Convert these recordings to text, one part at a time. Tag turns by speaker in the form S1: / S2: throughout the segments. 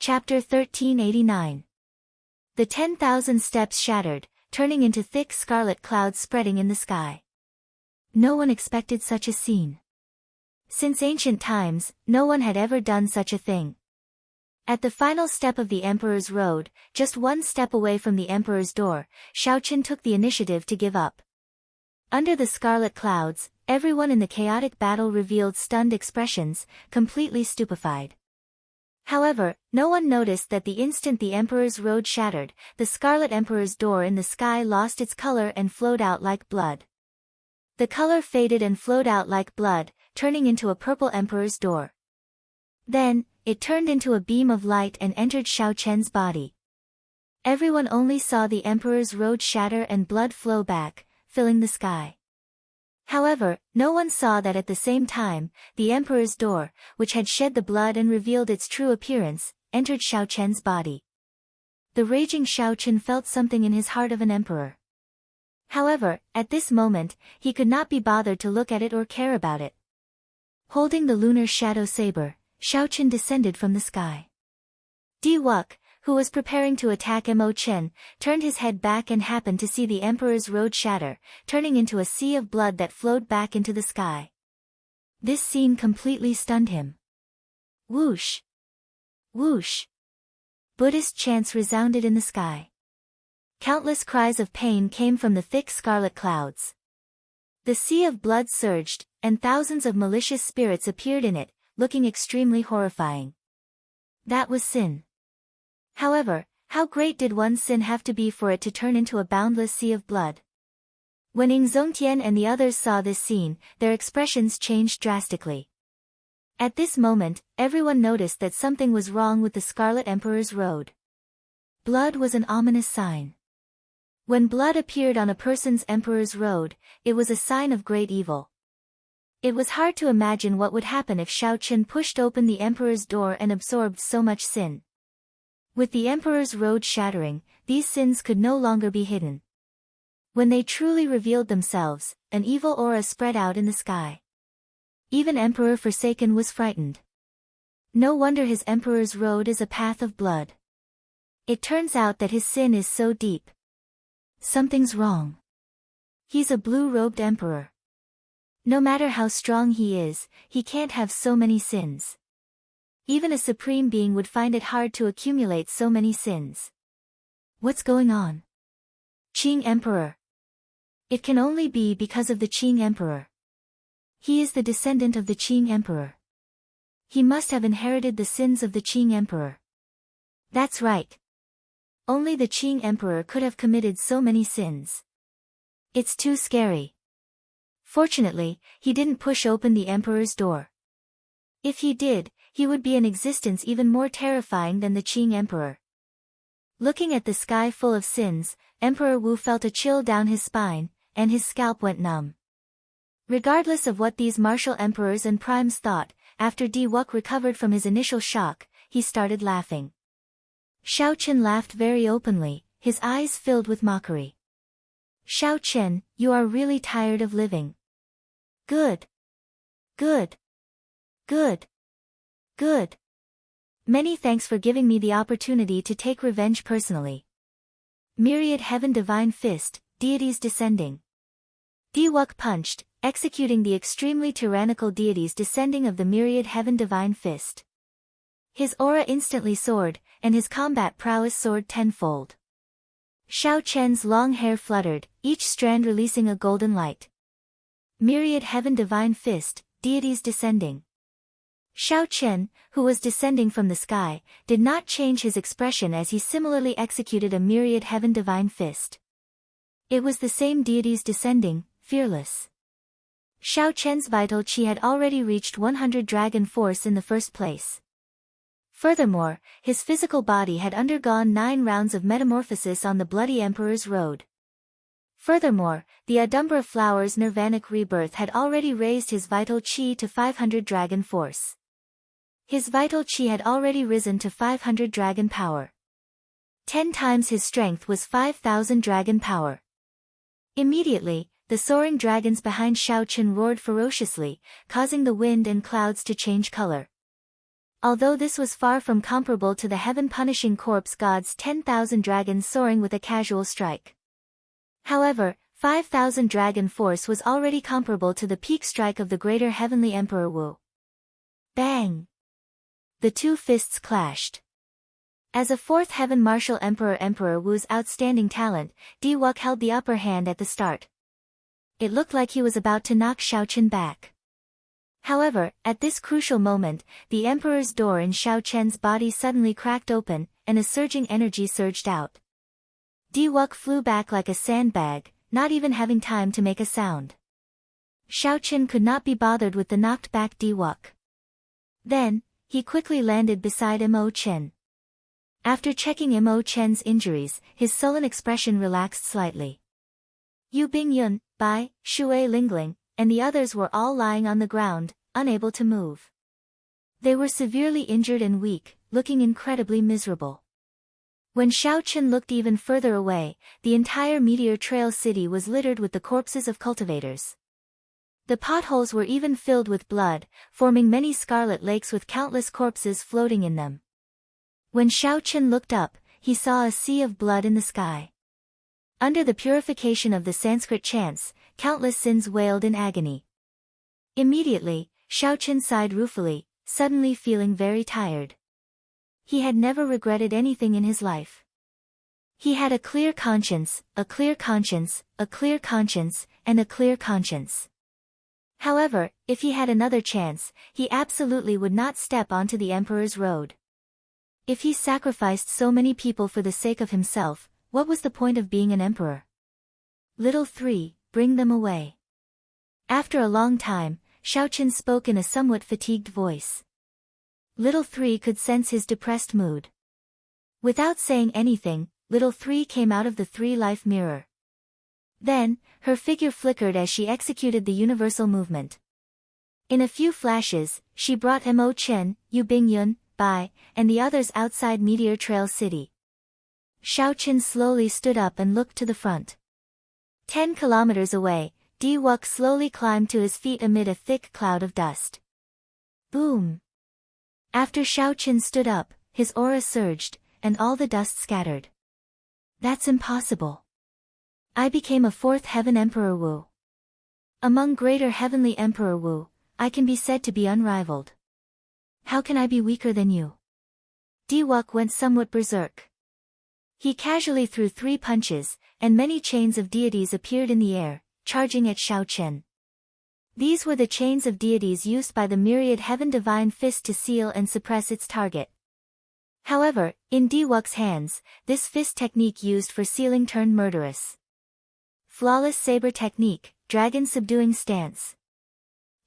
S1: Chapter 1389. The 10,000 steps shattered, turning into thick scarlet clouds spreading in the sky. No one expected such a scene. Since ancient times, no one had ever done such a thing. At the final step of the Emperor's road, just one step away from the Emperor's door, Xiaoqin took the initiative to give up. Under the scarlet clouds, everyone in the chaotic battle revealed stunned expressions, completely stupefied. However, no one noticed that the instant the Emperor's road shattered, the Scarlet Emperor's door in the sky lost its color and flowed out like blood. The color faded and flowed out like blood, turning into a purple Emperor's door. Then, it turned into a beam of light and entered Xiaoqian's body. Everyone only saw the Emperor's road shatter and blood flow back, filling the sky. However, no one saw that at the same time, the Emperor's door, which had shed the blood and revealed its true appearance, entered Xiaoqian's body. The raging Xiaoqin felt something in his heart of an emperor. However, at this moment, he could not be bothered to look at it or care about it. Holding the lunar shadow saber, Xiaoqin descended from the sky. Di Wuck, who was preparing to attack Mo Chen, turned his head back and happened to see the Emperor's road shatter, turning into a sea of blood that flowed back into the sky. This scene completely stunned him. Whoosh! Whoosh! Buddhist chants resounded in the sky. Countless cries of pain came from the thick scarlet clouds. The sea of blood surged, and thousands of malicious spirits appeared in it, looking extremely horrifying. That was sin. However, how great did one sin have to be for it to turn into a boundless sea of blood? When Ying Zongtian and the others saw this scene, their expressions changed drastically. At this moment, everyone noticed that something was wrong with the Scarlet Emperor's road. Blood was an ominous sign. When blood appeared on a person's emperor's road, it was a sign of great evil. It was hard to imagine what would happen if Xiaoqin pushed open the emperor's door and absorbed so much sin. With the Emperor's road shattering, these sins could no longer be hidden. When they truly revealed themselves, an evil aura spread out in the sky. Even Emperor Forsaken was frightened. No wonder his Emperor's road is a path of blood. It turns out that his sin is so deep. Something's wrong. He's a blue-robed Emperor. No matter how strong he is, he can't have so many sins. Even a supreme being would find it hard to accumulate so many sins. What's going on? Qing Emperor. It can only be because of the Qing Emperor. He is the descendant of the Qing Emperor. He must have inherited the sins of the Qing Emperor. That's right. Only the Qing Emperor could have committed so many sins. It's too scary. Fortunately, he didn't push open the Emperor's door. If he did, he would be an existence even more terrifying than the Qing Emperor. Looking at the sky full of sins, Emperor Wu felt a chill down his spine, and his scalp went numb. Regardless of what these martial emperors and primes thought, after Di Wuck recovered from his initial shock, he started laughing. Xiaoqin laughed very openly, his eyes filled with mockery. Xiaoqin, you are really tired of living. Good. Good. Good. Good. Many thanks for giving me the opportunity to take revenge personally. Myriad Heaven Divine Fist, Deities Descending. Di Wuck punched, executing the extremely tyrannical deities descending of the Myriad Heaven Divine Fist. His aura instantly soared, and his combat prowess soared tenfold. Xiaoqian's long hair fluttered, each strand releasing a golden light. Myriad Heaven Divine Fist, Deities Descending. Xiaoqian, who was descending from the sky, did not change his expression as he similarly executed a Myriad Heaven Divine Fist. It was the same deities descending, fearless. Xiaoqian's vital qi had already reached 100 dragon force in the first place. Furthermore, his physical body had undergone 9 rounds of metamorphosis on the Bloody Emperor's road. Furthermore, the Adumbra flower's nirvanic rebirth had already raised his vital qi to 500 dragon force. His vital qi had already risen to 500 dragon power. 10 times his strength was 5,000 dragon power. Immediately, the soaring dragons behind Xiaoqin roared ferociously, causing the wind and clouds to change color. Although this was far from comparable to the heaven-punishing corpse god's 10,000 dragons soaring with a casual strike. However, 5,000 dragon force was already comparable to the peak strike of the greater heavenly Emperor Wu. Bang! The two fists clashed. As a fourth heaven martial Emperor Wu's outstanding talent, Diwok held the upper hand at the start. It looked like he was about to knock Xiaochen back. However, at this crucial moment, the Emperor's door in Xiaochen's body suddenly cracked open, and a surging energy surged out. Diwok flew back like a sandbag, not even having time to make a sound. Xiaochen could not be bothered with the knocked-back Diwok. Then, he quickly landed beside Mo Chen. After checking Mo Chen's injuries, his sullen expression relaxed slightly. Yu Bingyun, Bai, Shui Lingling, and the others were all lying on the ground, unable to move. They were severely injured and weak, looking incredibly miserable. When Xiaochen looked even further away, the entire Meteor Trail city was littered with the corpses of cultivators. The potholes were even filled with blood, forming many scarlet lakes with countless corpses floating in them. When Xiaochen looked up, he saw a sea of blood in the sky. Under the purification of the Sanskrit chants, countless sins wailed in agony. Immediately, Xiaochen sighed ruefully, suddenly feeling very tired. He had never regretted anything in his life. He had a clear conscience, a clear conscience, a clear conscience, and a clear conscience. However, if he had another chance, he absolutely would not step onto the Emperor's road. If he sacrificed so many people for the sake of himself, what was the point of being an emperor? Little 3, bring them away. After a long time, Xiaochen spoke in a somewhat fatigued voice. Little 3 could sense his depressed mood. Without saying anything, Little 3 came out of the 3-life mirror. Then, her figure flickered as she executed the universal movement. In a few flashes, she brought Mo Chen, Yu Bingyun, Bai, and the others outside Meteor Trail City. Xiaochen slowly stood up and looked to the front. 10 kilometers away, Diwok slowly climbed to his feet amid a thick cloud of dust. Boom! After Xiaochen stood up, his aura surged, and all the dust scattered. That's impossible. I became a fourth heaven Emperor Wu. Among greater heavenly Emperor Wu, I can be said to be unrivaled. How can I be weaker than you? Diwok went somewhat berserk. He casually threw 3 punches, and many chains of deities appeared in the air, charging at Xiaochen. These were the chains of deities used by the myriad heaven divine fist to seal and suppress its target. However, in Diwok's hands, this fist technique used for sealing turned murderous. Flawless saber technique, dragon subduing stance.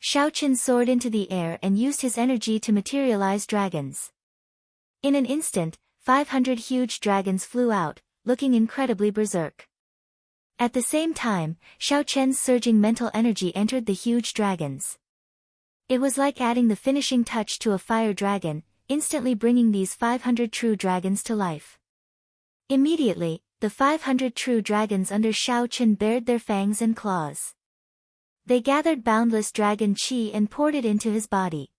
S1: Xiaochen soared into the air and used his energy to materialize dragons. In an instant, 500 huge dragons flew out, looking incredibly berserk. At the same time, Xiaochen's surging mental energy entered the huge dragons. It was like adding the finishing touch to a fire dragon, instantly bringing these 500 true dragons to life. Immediately, the 500 true dragons under Xiaochen bared their fangs and claws. They gathered boundless dragon chi and poured it into his body.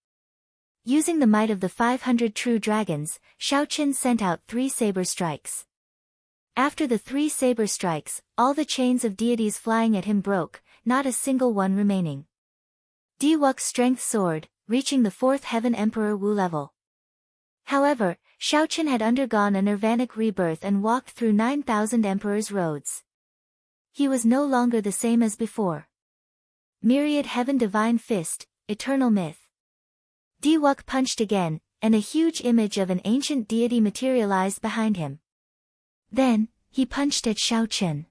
S1: Using the might of the 500 true dragons, Xiaochen sent out 3 saber strikes. After the 3 saber strikes, all the chains of deities flying at him broke, not a single one remaining. Diwok's strength soared, reaching the 4th heaven Emperor Wu level. However, Xiaochen had undergone a nirvanic rebirth and walked through 9,000 emperors' roads. He was no longer the same as before. Myriad heaven divine fist, eternal myth. Diwok punched again, and a huge image of an ancient deity materialized behind him. Then, he punched at Xiaochen.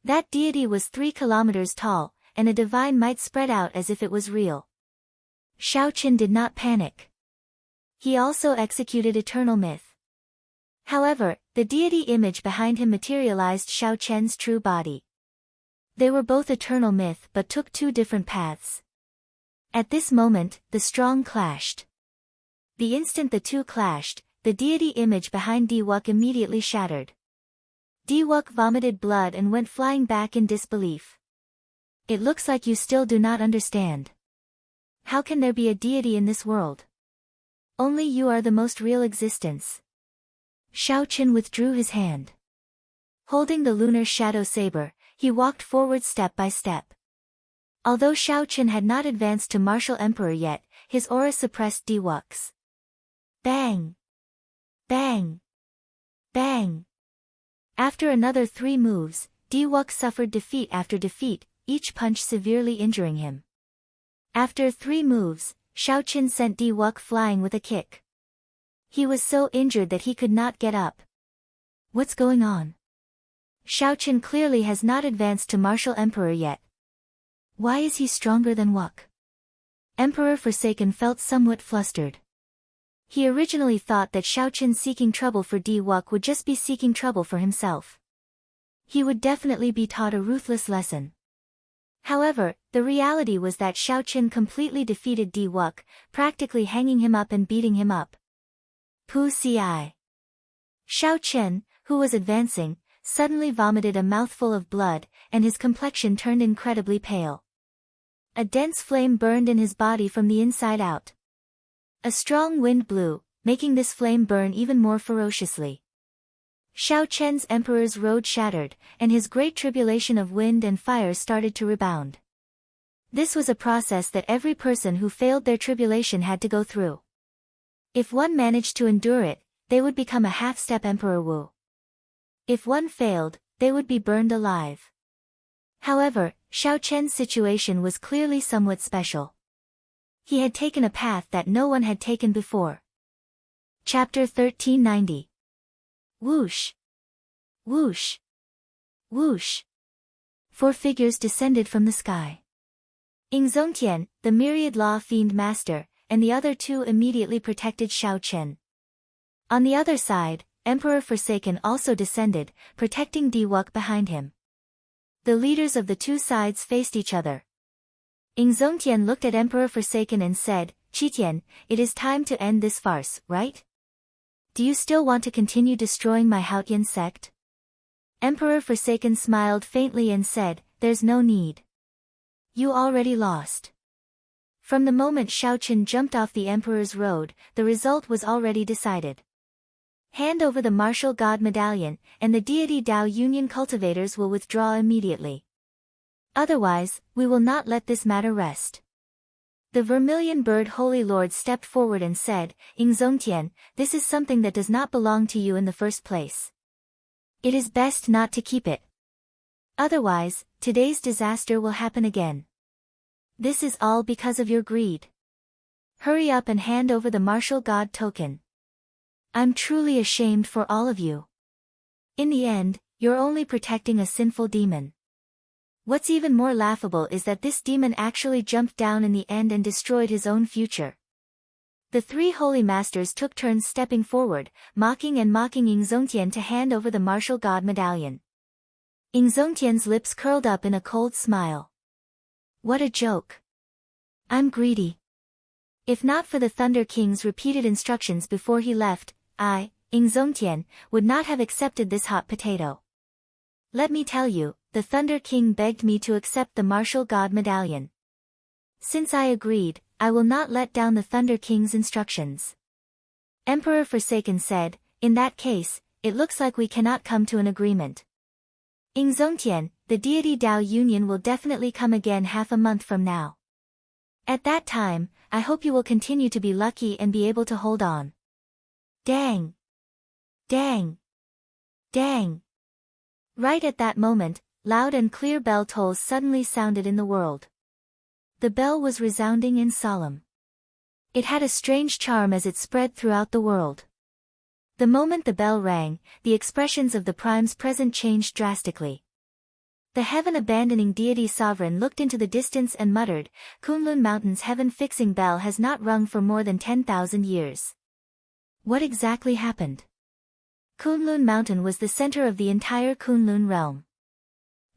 S1: That deity was 3 kilometers tall, and a divine might spread out as if it was real. Xiaochen did not panic. He also executed eternal myth. However, the deity image behind him materialized Xiaochen's true body. They were both eternal myth but took 2 different paths. At this moment, the strong clashed. The instant the 2 clashed, the deity image behind Diwok immediately shattered. Diwok vomited blood and went flying back in disbelief. It looks like you still do not understand. How can there be a deity in this world? Only you are the most real existence. Shao Chen withdrew his hand. Holding the lunar shadow saber, he walked forward step by step. Although Shao Chen had not advanced to Martial Emperor yet, his aura suppressed Diwux. Bang! Bang! Bang! After another 3 moves, Diwux suffered defeat after defeat, each punch severely injuring him. After 3 moves, Shao Chen sent Diwux flying with a kick. He was so injured that he could not get up. What's going on? Shao Chen clearly has not advanced to Martial Emperor yet. Why is he stronger than Wuk? Emperor Forsaken felt somewhat flustered. He originally thought that Shao Chen seeking trouble for Diwux would just be seeking trouble for himself. He would definitely be taught a ruthless lesson. However, the reality was that Shao Chen completely defeated Diwux, practically hanging him up and beating him up. Pu Ci. Shao Chen, who was advancing, suddenly vomited a mouthful of blood, and his complexion turned incredibly pale. A dense flame burned in his body from the inside out. A strong wind blew, making this flame burn even more ferociously. Shao Chen's emperor's road shattered, and his great tribulation of wind and fire started to rebound. This was a process that every person who failed their tribulation had to go through. If one managed to endure it, they would become a half-step Emperor Wu. If one failed, they would be burned alive. However, Shao Chen's situation was clearly somewhat special. He had taken a path that no one had taken before. Chapter 1390. Whoosh! Whoosh! Whoosh! 4 figures descended from the sky. Ingzongtian, the myriad law fiend master, and the other 2 immediately protected Shao Chen. On the other side, Emperor Forsaken also descended, protecting Diwux behind him. The leaders of the 2 sides faced each other. Ingzongtian looked at Emperor Forsaken and said, "Qitian, it is time to end this farce, right? Do you still want to continue destroying my Haotian sect?" Emperor Forsaken smiled faintly and said, "There's no need. You already lost." From the moment Shao Chen jumped off the Emperor's road, the result was already decided. Hand over the martial god medallion, and the deity Dao Union cultivators will withdraw immediately. Otherwise, we will not let this matter rest. The Vermilion Bird Holy Lord stepped forward and said, "Ingzongtian, this is something that does not belong to you in the first place. It is best not to keep it. Otherwise, today's disaster will happen again. This is all because of your greed. Hurry up and hand over the martial god token. I'm truly ashamed for all of you. In the end, you're only protecting a sinful demon. What's even more laughable is that this demon actually jumped down in the end and destroyed his own future." The 3 holy masters took turns stepping forward, mocking Ingzongtian to hand over the martial god medallion. Ingzongtian's lips curled up in a cold smile. What a joke. I'm greedy. If not for the Thunder King's repeated instructions before he left, I, Ingzongtian, would not have accepted this hot potato. Let me tell you, the Thunder King begged me to accept the martial god medallion. Since I agreed, I will not let down the Thunder King's instructions. Emperor Forsaken said, "In that case, it looks like we cannot come to an agreement. Ingzongtian, the deity Dao Union will definitely come again half a month from now. At that time, I hope you will continue to be lucky and be able to hold on." Dang! Dang! Dang! Right at that moment, loud and clear bell tolls suddenly sounded in the world. The bell was resounding and solemn. It had a strange charm as it spread throughout the world. The moment the bell rang, the expressions of the primes present changed drastically. The heaven-abandoning deity sovereign looked into the distance and muttered, "Kunlun Mountain's heaven-fixing bell has not rung for more than 10,000 years. What exactly happened?" Kunlun Mountain was the center of the entire Kunlun realm.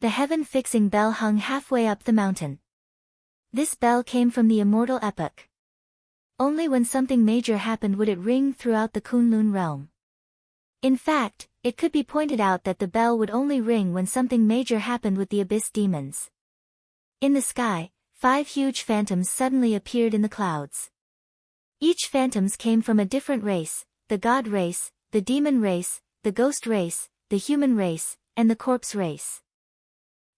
S1: The heaven-fixing bell hung halfway up the mountain. This bell came from the Immortal epoch. Only when something major happened would it ring throughout the Kunlun realm. In fact, it could be pointed out that the bell would only ring when something major happened with the Abyss demons. In the sky, 5 huge phantoms suddenly appeared in the clouds. Each phantoms came from a different race, the god race, the demon race, the ghost race, the human race, and the corpse race.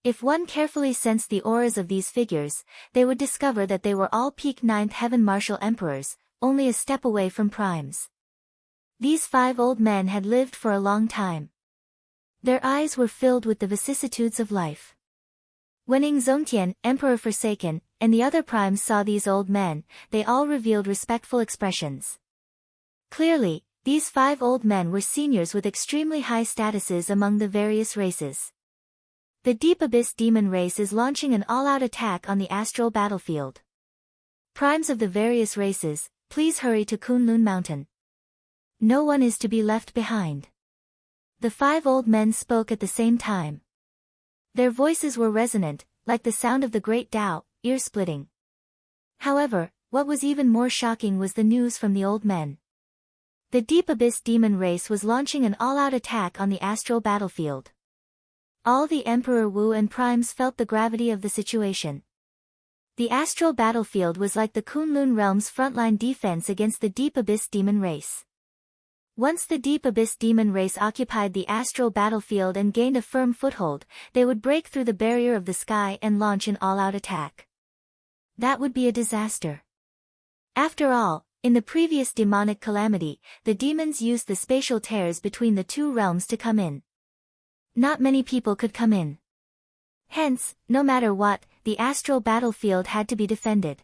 S1: If one carefully sensed the auras of these figures, they would discover that they were all peak 9th heaven martial emperors, only a step away from primes. These 5 old men had lived for a long time. Their eyes were filled with the vicissitudes of life. When Ingzongtian, Emperor Forsaken, and the other primes saw these old men, they all revealed respectful expressions. Clearly, these 5 old men were seniors with extremely high statuses among the various races. The Deep Abyss demon race is launching an all-out attack on the astral battlefield. Primes of the various races, please hurry to Kunlun Mountain. No one is to be left behind. The 5 old men spoke at the same time. Their voices were resonant, like the sound of the great Tao, ear-splitting. However, what was even more shocking was the news from the old men. The Deep Abyss demon race was launching an all-out attack on the astral battlefield. All the Emperor Wu and primes felt the gravity of the situation. The astral battlefield was like the Kunlun realm's frontline defense against the Deep Abyss demon race. Once the Deep Abyss demon race occupied the astral battlefield and gained a firm foothold, they would break through the barrier of the sky and launch an all-out attack. That would be a disaster. After all, in the previous demonic calamity, the demons used the spatial tears between the 2 realms to come in. Not many people could come in. Hence, no matter what, the astral battlefield had to be defended.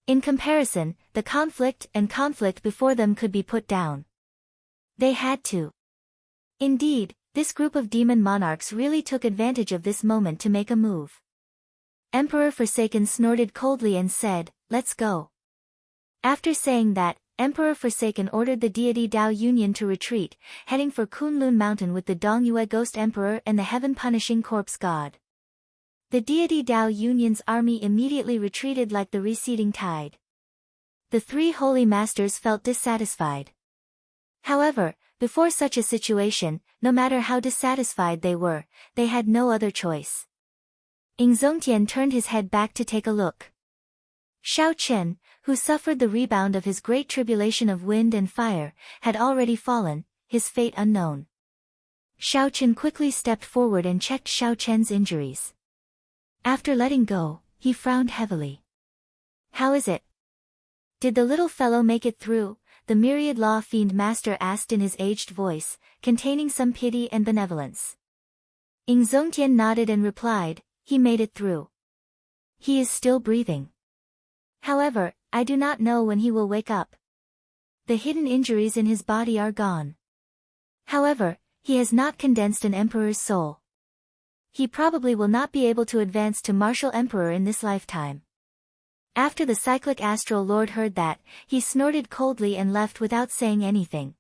S1: In comparison, the conflict before them could be put down. They had to. Indeed, this group of demon monarchs really took advantage of this moment to make a move. Emperor Forsaken snorted coldly and said, "Let's go." After saying that, Emperor Forsaken ordered the deity Dao Union to retreat, heading for Kunlun Mountain with the Dongyue Ghost Emperor and the heaven-punishing corpse god. The deity Dao Union's army immediately retreated like the receding tide. The 3 holy masters felt dissatisfied. However, before such a situation, no matter how dissatisfied they were, they had no other choice. Ingzongtian turned his head back to take a look. Shao Chen, who suffered the rebound of his great tribulation of wind and fire, had already fallen, his fate unknown. Shao Chen quickly stepped forward and checked Shao Chen's injuries. After letting go, he frowned heavily. "How is it? Did the little fellow make it through?" the myriad law fiend master asked in his aged voice, containing some pity and benevolence. Ingzongtian nodded and replied, "He made it through. He is still breathing. However, I do not know when he will wake up. The hidden injuries in his body are gone. However, he has not condensed an emperor's soul. He probably will not be able to advance to martial emperor in this lifetime." After the cyclic astral lord heard that, he snorted coldly and left without saying anything.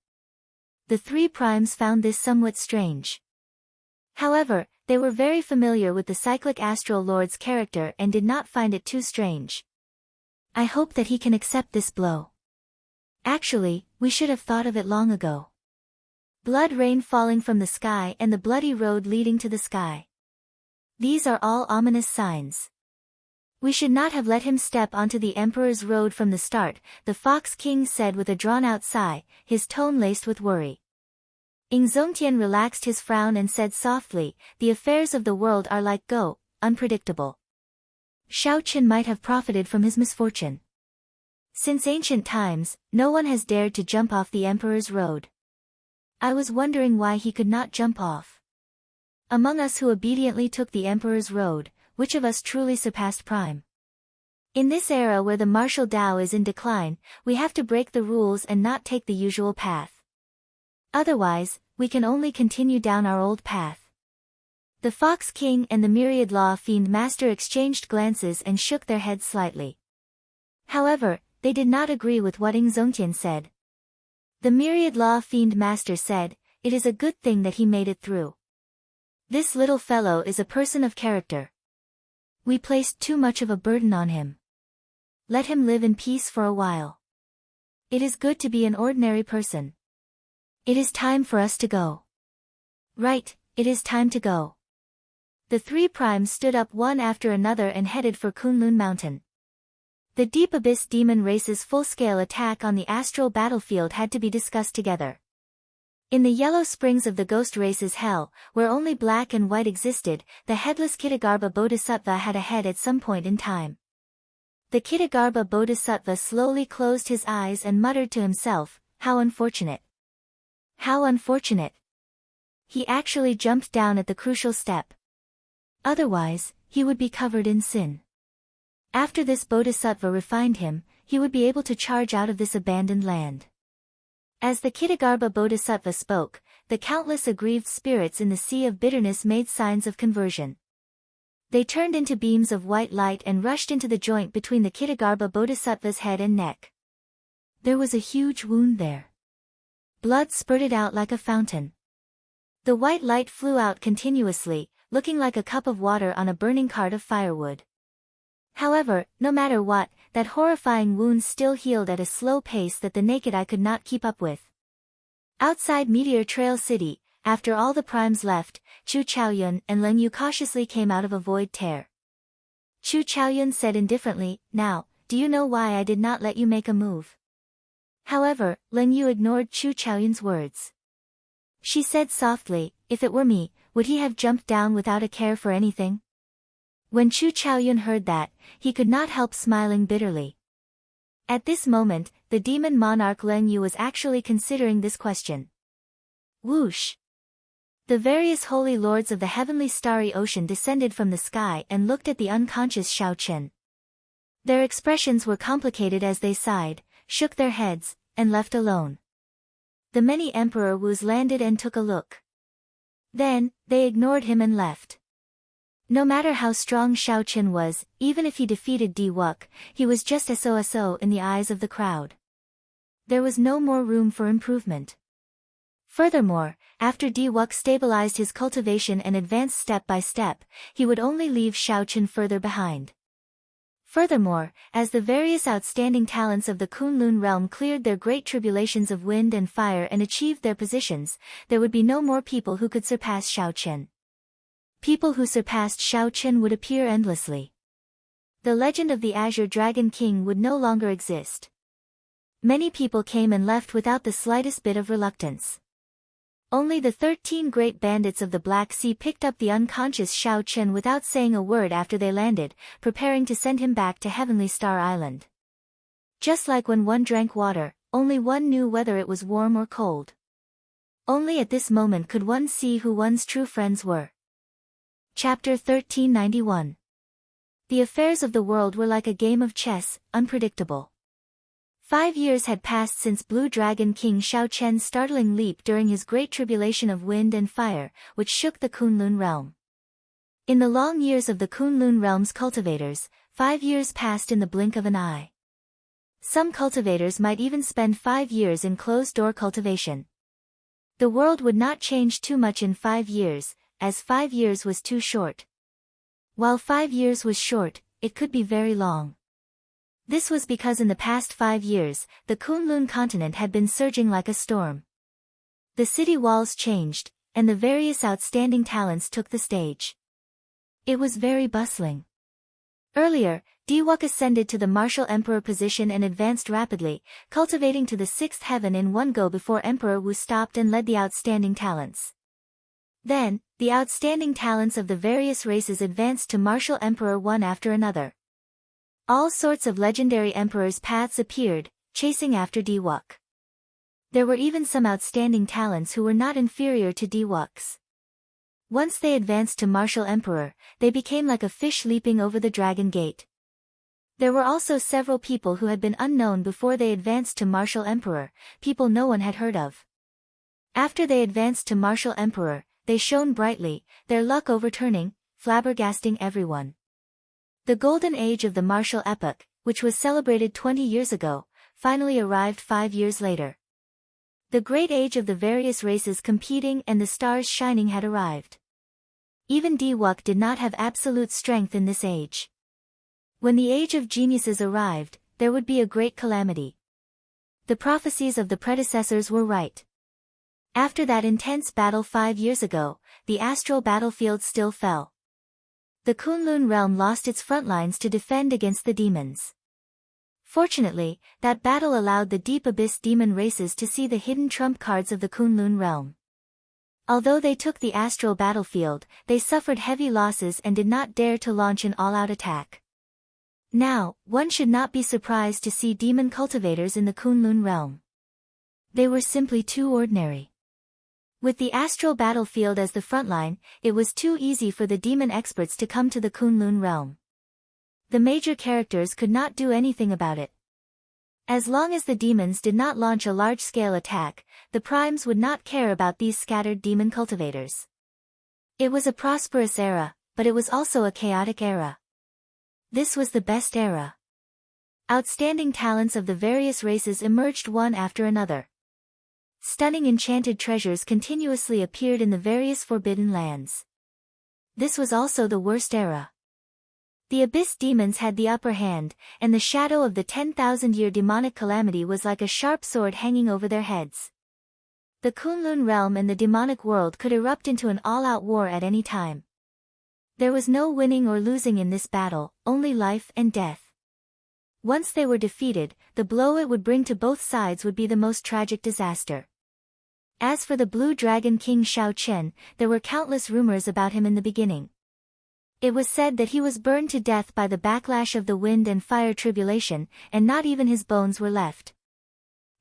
S1: The 3 primes found this somewhat strange. However, they were very familiar with the cyclic astral lord's character and did not find it too strange. "I hope that he can accept this blow. Actually, we should have thought of it long ago. Blood rain falling from the sky and the bloody road leading to the sky. These are all ominous signs. We should not have let him step onto the Emperor's road from the start," the Fox King said with a drawn-out sigh, his tone laced with worry. Ingzongtian relaxed his frown and said softly, "The affairs of the world are like go, unpredictable. Shao Chen might have profited from his misfortune. Since ancient times, no one has dared to jump off the Emperor's road. I was wondering why he could not jump off. Among us who obediently took the Emperor's road, which of us truly surpassed Prime? In this era where the martial Tao is in decline, we have to break the rules and not take the usual path. Otherwise, we can only continue down our old path." The Fox King and the Myriad Law Fiend Master exchanged glances and shook their heads slightly. However, they did not agree with what Ingzongtian said. The Myriad Law Fiend Master said, "It is a good thing that he made it through. This little fellow is a person of character. We placed too much of a burden on him. Let him live in peace for a while. It is good to be an ordinary person. It is time for us to go." "Right, it is time to go." The 3 primes stood up one after another and headed for Kunlun Mountain. The Deep Abyss Demon race's full-scale attack on the astral battlefield had to be discussed together. In the yellow springs of the ghost race's hell, where only black and white existed, the headless Chittagarbha Bodhisattva had a head at some point in time. The Chittagarbha Bodhisattva slowly closed his eyes and muttered to himself, "How unfortunate. How unfortunate." He actually jumped down at the crucial step. Otherwise, he would be covered in sin. After this Bodhisattva refined him, he would be able to charge out of this abandoned land. As the Chittagarbha Bodhisattva spoke, the countless aggrieved spirits in the sea of bitterness made signs of conversion. They turned into beams of white light and rushed into the joint between the Chittagarbha Bodhisattva's head and neck. There was a huge wound there. Blood spurted out like a fountain. The white light flew out continuously, looking like a cup of water on a burning cart of firewood. However, no matter what, that horrifying wound still healed at a slow pace that the naked eye could not keep up with. Outside Meteor Trail City, after all the primes left, Chu Chaoyun and Leng Yu cautiously came out of a void tear. Chu Chaoyun said indifferently, "Now, do you know why I did not let you make a move?" However, Leng Yu ignored Chu Chaoyun's words. She said softly, "If it were me, would he have jumped down without a care for anything?" When Chu Chaoyun heard that, he could not help smiling bitterly. At this moment, the demon monarch Leng Yu was actually considering this question. Whoosh! The various holy lords of the heavenly starry ocean descended from the sky and looked at the unconscious Xiao Chen. Their expressions were complicated as they sighed, shook their heads, and left alone. The many Emperor Wus landed and took a look. Then, they ignored him and left. No matter how strong Xiao Chen was, even if he defeated Di Wuk, he was just so in the eyes of the crowd. There was no more room for improvement. Furthermore, after Di Wuk stabilized his cultivation and advanced step by step, he would only leave Xiao Chen further behind. Furthermore, as the various outstanding talents of the Kunlun realm cleared their great tribulations of wind and fire and achieved their positions, there would be no more people who could surpass Xiao Chen. People who surpassed Xiao Chen would appear endlessly. The legend of the Azure Dragon King would no longer exist. Many people came and left without the slightest bit of reluctance. Only the 13 great bandits of the Black Sea picked up the unconscious Xiao Chen without saying a word after they landed, preparing to send him back to Heavenly Star Island. Just like when one drank water, only one knew whether it was warm or cold. Only at this moment could one see who one's true friends were. Chapter 1391. The affairs of the world were like a game of chess, unpredictable. 5 years had passed since Blue Dragon King Xiao Chen's startling leap during his great tribulation of wind and fire, which shook the Kunlun realm. In the long years of the Kunlun realm's cultivators, 5 years passed in the blink of an eye. Some cultivators might even spend 5 years in closed-door cultivation. The world would not change too much in 5 years, as 5 years was too short. While 5 years was short, it could be very long. This was because in the past 5 years, the Kunlun continent had been surging like a storm. The city walls changed, and the various outstanding talents took the stage. It was very bustling. Earlier, Di Wuk ascended to the martial emperor position and advanced rapidly, cultivating to the 6th heaven in one go before Emperor Wu stopped and led the outstanding talents. Then, the outstanding talents of the various races advanced to martial emperor one after another. All sorts of legendary emperors' paths appeared, chasing after Di Wuk. There were even some outstanding talents who were not inferior to Di Wuk's. Once they advanced to martial emperor, they became like a fish leaping over the dragon gate. There were also several people who had been unknown before they advanced to martial emperor, people no one had heard of. After they advanced to martial emperor, they shone brightly, their luck overturning, flabbergasting everyone. The golden age of the martial epoch, which was celebrated 20 years ago, finally arrived 5 years later. The great age of the various races competing and the stars shining had arrived. Even Di Wuk did not have absolute strength in this age. When the age of geniuses arrived, there would be a great calamity. The prophecies of the predecessors were right. After that intense battle 5 years ago, the astral battlefield still fell. The Kunlun realm lost its front lines to defend against the demons. Fortunately, that battle allowed the Deep Abyss demon races to see the hidden trump cards of the Kunlun realm. Although they took the astral battlefield, they suffered heavy losses and did not dare to launch an all-out attack. Now, one should not be surprised to see demon cultivators in the Kunlun realm. They were simply too ordinary. With the astral battlefield as the frontline, it was too easy for the demon experts to come to the Kunlun realm. The major characters could not do anything about it. As long as the demons did not launch a large-scale attack, the primes would not care about these scattered demon cultivators. It was a prosperous era, but it was also a chaotic era. This was the best era. Outstanding talents of the various races emerged one after another. Stunning enchanted treasures continuously appeared in the various forbidden lands. This was also the worst era. The Abyss demons had the upper hand, and the shadow of the 10,000-year demonic calamity was like a sharp sword hanging over their heads. The Kunlun realm and the demonic world could erupt into an all-out war at any time. There was no winning or losing in this battle, only life and death. Once they were defeated, the blow it would bring to both sides would be the most tragic disaster. As for the Blue Dragon King Shao Chen, there were countless rumors about him in the beginning. It was said that he was burned to death by the backlash of the wind and fire tribulation, and not even his bones were left.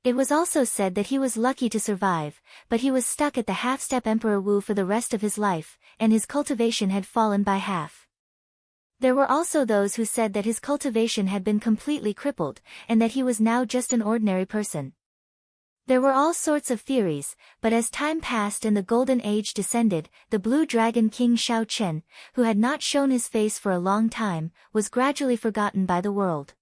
S1: It was also said that he was lucky to survive, but he was stuck at the half-step Emperor Wu for the rest of his life, and his cultivation had fallen by half. There were also those who said that his cultivation had been completely crippled, and that he was now just an ordinary person. There were all sorts of theories, but as time passed and the Golden Age descended, the Blue Dragon King Shao Chen, who had not shown his face for a long time, was gradually forgotten by the world.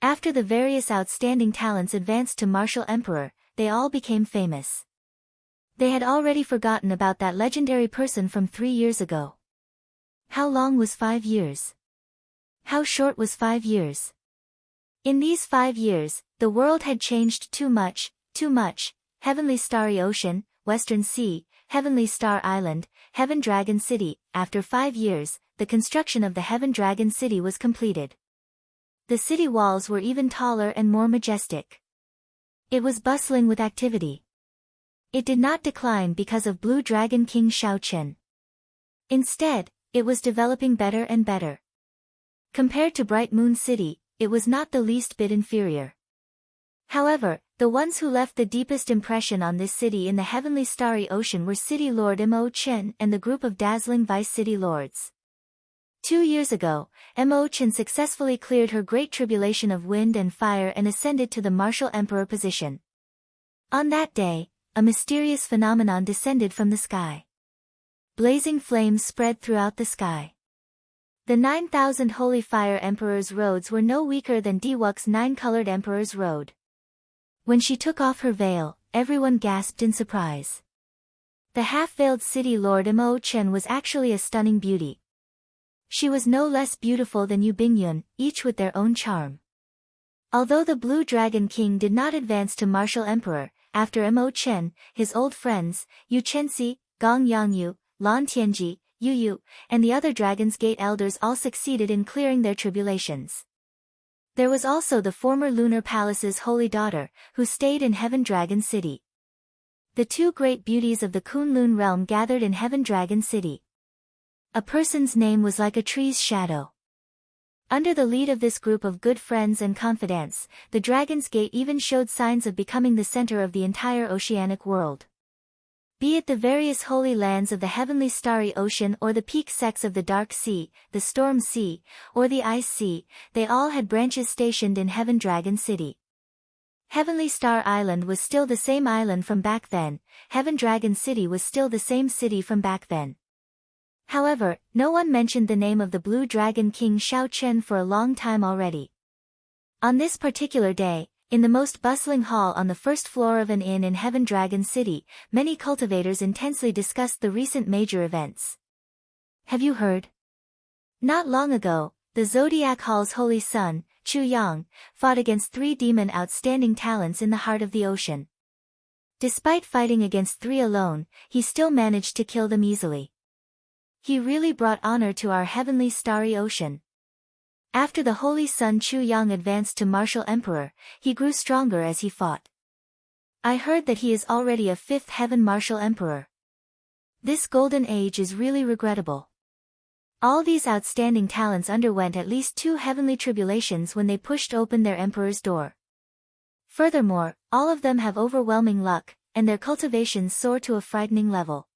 S1: After the various outstanding talents advanced to Martial Emperor, they all became famous. They had already forgotten about that legendary person from 3 years ago. How long was 5 years? How short was 5 years? In these 5 years, the world had changed too much. Heavenly Starry Ocean, Western Sea, Heavenly Star Island, Heaven Dragon City. After 5 years, the construction of the Heaven Dragon City was completed. The city walls were even taller and more majestic. It was bustling with activity. It did not decline because of Blue Dragon King Shao Chen. Instead, it was developing better and better. Compared to Bright Moon City, it was not the least bit inferior. However, the ones who left the deepest impression on this city in the Heavenly Starry Ocean were City Lord Mo Chen and the group of dazzling Vice City Lords. 2 years ago, Mo Chen successfully cleared her great tribulation of wind and fire and ascended to the Martial Emperor position. On that day, a mysterious phenomenon descended from the sky. Blazing flames spread throughout the sky. The 9,000 Holy Fire Emperor's roads were no weaker than Diwuk's 9-colored Emperor's road. When she took off her veil, everyone gasped in surprise. The half-veiled City Lord Mo Chen was actually a stunning beauty. She was no less beautiful than Yu Bingyun, each with their own charm. Although the Blue Dragon King did not advance to Martial Emperor, after Mo Chen, his old friends, Yu Chenxi, Gong Yangyu, Lan Tianji, Yu Yu, and the other Dragon's Gate elders all succeeded in clearing their tribulations. There was also the former Lunar Palace's holy daughter, who stayed in Heaven Dragon City. The two great beauties of the Kunlun realm gathered in Heaven Dragon City. A person's name was like a tree's shadow. Under the lead of this group of good friends and confidants, the Dragon's Gate even showed signs of becoming the center of the entire oceanic world. Be it the various holy lands of the Heavenly Starry Ocean or the peak sects of the Dark Sea, the Storm Sea, or the Ice Sea, they all had branches stationed in Heaven Dragon City. Heavenly Star Island was still the same island from back then, Heaven Dragon City was still the same city from back then. However, no one mentioned the name of the Blue Dragon King Shao Chen for a long time already. On this particular day, in the most bustling hall on the first floor of an inn in Heaven Dragon City, many cultivators intensely discussed the recent major events. Have you heard? Not long ago, the Zodiac Hall's holy son, Chu Yang, fought against 3 demon outstanding talents in the heart of the ocean. Despite fighting against 3 alone, he still managed to kill them easily. He really brought honor to our Heavenly Starry Ocean. After the holy son Chu Yang advanced to martial emperor, he grew stronger as he fought. I heard that he is already a fifth heaven martial emperor. This golden age is really regrettable. All these outstanding talents underwent at least 2 heavenly tribulations when they pushed open their emperor's door. Furthermore, all of them have overwhelming luck, and their cultivations soar to a frightening level.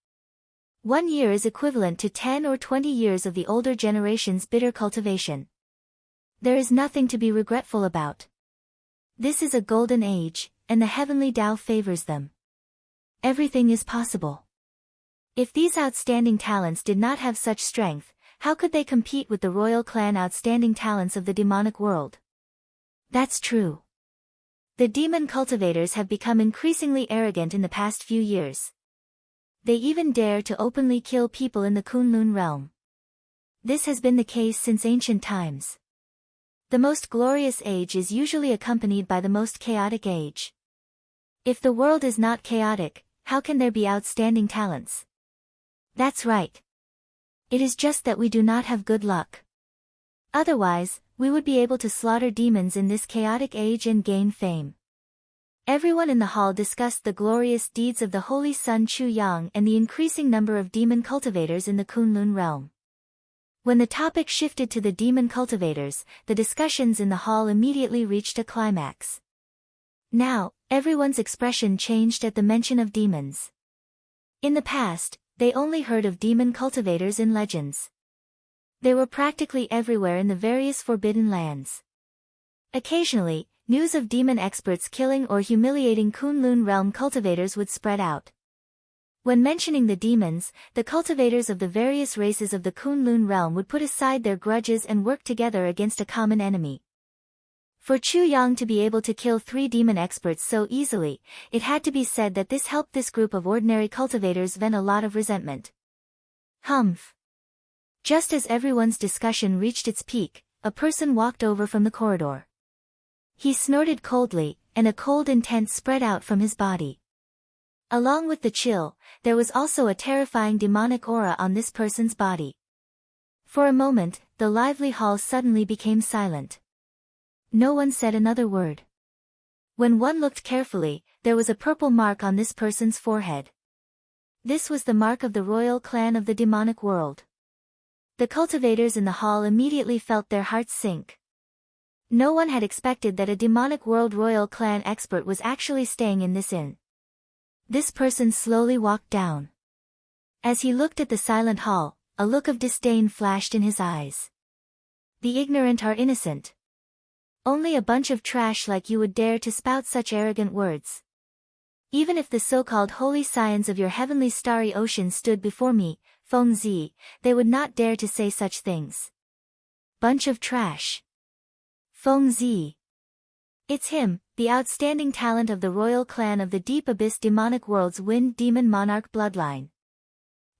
S1: 1 year is equivalent to 10 or 20 years of the older generation's bitter cultivation. There is nothing to be regretful about. This is a golden age, and the heavenly Tao favors them. Everything is possible. If these outstanding talents did not have such strength, how could they compete with the royal clan outstanding talents of the demonic world? That's true. The demon cultivators have become increasingly arrogant in the past few years. They even dare to openly kill people in the Kunlun realm. This has been the case since ancient times. The most glorious age is usually accompanied by the most chaotic age. If the world is not chaotic, how can there be outstanding talents? That's right. It is just that we do not have good luck. Otherwise, we would be able to slaughter demons in this chaotic age and gain fame. Everyone in the hall discussed the glorious deeds of the holy son Chu Yang and the increasing number of demon cultivators in the Kunlun realm. When the topic shifted to the demon cultivators, the discussions in the hall immediately reached a climax. Now, everyone's expression changed at the mention of demons. In the past, they only heard of demon cultivators in legends. They were practically everywhere in the various forbidden lands. Occasionally, news of demon experts killing or humiliating Kunlun realm cultivators would spread out. When mentioning the demons, the cultivators of the various races of the Kunlun realm would put aside their grudges and work together against a common enemy. For Chu Yang to be able to kill 3 demon experts so easily, it had to be said that this helped this group of ordinary cultivators vent a lot of resentment. Humph. Just as everyone's discussion reached its peak, a person walked over from the corridor. He snorted coldly, and a cold intent spread out from his body. Along with the chill, there was also a terrifying demonic aura on this person's body. For a moment, the lively hall suddenly became silent. No one said another word. When one looked carefully, there was a purple mark on this person's forehead. This was the mark of the royal clan of the demonic world. The cultivators in the hall immediately felt their hearts sink. No one had expected that a demonic world royal clan expert was actually staying in this inn. This person slowly walked down. As he looked at the silent hall, a look of disdain flashed in his eyes. The ignorant are innocent. Only a bunch of trash like you would dare to spout such arrogant words. Even if the so-called holy scions of your heavenly starry ocean stood before me, Feng Zi, they would not dare to say such things. Bunch of trash. Feng Zi. It's him, the outstanding talent of the royal clan of the Deep Abyss demonic world's Wind Demon Monarch bloodline.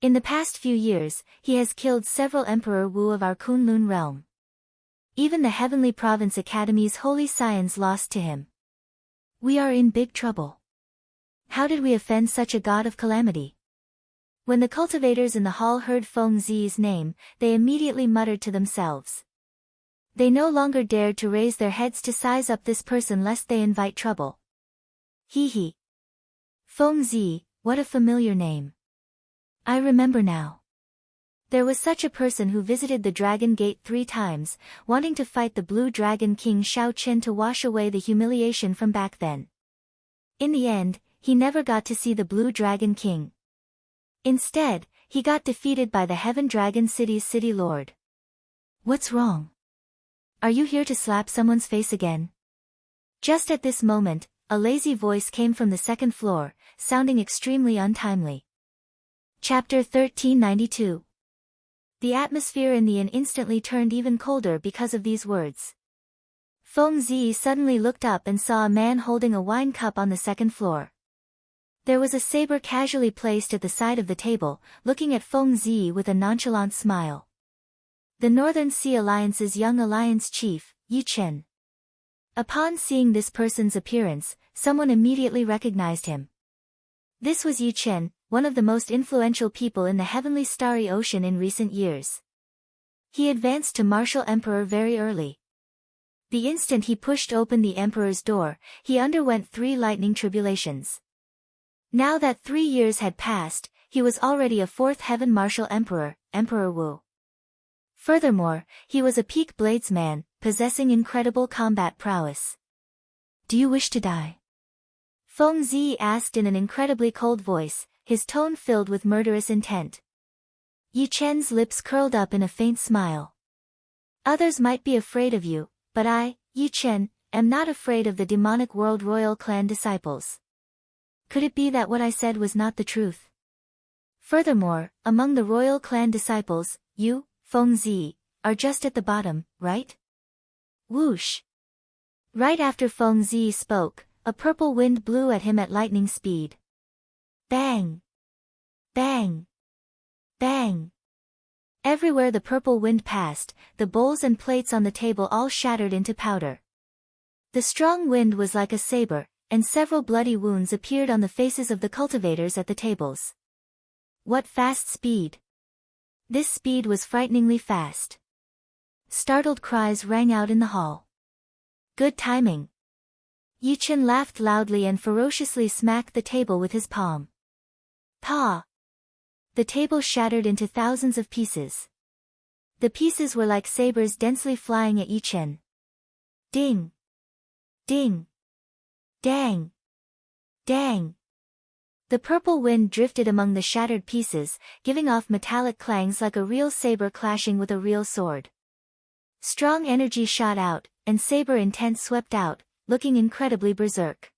S1: In the past few years, he has killed several Emperor Wu of our Kunlun realm. Even the Heavenly Province Academy's holy scions lost to him. We are in big trouble. How did we offend such a god of calamity? When the cultivators in the hall heard Feng Zi's name, they immediately muttered to themselves. They no longer dared to raise their heads to size up this person lest they invite trouble. Hee. Feng Zi, what a familiar name. I remember now. There was such a person who visited the Dragon Gate 3 times, wanting to fight the Blue Dragon King Shao Chen to wash away the humiliation from back then. In the end, he never got to see the Blue Dragon King. Instead, he got defeated by the Heaven Dragon City's city lord. What's wrong? Are you here to slap someone's face again? Just at this moment, a lazy voice came from the second floor, sounding extremely untimely. Chapter 1392. The atmosphere in the inn instantly turned even colder because of these words. Feng Zi suddenly looked up and saw a man holding a wine cup on the second floor. There was a saber casually placed at the side of the table, looking at Feng Zi with a nonchalant smile. The Northern Sea Alliance's young alliance chief, Yi Chen. Upon seeing this person's appearance, someone immediately recognized him. This was Yi Chen, one of the most influential people in the heavenly starry ocean in recent years. He advanced to martial emperor very early. The instant he pushed open the emperor's door, he underwent 3 lightning tribulations. Now that 3 years had passed, he was already a 4th heaven martial emperor, Emperor Wu. Furthermore, he was a peak bladesman, possessing incredible combat prowess. Do you wish to die? Feng Zi asked in an incredibly cold voice, his tone filled with murderous intent. Yi Chen's lips curled up in a faint smile. Others might be afraid of you, but I, Yi Chen, am not afraid of the demonic world royal clan disciples. Could it be that what I said was not the truth? Furthermore, among the royal clan disciples, you, Feng Zi, are just at the bottom, right? Whoosh! Right after Feng Zi spoke, a purple wind blew at him at lightning speed. Bang! Bang! Bang! Everywhere the purple wind passed, the bowls and plates on the table all shattered into powder. The strong wind was like a saber, and several bloody wounds appeared on the faces of the cultivators at the tables. What fast speed! This speed was frighteningly fast. Startled cries rang out in the hall. Good timing. Yi Chen laughed loudly and ferociously smacked the table with his palm. Pa! The table shattered into thousands of pieces. The pieces were like sabers densely flying at Yi Chen. Ding! Ding! Dang! Dang! The purple wind drifted among the shattered pieces, giving off metallic clangs like a real saber clashing with a real sword. Strong energy shot out, and saber intent swept out, looking incredibly berserk.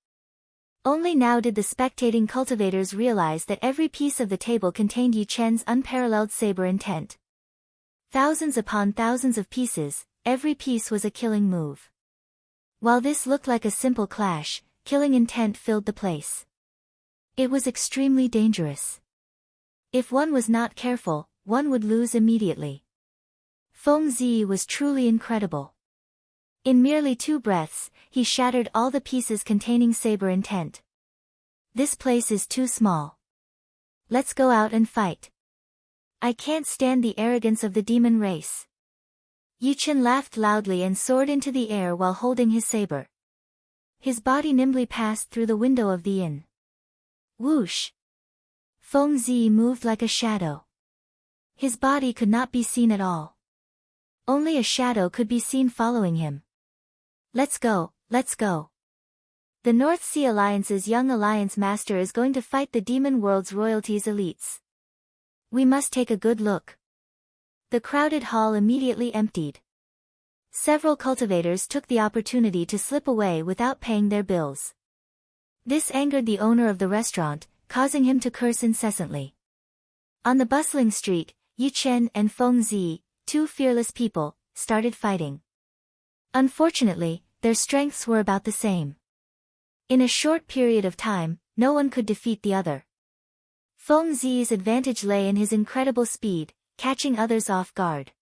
S1: Only now did the spectating cultivators realize that every piece of the table contained Yi Chen's unparalleled saber intent. Thousands upon thousands of pieces, every piece was a killing move. While this looked like a simple clash, killing intent filled the place. It was extremely dangerous. If one was not careful, one would lose immediately. Feng Zi was truly incredible. In merely 2 breaths, he shattered all the pieces containing saber intent. This place is too small. Let's go out and fight. I can't stand the arrogance of the demon race. Yi Chen laughed loudly and soared into the air while holding his saber. His body nimbly passed through the window of the inn. Whoosh! Feng Zi moved like a shadow. His body could not be seen at all. Only a shadow could be seen following him. Let's go, let's go. The North Sea Alliance's young alliance master is going to fight the demon world's royalties elites. We must take a good look. The crowded hall immediately emptied. Several cultivators took the opportunity to slip away without paying their bills. This angered the owner of the restaurant, causing him to curse incessantly. On the bustling street, Yi Chen and Feng Zi, 2 fearless people, started fighting. Unfortunately, their strengths were about the same. In a short period of time, no one could defeat the other. Feng Zi's advantage lay in his incredible speed, catching others off guard.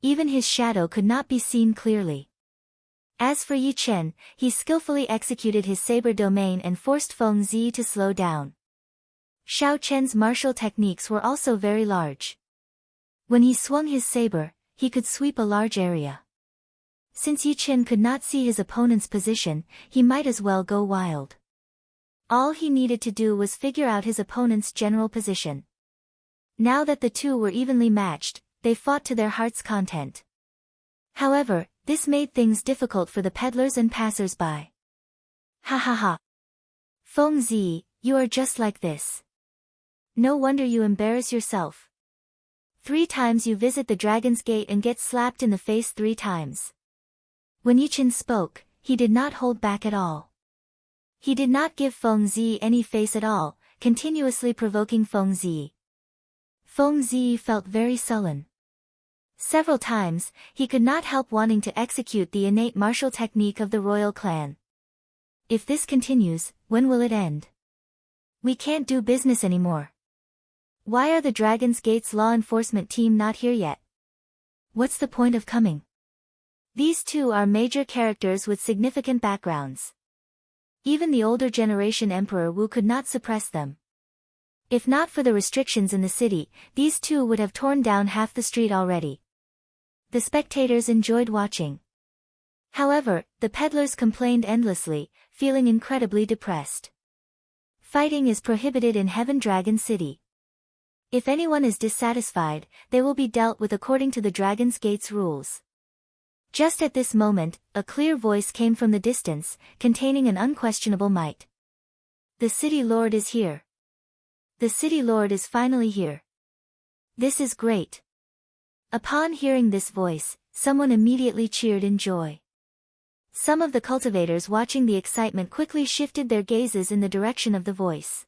S1: Even his shadow could not be seen clearly. As for Yi Chen, he skillfully executed his saber domain and forced Feng Zi to slow down. Xiao Chen's martial techniques were also very large. When he swung his saber, he could sweep a large area. Since Yi Chen could not see his opponent's position, he might as well go wild. All he needed to do was figure out his opponent's general position. Now that the 2 were evenly matched, they fought to their heart's content. However, this made things difficult for the peddlers and passers-by. Ha ha ha. Feng Zi, you are just like this. No wonder you embarrass yourself. 3 times you visit the Dragon's Gate and get slapped in the face 3 times. When Yi Chen spoke, he did not hold back at all. He did not give Feng Zi any face at all, continuously provoking Feng Zi. Feng Zi felt very sullen. Several times, he could not help wanting to execute the innate martial technique of the royal clan. If this continues, when will it end? We can't do business anymore. Why are the Dragon's Gate's law enforcement team not here yet? What's the point of coming? These 2 are major characters with significant backgrounds. Even the older generation Emperor Wu could not suppress them. If not for the restrictions in the city, these 2 would have torn down half the street already. The spectators enjoyed watching. However, the peddlers complained endlessly, feeling incredibly depressed. Fighting is prohibited in Heaven Dragon City. If anyone is dissatisfied, they will be dealt with according to the Dragon's Gate's rules. Just at this moment, a clear voice came from the distance, containing an unquestionable might. The City Lord is here. The City Lord is finally here. This is great. Upon hearing this voice, someone immediately cheered in joy. Some of the cultivators watching the excitement quickly shifted their gazes in the direction of the voice.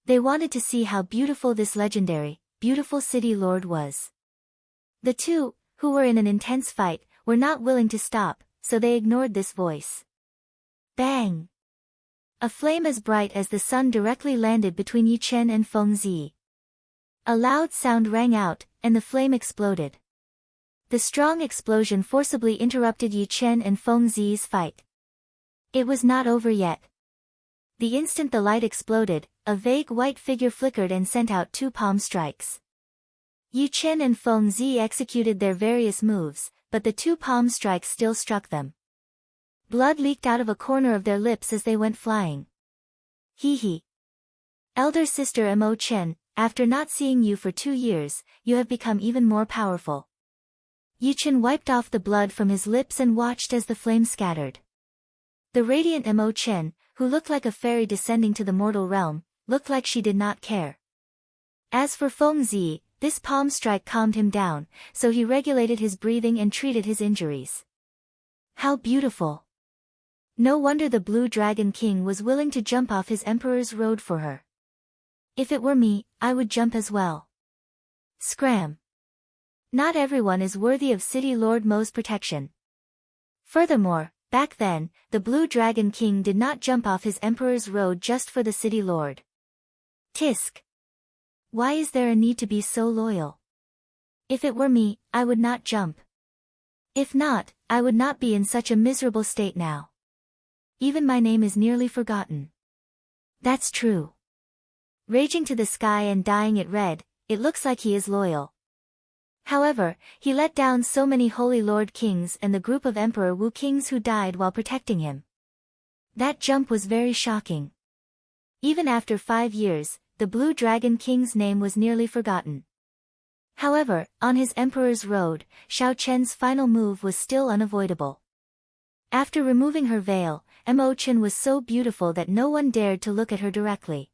S1: They wanted to see how beautiful this legendary, beautiful City Lord was. The two, who were in an intense fight, were not willing to stop, so they ignored this voice. Bang! A flame as bright as the sun directly landed between Yi Chen and Feng Zi. A loud sound rang out, and the flame exploded. The strong explosion forcibly interrupted Yi Chen and Feng Zi's fight. It was not over yet. The instant the light exploded, a vague white figure flickered and sent out two palm strikes. Yi Chen and Feng Zi executed their various moves, but the two palm strikes still struck them. Blood leaked out of a corner of their lips as they went flying. Hee hee. Elder sister Mo Chen, after not seeing you for 2 years, you have become even more powerful. Yi Chen wiped off the blood from his lips and watched as the flame scattered. The radiant Mo Chen, who looked like a fairy descending to the mortal realm, looked like she did not care. As for Feng Zi, this palm strike calmed him down, so he regulated his breathing and treated his injuries. How beautiful! No wonder the Blue Dragon King was willing to jump off his Emperor's road for her. If it were me, I would jump as well. Scram! Not everyone is worthy of City Lord Mo's protection. Furthermore, back then, the Blue Dragon King did not jump off his Emperor's road just for the City Lord. Tisk! Why is there a need to be so loyal? If it were me, I would not jump. If not, I would not be in such a miserable state now. Even my name is nearly forgotten. That's true. Raging to the sky and dyeing it red, it looks like he is loyal. However, he let down so many Holy Lord Kings and the group of Emperor Wu Kings who died while protecting him. That jump was very shocking. Even after 5 years, the Blue Dragon King's name was nearly forgotten. However, on his Emperor's road, Xiao Chen's final move was still unavoidable. After removing her veil, Mo Chen was so beautiful that no one dared to look at her directly.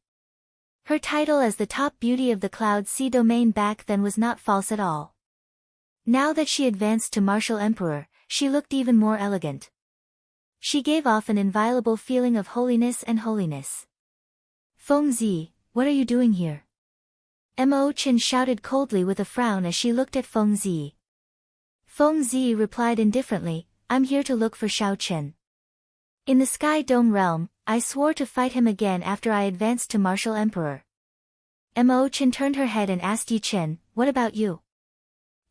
S1: Her title as the top beauty of the Cloud Sea domain back then was not false at all. Now that she advanced to Martial Emperor, she looked even more elegant. She gave off an inviolable feeling of holiness and holiness. Feng Zi, what are you doing here? Mo Chen shouted coldly with a frown as she looked at Feng Zi. Feng Zi replied indifferently, I'm here to look for Xiao Chen. In the Sky Dome realm, I swore to fight him again after I advanced to Martial Emperor. Mo Chen turned her head and asked Yi Chen, what about you?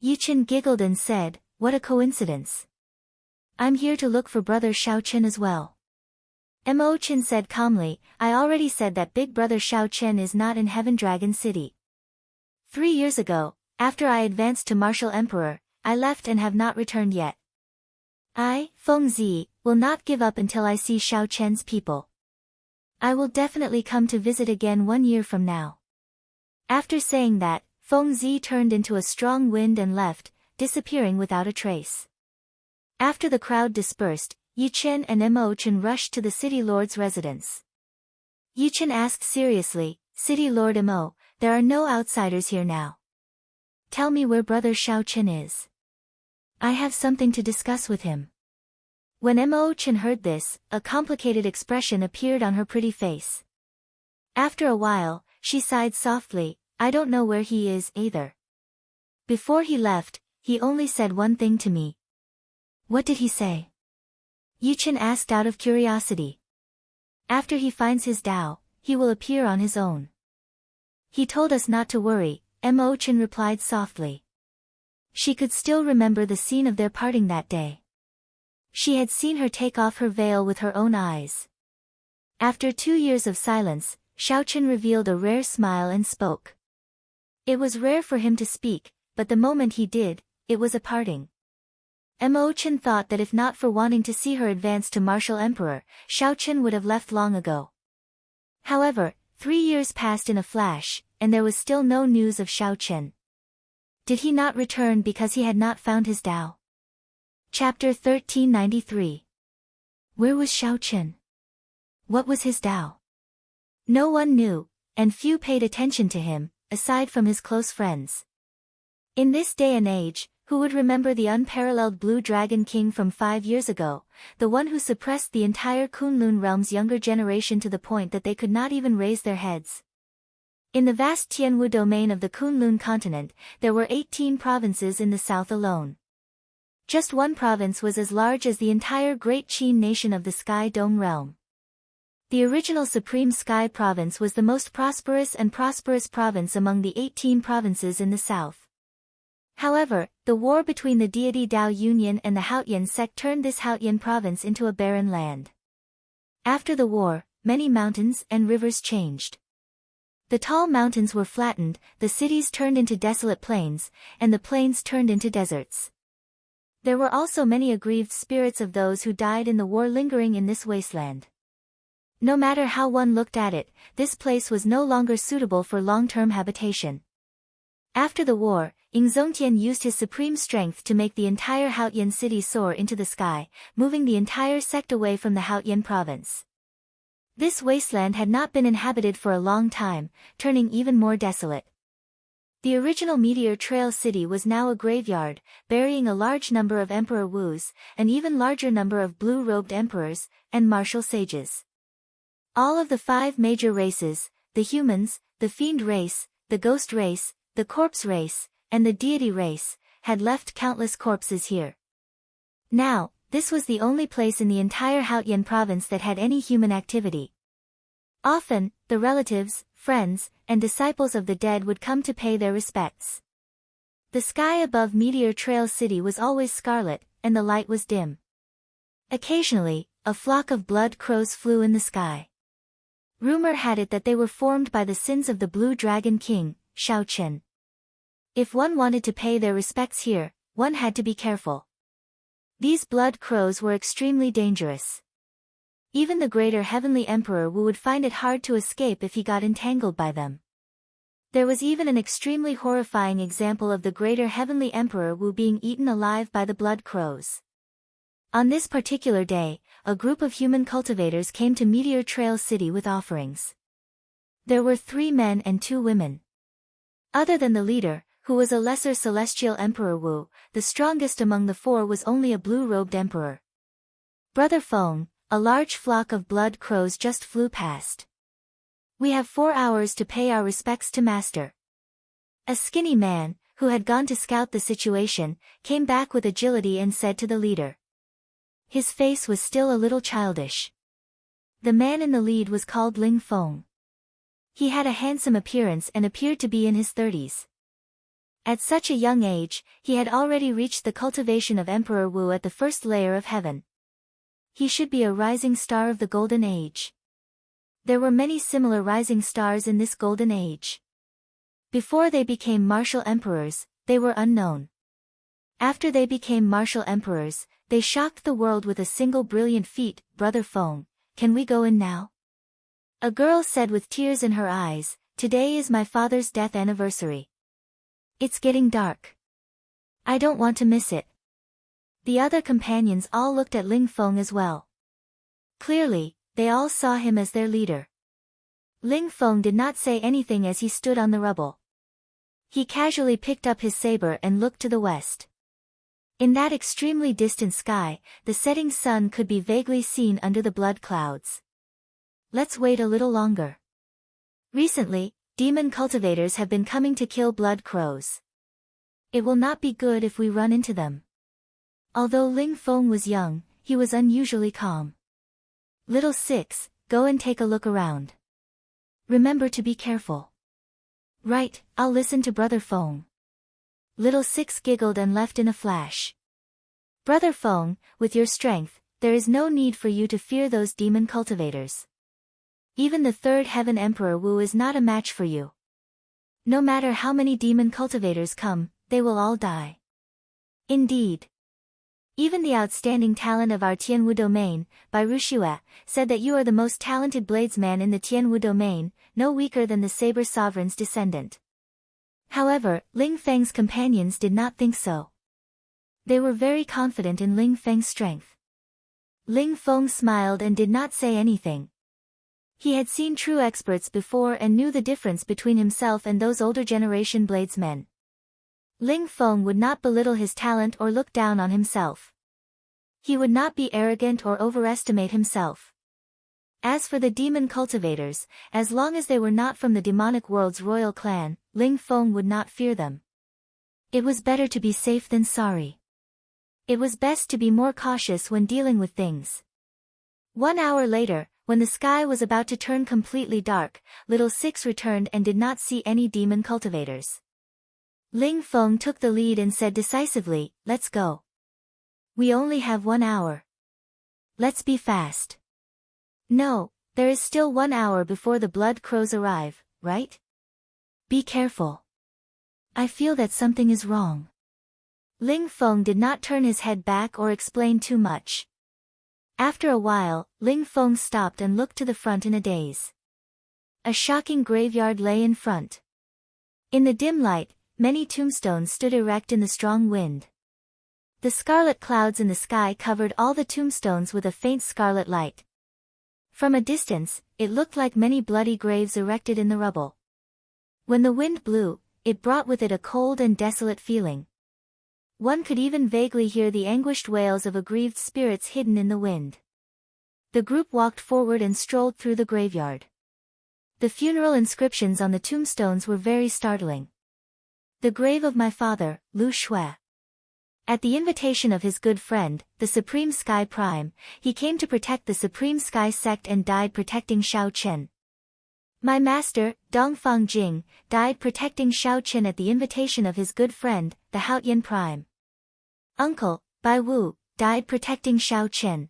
S1: Yi Chen giggled and said, what a coincidence. I'm here to look for brother Xiao Chen as well. Mo Chen said calmly, I already said that big brother Xiao Chen is not in Heaven Dragon City. 3 years ago, after I advanced to Martial Emperor, I left and have not returned yet. I, Feng Zi, will not give up until I see Xiao Chen's people. I will definitely come to visit again 1 year from now. After saying that, Feng Zi turned into a strong wind and left, disappearing without a trace. After the crowd dispersed, Yi Chen and Mo Chen rushed to the City Lord's residence. Yi Chen asked seriously, City Lord Mo, there are no outsiders here now. Tell me where brother Xiao Chen is. I have something to discuss with him. When Mo Chen heard this, a complicated expression appeared on her pretty face. After a while, she sighed softly, I don't know where he is either. Before he left, he only said one thing to me. What did he say? Yi Chen asked out of curiosity. After he finds his Tao, he will appear on his own. He told us not to worry, Mo Chen replied softly. She could still remember the scene of their parting that day. She had seen her take off her veil with her own eyes. After 2 years of silence, Xiao Chen revealed a rare smile and spoke. It was rare for him to speak, but the moment he did, it was a parting. Mo Chen thought that if not for wanting to see her advance to martial emperor, Xiao Chen would have left long ago. However, 3 years passed in a flash, and there was still no news of Xiao Chen. Did he not return because he had not found his Tao? Chapter 1393. Where was Xiao Chen? What was his Tao? No one knew, and few paid attention to him, aside from his close friends. In this day and age, who would remember the unparalleled Blue Dragon King from 5 years ago, the one who suppressed the entire Kunlun realm's younger generation to the point that they could not even raise their heads? In the vast Tianwu domain of the Kunlun continent, there were 18 provinces in the south alone. Just one province was as large as the entire Great Qin nation of the Sky Dome realm. The original Supreme Sky Province was the most prosperous province among the 18 provinces in the south. However, the war between the deity Dao Union and the Haotian sect turned this Haotian province into a barren land. After the war, many mountains and rivers changed. The tall mountains were flattened, the cities turned into desolate plains, and the plains turned into deserts. There were also many aggrieved spirits of those who died in the war lingering in this wasteland. No matter how one looked at it, this place was no longer suitable for long-term habitation. After the war, Ing Zongtian used his supreme strength to make the entire Haotian city soar into the sky, moving the entire sect away from the Haotian province. This wasteland had not been inhabited for a long time, turning even more desolate. The original Meteor Trail city was now a graveyard, burying a large number of Emperor Wu's, an even larger number of blue-robed emperors, and martial sages. All of the 5 major races, the humans, the fiend race, the ghost race, the corpse race, and the deity race, had left countless corpses here. Now, this was the only place in the entire Haotian province that had any human activity. Often, the relatives, friends, and disciples of the dead would come to pay their respects. The sky above Meteor Trail City was always scarlet, and the light was dim. Occasionally, a flock of blood crows flew in the sky. Rumor had it that they were formed by the sins of the Blue Dragon King, Xiao Chen. If one wanted to pay their respects here, one had to be careful. These blood crows were extremely dangerous. Even the greater heavenly emperor Wu would find it hard to escape if he got entangled by them. There was even an extremely horrifying example of the greater heavenly emperor Wu being eaten alive by the blood crows. On this particular day, a group of human cultivators came to Meteor Trail City with offerings. There were 3 men and 2 women. Other than the leader, who was a lesser celestial emperor Wu, the strongest among the 4 was only a blue-robed emperor. Brother Feng, a large flock of blood crows just flew past. We have 4 hours to pay our respects to Master. A skinny man, who had gone to scout the situation, came back with agility and said to the leader. His face was still a little childish. The man in the lead was called Ling Feng. He had a handsome appearance and appeared to be in his 30s. At such a young age, he had already reached the cultivation of Emperor Wu at the first layer of heaven. He should be a rising star of the Golden Age. There were many similar rising stars in this Golden Age. Before they became martial emperors, they were unknown. After they became martial emperors, they shocked the world with a single brilliant feat. Brother Feng, can we go in now? A girl said with tears in her eyes, today is my father's death anniversary. It's getting dark. I don't want to miss it. The other companions all looked at Ling Feng as well. Clearly, they all saw him as their leader. Ling Feng did not say anything as he stood on the rubble. He casually picked up his saber and looked to the west. In that extremely distant sky, the setting sun could be vaguely seen under the blood clouds. Let's wait a little longer. Recently, demon cultivators have been coming to kill blood crows. It will not be good if we run into them. Although Ling Feng was young, he was unusually calm. Little Six, go and take a look around. Remember to be careful. Right, I'll listen to Brother Feng. Little Six giggled and left in a flash. Brother Feng, with your strength, there is no need for you to fear those demon cultivators. Even the 3rd Heaven Emperor Wu is not a match for you. No matter how many demon cultivators come, they will all die. Indeed. Even the outstanding talent of our Tianwu domain, by Rushue, said that you are the most talented bladesman in the Tianwu domain, no weaker than the Saber Sovereign's descendant. However, Ling Feng's companions did not think so. They were very confident in Ling Feng's strength. Ling Feng smiled and did not say anything. He had seen true experts before and knew the difference between himself and those older generation bladesmen. Ling Feng would not belittle his talent or look down on himself. He would not be arrogant or overestimate himself. As for the demon cultivators, as long as they were not from the demonic world's royal clan, Ling Feng would not fear them. It was better to be safe than sorry. It was best to be more cautious when dealing with things. 1 hour later, when the sky was about to turn completely dark, Little Six returned and did not see any demon cultivators. Ling Feng took the lead and said decisively, "Let's go. We only have 1 hour. Let's be fast." "No, there is still 1 hour before the blood crows arrive, right? Be careful. I feel that something is wrong." Ling Feng did not turn his head back or explain too much. After a while, Ling Feng stopped and looked to the front in a daze. A shocking graveyard lay in front. In the dim light, many tombstones stood erect in the strong wind. The scarlet clouds in the sky covered all the tombstones with a faint scarlet light. From a distance, it looked like many bloody graves erected in the rubble. When the wind blew, it brought with it a cold and desolate feeling. One could even vaguely hear the anguished wails of aggrieved spirits hidden in the wind. The group walked forward and strolled through the graveyard. The funeral inscriptions on the tombstones were very startling. "The grave of my father, Lu Shui." At the invitation of his good friend, the Supreme Sky Prime, he came to protect the Supreme Sky sect and died protecting Shao Chen. "My master, Dongfang Jing, died protecting Shao Chen at the invitation of his good friend, the Haotian Prime. Uncle, Bai Wu, died protecting Shao Chen.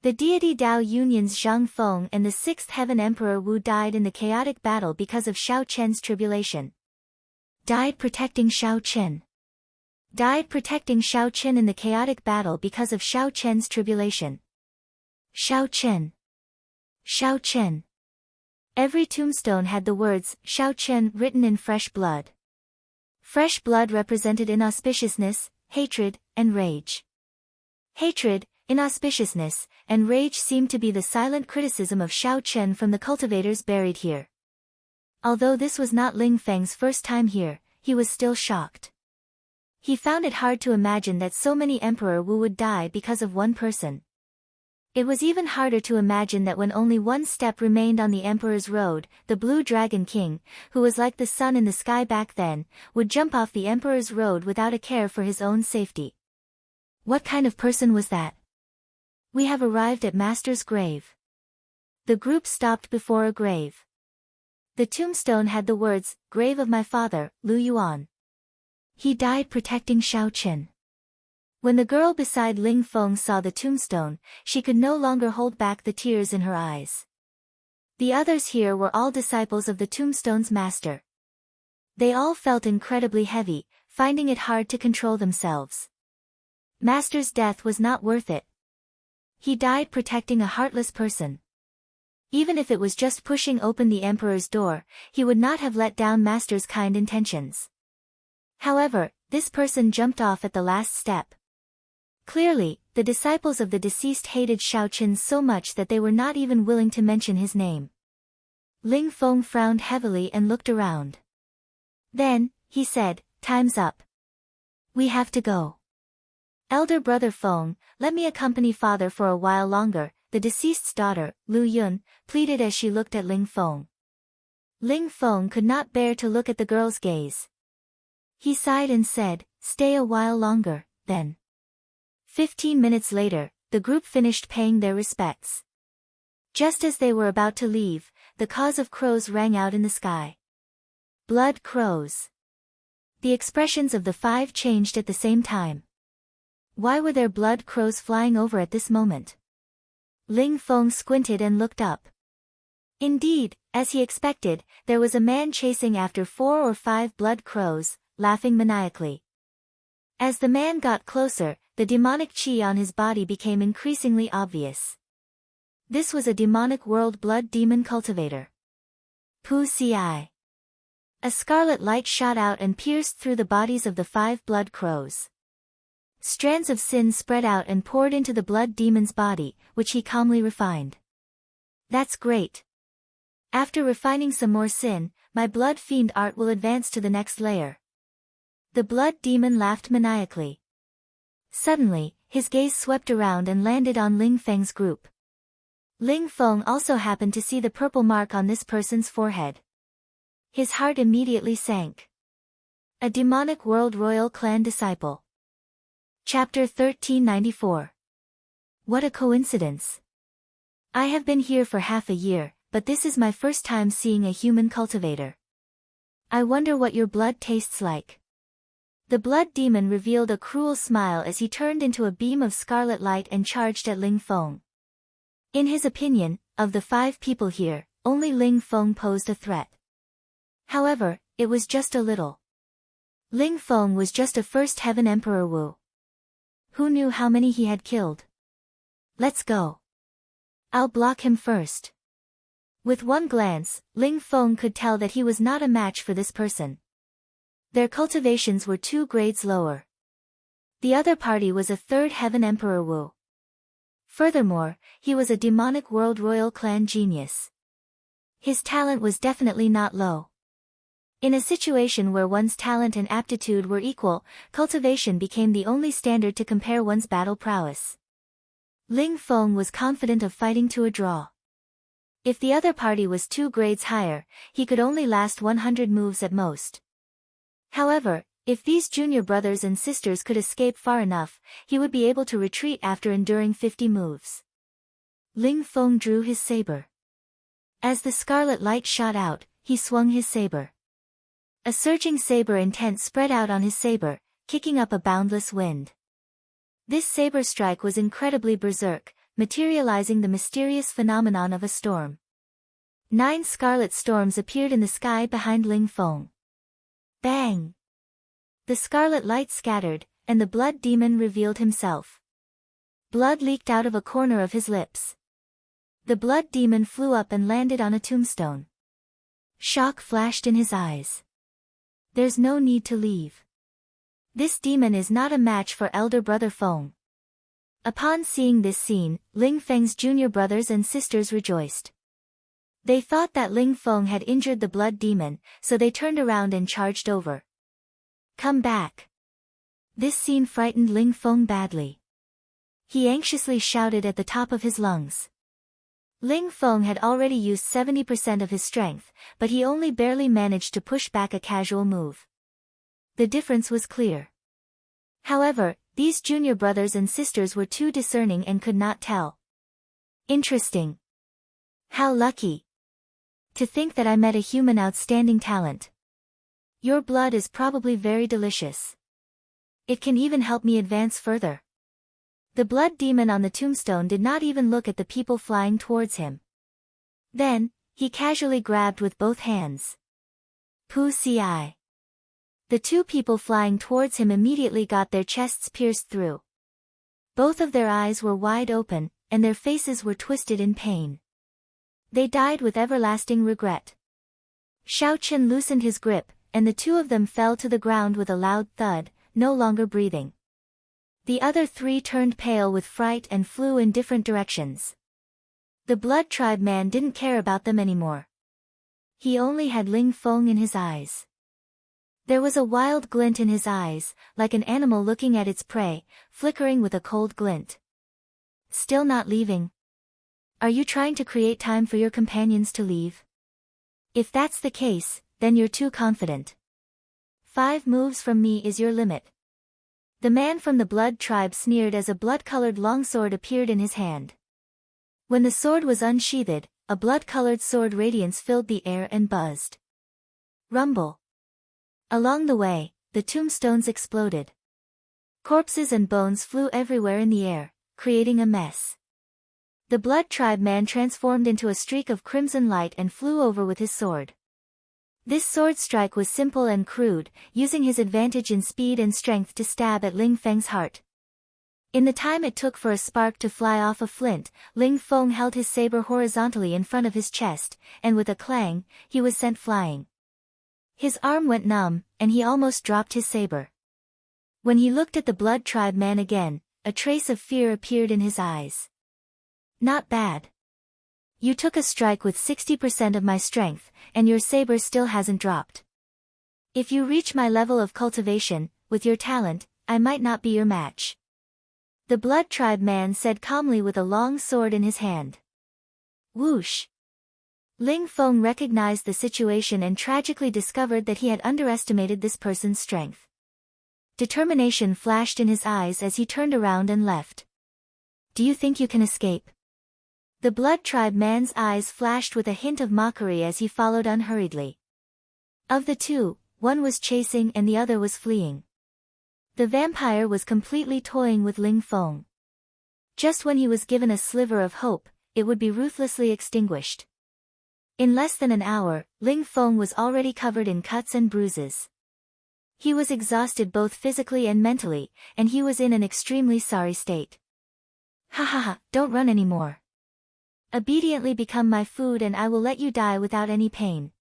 S1: The deity Dao Union's Zhang Feng and the Sixth Heaven Emperor Wu died in the chaotic battle because of Shao Chen's tribulation. Died protecting Shao Chen. Died protecting Shao Chen in the chaotic battle because of Shao Chen's tribulation. Shao Chen. Shao Chen." Every tombstone had the words, "Shao Chen," written in fresh blood. Fresh blood represented inauspiciousness, hatred, and rage. Hatred, inauspiciousness, and rage seemed to be the silent criticism of Shao Chen from the cultivators buried here. Although this was not Ling Feng's first time here, he was still shocked. He found it hard to imagine that so many Emperor Wu would die because of one person. It was even harder to imagine that when only one step remained on the Emperor's road, the Blue Dragon King, who was like the sun in the sky back then, would jump off the Emperor's road without a care for his own safety. What kind of person was that? "We have arrived at Master's grave." The group stopped before a grave. The tombstone had the words, "Grave of my father, Lu Yuan. He died protecting Shao Chen." When the girl beside Ling Feng saw the tombstone, she could no longer hold back the tears in her eyes. The others here were all disciples of the tombstone's master. They all felt incredibly heavy, finding it hard to control themselves. Master's death was not worth it. He died protecting a heartless person. Even if it was just pushing open the Emperor's door, he would not have let down Master's kind intentions. However, this person jumped off at the last step. Clearly, the disciples of the deceased hated Shao Chen so much that they were not even willing to mention his name. Ling Feng frowned heavily and looked around. Then, he said, "Time's up. We have to go. Elder brother Feng, let me accompany father for a while longer," the deceased's daughter, Lu Yun, pleaded as she looked at Ling Feng. Ling Feng could not bear to look at the girl's gaze. He sighed and said, "Stay a while longer, then." 15 minutes later, the group finished paying their respects. Just as they were about to leave, the cause of crows rang out in the sky. Blood crows. The expressions of the five changed at the same time. Why were there blood crows flying over at this moment? Ling Feng squinted and looked up. Indeed, as he expected, there was a man chasing after 4 or 5 blood crows, laughing maniacally. As the man got closer, the demonic chi on his body became increasingly obvious. This was a demonic world blood demon cultivator. Pu Ci. A scarlet light shot out and pierced through the bodies of the 5 blood crows. Strands of sin spread out and poured into the blood demon's body, which he calmly refined. That's great. After refining some more sin, my blood fiend art will advance to the next layer. The blood demon laughed maniacally. Suddenly, his gaze swept around and landed on Ling Feng's group. Ling Feng also happened to see the purple mark on this person's forehead. His heart immediately sank. A demonic world royal clan disciple. Chapter 1394. What a coincidence. I have been here for half a year, but this is my first time seeing a human cultivator. I wonder what your blood tastes like. The blood demon revealed a cruel smile as he turned into a beam of scarlet light and charged at Ling Feng. In his opinion, of the 5 people here, only Ling Feng posed a threat. However, it was just a little. Ling Feng was just a first heaven emperor Wu. Who knew how many he had killed? Let's go. I'll block him first. With one glance, Ling Feng could tell that he was not a match for this person. Their cultivations were 2 grades lower. The other party was a 3rd heaven emperor Wu. Furthermore, he was a demonic world royal clan genius. His talent was definitely not low. In a situation where one's talent and aptitude were equal, cultivation became the only standard to compare one's battle prowess. Ling Feng was confident of fighting to a draw. If the other party was 2 grades higher, he could only last 100 moves at most. However, if these junior brothers and sisters could escape far enough, he would be able to retreat after enduring 50 moves. Ling Feng drew his saber. As the scarlet light shot out, he swung his saber. A surging saber intent spread out on his saber, kicking up a boundless wind. This saber strike was incredibly berserk, materializing the mysterious phenomenon of a storm. 9 scarlet storms appeared in the sky behind Ling Feng. Bang! The scarlet light scattered, and the blood demon revealed himself. Blood leaked out of a corner of his lips. The blood demon flew up and landed on a tombstone. Shock flashed in his eyes. There's no need to leave. This demon is not a match for elder brother Feng. Upon seeing this scene, Ling Feng's junior brothers and sisters rejoiced. They thought that Ling Feng had injured the blood demon, so they turned around and charged over. Come back. This scene frightened Ling Feng badly. He anxiously shouted at the top of his lungs. Ling Feng had already used 70% of his strength, but he only barely managed to push back a casual move. The difference was clear. However, these junior brothers and sisters were too discerning and could not tell. Interesting. How lucky. To think that I met a human outstanding talent. Your blood is probably very delicious. It can even help me advance further. The blood demon on the tombstone did not even look at the people flying towards him. Then, he casually grabbed with both hands. Pu Ci. The 2 people flying towards him immediately got their chests pierced through. Both of their eyes were wide open, and their faces were twisted in pain. They died with everlasting regret. Xiao Chen loosened his grip, and the 2 of them fell to the ground with a loud thud, no longer breathing. The other 3 turned pale with fright and flew in different directions. The blood tribe man didn't care about them anymore. He only had Ling Feng in his eyes. There was a wild glint in his eyes, like an animal looking at its prey, flickering with a cold glint. Still not leaving? Are you trying to create time for your companions to leave? If that's the case, then you're too confident. 5 moves from me is your limit. The man from the blood tribe sneered as a blood-colored longsword appeared in his hand. When the sword was unsheathed, a blood-colored sword radiance filled the air and buzzed. Rumble. Along the way, the tombstones exploded. Corpses and bones flew everywhere in the air, creating a mess. The blood tribe man transformed into a streak of crimson light and flew over with his sword. This sword strike was simple and crude, using his advantage in speed and strength to stab at Ling Feng's heart. In the time it took for a spark to fly off a flint, Ling Feng held his saber horizontally in front of his chest, and with a clang, he was sent flying. His arm went numb, and he almost dropped his saber. When he looked at the Blood Tribe man again, a trace of fear appeared in his eyes. Not bad. You took a strike with 60% of my strength, and your saber still hasn't dropped. If you reach my level of cultivation, with your talent, I might not be your match. The Blood Tribe man said calmly with a long sword in his hand. Whoosh! Ling Feng recognized the situation and tragically discovered that he had underestimated this person's strength. Determination flashed in his eyes as he turned around and left. Do you think you can escape? The Blood Tribe man's eyes flashed with a hint of mockery as he followed unhurriedly. Of the two, one was chasing and the other was fleeing. The vampire was completely toying with Ling Feng. Just when he was given a sliver of hope, it would be ruthlessly extinguished. In less than an hour, Ling Feng was already covered in cuts and bruises. He was exhausted both physically and mentally, and he was in an extremely sorry state. Ha ha ha, don't run anymore. Obediently become my food and I will let you die without any pain.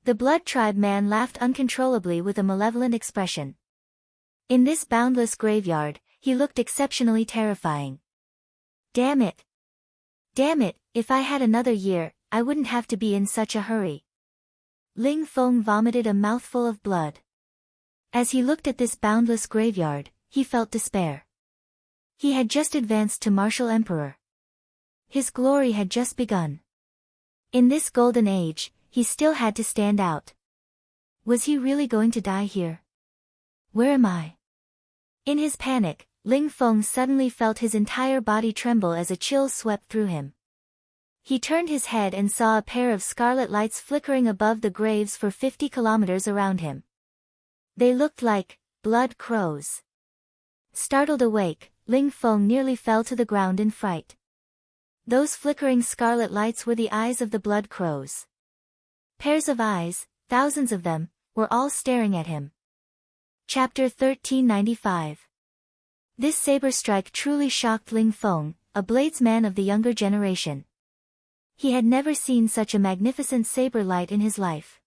S1: The Blood Tribe man laughed uncontrollably with a malevolent expression. In this boundless graveyard, he looked exceptionally terrifying. Damn it! Damn it, if I had another year, I wouldn't have to be in such a hurry. Ling Feng vomited a mouthful of blood. As he looked at this boundless graveyard, he felt despair. He had just advanced to Martial Emperor. His glory had just begun. In this golden age, he still had to stand out. Was he really going to die here? Where am I? In his panic, Ling Feng suddenly felt his entire body tremble as a chill swept through him. He turned his head and saw a pair of scarlet lights flickering above the graves for 50 kilometers around him. They looked like blood crows. Startled awake, Ling Feng nearly fell to the ground in fright. Those flickering scarlet lights were the eyes of the blood crows. Pairs of eyes, thousands of them, were all staring at him. Chapter 1395. This saber strike truly shocked Ling Feng, a bladesman of the younger generation. He had never seen such a magnificent saber light in his life.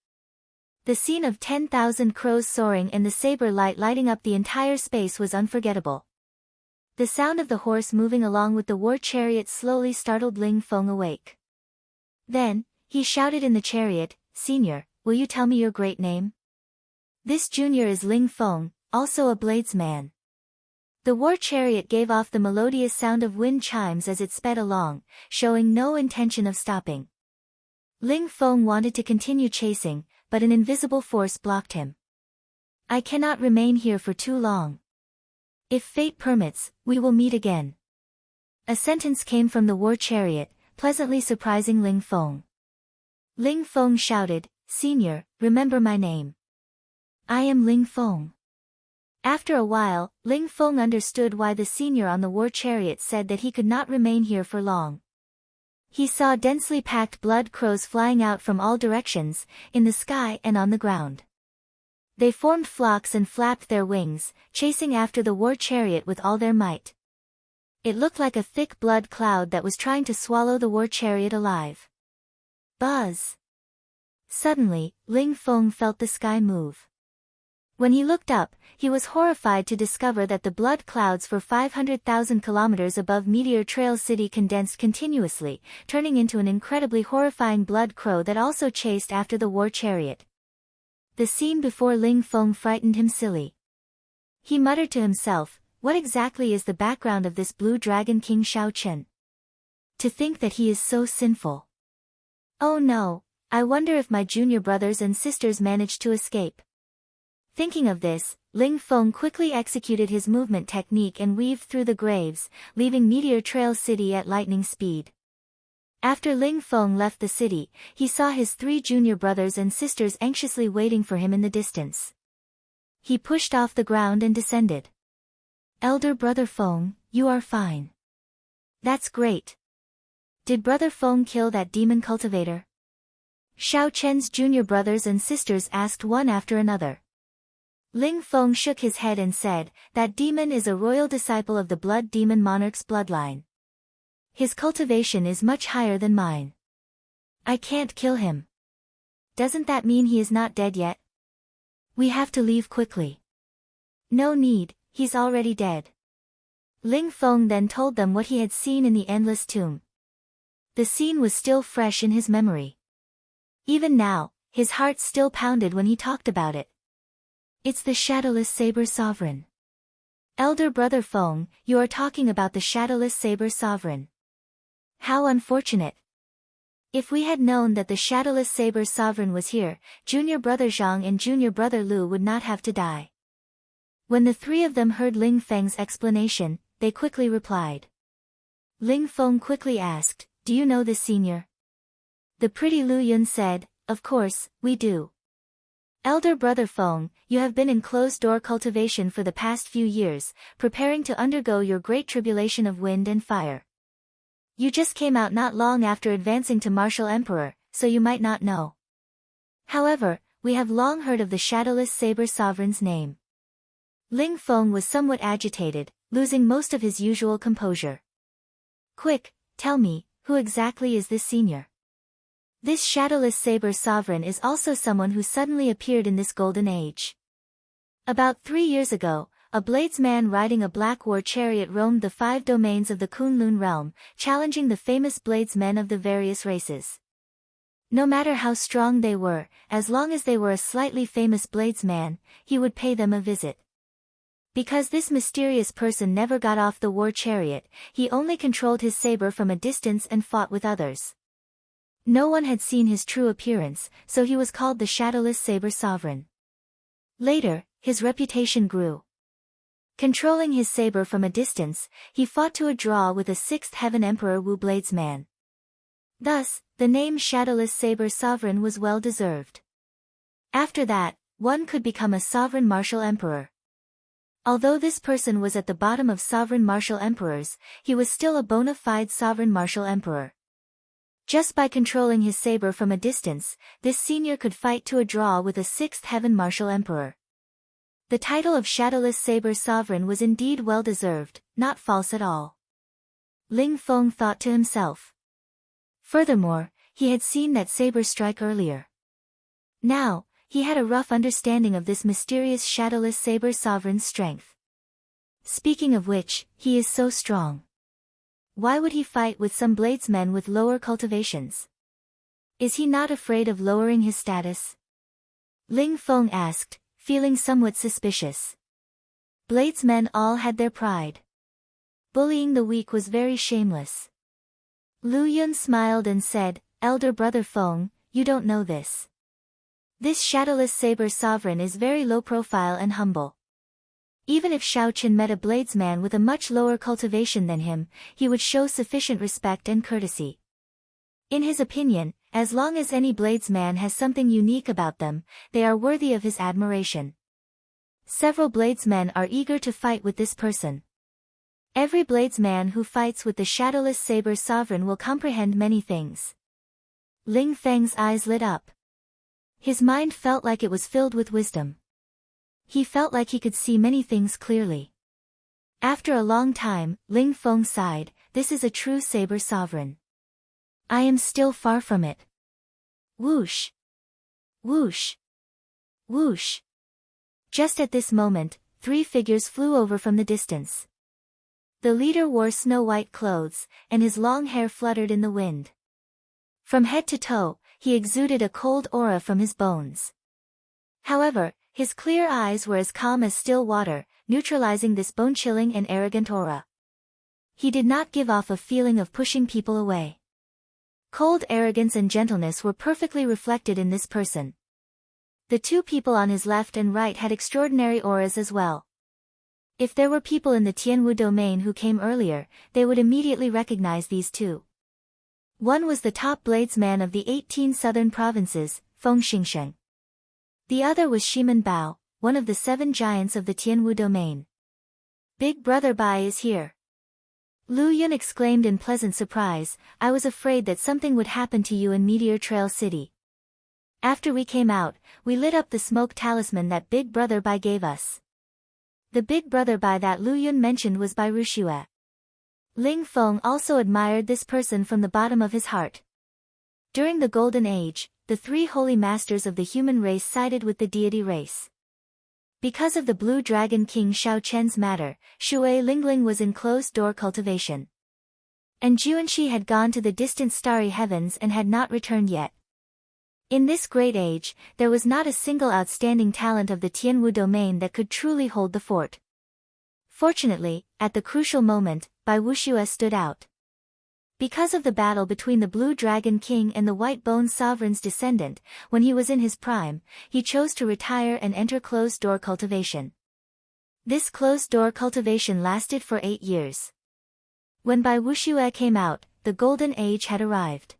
S1: The scene of 10,000 crows soaring and the saber light lighting up the entire space was unforgettable. The sound of the horse moving along with the war chariot slowly startled Ling Feng awake. Then, he shouted in the chariot, "Senior, will you tell me your great name?" This junior is Ling Feng, also a bladesman. The war chariot gave off the melodious sound of wind chimes as it sped along, showing no intention of stopping. Ling Feng wanted to continue chasing, but an invisible force blocked him. I cannot remain here for too long. If fate permits, we will meet again. A sentence came from the war chariot, pleasantly surprising Ling Feng. Ling Feng shouted, "Senior, remember my name. I am Ling Feng." After a while, Ling Feng understood why the senior on the war chariot said that he could not remain here for long. He saw densely packed blood crows flying out from all directions, in the sky and on the ground. They formed flocks and flapped their wings, chasing after the war chariot with all their might. It looked like a thick blood cloud that was trying to swallow the war chariot alive. Buzz! Suddenly, Ling Feng felt the sky move. When he looked up, he was horrified to discover that the blood clouds for 500,000 kilometers above Meteor Trail City condensed continuously, turning into an incredibly horrifying blood crow that also chased after the war chariot. The scene before Ling Feng frightened him silly. He muttered to himself, "What exactly is the background of this blue dragon King Shao Chen? To think that he is so sinful. Oh no, I wonder if my junior brothers and sisters managed to escape." Thinking of this, Ling Feng quickly executed his movement technique and weaved through the graves, leaving Meteor Trail City at lightning speed. After Ling Feng left the city, he saw his 3 junior brothers and sisters anxiously waiting for him in the distance. He pushed off the ground and descended. "Elder brother Feng, you are fine. That's great. Did brother Feng kill that demon cultivator?" Xiao Chen's junior brothers and sisters asked one after another. Ling Feng shook his head and said, that demon is a royal disciple of the blood demon monarch's bloodline. His cultivation is much higher than mine. I can't kill him. Doesn't that mean he is not dead yet? We have to leave quickly. No need, he's already dead. Ling Feng then told them what he had seen in the endless tomb. The scene was still fresh in his memory. Even now, his heart still pounded when he talked about it. It's the shadowless saber sovereign. Elder brother Feng, you are talking about the shadowless saber sovereign. How unfortunate. If we had known that the shadowless saber sovereign was here, junior brother Zhang and junior brother Lu would not have to die. When the three of them heard Ling Feng's explanation, they quickly replied. Ling Feng quickly asked, do you know this senior? The pretty Lu Yun said, of course, we do. Elder brother Feng, you have been in closed-door cultivation for the past few years, preparing to undergo your great tribulation of wind and fire. You just came out not long after advancing to martial emperor, so you might not know. However, we have long heard of the shadowless saber sovereign's name. Ling Feng was somewhat agitated, losing most of his usual composure. Quick, tell me, who exactly is this senior? This shadowless saber sovereign is also someone who suddenly appeared in this golden age. About 3 years ago, a bladesman riding a black war chariot roamed the 5 domains of the Kunlun realm, challenging the famous bladesmen of the various races. No matter how strong they were, as long as they were a slightly famous bladesman, he would pay them a visit. Because this mysterious person never got off the war chariot, he only controlled his saber from a distance and fought with others. No one had seen his true appearance, so he was called the shadowless saber sovereign. Later, his reputation grew. Controlling his saber from a distance, he fought to a draw with a 6th Heaven Emperor Wu Bladesman. Thus, the name Shadowless Saber Sovereign was well deserved. After that, one could become a sovereign martial emperor. Although this person was at the bottom of sovereign martial emperors, he was still a bona fide sovereign martial emperor. Just by controlling his saber from a distance, this senior could fight to a draw with a 6th Heaven martial emperor. The title of Shadowless Saber Sovereign was indeed well deserved, not false at all. Ling Feng thought to himself. Furthermore, he had seen that saber strike earlier. Now, he had a rough understanding of this mysterious Shadowless Saber Sovereign's strength. Speaking of which, he is so strong. Why would he fight with some bladesmen with lower cultivations? Is he not afraid of lowering his status? Ling Feng asked, feeling somewhat suspicious. Bladesmen all had their pride. Bullying the weak was very shameless. Lu Yun smiled and said, Elder brother Feng, you don't know this. This shadowless saber sovereign is very low profile and humble. Even if Xiao Chen met a bladesman with a much lower cultivation than him, he would show sufficient respect and courtesy. In his opinion, as long as any bladesman has something unique about them, they are worthy of his admiration. Several bladesmen are eager to fight with this person. Every bladesman who fights with the shadowless saber sovereign will comprehend many things. Ling Feng's eyes lit up. His mind felt like it was filled with wisdom. He felt like he could see many things clearly. After a long time, Ling Feng sighed, this is a true saber sovereign. I am still far from it. Whoosh! Whoosh! Whoosh! Just at this moment, 3 figures flew over from the distance. The leader wore snow-white clothes, and his long hair fluttered in the wind. From head to toe, he exuded a cold aura from his bones. However, his clear eyes were as calm as still water, neutralizing this bone-chilling and arrogant aura. He did not give off a feeling of pushing people away. Cold arrogance and gentleness were perfectly reflected in this person. The 2 people on his left and right had extraordinary auras as well. If there were people in the Tianwu domain who came earlier, they would immediately recognize these 2. One was the top bladesman of the 18 southern provinces, Feng Xingsheng. The other was Shiman Bao, one of the 7 giants of the Tianwu domain. Big Brother Bai is here. Lu Yun exclaimed in pleasant surprise, I was afraid that something would happen to you in Meteor Trail City. After we came out, we lit up the smoke talisman that Big Brother Bai gave us. The Big Brother Bai that Lu Yun mentioned was Bai Wuxue. Ling Feng also admired this person from the bottom of his heart. During the Golden Age, the three holy masters of the human race sided with the deity race. Because of the Blue Dragon King Xiao Chen's matter, Shui Lingling was in closed-door cultivation. And Juanxi had gone to the distant starry heavens and had not returned yet. In this great age, there was not a single outstanding talent of the Tianwu domain that could truly hold the fort. Fortunately, at the crucial moment, Bai Wuxue stood out. Because of the battle between the Blue Dragon King and the White Bone Sovereign's descendant, when he was in his prime, he chose to retire and enter closed-door cultivation. This closed-door cultivation lasted for 8 years. When Bai Wuxue came out, the Golden Age had arrived.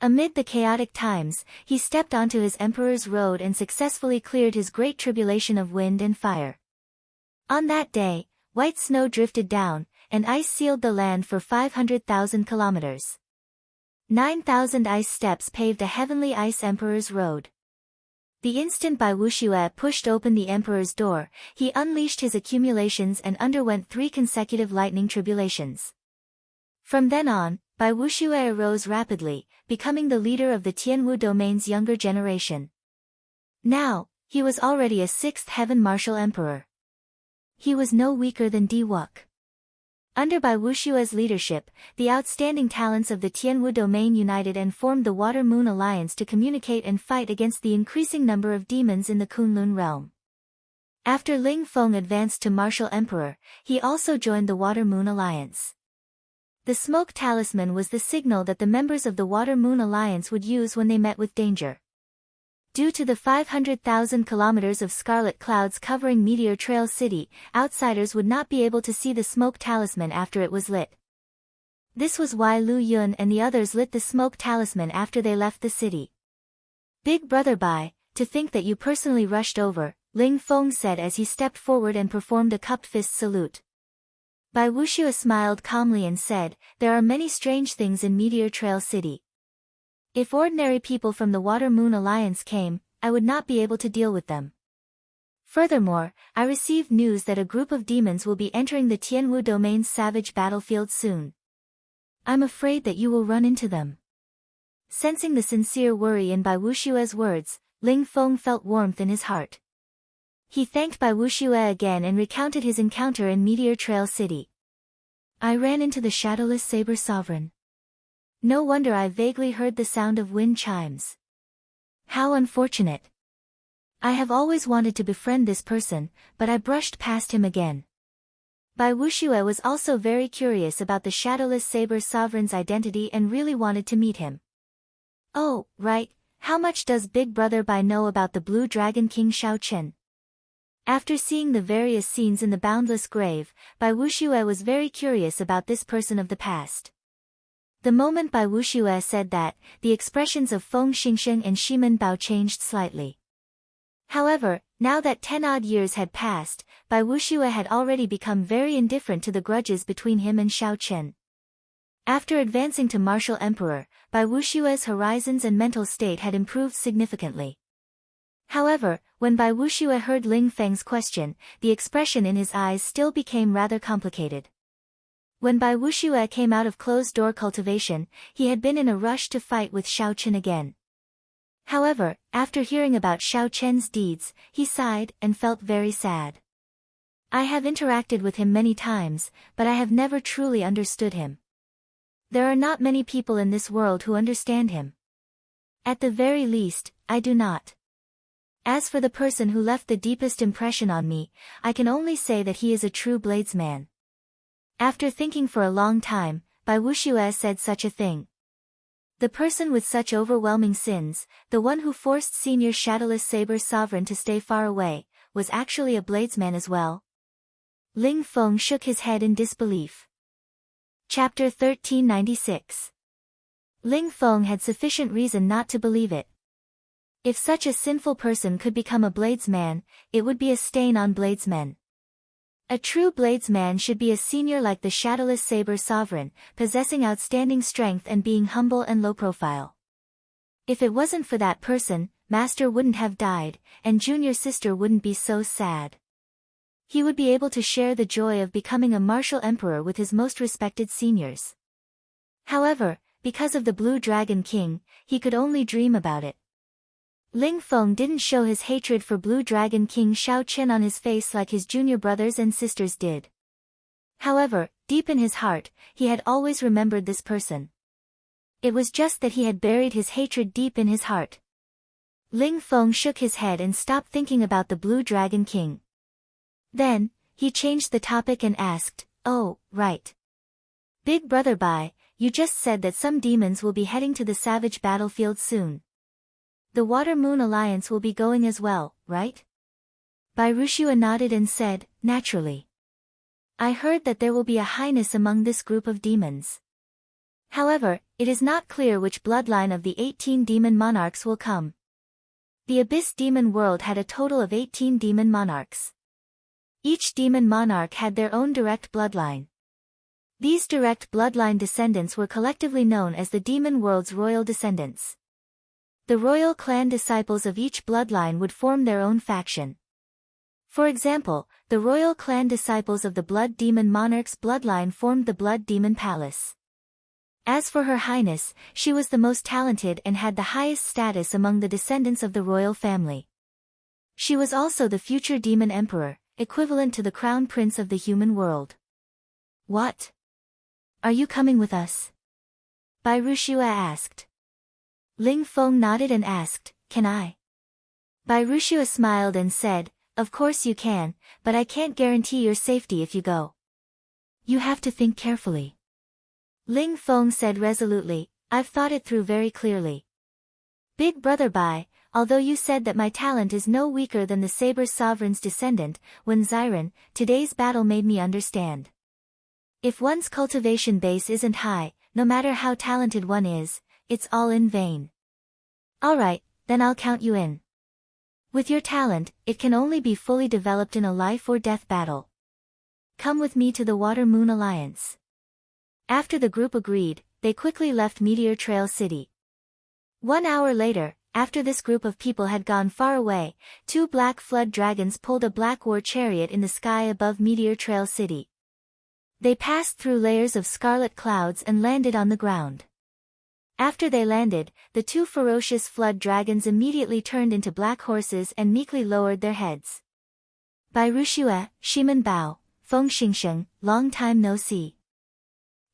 S1: Amid the chaotic times, he stepped onto his emperor's road and successfully cleared his great tribulation of wind and fire. On that day, white snow drifted down, and ice sealed the land for 500,000 kilometers. 9,000 ice steps paved a heavenly ice emperor's road. The instant Bai Wuxue pushed open the emperor's door, he unleashed his accumulations and underwent 3 consecutive lightning tribulations. From then on, Bai Wuxue arose rapidly, becoming the leader of the Tianwu domain's younger generation. Now, he was already a 6th heaven martial emperor. He was no weaker than Di Wuk. Under Bai Wuxue's leadership, the outstanding talents of the Tianwu domain united and formed the Water-Moon Alliance to communicate and fight against the increasing number of demons in the Kunlun realm. After Ling Feng advanced to martial emperor, he also joined the Water-Moon Alliance. The smoke talisman was the signal that the members of the Water-Moon Alliance would use when they met with danger. Due to the 500,000 kilometers of scarlet clouds covering Meteor Trail City, outsiders would not be able to see the smoke talisman after it was lit. This was why Lu Yun and the others lit the smoke talisman after they left the city. Big Brother Bai, to think that you personally rushed over, Ling Feng said as he stepped forward and performed a cupped fist salute. Bai Wuxue smiled calmly and said, "There are many strange things in Meteor Trail City. If ordinary people from the Water-Moon Alliance came, I would not be able to deal with them. Furthermore, I received news that a group of demons will be entering the Tianwu domain's savage battlefield soon. I'm afraid that you will run into them." Sensing the sincere worry in Bai Wuxue's words, Ling Feng felt warmth in his heart. He thanked Bai Wuxue again and recounted his encounter in Meteor Trail City. "I ran into the shadowless saber sovereign. No wonder I vaguely heard the sound of wind chimes. How unfortunate. I have always wanted to befriend this person, but I brushed past him again." Bai Wuxue was also very curious about the shadowless saber sovereign's identity and really wanted to meet him. "Oh, right, how much does Big Brother Bai know about the Blue Dragon King Xiao Chen?" After seeing the various scenes in the Boundless Grave, Bai Wuxue was very curious about this person of the past. The moment Bai Wuxue said that, the expressions of Feng Xingsheng and Shimen Bao changed slightly. However, now that 10-odd years had passed, Bai Wuxue had already become very indifferent to the grudges between him and Xiao Chen. After advancing to martial emperor, Bai Wuxue's horizons and mental state had improved significantly. However, when Bai Wuxue heard Ling Feng's question, the expression in his eyes still became rather complicated. When Bai Wuxue came out of closed-door cultivation, he had been in a rush to fight with Xiao Chen again. However, after hearing about Xiao Chen's deeds, he sighed and felt very sad. "I have interacted with him many times, but I have never truly understood him. There are not many people in this world who understand him. At the very least, I do not. As for the person who left the deepest impression on me, I can only say that he is a true bladesman." After thinking for a long time, Bai Wuxue said such a thing. The person with such overwhelming sins, the one who forced Senior Shadowless Saber Sovereign to stay far away, was actually a bladesman as well? Ling Feng shook his head in disbelief. Chapter 1396. Ling Feng had sufficient reason not to believe it. If such a sinful person could become a bladesman, it would be a stain on bladesmen. A true bladesman should be a senior like the Shadowless Saber Sovereign, possessing outstanding strength and being humble and low profile. If it wasn't for that person, Master wouldn't have died, and Junior Sister wouldn't be so sad. He would be able to share the joy of becoming a martial emperor with his most respected seniors. However, because of the Blue Dragon King, he could only dream about it. Ling Feng didn't show his hatred for Blue Dragon King Shao Chen on his face like his junior brothers and sisters did. However, deep in his heart, he had always remembered this person. It was just that he had buried his hatred deep in his heart. Ling Feng shook his head and stopped thinking about the Blue Dragon King. Then, he changed the topic and asked, "Oh, right. Big Brother Bai, you just said that some demons will be heading to the savage battlefield soon. The Water Moon Alliance will be going as well, right?" Bai Rushua nodded and said, "Naturally. I heard that there will be a highness among this group of demons. However, it is not clear which bloodline of the 18 demon monarchs will come. The Abyss Demon World had a total of 18 demon monarchs. Each demon monarch had their own direct bloodline. These direct bloodline descendants were collectively known as the demon world's royal descendants. The royal clan disciples of each bloodline would form their own faction. For example, the royal clan disciples of the Blood Demon Monarch's bloodline formed the Blood Demon Palace. As for Her Highness, she was the most talented and had the highest status among the descendants of the royal family. She was also the future demon emperor, equivalent to the crown prince of the human world. "What? Are you coming with us?" Bai Rushua asked. Ling Feng nodded and asked, "Can I?" Bai Rushua smiled and said, "Of course you can, but I can't guarantee your safety if you go. You have to think carefully." Ling Feng said resolutely, "I've thought it through very clearly. Big Brother Bai, although you said that my talent is no weaker than the Saber Sovereign's descendant, when Xiren, today's battle made me understand. If one's cultivation base isn't high, no matter how talented one is, it's all in vain. Alright, then I'll count you in. With your talent, it can only be fully developed in a life or death battle. Come with me to the Water Moon Alliance." After the group agreed, they quickly left Meteor Trail City. 1 hour later, after this group of people had gone far away, 2 black flood dragons pulled a black war chariot in the sky above Meteor Trail City. They passed through layers of scarlet clouds and landed on the ground. After they landed, the 2 ferocious flood dragons immediately turned into black horses and meekly lowered their heads. Bai Rushua, Shimen Bao, Feng Xingsheng, long time no see.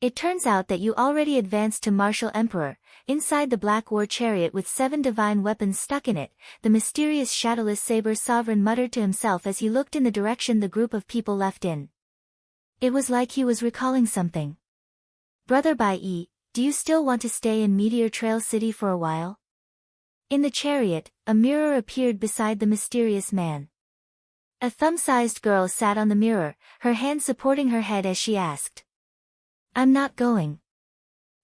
S1: It turns out that you already advanced to Martial Emperor. Inside the black war chariot with 7 divine weapons stuck in it, the mysterious shadowless Saber Sovereign muttered to himself as he looked in the direction the group of people left in. It was like he was recalling something. "Brother Bai Yi, do you still want to stay in Meteor Trail City for a while?" In the chariot, a mirror appeared beside the mysterious man. A thumb-sized girl sat on the mirror, her hand supporting her head as she asked. "I'm not going.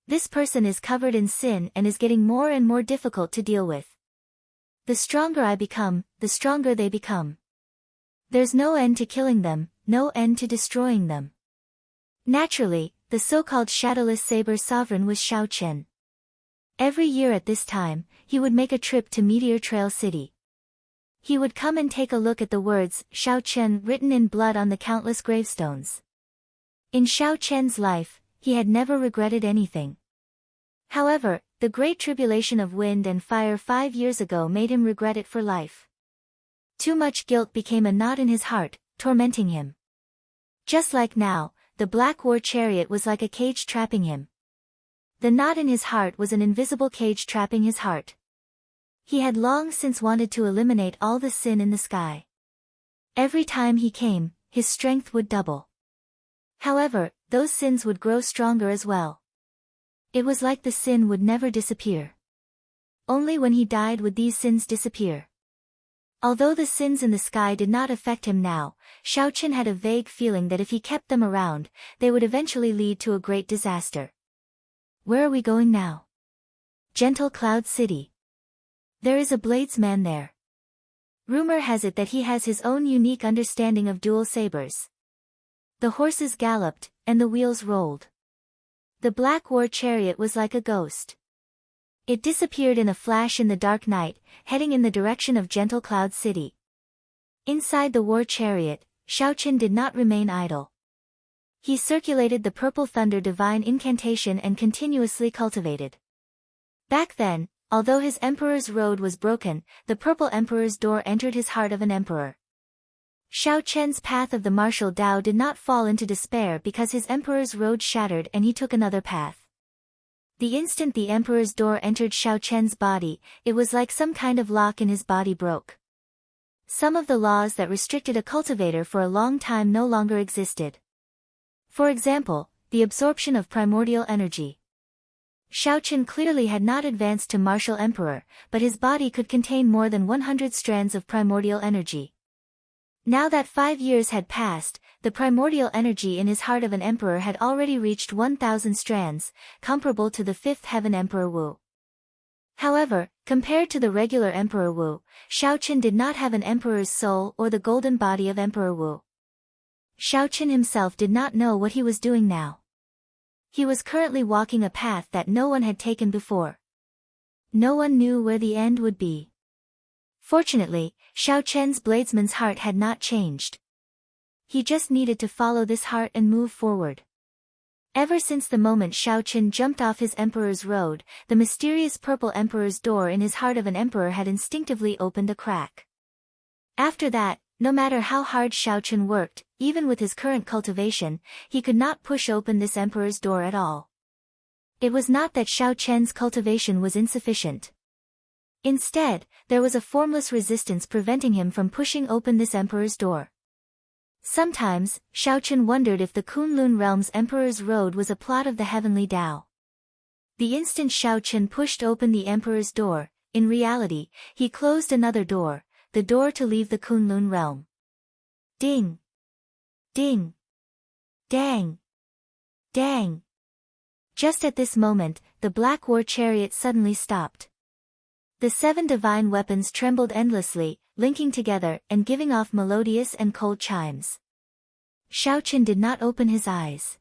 S1: This person is covered in sin and is getting more and more difficult to deal with. The stronger I become, the stronger they become. There's no end to killing them, no end to destroying them." Naturally, the so-called shadowless Saber Sovereign was Shao Chen. Every year at this time, he would make a trip to Meteor Trail City. He would come and take a look at the words Shao Chen written in blood on the countless gravestones. In Shao Chen's life, he had never regretted anything. However, the great tribulation of wind and fire 5 years ago made him regret it for life. Too much guilt became a knot in his heart, tormenting him. Just like now, the black war chariot was like a cage trapping him. The knot in his heart was an invisible cage trapping his heart. He had long since wanted to eliminate all the sin in the sky. Every time he came, his strength would double. However, those sins would grow stronger as well. It was like the sin would never disappear. Only when he died would these sins disappear. Although the sins in the sky did not affect him now, Shao Chen had a vague feeling that if he kept them around, they would eventually lead to a great disaster. "Where are we going now?" "Gentle Cloud City. There is a bladesman there. Rumor has it that he has his own unique understanding of dual sabers." The horses galloped, and the wheels rolled. The black war chariot was like a ghost. It disappeared in a flash in the dark night, heading in the direction of Gentle Cloud City. Inside the war chariot, Xiaoqin did not remain idle. He circulated the Purple Thunder divine incantation and continuously cultivated. Back then, although his emperor's road was broken, the Purple Emperor's door entered his heart of an emperor. Xiaoqian's path of the martial Tao did not fall into despair because his emperor's road shattered and he took another path. The instant the emperor's door entered Xiaoqian's body, it was like some kind of lock in his body broke. Some of the laws that restricted a cultivator for a long time no longer existed. For example, the absorption of primordial energy. Xiaoqin clearly had not advanced to martial emperor, but his body could contain more than 100 strands of primordial energy. Now that 5 years had passed, the primordial energy in his heart of an emperor had already reached 1,000 strands, comparable to the 5th heaven Emperor Wu. However, compared to the regular Emperor Wu, Xiaoqin did not have an emperor's soul or the golden body of Emperor Wu. Xiaoqin himself did not know what he was doing now. He was currently walking a path that no one had taken before. No one knew where the end would be. Fortunately, Xiaoqian's bladesman's heart had not changed. He just needed to follow this heart and move forward. Ever since the moment Xiaoqin jumped off his emperor's road, the mysterious purple emperor's door in his heart of an emperor had instinctively opened a crack. After that, no matter how hard Xiaoqin worked, even with his current cultivation, he could not push open this emperor's door at all. It was not that Xiaoqian's cultivation was insufficient. Instead, there was a formless resistance preventing him from pushing open this emperor's door. Sometimes, Xiaoqin wondered if the Kunlun realm's emperor's road was a plot of the heavenly Tao. The instant Xiaoqin pushed open the emperor's door, in reality, he closed another door, the door to leave the Kunlun realm. Ding! Ding! Dang! Dang! Just at this moment, the black war chariot suddenly stopped. The 7 divine weapons trembled endlessly, linking together and giving off melodious and cold chimes. Xiaoqin did not open his eyes.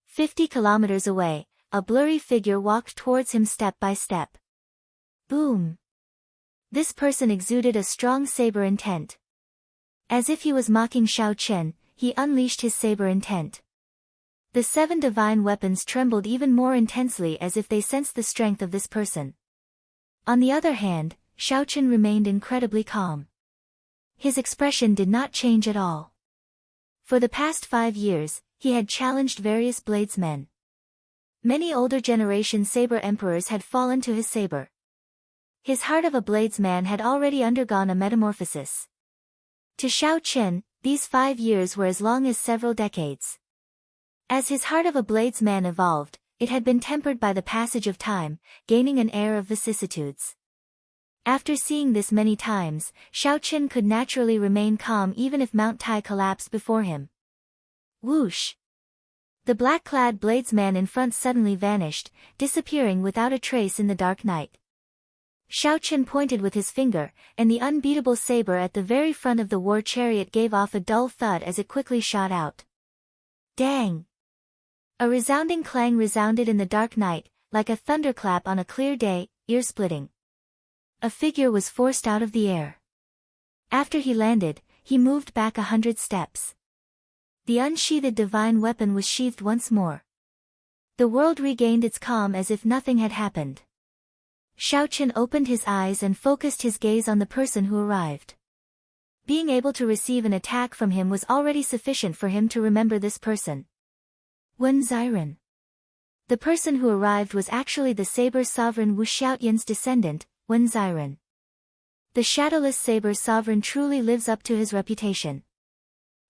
S1: 50 kilometers away, a blurry figure walked towards him step by step. Boom! This person exuded a strong saber intent. As if he was mocking Xiaoqin, he unleashed his saber intent. The 7 divine weapons trembled even more intensely as if they sensed the strength of this person. On the other hand, Xiaoqin remained incredibly calm. His expression did not change at all. For the past 5 years, he had challenged various bladesmen. Many older generation saber emperors had fallen to his saber. His heart of a bladesman had already undergone a metamorphosis. To Xiaoqin, these 5 years were as long as several decades. As his heart of a bladesman evolved, it had been tempered by the passage of time, gaining an air of vicissitudes. After seeing this many times, Xiaoqin could naturally remain calm even if Mount Tai collapsed before him. Whoosh! The black-clad bladesman in front suddenly vanished, disappearing without a trace in the dark night. Xiaoqin pointed with his finger, and the unbeatable saber at the very front of the war chariot gave off a dull thud as it quickly shot out. Dang! A resounding clang resounded in the dark night, like a thunderclap on a clear day, ear-splitting. A figure was forced out of the air. After he landed, he moved back 100 steps. The unsheathed divine weapon was sheathed once more. The world regained its calm as if nothing had happened. Xiaoqin opened his eyes and focused his gaze on the person who arrived. Being able to receive an attack from him was already sufficient for him to remember this person. Wen Xiren. The person who arrived was actually the saber sovereign Wu Xiaoyan's descendant, Wen Xiren. The shadowless saber sovereign truly lives up to his reputation.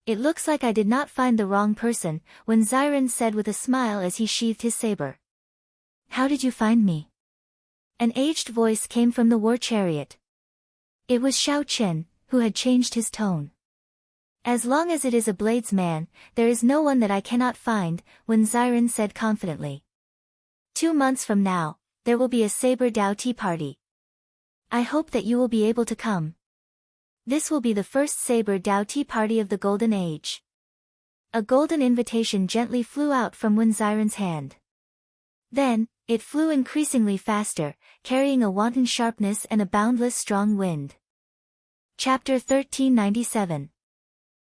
S1: It looks like I did not find the wrong person, Wen Xiren said with a smile as he sheathed his saber. How did you find me? An aged voice came from the war chariot. It was Xiaoqin, who had changed his tone. As long as it is a bladesman, there is no one that I cannot find, Wen Xiren said confidently. 2 months from now, there will be a Saber Dao tea party. I hope that you will be able to come. This will be the first Saber Dao tea party of the Golden Age. A golden invitation gently flew out from Wen Xiren's hand. Then, it flew increasingly faster, carrying a wanton sharpness and a boundless strong wind. Chapter 1397.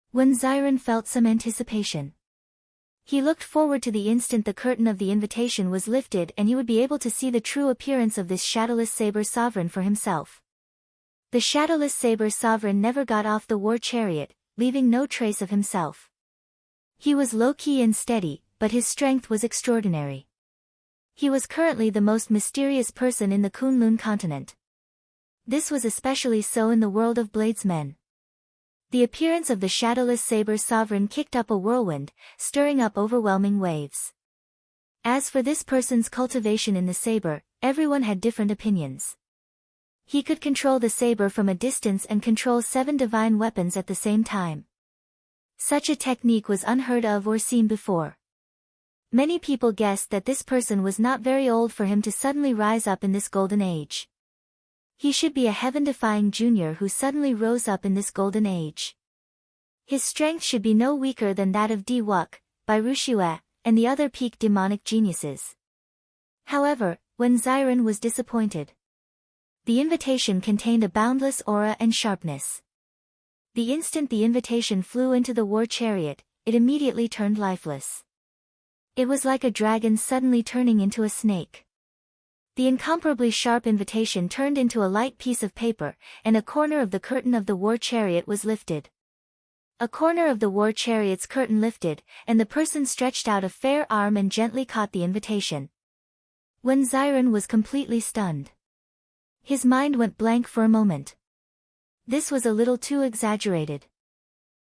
S1: When Xiren felt some anticipation. He looked forward to the instant the curtain of the invitation was lifted and he would be able to see the true appearance of this shadowless saber sovereign for himself. The shadowless saber sovereign never got off the war chariot, leaving no trace of himself. He was low-key and steady, but his strength was extraordinary. He was currently the most mysterious person in the Kunlun continent. This was especially so in the world of bladesmen. The appearance of the shadowless saber sovereign kicked up a whirlwind, stirring up overwhelming waves. As for this person's cultivation in the saber, everyone had different opinions. He could control the saber from a distance and control 7 divine weapons at the same time. Such a technique was unheard of or seen before. Many people guessed that this person was not very old for him to suddenly rise up in this golden age. He should be a heaven-defying junior who suddenly rose up in this golden age. His strength should be no weaker than that of Di-Wuk, Bairushue, and the other peak demonic geniuses. However, when Xiren was disappointed. The invitation contained a boundless aura and sharpness. The instant the invitation flew into the war chariot, it immediately turned lifeless. It was like a dragon suddenly turning into a snake. The incomparably sharp invitation turned into a light piece of paper, and a corner of the curtain of the war chariot was lifted. A corner of the war chariot's curtain lifted, and the person stretched out a fair arm and gently caught the invitation. When Xiren was completely stunned. His mind went blank for a moment. This was a little too exaggerated.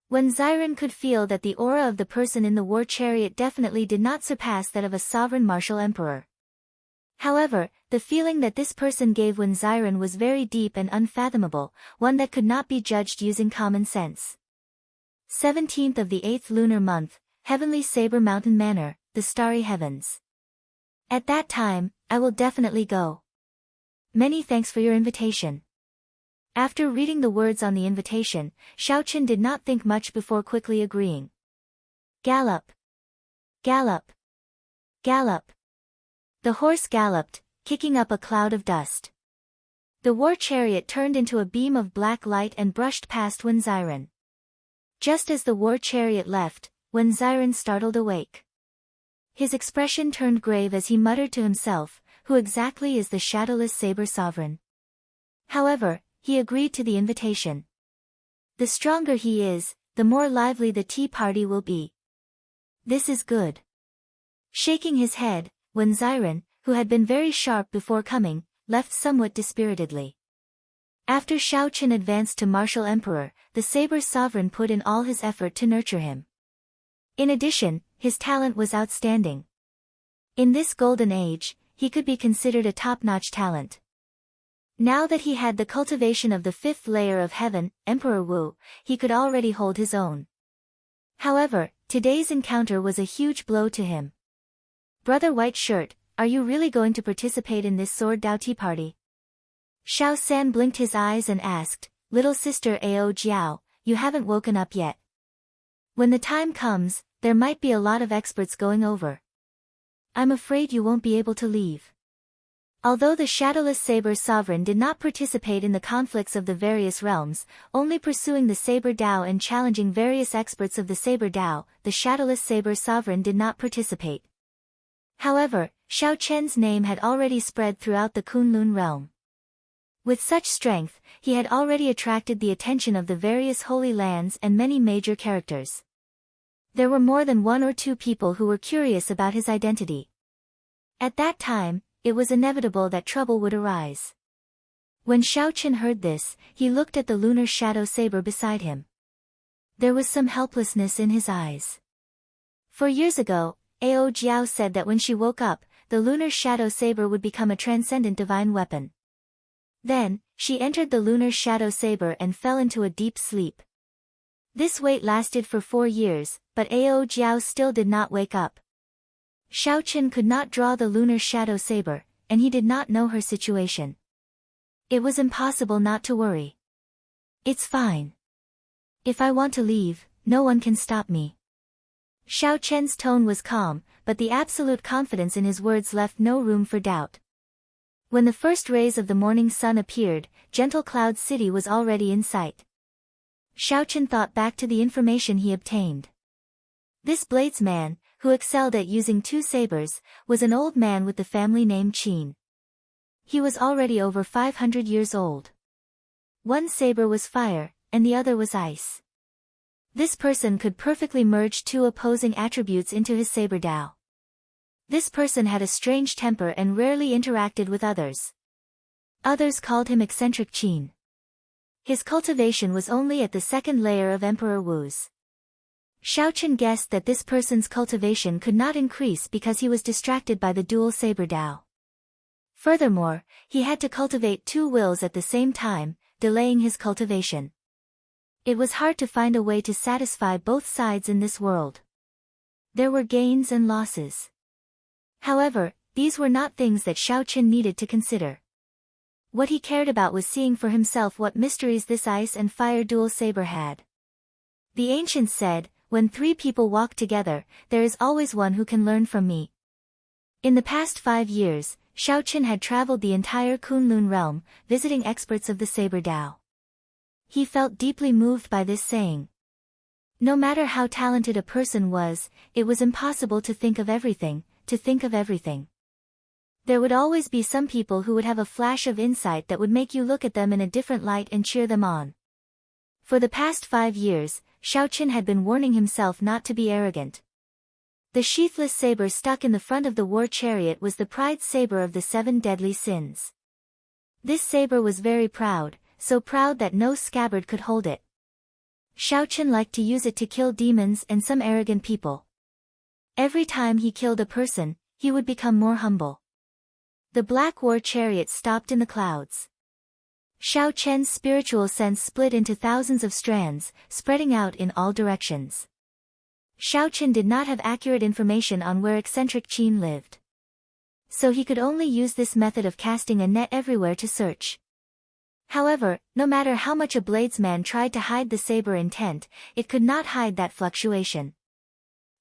S1: When Xiren could feel that the aura of the person in the war chariot definitely did not surpass that of a sovereign martial emperor. However, the feeling that this person gave when Xiren was very deep and unfathomable, one that could not be judged using common sense. 17th of the 8th lunar month, Heavenly Saber Mountain Manor, the Starry Heavens. At that time, I will definitely go. Many thanks for your invitation. After reading the words on the invitation, Xiaoqin did not think much before quickly agreeing. Gallop! Gallop! Gallop! The horse galloped, kicking up a cloud of dust. The war chariot turned into a beam of black light and brushed past Wen Xiren. Just as the war chariot left, Wen Xiren startled awake. His expression turned grave as he muttered to himself, who exactly is the shadowless saber sovereign? However, he agreed to the invitation. The stronger he is, the more lively the tea party will be. This is good. Shaking his head, Wen Xiren, who had been very sharp before coming, left somewhat dispiritedly. After Xiaoqin advanced to martial emperor, the saber sovereign put in all his effort to nurture him. In addition, his talent was outstanding. In this golden age, he could be considered a top-notch talent. Now that he had the cultivation of the 5th layer of heaven, Emperor Wu, he could already hold his own. However, today's encounter was a huge blow to him. Brother White Shirt, are you really going to participate in this sword Dao tea party? Xiao San blinked his eyes and asked, Little sister Ao Jiao, you haven't woken up yet. When the time comes, there might be a lot of experts going over. I'm afraid you won't be able to leave. Although the shadowless saber sovereign did not participate in the conflicts of the various realms, only pursuing the saber Dao and challenging various experts of the saber Dao, the shadowless saber sovereign did not participate. However, Xiao Chen's name had already spread throughout the Kunlun realm. With such strength, he had already attracted the attention of the various holy lands and many major characters. There were more than 1 or 2 people who were curious about his identity. At that time, it was inevitable that trouble would arise. When Xiaoqin heard this, he looked at the lunar shadow saber beside him. There was some helplessness in his eyes. 4 years ago, Ao Jiao said that when she woke up, the lunar shadow saber would become a transcendent divine weapon. Then, she entered the lunar shadow saber and fell into a deep sleep. This wait lasted for 4 years, but Ao Jiao still did not wake up. Xiaoqin could not draw the lunar shadow saber, and he did not know her situation. It was impossible not to worry. It's fine. If I want to leave, no one can stop me. Xiao Chen's tone was calm, but the absolute confidence in his words left no room for doubt. When the first rays of the morning sun appeared, Gentle Cloud City was already in sight. Xiao Chen thought back to the information he obtained. This bladesman, who excelled at using two sabers, was an old man with the family name Qin. He was already over 500 years old. One saber was fire, and the other was ice. This person could perfectly merge two opposing attributes into his saber Dao. This person had a strange temper and rarely interacted with others. Others called him eccentric Qin. His cultivation was only at the second layer of Emperor Wu's. Xiao Chen guessed that this person's cultivation could not increase because he was distracted by the dual saber Dao. Furthermore, he had to cultivate two wills at the same time, delaying his cultivation. It was hard to find a way to satisfy both sides in this world. There were gains and losses. However, these were not things that Xiao Chen needed to consider. What he cared about was seeing for himself what mysteries this ice and fire dual saber had. The ancients said, "When three people walk together, there is always one who can learn from me." In the past 5 years, Xiao Chen had traveled the entire Kunlun realm, visiting experts of the saber Dao. He felt deeply moved by this saying. No matter how talented a person was, it was impossible to think of everything. There would always be some people who would have a flash of insight that would make you look at them in a different light and cheer them on. For the past 5 years, Xiao Chen had been warning himself not to be arrogant. The sheathless saber stuck in the front of the war chariot was the pride saber of the 7 deadly sins. This saber was very proud, so proud that no scabbard could hold it. Xiao Chen liked to use it to kill demons and some arrogant people. Every time he killed a person, he would become more humble. The black war chariot stopped in the clouds. Xiao Chen's spiritual sense split into thousands of strands, spreading out in all directions. Xiao Chen did not have accurate information on where eccentric Qin lived. So he could only use this method of casting a net everywhere to search. However, no matter how much a bladesman tried to hide the saber intent, it could not hide that fluctuation.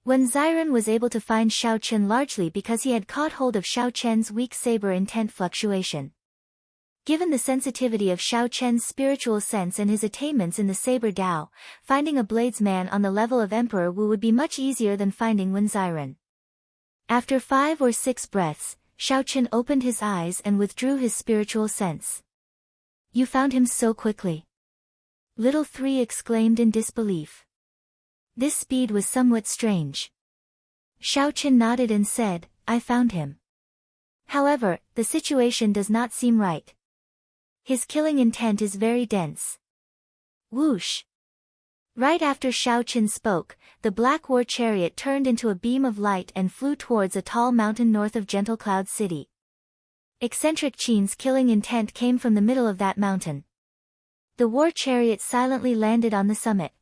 S1: When Xiren was able to find Xiao Chen largely because he had caught hold of Xiao Chen's weak saber intent fluctuation. Given the sensitivity of Xiao Chen's spiritual sense and his attainments in the saber Dao, finding a bladesman on the level of Emperor Wu would be much easier than finding Wen Xiren. After 5 or 6 breaths, Xiao Chen opened his eyes and withdrew his spiritual sense. "You found him so quickly." Little Three exclaimed in disbelief. This speed was somewhat strange. Xiao Chen nodded and said, "I found him. However, the situation does not seem right. His killing intent is very dense." Whoosh! Right after Xiao Chen spoke, the black war chariot turned into a beam of light and flew towards a tall mountain north of Gentle Cloud City. Eccentric Qin's killing intent came from the middle of that mountain. The war chariot silently landed on the summit.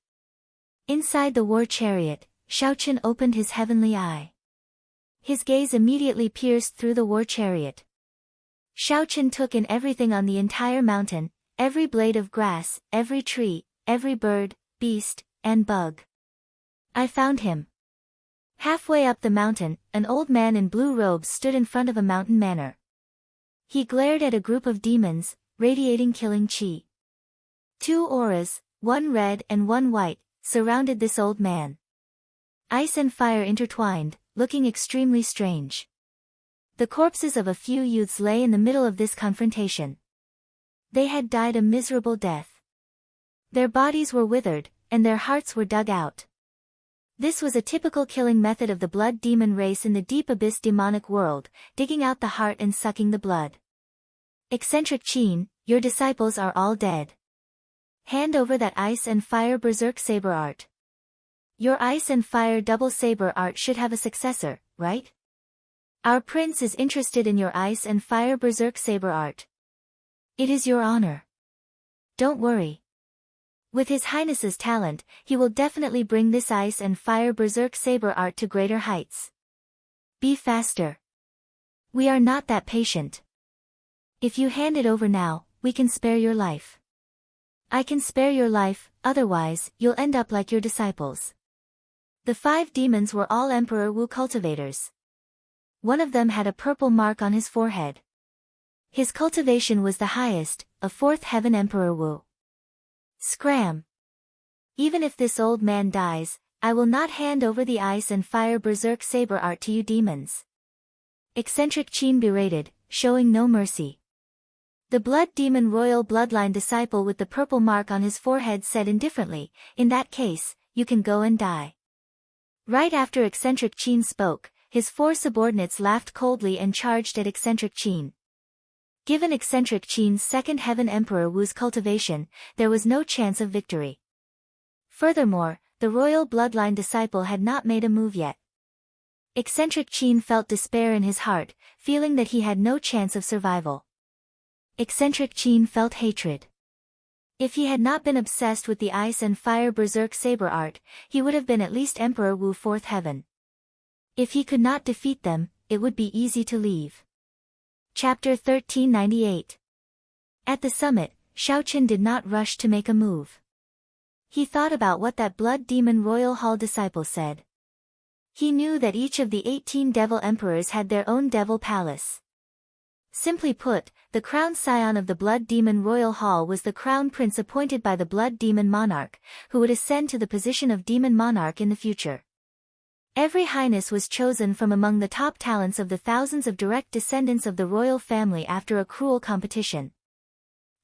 S1: Inside the war chariot, Xiao Chen opened his heavenly eye. His gaze immediately pierced through the war chariot. Xiao Chen took in everything on the entire mountain, every blade of grass, every tree, every bird, beast, and bug. "I found him." Halfway up the mountain, an old man in blue robes stood in front of a mountain manor. He glared at a group of demons, radiating killing chi. 2 auras, one red and one white, surrounded this old man. Ice and fire intertwined, looking extremely strange. The corpses of a few youths lay in the middle of this confrontation. They had died a miserable death. Their bodies were withered, and their hearts were dug out. This was a typical killing method of the blood demon race in the deep abyss demonic world, digging out the heart and sucking the blood. "Eccentric Qin, your disciples are all dead. Hand over that ice and fire berserk saber art. Your ice and fire double saber art should have a successor, right? Our prince is interested in your ice and fire berserk saber art. It is your honor. Don't worry. With His Highness's talent, he will definitely bring this ice and fire berserk saber art to greater heights. Be faster. We are not that patient. If you hand it over now, we can spare your life. I can spare your life, otherwise, you'll end up like your disciples." The 5 demons were all Emperor Wu cultivators. One of them had a purple mark on his forehead. His cultivation was the highest, a 4th heaven Emperor Wu. Scram! Even if this old man dies, I will not hand over the ice and fire berserk saber art to you demons. Eccentric Qin berated, showing no mercy. The blood demon royal bloodline disciple with the purple mark on his forehead said indifferently, in that case, you can go and die. Right after Eccentric Qin spoke, his 4 subordinates laughed coldly and charged at Eccentric Qin. Given Eccentric Qin's 2nd heaven Emperor Wu's cultivation, there was no chance of victory. Furthermore, the royal bloodline disciple had not made a move yet. Eccentric Qin felt despair in his heart, feeling that he had no chance of survival. Eccentric Qin felt hatred. If he had not been obsessed with the ice and fire berserk saber art, he would have been at least Emperor Wu 4th heaven. If he could not defeat them, it would be easy to leave. Chapter 1398. At the summit, Xiaoqin did not rush to make a move. He thought about what that blood demon royal hall disciple said. He knew that each of the 18 devil emperors had their own devil palace. Simply put, the crown scion of the blood demon royal hall was the crown prince appointed by the blood demon monarch, who would ascend to the position of demon monarch in the future. Every highness was chosen from among the top talents of the thousands of direct descendants of the royal family after a cruel competition.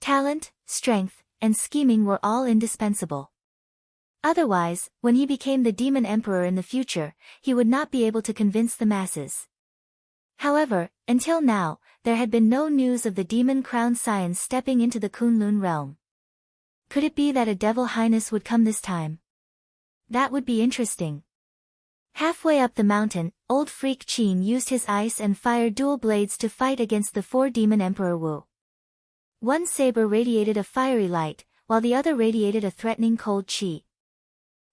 S1: Talent, strength, and scheming were all indispensable. Otherwise, when he became the demon emperor in the future, he would not be able to convince the masses. However, until now, there had been no news of the demon crown scions stepping into the Kunlun realm. Could it be that a devil highness would come this time? That would be interesting. Halfway up the mountain, old freak Qin used his ice and fire dual blades to fight against the 4 demon Emperor Wu. One saber radiated a fiery light, while the other radiated a threatening cold qi.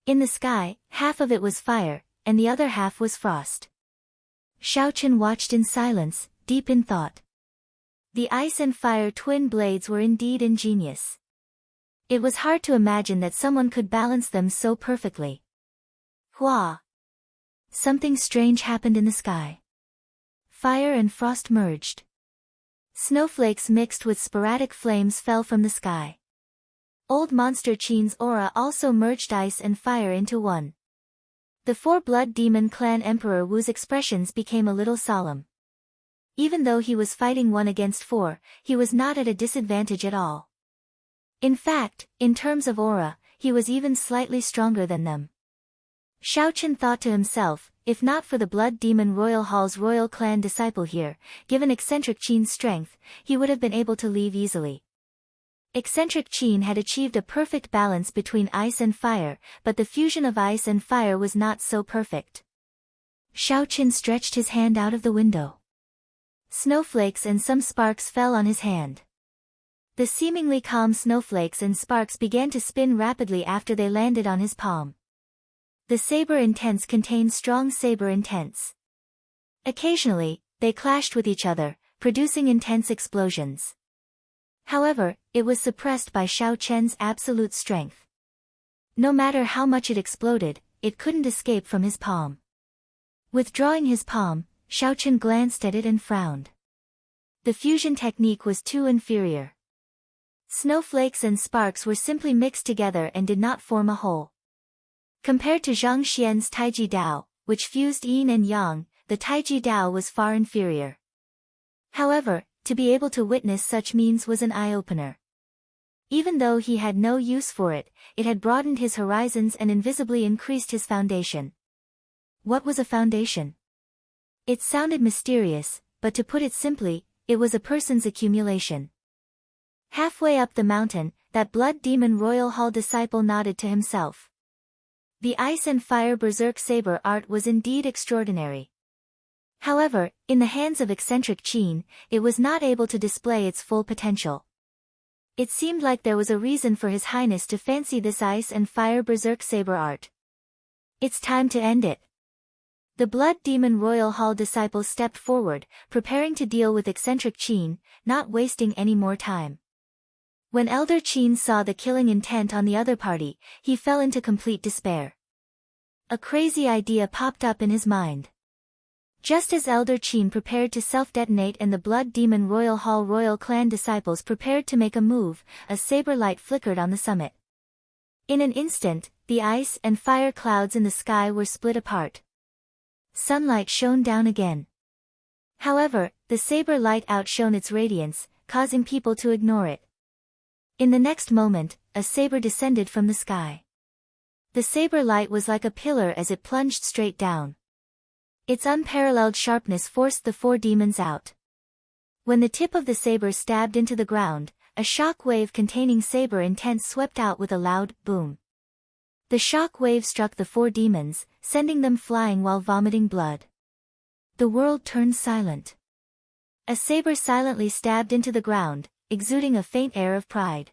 S1: In the sky, half of it was fire, and the other half was frost. Xiaoqin watched in silence, deep in thought. The ice and fire twin blades were indeed ingenious. It was hard to imagine that someone could balance them so perfectly. Hua! Something strange happened in the sky. Fire and frost merged. Snowflakes mixed with sporadic flames fell from the sky. Old Monster Qin's aura also merged ice and fire into one. The 4 blood demon clan Emperor Wu's expressions became a little solemn. Even though he was fighting 1 against 4, he was not at a disadvantage at all. In fact, in terms of aura, he was even slightly stronger than them. Xiaoqin thought to himself, if not for the blood demon royal hall's royal clan disciple here, given Eccentric Qin's strength, he would have been able to leave easily. Eccentric Qin had achieved a perfect balance between ice and fire, but the fusion of ice and fire was not so perfect. Xiaoqin stretched his hand out of the window. Snowflakes and some sparks fell on his hand. The seemingly calm snowflakes and sparks began to spin rapidly after they landed on his palm. The saber intense contained strong saber intense. Occasionally, they clashed with each other, producing intense explosions. However, it was suppressed by Xiaoqian's absolute strength. No matter how much it exploded, it couldn't escape from his palm. Withdrawing his palm, Xiaoqian glanced at it and frowned. The fusion technique was too inferior. Snowflakes and sparks were simply mixed together and did not form a whole. Compared to Zhang Xian's Taiji Dao, which fused yin and yang, the Taiji Dao was far inferior. However, to be able to witness such means was an eye-opener. Even though he had no use for it, it had broadened his horizons and invisibly increased his foundation. What was a foundation? It sounded mysterious, but to put it simply, it was a person's accumulation. Halfway up the mountain, that blood demon royal hall disciple nodded to himself. The ice and fire berserk saber art was indeed extraordinary. However, in the hands of Eccentric Qin, it was not able to display its full potential. It seemed like there was a reason for His Highness to fancy this ice and fire berserk saber art. It's time to end it. The blood demon royal hall disciple stepped forward, preparing to deal with Eccentric Qin, not wasting any more time. When Elder Qin saw the killing intent on the other party, he fell into complete despair. a crazy idea popped up in his mind. Just as Elder Qin prepared to self-detonate and the Blood Demon Royal Hall royal clan disciples prepared to make a move, a saber light flickered on the summit. In an instant, the ice and fire clouds in the sky were split apart. Sunlight shone down again. However, the saber light outshone its radiance, causing people to ignore it. In the next moment, a saber descended from the sky. The saber light was like a pillar as it plunged straight down. Its unparalleled sharpness forced the four demons out. When the tip of the saber stabbed into the ground, a shock wave containing saber intent swept out with a loud boom. The shock wave struck the four demons, sending them flying while vomiting blood. The world turned silent. A saber silently stabbed into the ground, exuding a faint air of pride.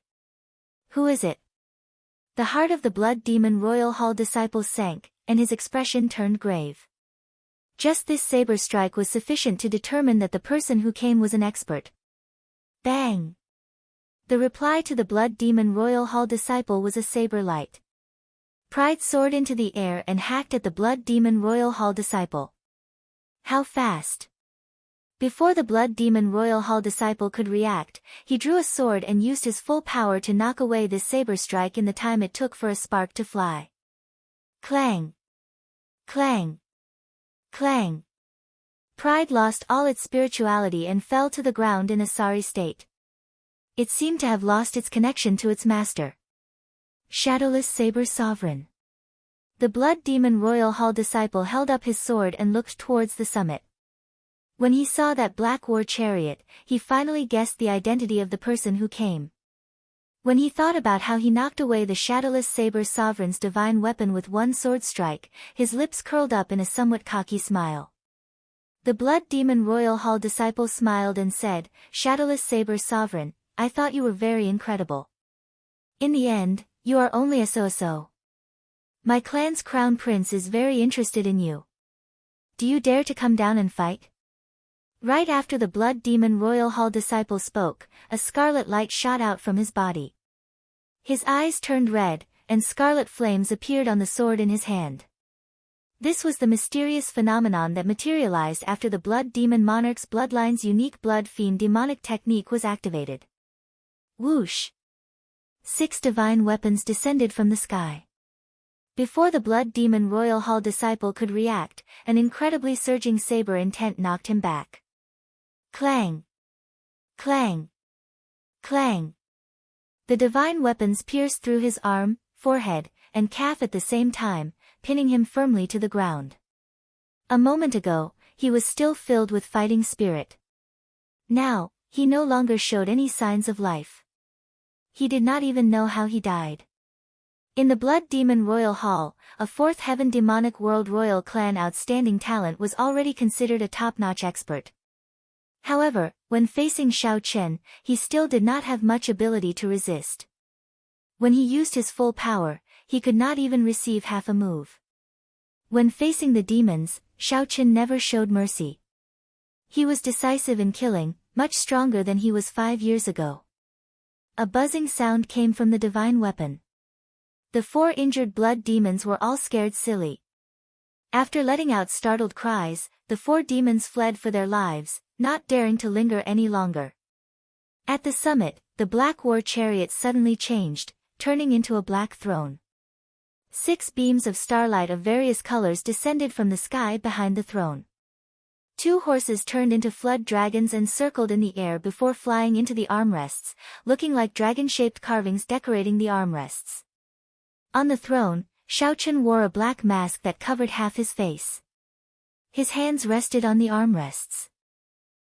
S1: Who is it? The heart of the Blood Demon Royal Hall disciple sank, and his expression turned grave. Just this saber strike was sufficient to determine that the person who came was an expert. Bang! The reply to the Blood Demon Royal Hall disciple was a saber light. Pride soared into the air and hacked at the Blood Demon Royal Hall disciple. How fast! Before the Blood Demon Royal Hall disciple could react, he drew a sword and used his full power to knock away this saber strike in the time it took for a spark to fly. Clang! Clang! Clang! Pride lost all its spirituality and fell to the ground in a sorry state. It seemed to have lost its connection to its master. Shadowless Saber Sovereign. The Blood Demon Royal Hall disciple held up his sword and looked towards the summit. When he saw that black war chariot, he finally guessed the identity of the person who came. When he thought about how he knocked away the Shadowless Saber Sovereign's divine weapon with one sword strike, his lips curled up in a somewhat cocky smile. The Blood Demon Royal Hall disciple smiled and said, "Shadowless Saber Sovereign, I thought you were very incredible. In the end, you are only a so-so. My clan's crown prince is very interested in you. Do you dare to come down and fight?" Right after the Blood Demon Royal Hall disciple spoke, a scarlet light shot out from his body. His eyes turned red, and scarlet flames appeared on the sword in his hand. This was the mysterious phenomenon that materialized after the Blood Demon Monarch's bloodline's unique Blood Fiend demonic technique was activated. Whoosh! 6 divine weapons descended from the sky. Before the Blood Demon Royal Hall disciple could react, an incredibly surging saber intent knocked him back. Clang! Clang! Clang! The divine weapons pierced through his arm, forehead, and calf at the same time, pinning him firmly to the ground. A moment ago, he was still filled with fighting spirit. Now, he no longer showed any signs of life. He did not even know how he died. In the Blood Demon Royal Hall, a 4th Heaven Demonic World Royal Clan outstanding talent was already considered a top-notch expert. However, when facing Xiao Chen, he still did not have much ability to resist. When he used his full power, he could not even receive half a move. When facing the demons, Xiao Chen never showed mercy. He was decisive in killing, much stronger than he was 5 years ago. A buzzing sound came from the divine weapon. The 4 injured blood demons were all scared silly. After letting out startled cries, the 4 demons fled for their lives, not daring to linger any longer. At the summit, the black war chariot suddenly changed, turning into a black throne. 6 beams of starlight of various colors descended from the sky behind the throne. 2 horses turned into flood dragons and circled in the air before flying into the armrests, looking like dragon-shaped carvings decorating the armrests. On the throne, Xiao Chen wore a black mask that covered half his face. His hands rested on the armrests.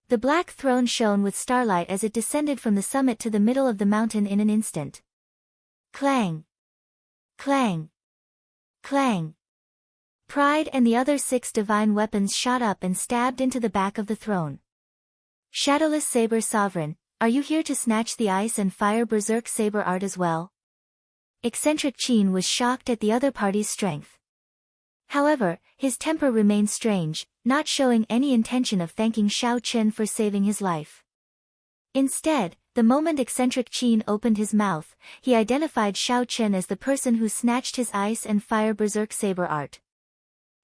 S1: The black throne shone with starlight as it descended from the summit to the middle of the mountain in an instant. Clang! Clang! Clang! Pride and the other 6 divine weapons shot up and stabbed into the back of the throne. Shadowless Saber Sovereign, are you here to snatch the ice and fire berserk saber art as well? Eccentric Qin was shocked at the other party's strength. However, his temper remained strange, not showing any intention of thanking Xiao Chen for saving his life. Instead, the moment Eccentric Qin opened his mouth, he identified Xiao Chen as the person who snatched his ice and fire berserk saber art.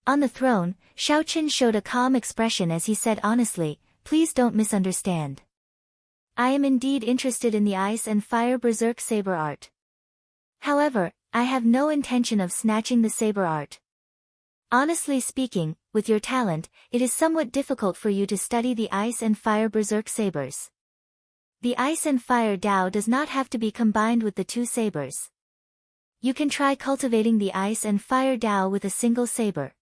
S1: On the throne, Xiaoqin showed a calm expression as he said honestly, "Please don't misunderstand. I am indeed interested in the ice and fire berserk saber art. However, I have no intention of snatching the saber art. Honestly speaking, with your talent, it is somewhat difficult for you to study the ice and fire berserk sabers. The ice and fire Dao does not have to be combined with the two sabers. You can try cultivating the ice and fire Dao with a single saber."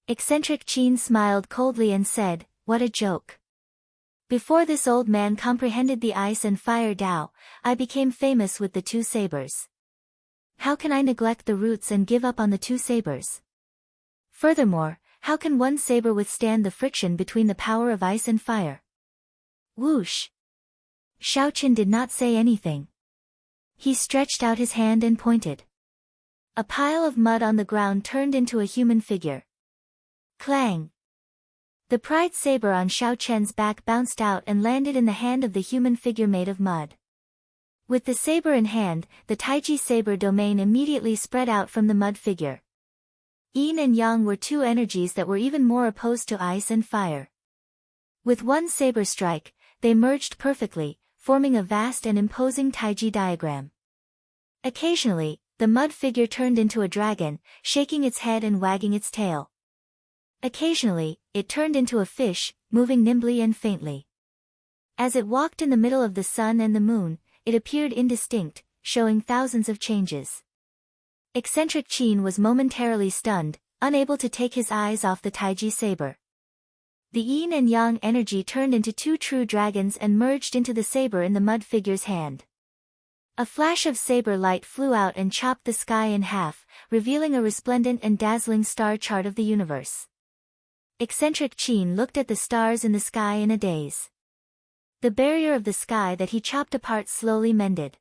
S1: Eccentric Qin smiled coldly and said, "What a joke. Before this old man comprehended the ice and fire Dao, I became famous with the two sabers. How can I neglect the roots and give up on the two sabers? Furthermore, how can one saber withstand the friction between the power of ice and fire?" Whoosh! Xiaoqin did not say anything. He stretched out his hand and pointed. A pile of mud on the ground turned into a human figure. Clang! The pride saber on Xiaoqian's back bounced out and landed in the hand of the human figure made of mud. With the saber in hand, the Taiji saber domain immediately spread out from the mud figure. Yin and Yang were two energies that were even more opposed to ice and fire. With one saber strike, they merged perfectly, forming a vast and imposing Taiji diagram. Occasionally, the mud figure turned into a dragon, shaking its head and wagging its tail. Occasionally, it turned into a fish, moving nimbly and faintly. As it walked in the middle of the sun and the moon, it appeared indistinct, showing thousands of changes. Eccentric Qin was momentarily stunned, unable to take his eyes off the Taiji saber. The yin and yang energy turned into two true dragons and merged into the saber in the mud figure's hand. A flash of saber light flew out and chopped the sky in half, revealing a resplendent and dazzling star chart of the universe. Eccentric Qin looked at the stars in the sky in a daze. The barrier of the sky that he chopped apart slowly mended.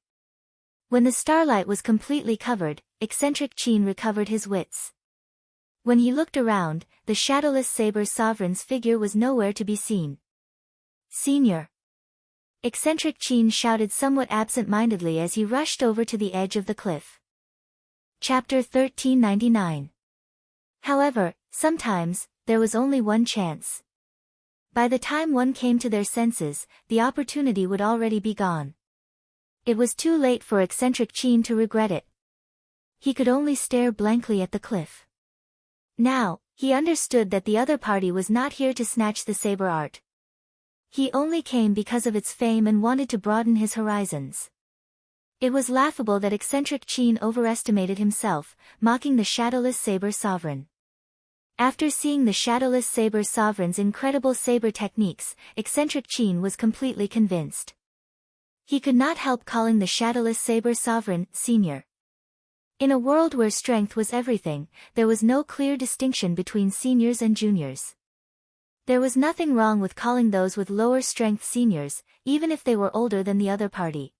S1: When the starlight was completely covered, Eccentric Qin recovered his wits. When he looked around, the shadowless saber sovereign's figure was nowhere to be seen. "Senior!" Eccentric Qin shouted somewhat absent-mindedly as he rushed over to the edge of the cliff. Chapter 1399. However, sometimes, there was only one chance. By the time one came to their senses, the opportunity would already be gone. It was too late for Eccentric Qin to regret it. He could only stare blankly at the cliff. Now, he understood that the other party was not here to snatch the saber art. He only came because of its fame and wanted to broaden his horizons. It was laughable that Eccentric Qin overestimated himself, mocking the shadowless saber sovereign. After seeing the shadowless saber sovereign's incredible saber techniques, Eccentric Qin was completely convinced. He could not help calling the shadowless saber sovereign senior. In a world where strength was everything, there was no clear distinction between seniors and juniors. There was nothing wrong with calling those with lower strength seniors, even if they were older than the other party.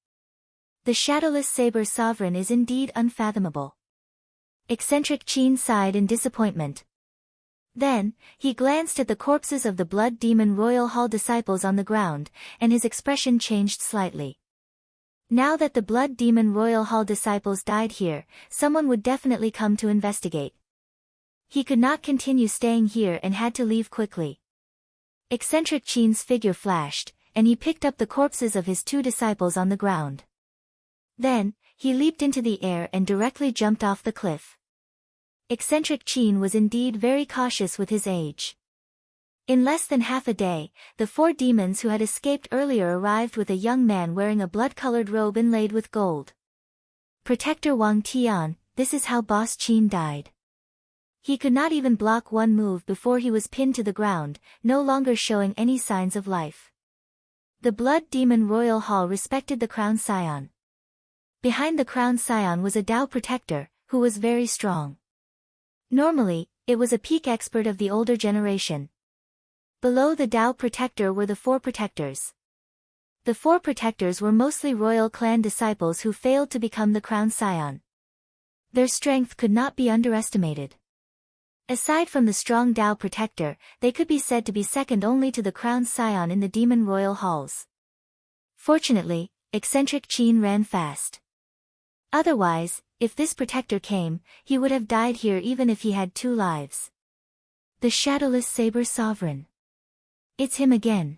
S1: The shadowless saber sovereign is indeed unfathomable. Eccentric Qin sighed in disappointment. Then, he glanced at the corpses of the Blood Demon Royal Hall disciples on the ground, and his expression changed slightly. Now that the Blood Demon Royal Hall disciples died here, someone would definitely come to investigate. He could not continue staying here and had to leave quickly. Eccentric Qin's figure flashed, and he picked up the corpses of his two disciples on the ground. Then, he leaped into the air and directly jumped off the cliff. Eccentric Qin was indeed very cautious with his age. In less than half a day, the four demons who had escaped earlier arrived with a young man wearing a blood-colored robe inlaid with gold. Protector Wang Tian, this is how Boss Qin died. He could not even block one move before he was pinned to the ground, no longer showing any signs of life. The Blood Demon Royal Hall respected the Crown Scion. Behind the Crown Scion was a Dao Protector, who was very strong. Normally, it was a peak expert of the older generation. Below the Dao Protector were the four protectors. The four protectors were mostly royal clan disciples who failed to become the Crown Scion. Their strength could not be underestimated. Aside from the strong Dao Protector, they could be said to be second only to the Crown Scion in the Demon Royal Halls. Fortunately, Eccentric Qin ran fast. Otherwise, if this protector came, he would have died here even if he had 2 lives. The shadowless saber sovereign. It's him again.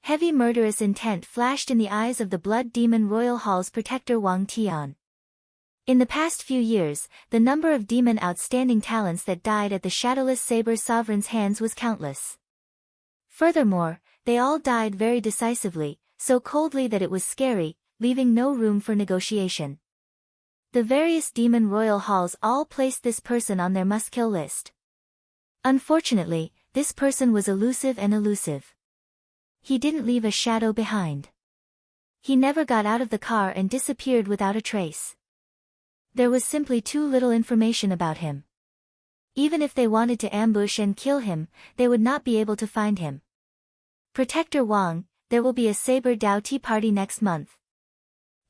S1: Heavy murderous intent flashed in the eyes of the blood demon Royal Hall's protector Wang Tian. In the past few years, the number of demon outstanding talents that died at the shadowless saber sovereign's hands was countless. Furthermore, they all died very decisively, so coldly that it was scary, leaving no room for negotiation. The various demon royal halls all placed this person on their must-kill list. Unfortunately, this person was elusive and elusive. He didn't leave a shadow behind. He never got out of the car and disappeared without a trace. There was simply too little information about him. Even if they wanted to ambush and kill him, they would not be able to find him. Protector Wang, there will be a Saber Dao tea party next month.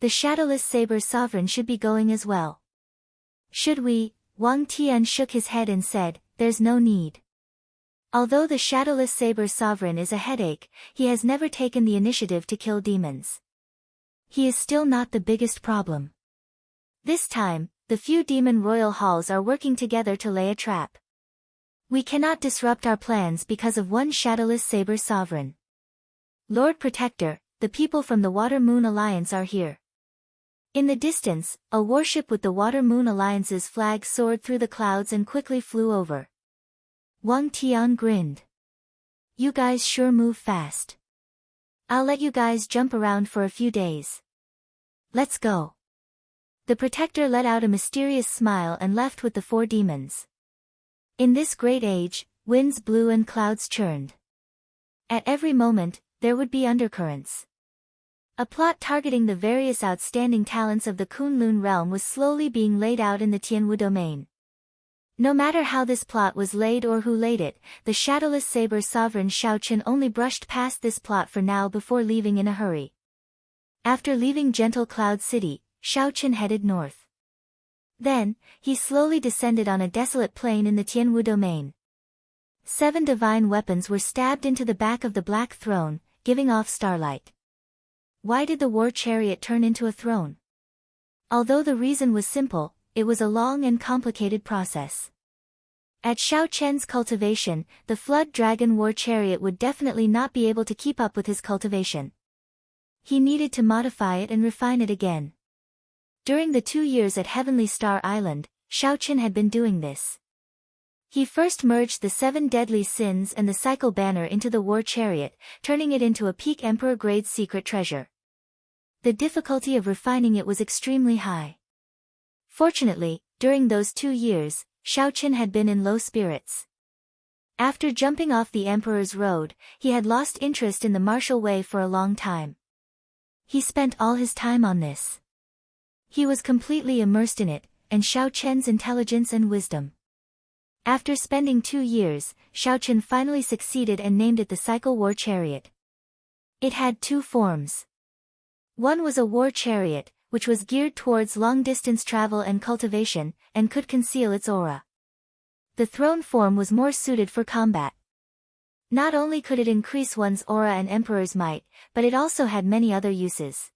S1: The shadowless Saber Sovereign should be going as well. Should we? Wang Tian shook his head and said, there's no need. Although the shadowless Saber Sovereign is a headache, he has never taken the initiative to kill demons. He is still not the biggest problem. This time, the few demon royal halls are working together to lay a trap. We cannot disrupt our plans because of one shadowless Saber Sovereign. Lord Protector, the people from the Water Moon Alliance are here. In the distance, a warship with the Water Moon Alliance's flag soared through the clouds and quickly flew over. Wang Tian grinned. You guys sure move fast. I'll let you guys jump around for a few days. Let's go. The Protector let out a mysterious smile and left with the four demons. In this great age, winds blew and clouds churned. At every moment, there would be undercurrents. A plot targeting the various outstanding talents of the Kunlun realm was slowly being laid out in the Tianwu domain. No matter how this plot was laid or who laid it, the shadowless Saber Sovereign Xiaoqin only brushed past this plot for now before leaving in a hurry. After leaving Gentle Cloud City, Xiaoqin headed north. Then, he slowly descended on a desolate plain in the Tianwu domain. 7 divine weapons were stabbed into the back of the Black Throne, giving off starlight. Why did the war chariot turn into a throne? Although the reason was simple, it was a long and complicated process. At Xiaoqian's cultivation, the Flood Dragon war chariot would definitely not be able to keep up with his cultivation. He needed to modify it and refine it again. During the 2 years at Heavenly Star Island, Xiaoqin had been doing this. He first merged the 7 deadly sins and the cycle banner into the war chariot, turning it into a peak emperor-grade secret treasure. The difficulty of refining it was extremely high. Fortunately, during those 2 years, Xiaoqin had been in low spirits. After jumping off the Emperor's Road, he had lost interest in the martial way for a long time. He spent all his time on this. He was completely immersed in it, and Xiaoqian's intelligence and wisdom. After spending 2 years, Xiaoqin finally succeeded and named it the Cycle War Chariot. It had 2 forms. One was a war chariot, which was geared towards long-distance travel and cultivation, and could conceal its aura. The throne form was more suited for combat. Not only could it increase one's aura and emperor's might, but it also had many other uses.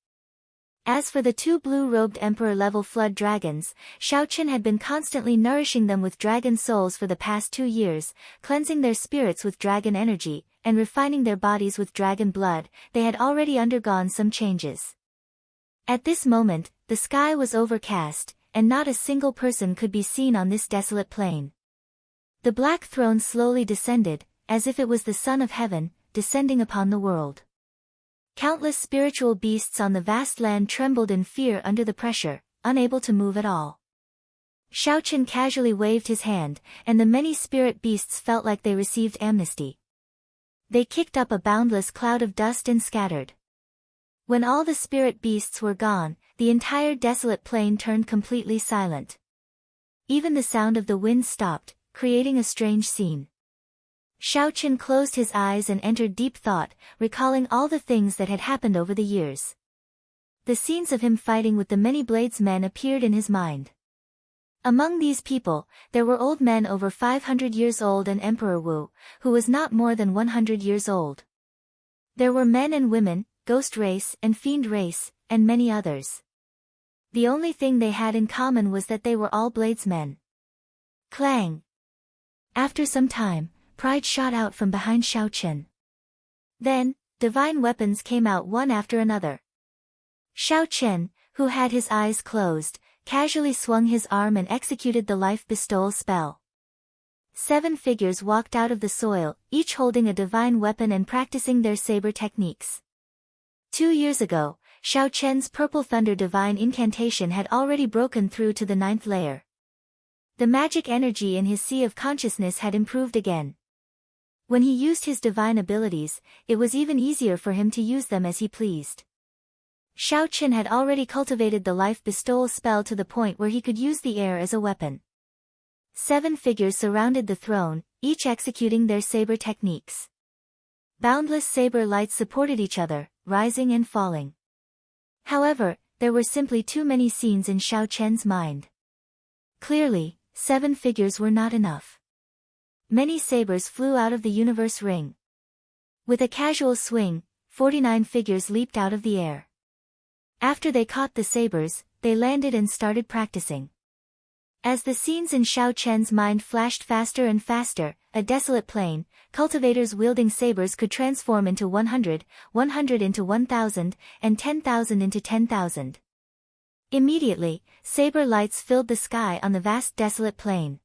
S1: As for the 2 blue-robed emperor-level flood dragons, Xiaoqin had been constantly nourishing them with dragon souls for the past 2 years, cleansing their spirits with dragon energy, and refining their bodies with dragon blood. They had already undergone some changes. At this moment, the sky was overcast, and not a single person could be seen on this desolate plain. The Black Throne slowly descended, as if it was the Son of Heaven, descending upon the world. Countless spiritual beasts on the vast land trembled in fear under the pressure, unable to move at all. Xiaoqin casually waved his hand, and the many spirit beasts felt like they received amnesty. They kicked up a boundless cloud of dust and scattered. When all the spirit beasts were gone, the entire desolate plain turned completely silent. Even the sound of the wind stopped, creating a strange scene. Xiaoqin closed his eyes and entered deep thought, recalling all the things that had happened over the years. The scenes of him fighting with the many blades men appeared in his mind. Among these people, there were old men over 500 years old and Emperor Wu, who was not more than 100 years old. There were men and women, ghost race and fiend race, and many others. The only thing they had in common was that they were all bladesmen. Clang! After some time, pride shot out from behind Xiao Chen. Then, divine weapons came out one after another. Xiao Chen, who had his eyes closed, casually swung his arm and executed the life bestowal spell. 7 figures walked out of the soil, each holding a divine weapon and practicing their saber techniques. 2 years ago, Xiao Chen's Purple Thunder divine incantation had already broken through to the 9th layer. The magic energy in his sea of consciousness had improved again. When he used his divine abilities, it was even easier for him to use them as he pleased. Xiao Chen had already cultivated the life bestowal spell to the point where he could use the air as a weapon. 7 figures surrounded the throne, each executing their saber techniques. Boundless saber lights supported each other, rising and falling. However, there were simply too many scenes in Xiao Chen's mind. Clearly, 7 figures were not enough. Many sabers flew out of the universe ring. With a casual swing, 49 figures leaped out of the air. After they caught the sabers, they landed and started practicing. As the scenes in Xiao Chen's mind flashed faster and faster, a desolate plain, cultivators wielding sabers could transform into 100, 100 into 1,000, and 10,000 into 10,000. Immediately, saber lights filled the sky on the vast desolate plain.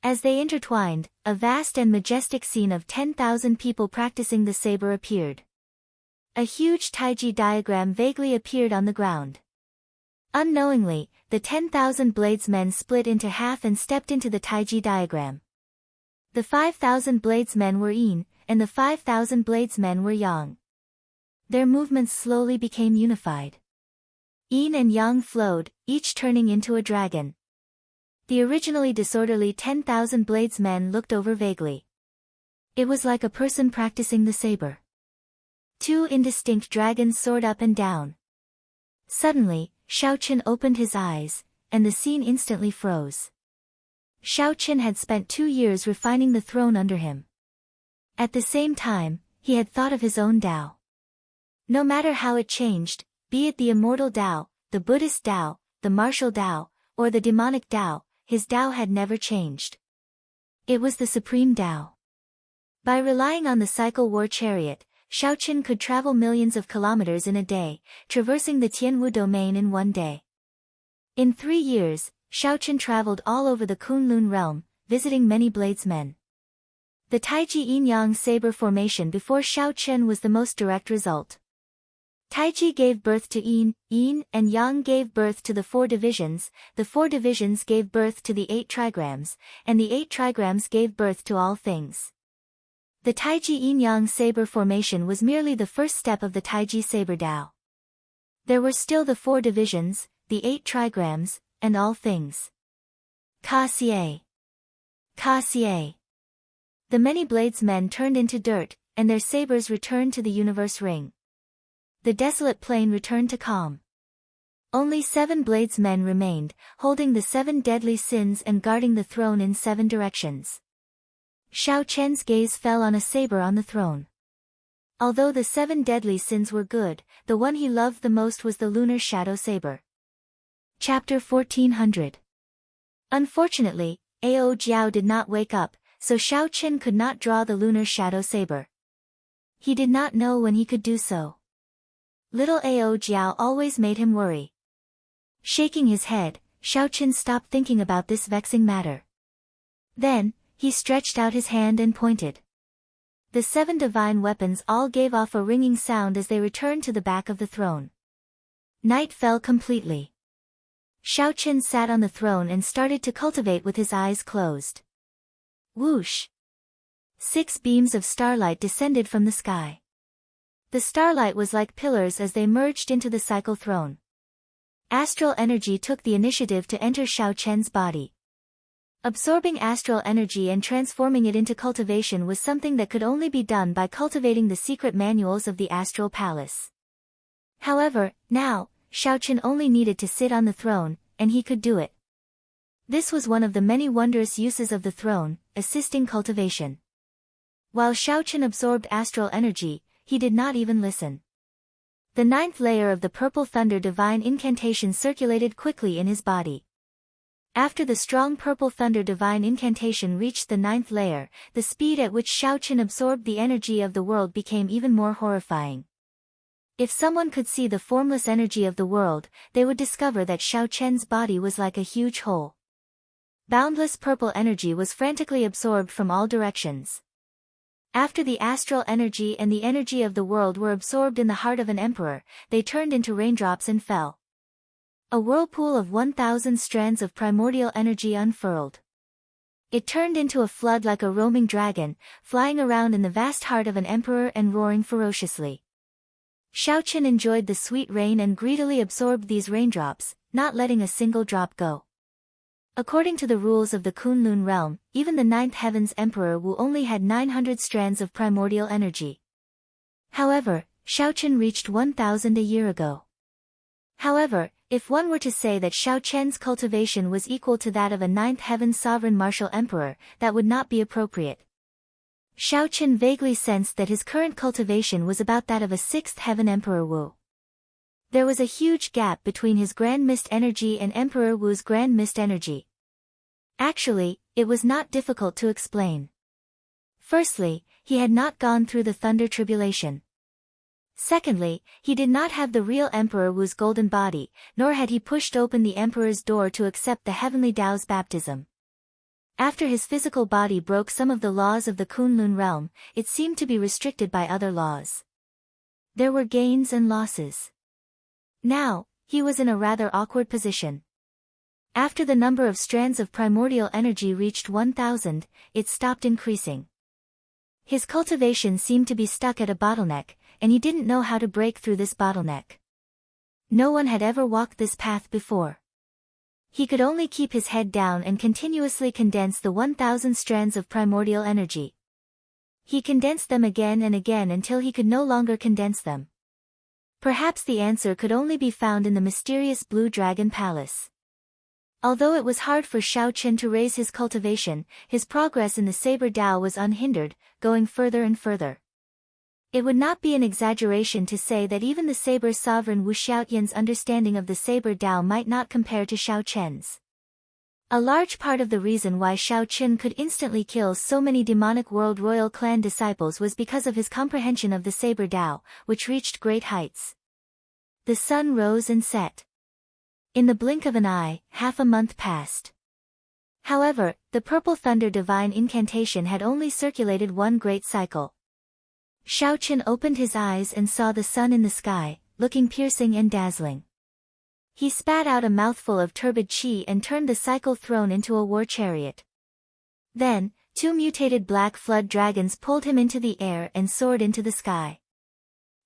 S1: As they intertwined, a vast and majestic scene of 10,000 people practicing the saber appeared. A huge taiji diagram vaguely appeared on the ground. Unknowingly, the 10,000 bladesmen split into half and stepped into the taiji diagram. The 5,000 bladesmen were yin, and the 5,000 bladesmen were yang. Their movements slowly became unified. Yin and yang flowed, each turning into a dragon. The originally disorderly 10,000 bladesmen looked over vaguely. It was like a person practicing the saber. 2 indistinct dragons soared up and down. Suddenly, Xiao Chen opened his eyes, and the scene instantly froze. Xiao Chen had spent 2 years refining the throne under him. At the same time, he had thought of his own Tao. No matter how it changed, be it the immortal Tao, the Buddhist Tao, the martial Tao, or the demonic Tao, his Tao had never changed. It was the supreme Tao. By relying on the cycle war chariot, Xiao Chen could travel millions of kilometers in a day, traversing the Tianwu domain in 1 day. In 3 years, Xiao Chen traveled all over the Kunlun realm, visiting many bladesmen. The Taiji Yin-Yang saber formation before Xiao Chen was the most direct result. Taiji gave birth to Yin, Yin and Yang gave birth to the 4 divisions, the 4 divisions gave birth to the 8 trigrams, and the 8 trigrams gave birth to all things. The Taiji Yin-Yang saber formation was merely the first step of the Taiji saber Tao. There were still the 4 divisions, the 8 trigrams, and all things. Ka-Xie. Ka-Xie. The many bladesmen turned into dirt, and their sabers returned to the universe ring. The desolate plain returned to calm. Only 7 bladesmen remained, holding the 7 deadly sins and guarding the throne in 7 directions. Xiao Chen's gaze fell on a saber on the throne. Although the 7 deadly sins were good, the one he loved the most was the lunar shadow saber. Chapter 1400. Unfortunately, Ao Jiao did not wake up, so Xiao Chen could not draw the lunar shadow saber. He did not know when he could do so. Little Ao Jiao always made him worry. Shaking his head, Xiao Chen stopped thinking about this vexing matter. Then, he stretched out his hand and pointed. The 7 divine weapons all gave off a ringing sound as they returned to the back of the throne. Night fell completely. Xiao Chen sat on the throne and started to cultivate with his eyes closed. Whoosh! 6 beams of starlight descended from the sky. The starlight was like pillars as they merged into the cycle throne. Astral energy took the initiative to enter Xiao Chen's body. Absorbing astral energy and transforming it into cultivation was something that could only be done by cultivating the secret manuals of the Astral Palace. However, now, Xiao Chen only needed to sit on the throne, and he could do it. This was one of the many wondrous uses of the throne, assisting cultivation. While Xiao Chen absorbed astral energy, he did not even listen. The 9th layer of the Purple Thunder divine incantation circulated quickly in his body. After the strong purple thunder divine incantation reached the 9th layer, the speed at which Xiaoqin absorbed the energy of the world became even more horrifying. If someone could see the formless energy of the world, they would discover that Xiaoqian's body was like a huge hole. Boundless purple energy was frantically absorbed from all directions. After the astral energy and the energy of the world were absorbed in the heart of an emperor, they turned into raindrops and fell. A whirlpool of 1,000 strands of primordial energy unfurled. It turned into a flood like a roaming dragon, flying around in the vast heart of an emperor and roaring ferociously. Xiaoqin enjoyed the sweet rain and greedily absorbed these raindrops, not letting a single drop go. According to the rules of the Kunlun realm, even the 9th heaven's emperor Wu only had 900 strands of primordial energy. However, Xiaoqin reached 1,000 a year ago. However, if one were to say that Xiaoqian's cultivation was equal to that of a 9th heaven sovereign martial emperor, that would not be appropriate. Xiaoqin vaguely sensed that his current cultivation was about that of a 6th heaven emperor Wu. There was a huge gap between his grand mist energy and Emperor Wu's grand mist energy. Actually, it was not difficult to explain. Firstly, he had not gone through the thunder tribulation. Secondly, he did not have the real Emperor Wu's golden body, nor had he pushed open the Emperor's door to accept the heavenly Tao's baptism. After his physical body broke some of the laws of the Kunlun realm, it seemed to be restricted by other laws. There were gains and losses. Now, he was in a rather awkward position. After the number of strands of primordial energy reached 1,000, it stopped increasing. His cultivation seemed to be stuck at a bottleneck, and he didn't know how to break through this bottleneck. No one had ever walked this path before. He could only keep his head down and continuously condense the 1,000 strands of primordial energy. He condensed them again and again until he could no longer condense them. Perhaps the answer could only be found in the mysterious Blue Dragon Palace. Although it was hard for Xiaoqin to raise his cultivation, his progress in the Saber Tao was unhindered, going further and further. It would not be an exaggeration to say that even the Saber Sovereign Wu Xiaoyan's understanding of the Saber Tao might not compare to Xiaoqian's. A large part of the reason why Xiaoqin could instantly kill so many demonic world royal clan disciples was because of his comprehension of the Saber Tao, which reached great heights. The sun rose and set. In the blink of an eye, half a month passed. However, the purple thunder divine incantation had only circulated one great cycle. Xiaoqin opened his eyes and saw the sun in the sky, looking piercing and dazzling. He spat out a mouthful of turbid qi and turned the cycle throne into a war chariot. Then, 2 mutated black flood dragons pulled him into the air and soared into the sky.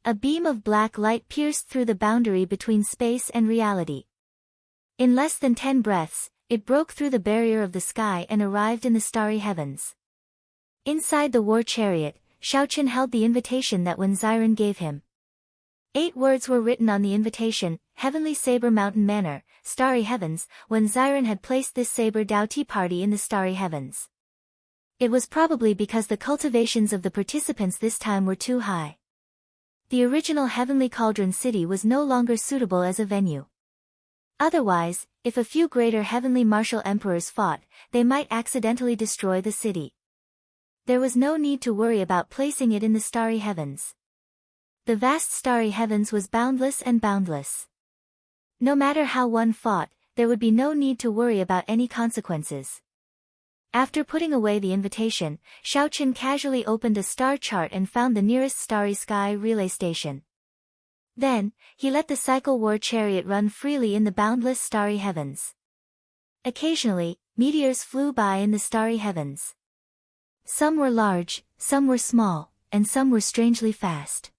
S1: A beam of black light pierced through the boundary between space and reality. In less than 10 breaths, it broke through the barrier of the sky and arrived in the starry heavens. Inside the war chariot, Xiaoqin held the invitation that Wen Xiren gave him. 8 words were written on the invitation: Heavenly Saber Mountain Manor, Starry Heavens. Wen Xiren had placed this Saber Tao tea party in the starry heavens. It was probably because the cultivations of the participants this time were too high. The original Heavenly Cauldron City was no longer suitable as a venue. Otherwise, if a few greater heavenly martial emperors fought, they might accidentally destroy the city. There was no need to worry about placing it in the starry heavens. The vast starry heavens was boundless and boundless. No matter how one fought, there would be no need to worry about any consequences. After putting away the invitation, Xiaoqin casually opened a star chart and found the nearest starry sky relay station. Then, he let the cycle war chariot run freely in the boundless starry heavens. Occasionally, meteors flew by in the starry heavens. Some were large, some were small, and some were strangely fast.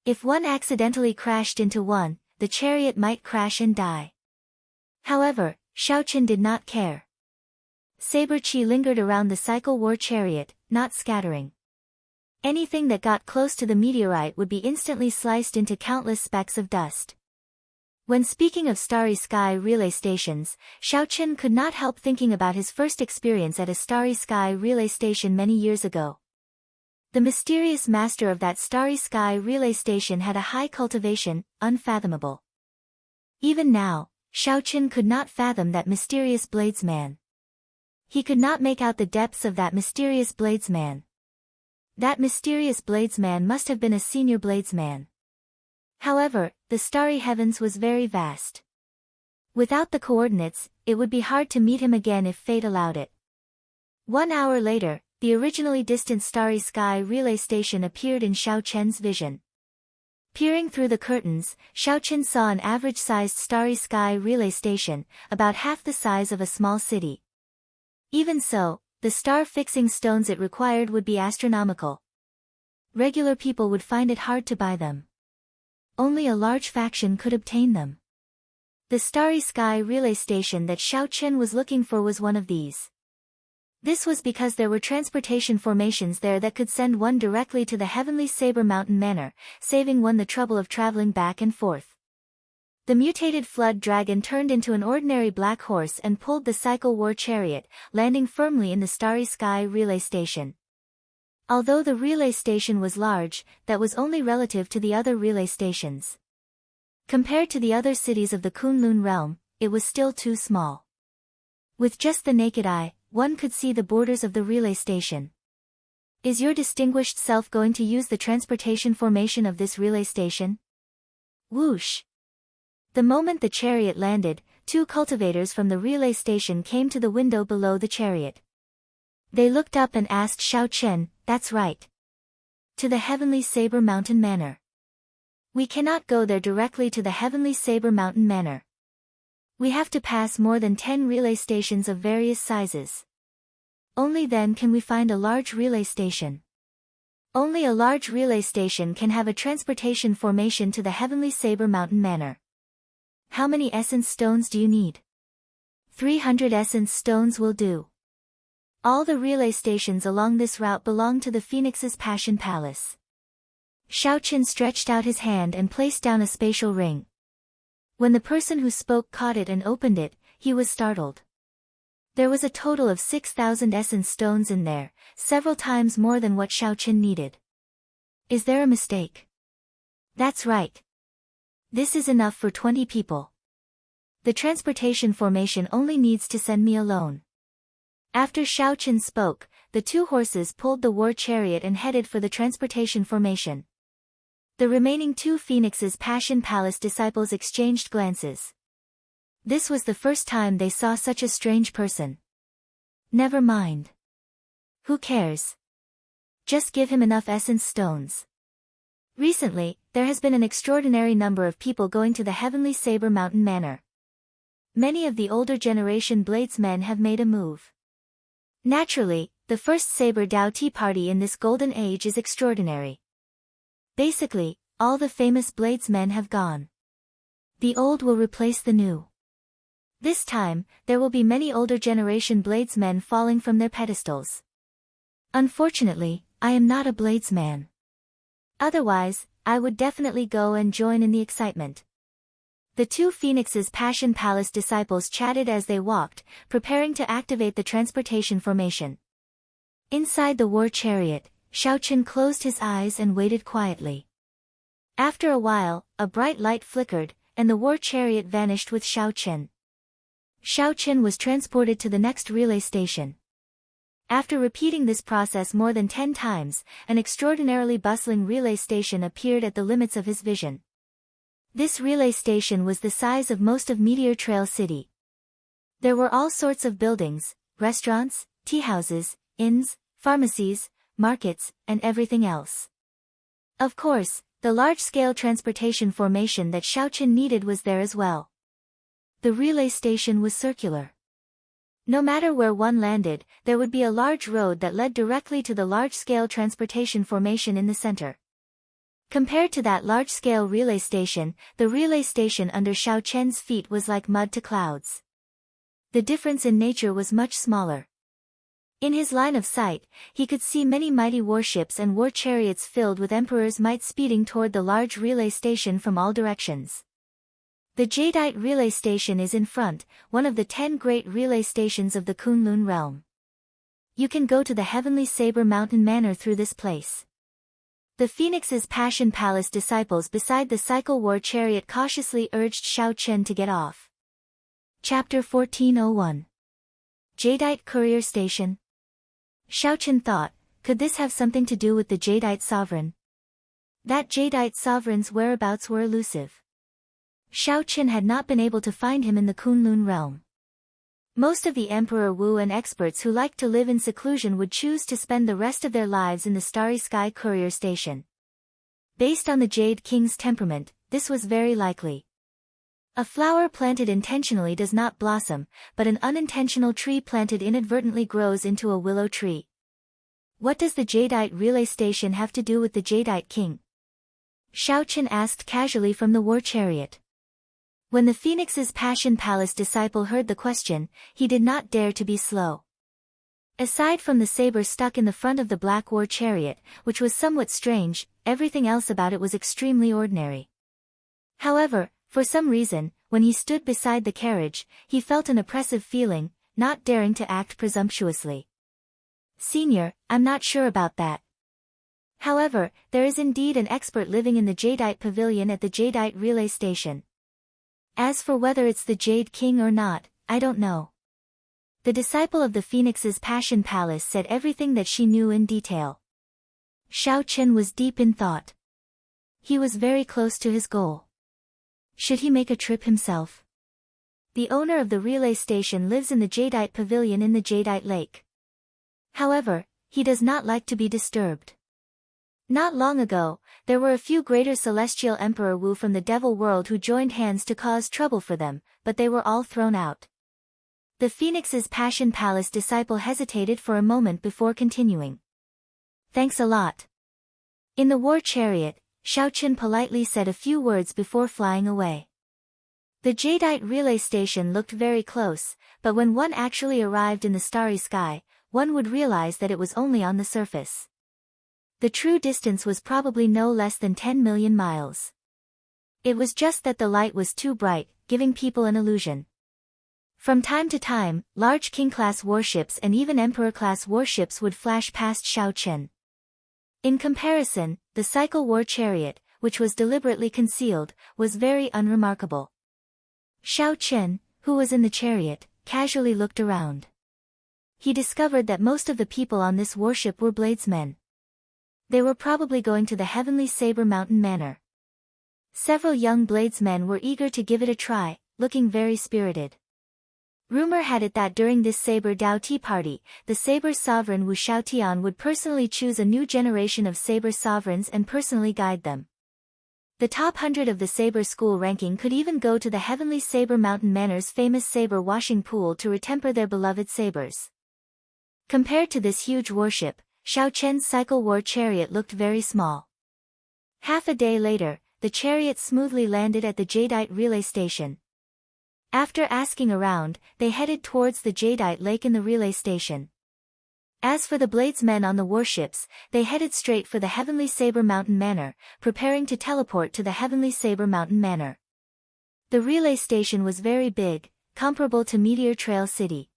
S1: If one accidentally crashed into one, the chariot might crash and die. However, Xiaoqin did not care. Saber Qi lingered around the cycle war chariot, not scattering. Anything that got close to the meteorite would be instantly sliced into countless specks of dust. When speaking of starry sky relay stations, Xiaoqin could not help thinking about his first experience at a starry sky relay station many years ago. The mysterious master of that starry sky relay station had a high cultivation, unfathomable. Even now, Xiaoqin could not fathom that mysterious bladesman. He could not make out the depths of that mysterious bladesman. That mysterious bladesman must have been a senior bladesman. However, the starry heavens was very vast. Without the coordinates, it would be hard to meet him again if fate allowed it. 1 hour later, the originally distant starry sky relay station appeared in Xiaoqian's vision. Peering through the curtains, Xiaoqian saw an average-sized starry sky relay station, about half the size of a small city. Even so, the star-fixing stones it required would be astronomical. Regular people would find it hard to buy them. Only a large faction could obtain them. The starry sky relay station that Xiaoqian was looking for was one of these. This was because there were transportation formations there that could send one directly to the heavenly Saber Mountain Manor, saving one the trouble of traveling back and forth. The mutated flood dragon turned into an ordinary black horse and pulled the cycle war chariot, landing firmly in the starry sky relay station. Although the relay station was large, that was only relative to the other relay stations. Compared to the other cities of the Kunlun realm, it was still too small. With just the naked eye, one could see the borders of the relay station. Is your distinguished self going to use the transportation formation of this relay station? Whoosh! The moment the chariot landed, 2 cultivators from the relay station came to the window below the chariot. They looked up and asked Xiaoqian, "That's right. To the Heavenly Saber Mountain Manor." "We cannot go there directly to the Heavenly Saber Mountain Manor. We have to pass more than 10 relay stations of various sizes. Only then can we find a large relay station. Only a large relay station can have a transportation formation to the Heavenly Saber Mountain Manor. How many essence stones do you need?" 300 essence stones will do. All the relay stations along this route belong to the Phoenix's Passion Palace. Xiaoqian stretched out his hand and placed down a spatial ring. When the person who spoke caught it and opened it, he was startled. There was a total of 6,000 essence stones in there, several times more than what Xiaoqian needed. "Is there a mistake?" "That's right. This is enough for 20 people. The transportation formation only needs to send me alone." After Xiaoqian spoke, the 2 horses pulled the war chariot and headed for the transportation formation. The remaining 2 Phoenix's Passion Palace disciples exchanged glances. This was the first time they saw such a strange person. "Never mind. Who cares? Just give him enough essence stones." Recently, there has been an extraordinary number of people going to the Heavenly Saber Mountain Manor. Many of the older generation bladesmen have made a move. Naturally, the first Saber Dao Tea Party in this golden age is extraordinary. Basically, all the famous bladesmen have gone. The old will replace the new. This time, there will be many older generation bladesmen falling from their pedestals. Unfortunately, I am not a bladesman. Otherwise, I would definitely go and join in the excitement. The 2 Phoenix's Passion Palace disciples chatted as they walked, preparing to activate the transportation formation. Inside the war chariot, Xiaoqian closed his eyes and waited quietly. After a while, a bright light flickered, and the war chariot vanished with Xiaoqian. Xiaoqian was transported to the next relay station. After repeating this process more than 10 times, an extraordinarily bustling relay station appeared at the limits of his vision. This relay station was the size of most of Meteor Trail City. There were all sorts of buildings, restaurants, tea houses, inns, pharmacies, markets, and everything else. Of course, the large-scale transportation formation that Xiaoqian needed was there as well. The relay station was circular. No matter where one landed, there would be a large road that led directly to the large-scale transportation formation in the center. Compared to that large-scale relay station, the relay station under Xiaoqian's feet was like mud to clouds. The difference in nature was much smaller. In his line of sight, he could see many mighty warships and war chariots filled with Emperor's might speeding toward the large relay station from all directions. The Jadeite relay station is in front, one of the 10 great relay stations of the Kunlun realm. You can go to the Heavenly Saber Mountain Manor through this place. The Phoenix's Passion Palace disciples beside the cycle war chariot cautiously urged Xiaoqian to get off. Chapter 1401. Jadeite Courier Station. Xiaoqian thought, could this have something to do with the Jadeite sovereign? That Jadeite sovereign's whereabouts were elusive. Xiaoqian had not been able to find him in the Kunlun realm. Most of the Emperor Wu and experts who liked to live in seclusion would choose to spend the rest of their lives in the Starry Sky Courier Station. Based on the Jade King's temperament, this was very likely. A flower planted intentionally does not blossom, but an unintentional tree planted inadvertently grows into a willow tree. What does the Jadeite relay station have to do with the Jadeite king? Xiaoqian asked casually from the war chariot. When the Phoenix's Passion Palace disciple heard the question, he did not dare to be slow. Aside from the saber stuck in the front of the black war chariot, which was somewhat strange, everything else about it was extremely ordinary. However, for some reason, when he stood beside the carriage, he felt an oppressive feeling, not daring to act presumptuously. Senior, I'm not sure about that. However, there is indeed an expert living in the Jadeite Pavilion at the Jadeite Relay Station. As for whether it's the Jade King or not, I don't know. The disciple of the Phoenix's Passion Palace said everything that she knew in detail. Xiaoqian was deep in thought. He was very close to his goal. Should he make a trip himself? The owner of the relay station lives in the Jadeite Pavilion in the Jadeite Lake. However, he does not like to be disturbed. Not long ago, there were a few greater celestial Emperor Wu from the Devil World who joined hands to cause trouble for them, but they were all thrown out. The Phoenix's Passion Palace disciple hesitated for a moment before continuing. Thanks a lot. In the war chariot, Xiaoqian politely said a few words before flying away. The Jadeite relay station looked very close, but when one actually arrived in the starry sky, one would realize that it was only on the surface. The true distance was probably no less than 10 million miles. It was just that the light was too bright, giving people an illusion. From time to time, large King-class warships and even Emperor-class warships would flash past Xiaoqian. In comparison, the cycle war chariot, which was deliberately concealed, was very unremarkable. Xiaoqian, who was in the chariot, casually looked around. He discovered that most of the people on this warship were bladesmen. They were probably going to the Heavenly Saber Mountain Manor. Several young bladesmen were eager to give it a try, looking very spirited. Rumor had it that during this Saber Dao Tea Party, the Saber Sovereign Wu Xiaotian would personally choose a new generation of Saber Sovereigns and personally guide them. The top 100 of the Saber School ranking could even go to the Heavenly Saber Mountain Manor's famous Saber Washing Pool to retemper their beloved sabers. Compared to this huge warship, Xiaoqian's cycle war chariot looked very small. Half a day later, the chariot smoothly landed at the Jadeite relay station. After asking around, they headed towards the Jadeite Lake in the relay station. As for the bladesmen on the warships, they headed straight for the Heavenly Saber Mountain Manor, preparing to teleport to the Heavenly Saber Mountain Manor. The relay station was very big, comparable to Meteor Trail City.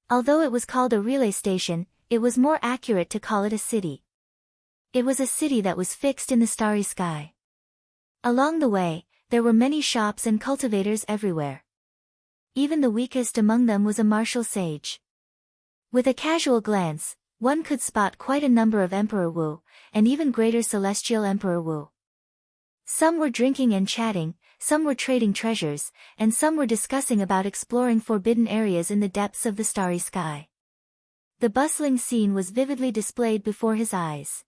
S1: Although it was called a relay station, it was more accurate to call it a city. It was a city that was fixed in the starry sky. Along the way, there were many shops and cultivators everywhere. Even the weakest among them was a martial sage. With a casual glance, one could spot quite a number of Emperor Wu, and even greater Celestial Emperor Wu. Some were drinking and chatting, some were trading treasures, and some were discussing about exploring forbidden areas in the depths of the starry sky. The bustling scene was vividly displayed before his eyes.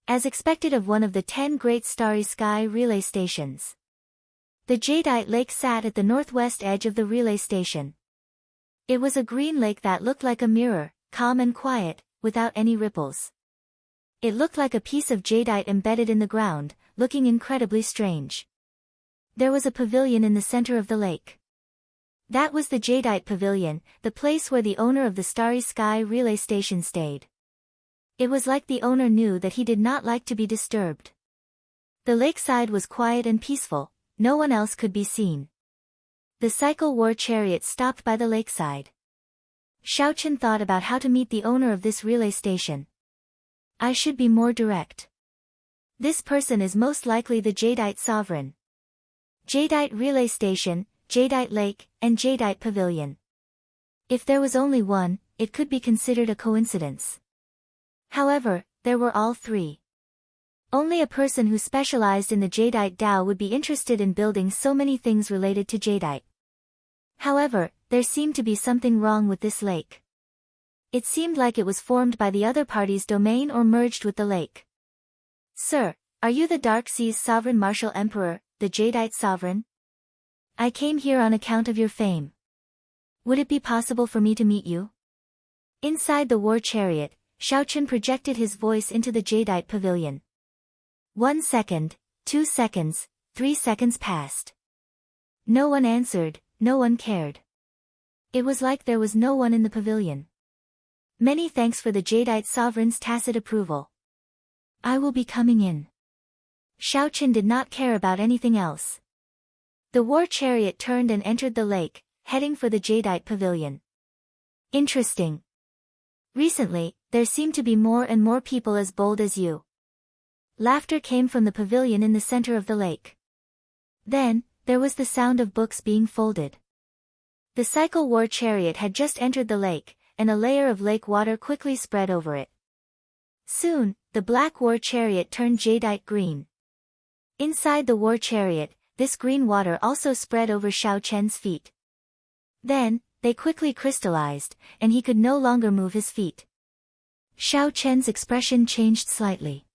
S1: As expected of one of the 10 great starry sky relay stations. The Jadeite Lake sat at the northwest edge of the relay station. It was a green lake that looked like a mirror, calm and quiet, without any ripples. It looked like a piece of jadeite embedded in the ground, looking incredibly strange. There was a pavilion in the center of the lake. That was the Jadeite Pavilion, the place where the owner of the Starry Sky relay station stayed. It was like the owner knew that he did not like to be disturbed. The lakeside was quiet and peaceful. No one else could be seen. The cycle war chariot stopped by the lakeside. Xiaoqian thought about how to meet the owner of this relay station. I should be more direct. This person is most likely the Jadeite sovereign. Jadeite relay station, jadeite lake, and jadeite pavilion. If there was only one, it could be considered a coincidence. However, there were all three. Only a person who specialized in the jadeite Tao would be interested in building so many things related to jadeite. However, there seemed to be something wrong with this lake. It seemed like it was formed by the other party's domain or merged with the lake. Sir, are you the Dark Sea's sovereign martial emperor, the jadeite sovereign? I came here on account of your fame. Would it be possible for me to meet you? Inside the war chariot, Xiaochen projected his voice into the jadeite pavilion. 1 second, 2 seconds, 3 seconds passed. No one answered, no one cared. It was like there was no one in the pavilion. Many thanks for the jadeite sovereign's tacit approval. I will be coming in. Xiaochen did not care about anything else. The war chariot turned and entered the lake, heading for the jadeite pavilion. Interesting. Recently, there seem to be more and more people as bold as you. Laughter came from the pavilion in the center of the lake. Then, there was the sound of books being folded. The cycle war chariot had just entered the lake, and a layer of lake water quickly spread over it. Soon, the black war chariot turned jadeite green. Inside the war chariot, this green water also spread over Xiaochen's feet. Then, they quickly crystallized, and he could no longer move his feet. Xiaochen's expression changed slightly.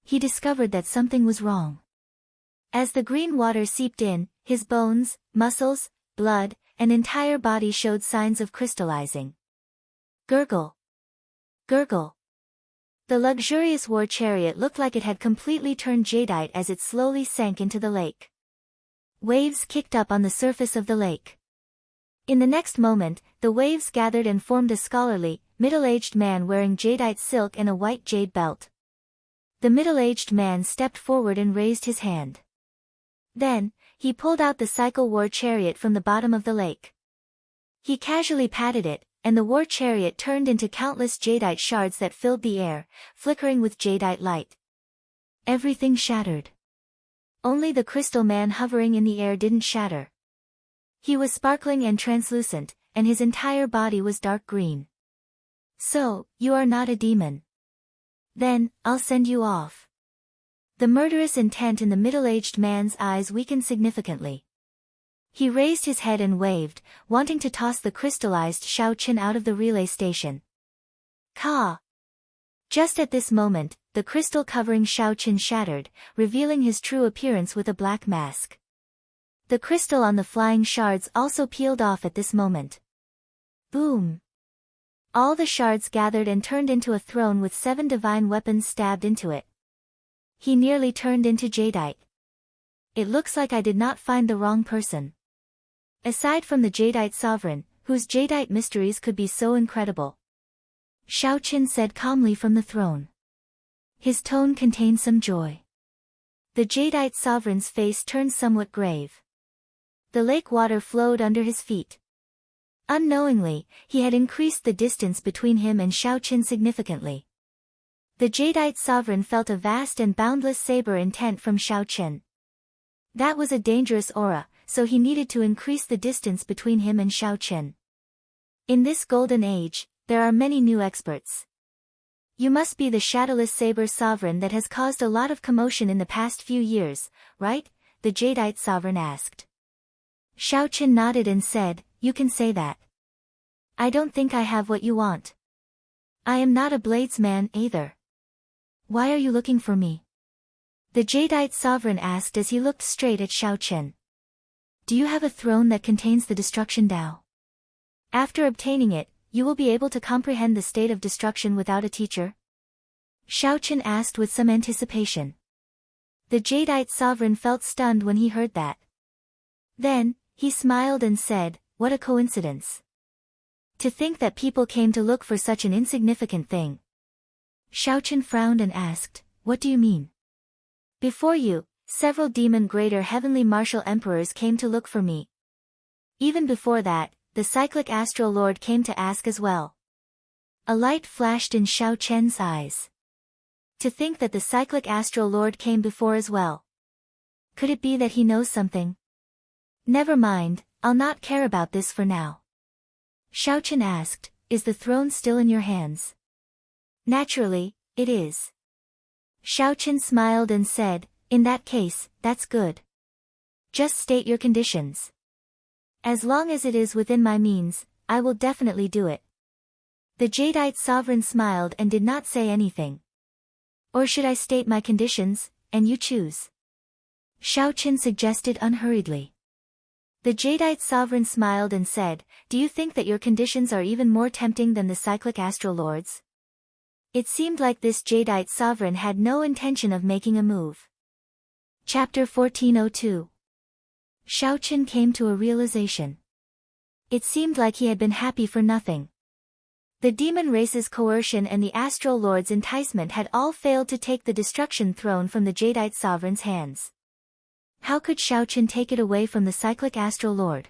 S1: He discovered that something was wrong. As the green water seeped in, his bones, muscles, blood, and entire body showed signs of crystallizing. Gurgle. Gurgle. The luxurious war chariot looked like it had completely turned jadeite as it slowly sank into the lake. Waves kicked up on the surface of the lake. In the next moment, the waves gathered and formed a scholarly, middle-aged man wearing jadeite silk and a white jade belt. The middle-aged man stepped forward and raised his hand. Then, he pulled out the cycle war chariot from the bottom of the lake. He casually patted it, and the war chariot turned into countless jadeite shards that filled the air, flickering with jadeite light. Everything shattered. Only the crystal man hovering in the air didn't shatter. He was sparkling and translucent, and his entire body was dark green. So, you are not a demon. Then, I'll send you off. The murderous intent in the middle-aged man's eyes weakened significantly. He raised his head and waved, wanting to toss the crystallized Xiaochen out of the relay station. Ka! Just at this moment, the crystal covering Xiaochen shattered, revealing his true appearance with a black mask. The crystal on the flying shards also peeled off at this moment. Boom! All the shards gathered and turned into a throne with 7 divine weapons stabbed into it. He nearly turned into jadeite. It looks like I did not find the wrong person. Aside from the jadeite sovereign, whose jadeite mysteries could be so incredible. Xiaochen said calmly from the throne. His tone contained some joy. The jadeite sovereign's face turned somewhat grave. The lake water flowed under his feet. Unknowingly, he had increased the distance between him and Xiaochen significantly. The jadeite sovereign felt a vast and boundless saber intent from Xiaochen. That was a dangerous aura, so he needed to increase the distance between him and Xiaochen. In this golden age, there are many new experts. You must be the shadowless saber sovereign that has caused a lot of commotion in the past few years, right? The jadeite sovereign asked. Xiaochen nodded and said, you can say that. I don't think I have what you want. I am not a bladesman either. Why are you looking for me? The jadeite sovereign asked as he looked straight at Xiaochen. Do you have a throne that contains the destruction Tao? After obtaining it, you will be able to comprehend the state of destruction without a teacher? Xiaochen asked with some anticipation. The jadeite sovereign felt stunned when he heard that. Then, he smiled and said, what a coincidence. To think that people came to look for such an insignificant thing. Xiaochen frowned and asked, what do you mean? Before you, several demon greater heavenly martial emperors came to look for me. Even before that, the cyclic astral lord came to ask as well. A light flashed in Xiaochen's eyes. To think that the cyclic astral lord came before as well. Could it be that he knows something? Never mind, I'll not care about this for now. Xiao Chen asked, is the throne still in your hands? Naturally, it is. Xiao Chen smiled and said, in that case, that's good. Just state your conditions. As long as it is within my means, I will definitely do it. The Jadeite sovereign smiled and did not say anything. Or should I state my conditions, and you choose? Xiao Chen suggested unhurriedly. The Jadeite sovereign smiled and said, do you think that your conditions are even more tempting than the cyclic astral lords? It seemed like this Jadeite sovereign had no intention of making a move. Chapter 1402. Xiao Chen came to a realization. It seemed like he had been happy for nothing. The demon race's coercion and the astral lord's enticement had all failed to take the destruction throne from the Jadeite sovereign's hands. How could Xiao Chen take it away from the cyclic astral lord?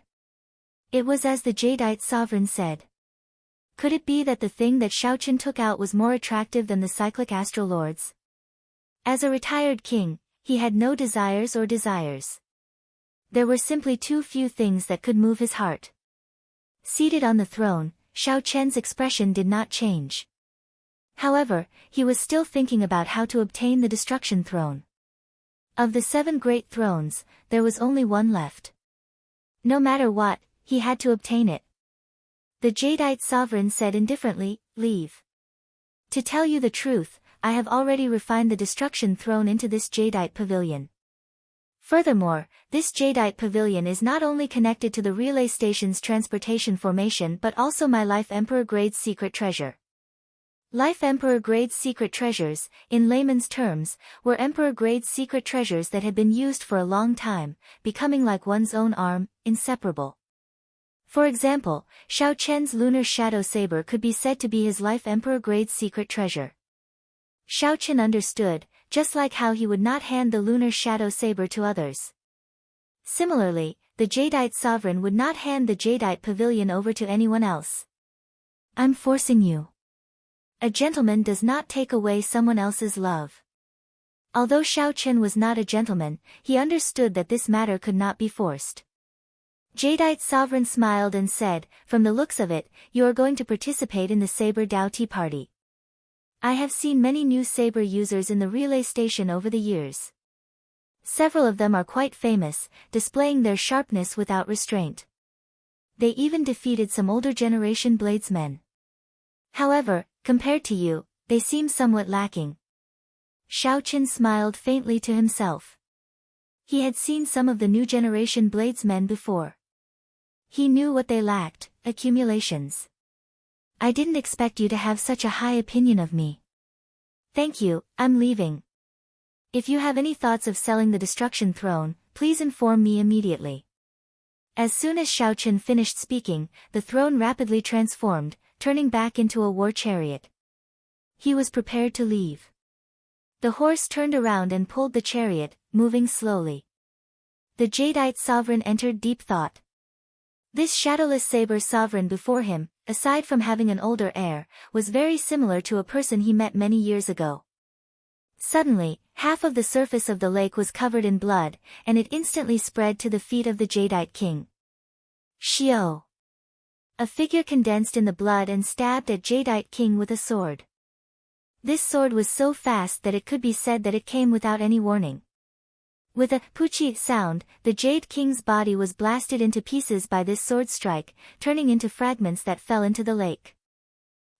S1: It was as the Jadeite sovereign said. Could it be that the thing that Xiao Chen took out was more attractive than the cyclic astral lords? As a retired king, he had no desires or desires. There were simply too few things that could move his heart. Seated on the throne, Xiao Chen's expression did not change. However, he was still thinking about how to obtain the destruction throne. Of the 7 great thrones, there was only one left. No matter what, he had to obtain it. The Jadeite sovereign said indifferently, leave. To tell you the truth, I have already refined the destruction throne into this Jadeite pavilion. Furthermore, this Jadeite pavilion is not only connected to the relay station's transportation formation but also my Life Emperor Grade's secret treasure. Life Emperor Grade's secret treasures, in layman's terms, were Emperor Grade's secret treasures that had been used for a long time, becoming like one's own arm, inseparable. For example, Xiao Chen's lunar shadow saber could be said to be his Life Emperor Grade's secret treasure. Xiao Chen understood, just like how he would not hand the lunar shadow saber to others. Similarly, the Jadeite sovereign would not hand the Jadeite pavilion over to anyone else. I'm forcing you. A gentleman does not take away someone else's love. Although Xiao Chen was not a gentleman, he understood that this matter could not be forced. Jadeite sovereign smiled and said, from the looks of it, you are going to participate in the Saber Dao Tea Party. I have seen many new saber users in the relay station over the years. Several of them are quite famous, displaying their sharpness without restraint. They even defeated some older generation bladesmen. However, compared to you, they seem somewhat lacking. Xiao Chen smiled faintly to himself. He had seen some of the new generation bladesmen before. He knew what they lacked, accumulations. I didn't expect you to have such a high opinion of me. Thank you, I'm leaving. If you have any thoughts of selling the destruction throne, please inform me immediately. As soon as Xiao Chen finished speaking, the throne rapidly transformed, turning back into a war chariot. He was prepared to leave. The horse turned around and pulled the chariot, moving slowly. The Jadeite sovereign entered deep thought. This shadowless saber sovereign before him, aside from having an older heir, was very similar to a person he met many years ago. Suddenly, half of the surface of the lake was covered in blood, and it instantly spread to the feet of the Jadeite king. Xiao! A figure condensed in the blood and stabbed at Jadeite king with a sword. This sword was so fast that it could be said that it came without any warning. With a poochie sound, the Jade King's body was blasted into pieces by this sword strike, turning into fragments that fell into the lake.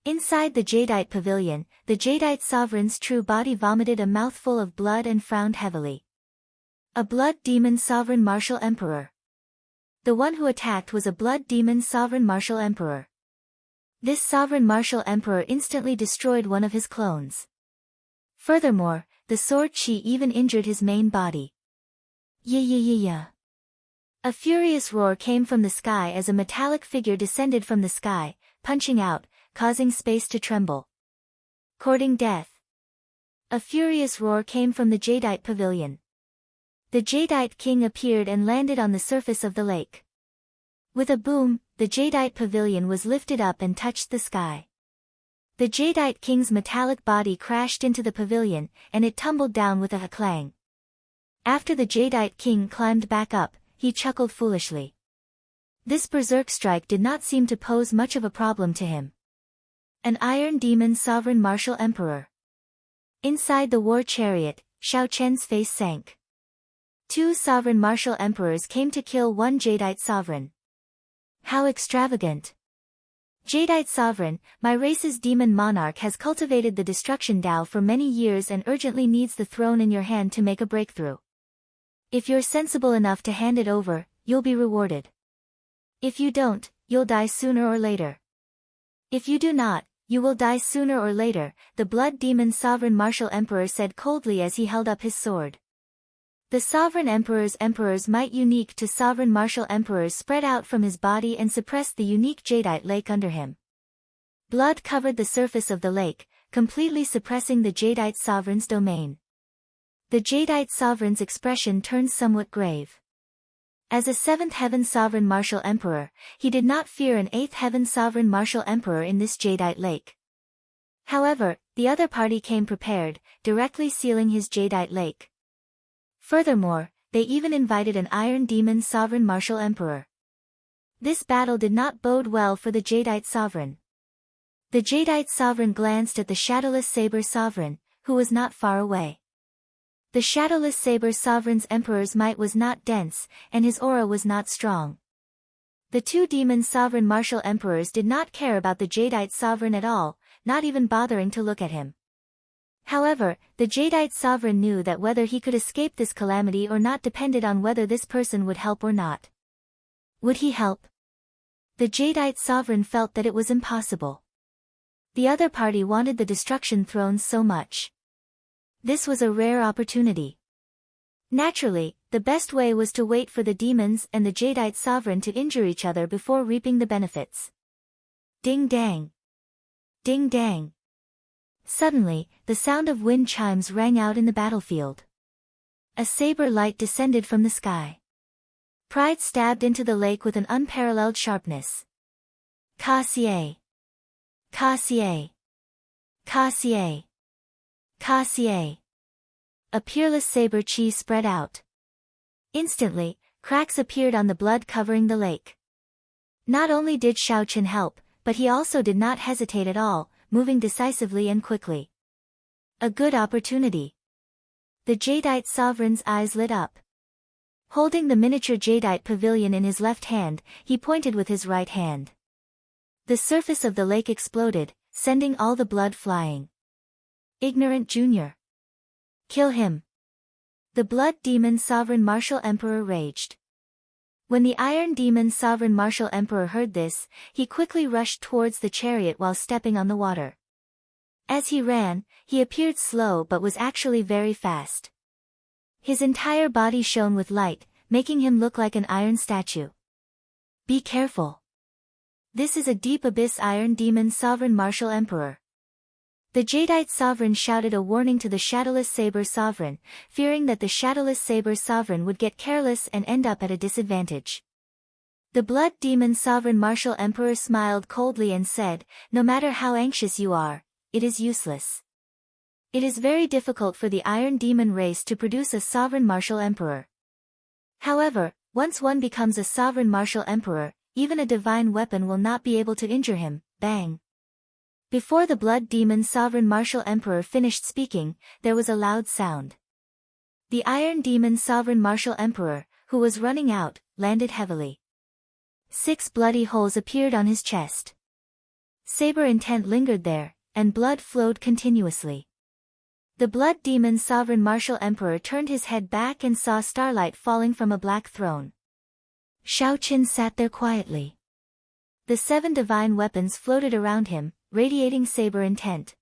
S1: Inside the Jadeite pavilion, the Jadeite sovereign's true body vomited a mouthful of blood and frowned heavily. A blood demon sovereign martial emperor. The one who attacked was a blood demon sovereign martial emperor. This sovereign martial emperor instantly destroyed one of his clones. Furthermore, the sword chi even injured his main body. Yeah. A furious roar came from the sky as a metallic figure descended from the sky, punching out, causing space to tremble. Courting death. A furious roar came from the Jadeite pavilion. The Jadeite king appeared and landed on the surface of the lake. With a boom, the Jadeite pavilion was lifted up and touched the sky. The Jadeite king's metallic body crashed into the pavilion, and it tumbled down with a clang. After the Jadeite king climbed back up, he chuckled foolishly. This berserk strike did not seem to pose much of a problem to him. An Iron Demon Sovereign Martial Emperor. Inside the war chariot, Xiao Chen's face sank. 2 sovereign martial emperors came to kill 1 Jadeite sovereign. How extravagant! Jadeite sovereign, my race's demon monarch has cultivated the destruction Tao for many years and urgently needs the throne in your hand to make a breakthrough. If you're sensible enough to hand it over, you'll be rewarded. If you don't, you'll die sooner or later. If you do not, you will die sooner or later, the Blood Demon Sovereign Martial Emperor said coldly as he held up his sword. The Sovereign Emperor's might unique to Sovereign Martial Emperors spread out from his body and suppressed the unique Jadeite lake under him. Blood covered the surface of the lake, completely suppressing the Jadeite Sovereign's domain. The Jadeite Sovereign's expression turned somewhat grave. As a 7th Heaven Sovereign Martial Emperor, he did not fear an 8th Heaven Sovereign Martial Emperor in this Jadeite lake. However, the other party came prepared, directly sealing his Jadeite lake. Furthermore, they even invited an Iron Demon Sovereign Martial Emperor. This battle did not bode well for the Jadeite Sovereign. The Jadeite Sovereign glanced at the Shadowless Saber Sovereign, who was not far away. The Shadowless Saber Sovereign's Emperor's might was not dense, and his aura was not strong. The 2 Demon Sovereign Martial Emperors did not care about the Jadeite Sovereign at all, not even bothering to look at him. However, the Jadeite Sovereign knew that whether he could escape this calamity or not depended on whether this person would help or not. Would he help? The Jadeite Sovereign felt that it was impossible. The other party wanted the destruction throne so much. This was a rare opportunity. Naturally, the best way was to wait for the demons and the Jadeite Sovereign to injure each other before reaping the benefits. Ding dang! Ding dang! Suddenly, the sound of wind chimes rang out in the battlefield. A saber light descended from the sky. Pride stabbed into the lake with an unparalleled sharpness. Cassier! Cassier! Cassier! Cassier! A peerless saber chi spread out. Instantly, cracks appeared on the blood covering the lake. Not only did Xiao Chen help, but he also did not hesitate at all, moving decisively and quickly. A good opportunity. The Jadeite Sovereign's eyes lit up. Holding the miniature Jadeite pavilion in his left hand, he pointed with his right hand. The surface of the lake exploded, sending all the blood flying. Ignorant Junior! Kill him! The Blood Demon Sovereign Martial Emperor raged. When the Iron Demon Sovereign Martial Emperor heard this, he quickly rushed towards the chariot while stepping on the water. As he ran, he appeared slow but was actually very fast. His entire body shone with light, making him look like an iron statue. Be careful! This is a deep abyss Iron Demon Sovereign Martial Emperor. The Jadeite Sovereign shouted a warning to the Shadowless Saber Sovereign, fearing that the Shadowless Saber Sovereign would get careless and end up at a disadvantage. The Blood Demon Sovereign Martial Emperor smiled coldly and said, "No matter how anxious you are, it is useless. It is very difficult for the Iron Demon race to produce a Sovereign Martial Emperor. However, once one becomes a Sovereign Martial Emperor, even a divine weapon will not be able to injure him." Bang! Before the Blood Demon Sovereign Martial Emperor finished speaking, there was a loud sound. The Iron Demon Sovereign Martial Emperor, who was running out, landed heavily. 6 bloody holes appeared on his chest. Saber intent lingered there, and blood flowed continuously. The Blood Demon Sovereign Martial Emperor turned his head back and saw starlight falling from a black throne. Xiao Chen sat there quietly. The 7 divine weapons floated around him, radiating saber intent.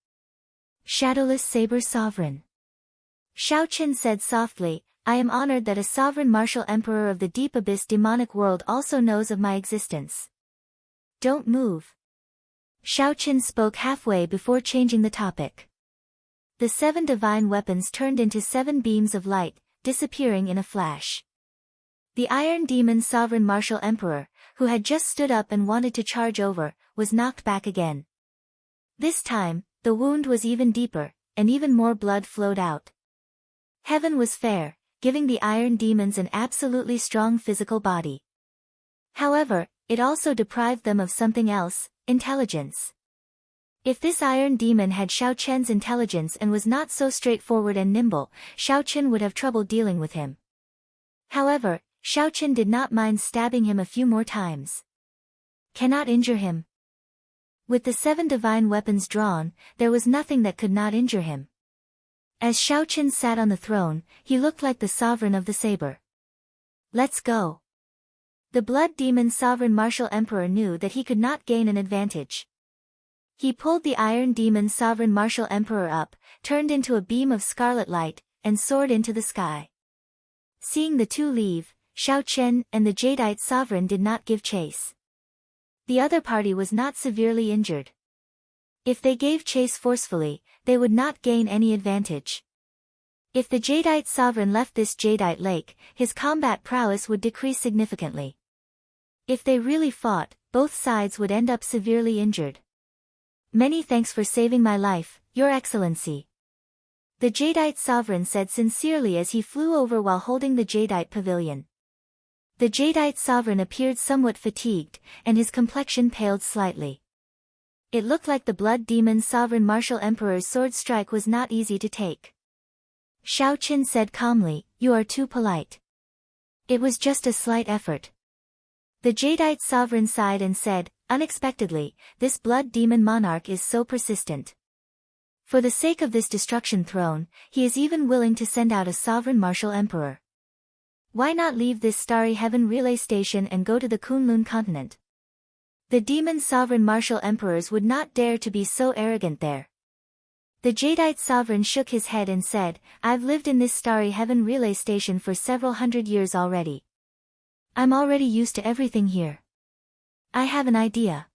S1: Shadowless Saber Sovereign. Xiao Chen said softly, "I am honored that a Sovereign Martial Emperor of the Deep Abyss demonic world also knows of my existence. Don't move." Xiao Chen spoke halfway before changing the topic. The 7 divine weapons turned into 7 beams of light, disappearing in a flash. The Iron Demon Sovereign Martial Emperor, who had just stood up and wanted to charge over, was knocked back again. This time, the wound was even deeper, and even more blood flowed out. Heaven was fair, giving the iron demons an absolutely strong physical body. However, it also deprived them of something else, intelligence. If this iron demon had Xiao Chen's intelligence and was not so straightforward and nimble, Xiao Chen would have trouble dealing with him. However, Xiao Chen did not mind stabbing him a few more times. Cannot injure him. With the 7 divine weapons drawn, there was nothing that could not injure him. As Xiao Chen sat on the throne, he looked like the sovereign of the saber. Let's go. The blood demon sovereign martial emperor knew that he could not gain an advantage. He pulled the iron demon sovereign martial emperor up, turned into a beam of scarlet light, and soared into the sky. Seeing the two leave, Xiao Chen and the Jadeite sovereign did not give chase. The other party was not severely injured. If they gave chase forcefully, they would not gain any advantage. If the Jadeite sovereign left this Jadeite lake, his combat prowess would decrease significantly. If they really fought, both sides would end up severely injured. Many thanks for saving my life, Your Excellency. The Jadeite sovereign said sincerely as he flew over while holding the Jadeite pavilion. The Jadeite sovereign appeared somewhat fatigued, and his complexion paled slightly. It looked like the blood demon sovereign martial emperor's sword strike was not easy to take. Xiao Chen said calmly, "You are too polite. It was just a slight effort." The Jadeite sovereign sighed and said, "Unexpectedly, this blood demon monarch is so persistent. For the sake of this destruction throne, he is even willing to send out a sovereign martial emperor. Why not leave this starry heaven relay station and go to the Kunlun continent? The demon sovereign martial emperors would not dare to be so arrogant there." The Jadeite sovereign shook his head and said, "I've lived in this starry heaven relay station for several hundred years already. I'm already used to everything here. I have an idea.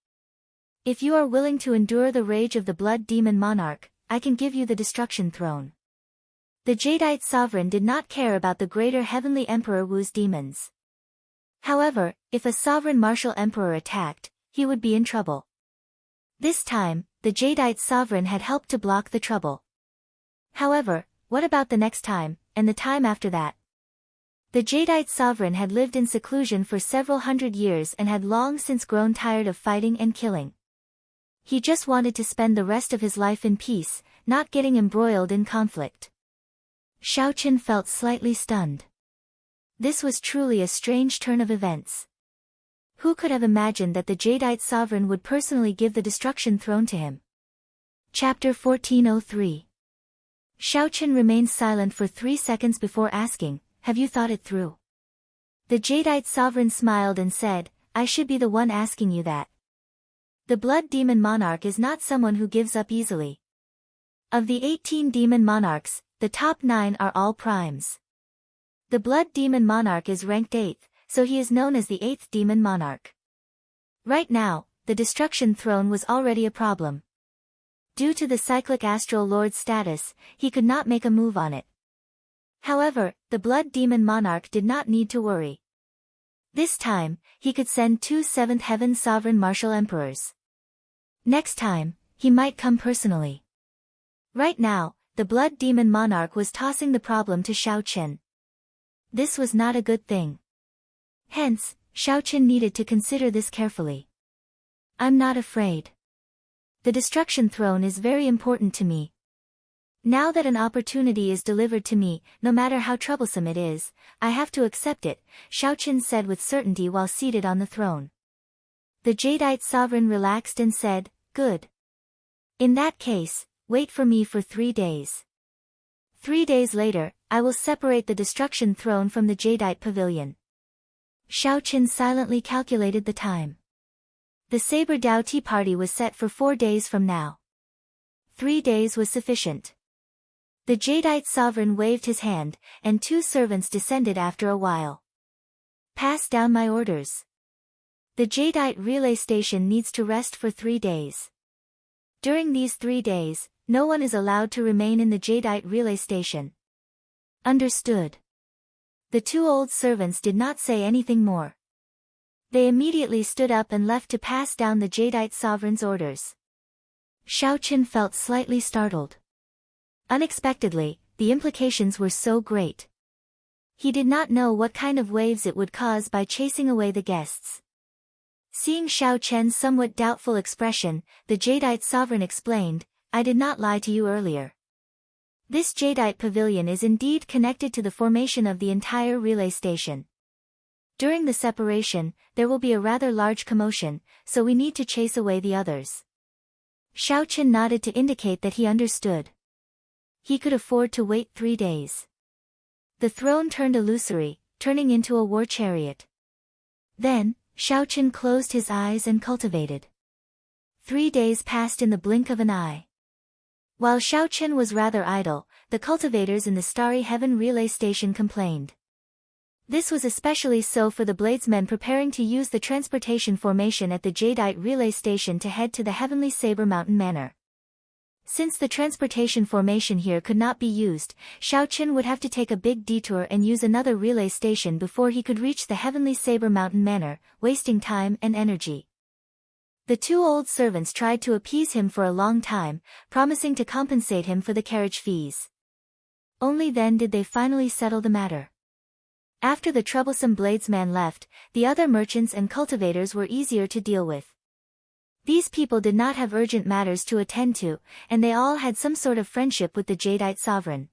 S1: If you are willing to endure the rage of the blood demon monarch, I can give you the destruction throne." The Jadeite sovereign did not care about the greater heavenly emperor Wu's demons. However, if a sovereign martial emperor attacked, he would be in trouble. This time, the Jadeite sovereign had helped to block the trouble. However, what about the next time, and the time after that? The Jadeite sovereign had lived in seclusion for several hundred years and had long since grown tired of fighting and killing. He just wanted to spend the rest of his life in peace, not getting embroiled in conflict. Xiao Chen felt slightly stunned. This was truly a strange turn of events. Who could have imagined that the Jadeite sovereign would personally give the destruction throne to him? Chapter 1403. Xiao Chen remained silent for 3 seconds before asking, "Have you thought it through?" The Jadeite sovereign smiled and said, "I should be the one asking you that. The blood demon monarch is not someone who gives up easily. Of the 18 demon monarchs, the top 9 are all primes. The blood demon monarch is ranked 8th, so he is known as the 8th demon monarch. Right now, the destruction throne was already a problem. Due to the cyclic astral lord's status, he could not make a move on it. However, the blood demon monarch did not need to worry. This time, he could send 2 7th heaven sovereign martial emperors. Next time, he might come personally. Right now, the blood demon monarch was tossing the problem to Xiao Chen. This was not a good thing. Hence, Xiao Chen needed to consider this carefully. "I'm not afraid. The destruction throne is very important to me. Now that an opportunity is delivered to me, no matter how troublesome it is, I have to accept it," Xiao Chen said with certainty while seated on the throne. The Jadeite sovereign relaxed and said, "Good. In that case, wait for me for 3 days. 3 days later, I will separate the destruction throne from the Jadeite pavilion." Xiao Chen silently calculated the time. The Saber Dao tea party was set for 4 days from now. 3 days was sufficient. The Jadeite sovereign waved his hand, and 2 servants descended after a while. "Pass down my orders. The Jadeite relay station needs to rest for 3 days. During these 3 days, no one is allowed to remain in the Jadeite relay station." Understood. The 2 old servants did not say anything more. They immediately stood up and left to pass down the Jadeite sovereign's orders. Xiao Chen felt slightly startled. Unexpectedly, the implications were so great. He did not know what kind of waves it would cause by chasing away the guests. Seeing Xiao Chen's somewhat doubtful expression, the Jadeite sovereign explained, "I did not lie to you earlier. This Jadeite pavilion is indeed connected to the formation of the entire relay station. During the separation, there will be a rather large commotion, so we need to chase away the others." Xiao Chen nodded to indicate that he understood. He could afford to wait 3 days. The throne turned illusory, turning into a war chariot. Then, Xiao Chen closed his eyes and cultivated. 3 days passed in the blink of an eye. While Xiao Chen was rather idle, the cultivators in the Starry Heaven relay station complained. This was especially so for the bladesmen preparing to use the transportation formation at the Jadeite relay station to head to the Heavenly Saber Mountain Manor. Since the transportation formation here could not be used, Xiao Chen would have to take a big detour and use another relay station before he could reach the Heavenly Saber Mountain Manor, wasting time and energy. The 2 old servants tried to appease him for a long time, promising to compensate him for the carriage fees. Only then did they finally settle the matter. After the troublesome bladesman left, the other merchants and cultivators were easier to deal with. These people did not have urgent matters to attend to, and they all had some sort of friendship with the Jadeite sovereign.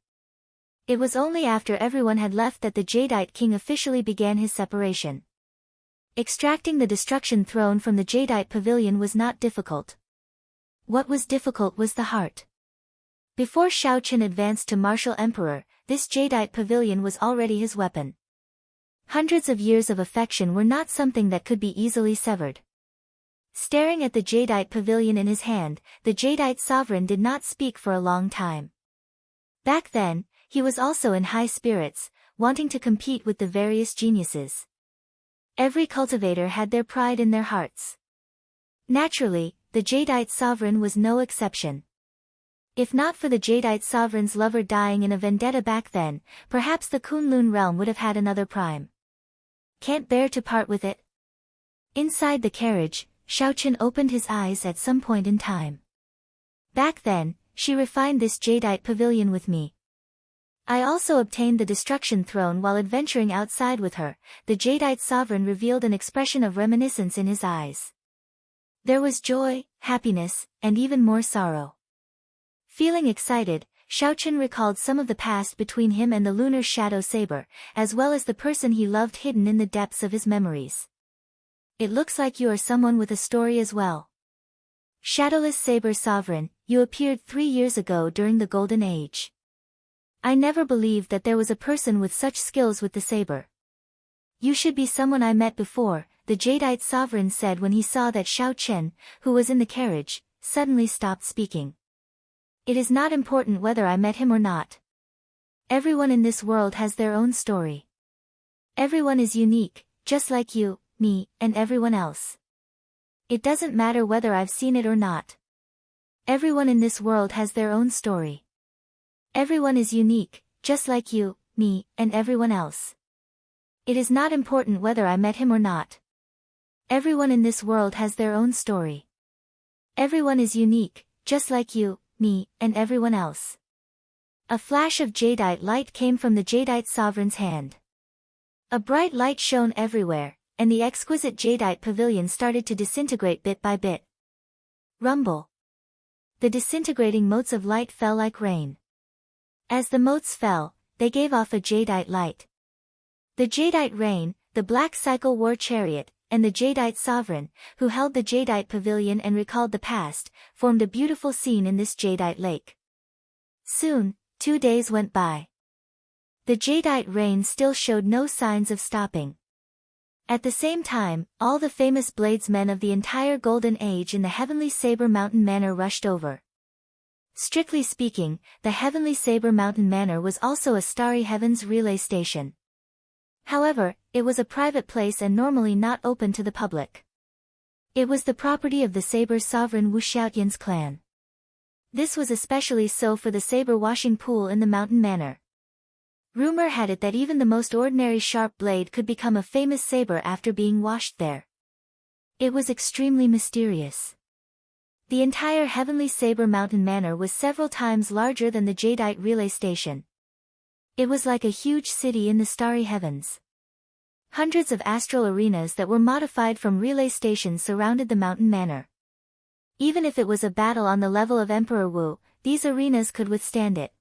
S1: It was only after everyone had left that the Jadeite king officially began his separation. Extracting the destruction throne from the Jadeite pavilion was not difficult. What was difficult was the heart. Before Xiao Chen advanced to martial emperor, this Jadeite pavilion was already his weapon. Hundreds of years of affection were not something that could be easily severed. Staring at the Jadeite pavilion in his hand, the Jadeite sovereign did not speak for a long time. Back then, he was also in high spirits, wanting to compete with the various geniuses. Every cultivator had their pride in their hearts. Naturally, the Jadeite sovereign was no exception. If not for the Jadeite sovereign's lover dying in a vendetta back then, perhaps the Kunlun realm would have had another prime. Can't bear to part with it? Inside the carriage, Xiao Chen opened his eyes at some point in time. Back then, she refined this Jadeite pavilion with me. I also obtained the destruction throne while adventuring outside with her. The Jadeite sovereign revealed an expression of reminiscence in his eyes. There was joy, happiness, and even more sorrow. Feeling excited, Xiao Chen recalled some of the past between him and the lunar shadow saber, as well as the person he loved hidden in the depths of his memories. It looks like you are someone with a story as well. Shadowless Saber Sovereign, you appeared 3 years ago during the Golden Age. I never believed that there was a person with such skills with the saber. You should be someone I met before, the Jadeite sovereign said when he saw that Xiao Chen, who was in the carriage, suddenly stopped speaking. It is not important whether I met him or not. Everyone in this world has their own story. Everyone is unique, just like you, me, and everyone else. It doesn't matter whether I've seen it or not. Everyone in this world has their own story. Everyone is unique, just like you, me, and everyone else. It is not important whether I met him or not. Everyone in this world has their own story. Everyone is unique, just like you, me, and everyone else. A flash of jadeite light came from the Jadeite sovereign's hand. A bright light shone everywhere, and the exquisite jadeite pavilion started to disintegrate bit by bit. Rumble. The disintegrating motes of light fell like rain. As the motes fell, they gave off a jadeite light. The jadeite rain, the black cycle war chariot, and the Jadeite sovereign, who held the Jadeite pavilion and recalled the past, formed a beautiful scene in this Jadeite lake. Soon, 2 days went by. The Jadeite rain still showed no signs of stopping. At the same time, all the famous bladesmen of the entire Golden Age in the Heavenly Saber Mountain Manor rushed over. Strictly speaking, the Heavenly Saber Mountain Manor was also a Starry Heavens relay station. However, it was a private place and normally not open to the public. It was the property of the Saber sovereign Wu Xiaotian's clan. This was especially so for the saber washing pool in the mountain manor. Rumor had it that even the most ordinary sharp blade could become a famous saber after being washed there. It was extremely mysterious. The entire Heavenly Saber Mountain Manor was several times larger than the Jadeite relay station. It was like a huge city in the starry heavens. Hundreds of astral arenas that were modified from relay stations surrounded the mountain manor. Even if it was a battle on the level of Emperor Wu, these arenas could withstand it.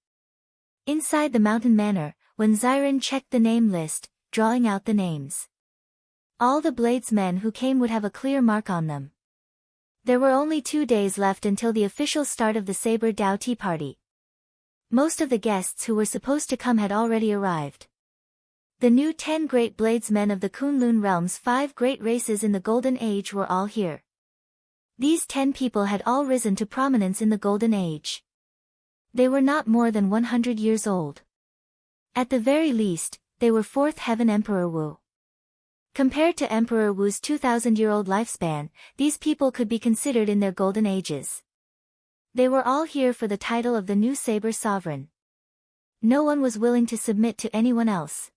S1: Inside the mountain manor, when Xiren checked the name list, drawing out the names, all the bladesmen who came would have a clear mark on them. There were only 2 days left until the official start of the Saber Dao Tea Party. Most of the guests who were supposed to come had already arrived. The new 10 great bladesmen of the Kunlun realm's 5 great races in the Golden Age were all here. These 10 people had all risen to prominence in the Golden Age. They were not more than 100 years old. At the very least, they were 4th Heaven Emperor Wu. Compared to Emperor Wu's 2,000-year-old lifespan, these people could be considered in their golden ages. They were all here for the title of the new Saber Sovereign. No one was willing to submit to anyone else.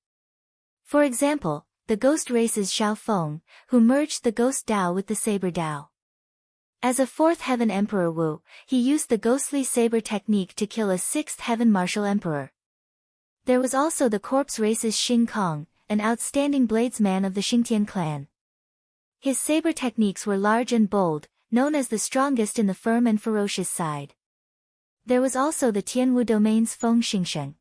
S1: For example, the ghost race's Xiao Feng, who merged the ghost Dao with the Saber Dao. As a 4th Heaven Emperor Wu, he used the ghostly saber technique to kill a 6th Heaven Martial Emperor. There was also the corpse race's Xing Kong, an outstanding bladesman of the Xingtian clan. His saber techniques were large and bold, known as the strongest in the firm and ferocious side. There was also the Tianwu domain's Feng Xingsheng.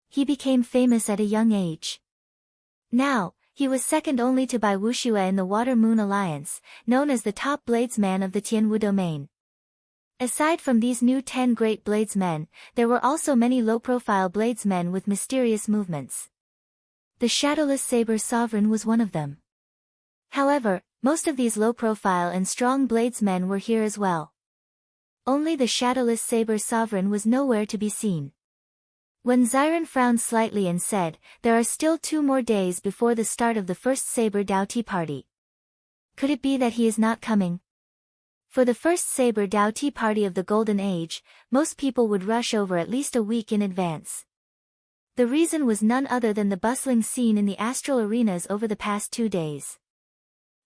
S1: He became famous at a young age. Now, he was second only to Bai Wuxue in the Water Moon Alliance, known as the top bladesman of the Tianwu domain. Aside from these new 10 great bladesmen, there were also many low-profile bladesmen with mysterious movements. The Shadowless Saber Sovereign was one of them. However, most of these low-profile and strong bladesmen were here as well. Only the Shadowless Saber Sovereign was nowhere to be seen. When Xiren frowned slightly and said, "There are still 2 more days before the start of the first Saber Dao Tea Party. Could it be that he is not coming?" For the first Saber Dao Tea Party of the Golden Age, most people would rush over at least a week in advance. The reason was none other than the bustling scene in the astral arenas over the past 2 days.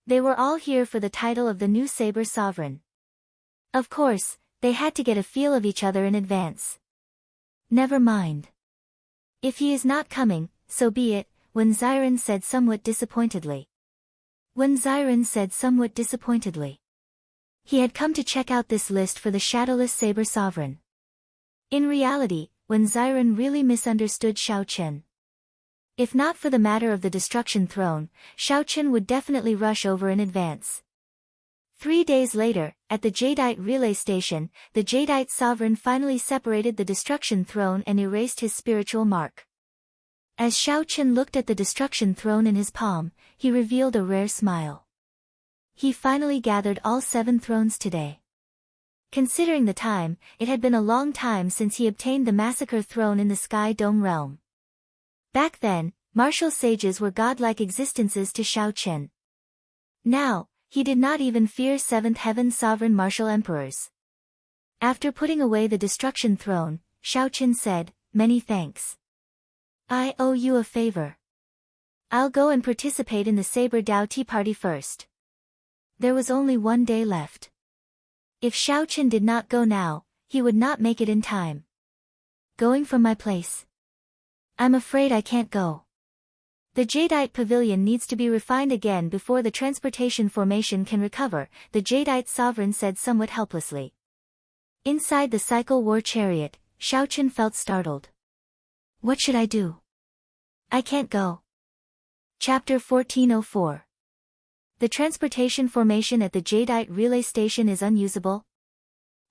S1: They were all here for the title of the new Saber Sovereign. Of course, they had to get a feel of each other in advance. Never mind. If he is not coming, so be it, when Xiren said somewhat disappointedly. He had come to check out this list for the Shadowless Saber Sovereign. In reality, when Xiren really misunderstood Xiao Chen. If not for the matter of the Destruction Throne, Xiao Chen would definitely rush over in advance. 3 days later, at the Jadeite relay station, the Jadeite sovereign finally separated the Destruction Throne and erased his spiritual mark. As Xiao Chen looked at the Destruction Throne in his palm, he revealed a rare smile. He finally gathered all 7 thrones today. Considering the time, it had been a long time since he obtained the Massacre Throne in the Sky Dome realm. Back then, martial sages were godlike existences to Xiao Chen. Now, he did not even fear 7th Heaven Sovereign Martial Emperors. After putting away the Destruction Throne, Xiao Chen said, "Many thanks. I owe you a favor. I'll go and participate in the Saber Dao Tea Party first." There was only 1 day left. If Xiao Chen did not go now, he would not make it in time. Going from my place? I'm afraid I can't go. The Jadeite Pavilion needs to be refined again before the transportation formation can recover, the Jadeite sovereign said somewhat helplessly. Inside the Cycle War Chariot, Xiao Chen felt startled. What should I do? I can't go. Chapter 1404. The transportation formation at the Jadeite relay station is unusable?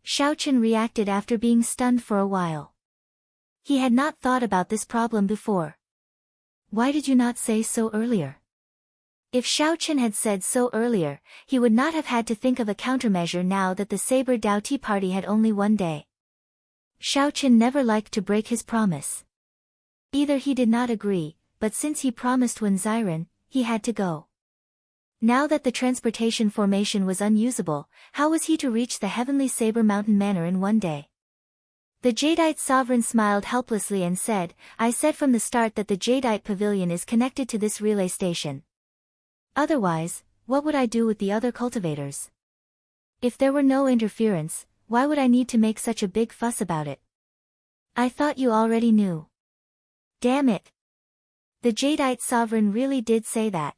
S1: Xiao Chen reacted after being stunned for a while. He had not thought about this problem before. Why did you not say so earlier? If Xiao Chen had said so earlier, he would not have had to think of a countermeasure now that the Saber Dao Tea Party had only 1 day. Xiao Chen never liked to break his promise. Either he did not agree, but since he promised when Xiren, he had to go. Now that the transportation formation was unusable, how was he to reach the Heavenly Saber Mountain Manor in 1 day? The Jadeite sovereign smiled helplessly and said, I said from the start that the Jadeite Pavilion is connected to this relay station. Otherwise, what would I do with the other cultivators? If there were no interference, why would I need to make such a big fuss about it? I thought you already knew. Damn it. The Jadeite sovereign really did say that.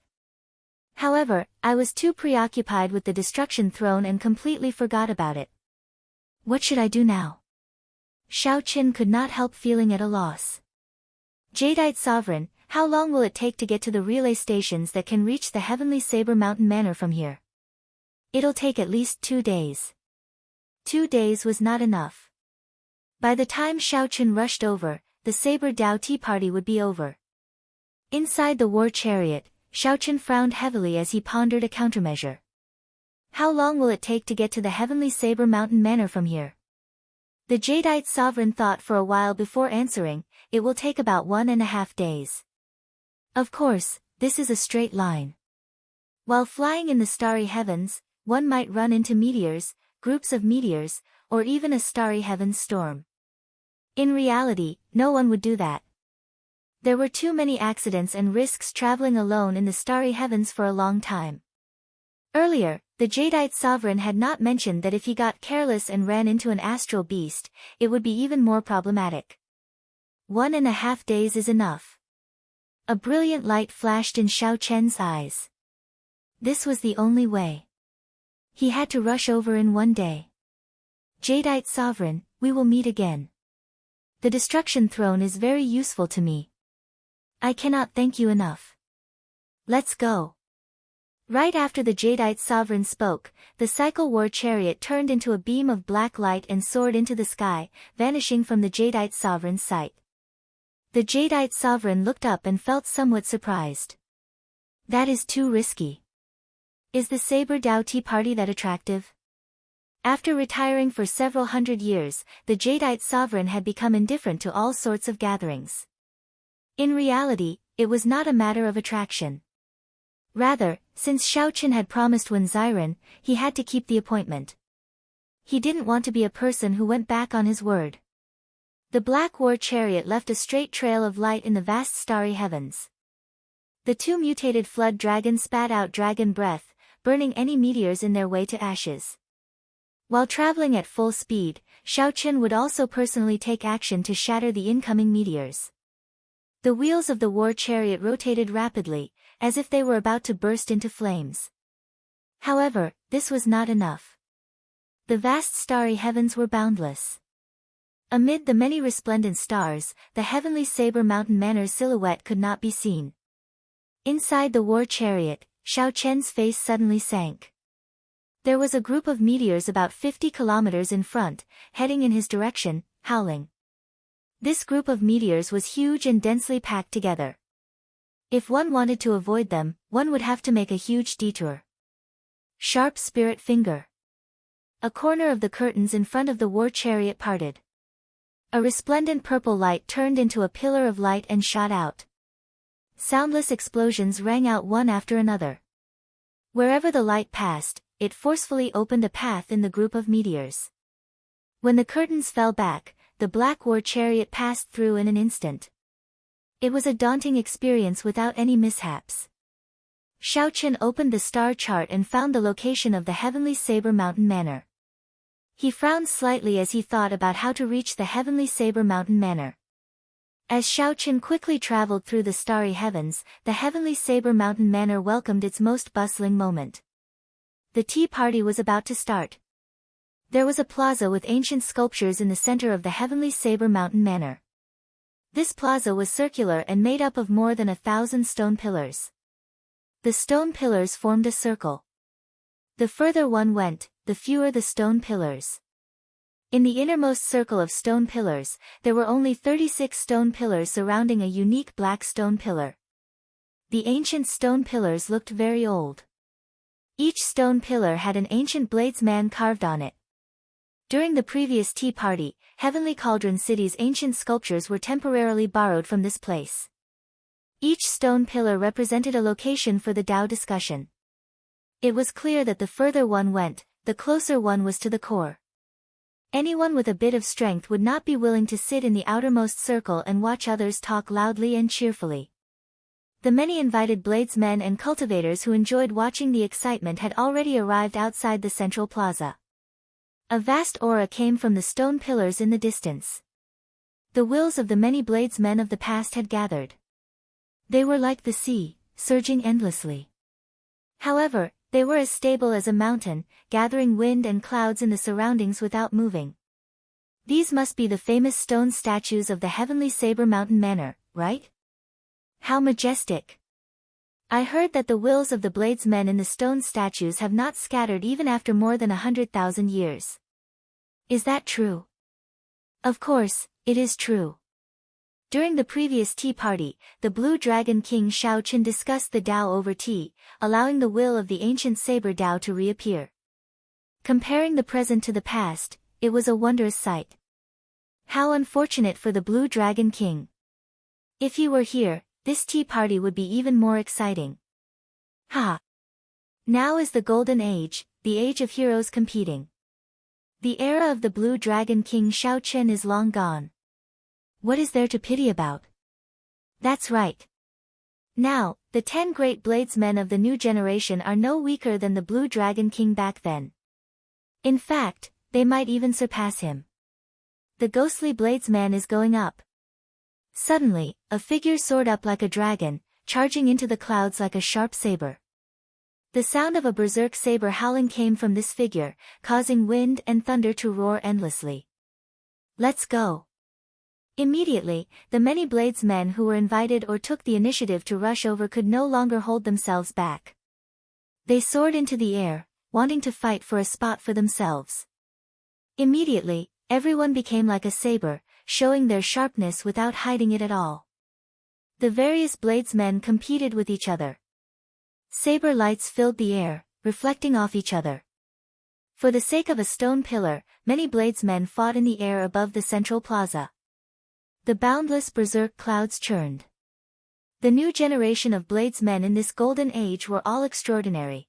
S1: However, I was too preoccupied with the destruction throne and completely forgot about it. What should I do now? Xiao Qin could not help feeling at a loss. Jadeite sovereign, how long will it take to get to the relay stations that can reach the Heavenly Saber Mountain Manor from here? It'll take at least 2 days. 2 days was not enough. By the time Xiao Qin rushed over, the Saber Dao tea party would be over. Inside the war chariot, Xiao Qin frowned heavily as he pondered a countermeasure. How long will it take to get to the Heavenly Saber Mountain Manor from here? The Jadeite sovereign thought for a while before answering. It will take about 1.5 days. Of course, this is a straight line. While flying in the starry heavens, one might run into meteors, groups of meteors, or even a starry heavens storm. In reality, no one would do that. There were too many accidents and risks traveling alone in the starry heavens for a long time. Earlier, the Jadeite sovereign had not mentioned that if he got careless and ran into an astral beast, it would be even more problematic. 1.5 days is enough. A brilliant light flashed in Xiao Chen's eyes. This was the only way. He had to rush over in 1 day. Jadeite sovereign, we will meet again. The destruction throne is very useful to me. I cannot thank you enough. Let's go. Right after the Jadeite sovereign spoke, the cycle war chariot turned into a beam of black light and soared into the sky, vanishing from the Jadeite sovereign's sight. The Jadeite sovereign looked up and felt somewhat surprised. That is too risky. Is the Saber Dao tea party that attractive? After retiring for several hundred years, the Jadeite sovereign had become indifferent to all sorts of gatherings. In reality, it was not a matter of attraction. Rather, since Xiao Qin had promised Wen Xiren, he had to keep the appointment. He didn't want to be a person who went back on his word. The black war chariot left a straight trail of light in the vast starry heavens. The 2 mutated flood dragons spat out dragon breath, burning any meteors in their way to ashes. While traveling at full speed, Xiao Qin would also personally take action to shatter the incoming meteors. The wheels of the war chariot rotated rapidly, as if they were about to burst into flames. However, this was not enough. The vast starry heavens were boundless. Amid the many resplendent stars, the Heavenly Saber Mountain Manor's silhouette could not be seen. Inside the war chariot, Xiao Chen's face suddenly sank. There was a group of meteors about 50 kilometers in front, heading in his direction, howling. This group of meteors was huge and densely packed together. If one wanted to avoid them, one would have to make a huge detour. Sharp spirit finger. A corner of the curtains in front of the war chariot parted. A resplendent purple light turned into a pillar of light and shot out. Soundless explosions rang out one after another. Wherever the light passed, it forcefully opened a path in the group of meteors. When the curtains fell back, the black war chariot passed through in an instant. It was a daunting experience without any mishaps. Xiao Qin opened the star chart and found the location of the Heavenly Saber Mountain Manor. He frowned slightly as he thought about how to reach the Heavenly Saber Mountain Manor. As Xiao Qin quickly traveled through the starry heavens, the Heavenly Saber Mountain Manor welcomed its most bustling moment. The tea party was about to start. There was a plaza with ancient sculptures in the center of the Heavenly Saber Mountain Manor. This plaza was circular and made up of more than 1,000 stone pillars. The stone pillars formed a circle. The further one went, the fewer the stone pillars. In the innermost circle of stone pillars, there were only 36 stone pillars surrounding a unique black stone pillar. The ancient stone pillars looked very old. Each stone pillar had an ancient bladesman carved on it. During the previous tea party, Heavenly Cauldron City's ancient sculptures were temporarily borrowed from this place. Each stone pillar represented a location for the Tao discussion. It was clear that the further one went, the closer one was to the core. Anyone with a bit of strength would not be willing to sit in the outermost circle and watch others talk loudly and cheerfully. The many invited bladesmen and cultivators who enjoyed watching the excitement had already arrived outside the central plaza. A vast aura came from the stone pillars in the distance. The wills of the many bladesmen of the past had gathered. They were like the sea, surging endlessly. However, they were as stable as a mountain, gathering wind and clouds in the surroundings without moving. These must be the famous stone statues of the heavenly Saber Mountain Manor, right? How majestic! I heard that the wills of the bladesmen in the stone statues have not scattered even after more than 100,000 years. Is that true? Of course, it is true. During the previous tea party, the Blue Dragon King Shao Qin discussed the Tao over tea, allowing the will of the ancient saber Tao to reappear. Comparing the present to the past, it was a wondrous sight. How unfortunate for the Blue Dragon King. If he were here, this tea party would be even more exciting. Ha! Now is the golden age, the age of heroes competing. The era of the Blue Dragon King Shao Qin is long gone. What is there to pity about? That's right. Now, the 10 great bladesmen of the new generation are no weaker than the Blue Dragon King back then. In fact, they might even surpass him. The ghostly bladesman is going up. Suddenly, a figure soared up like a dragon, charging into the clouds like a sharp saber. The sound of a berserk saber howling came from this figure, causing wind and thunder to roar endlessly. Let's go. Immediately, the many bladesmen who were invited or took the initiative to rush over could no longer hold themselves back. They soared into the air, wanting to fight for a spot for themselves. Immediately, everyone became like a saber, showing their sharpness without hiding it at all. The various bladesmen competed with each other. Saber lights filled the air, reflecting off each other. For the sake of a stone pillar, many bladesmen fought in the air above the central plaza. The boundless berserk clouds churned. The new generation of bladesmen in this golden age were all extraordinary.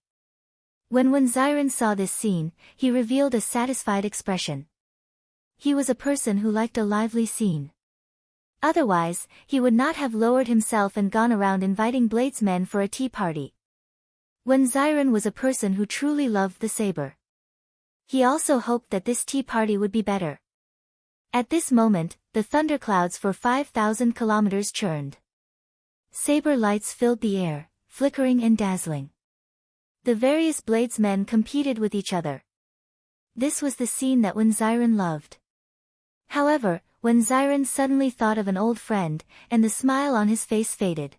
S1: When Ziren saw this scene, he revealed a satisfied expression. He was a person who liked a lively scene. Otherwise, he would not have lowered himself and gone around inviting bladesmen for a tea party. Ziren was a person who truly loved the saber. He also hoped that this tea party would be better. At this moment, the thunderclouds for 5,000 kilometers churned. Saber lights filled the air, flickering and dazzling. The various bladesmen competed with each other. This was the scene that Ziren loved. However, Ziren suddenly thought of an old friend, and the smile on his face faded.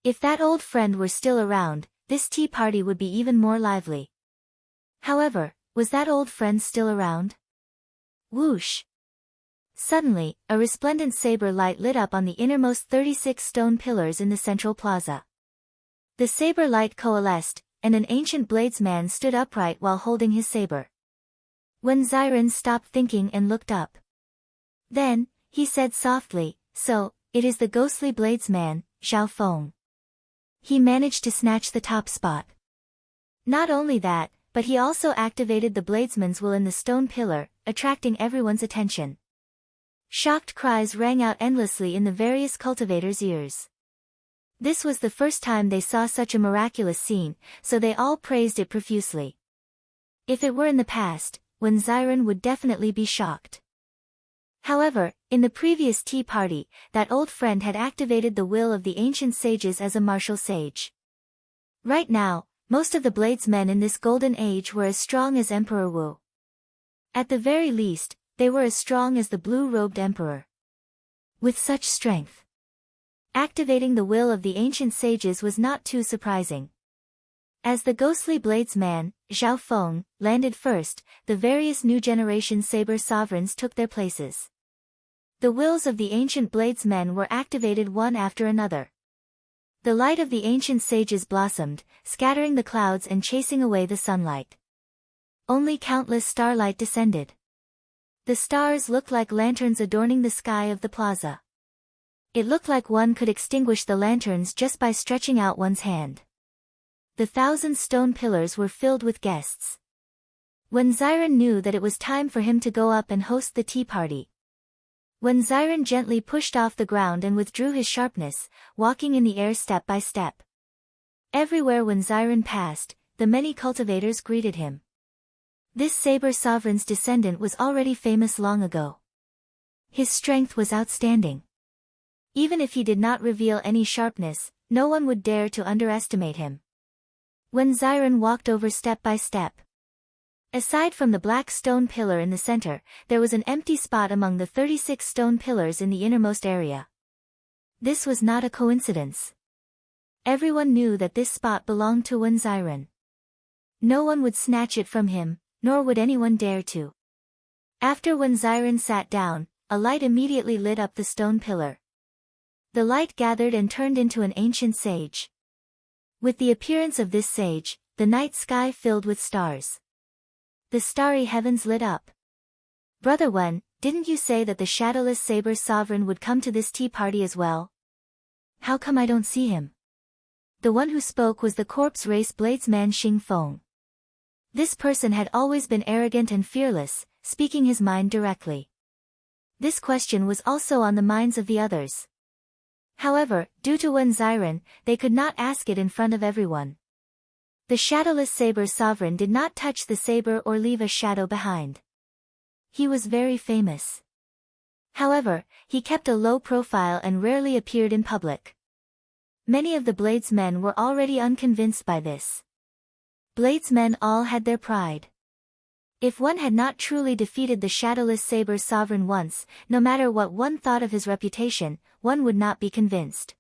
S1: If that old friend were still around, this tea party would be even more lively. However, was that old friend still around? Whoosh! Suddenly, a resplendent saber light lit up on the innermost 36 stone pillars in the central plaza. The saber light coalesced, and an ancient bladesman stood upright while holding his saber. Ziren stopped thinking and looked up. Then, he said softly, "So, it is the ghostly bladesman, Zhao Feng." He managed to snatch the top spot. Not only that, but he also activated the bladesman's will in the stone pillar, attracting everyone's attention. Shocked cries rang out endlessly in the various cultivators' ears. This was the first time they saw such a miraculous scene, so they all praised it profusely. If it were in the past, Ziren would definitely be shocked. However, in the previous tea party, that old friend had activated the will of the ancient sages as a martial sage. Right now, most of the bladesmen in this golden age were as strong as Emperor Wu. At the very least, they were as strong as the blue-robed emperor. With such strength, activating the will of the ancient sages was not too surprising. As the ghostly bladesman, Zhao Feng, landed first, the various new generation saber sovereigns took their places. The wills of the ancient bladesmen were activated one after another. The light of the ancient sages blossomed, scattering the clouds and chasing away the sunlight. Only countless starlight descended. The stars looked like lanterns adorning the sky of the plaza. It looked like one could extinguish the lanterns just by stretching out one's hand. The 1,000 stone pillars were filled with guests. Ziren knew that it was time for him to go up and host the tea party. Ziren gently pushed off the ground and withdrew his sharpness, walking in the air step by step. Everywhere Ziren passed, the many cultivators greeted him. This saber sovereign's descendant was already famous long ago. His strength was outstanding. Even if he did not reveal any sharpness, no one would dare to underestimate him. When Xiren walked over step by step. Aside from the black stone pillar in the center, there was an empty spot among the 36 stone pillars in the innermost area. This was not a coincidence. Everyone knew that this spot belonged to Xiren. No one would snatch it from him, nor would anyone dare to. After Xiren sat down, a light immediately lit up the stone pillar. The light gathered and turned into an ancient sage. With the appearance of this sage, the night sky filled with stars. The starry heavens lit up. Brother Wen, didn't you say that the shadowless saber sovereign would come to this tea party as well? How come I don't see him? The one who spoke was the corpse race bladesman Xing Feng. This person had always been arrogant and fearless, speaking his mind directly. This question was also on the minds of the others. However, due to Xiren, they could not ask it in front of everyone. The shadowless saber sovereign did not touch the saber or leave a shadow behind. He was very famous. However, he kept a low profile and rarely appeared in public. Many of the bladesmen were already unconvinced by this. Bladesmen all had their pride. If one had not truly defeated the shadowless saber sovereign once, no matter what one thought of his reputation, one would not be convinced.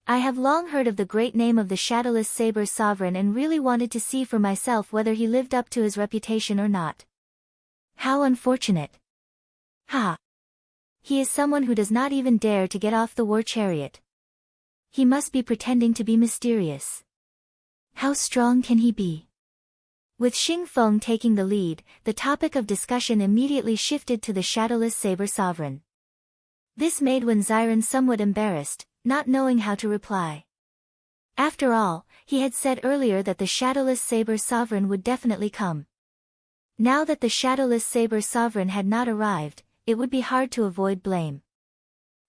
S1: I have long heard of the great name of the shadowless saber sovereign and really wanted to see for myself whether he lived up to his reputation or not. How unfortunate. Ha! He is someone who does not even dare to get off the war chariot. He must be pretending to be mysterious. How strong can he be? With Xing Feng taking the lead, the topic of discussion immediately shifted to the shadowless saber sovereign. This made Xiren somewhat embarrassed, not knowing how to reply. After all, he had said earlier that the shadowless saber sovereign would definitely come. Now that the shadowless saber sovereign had not arrived, it would be hard to avoid blame.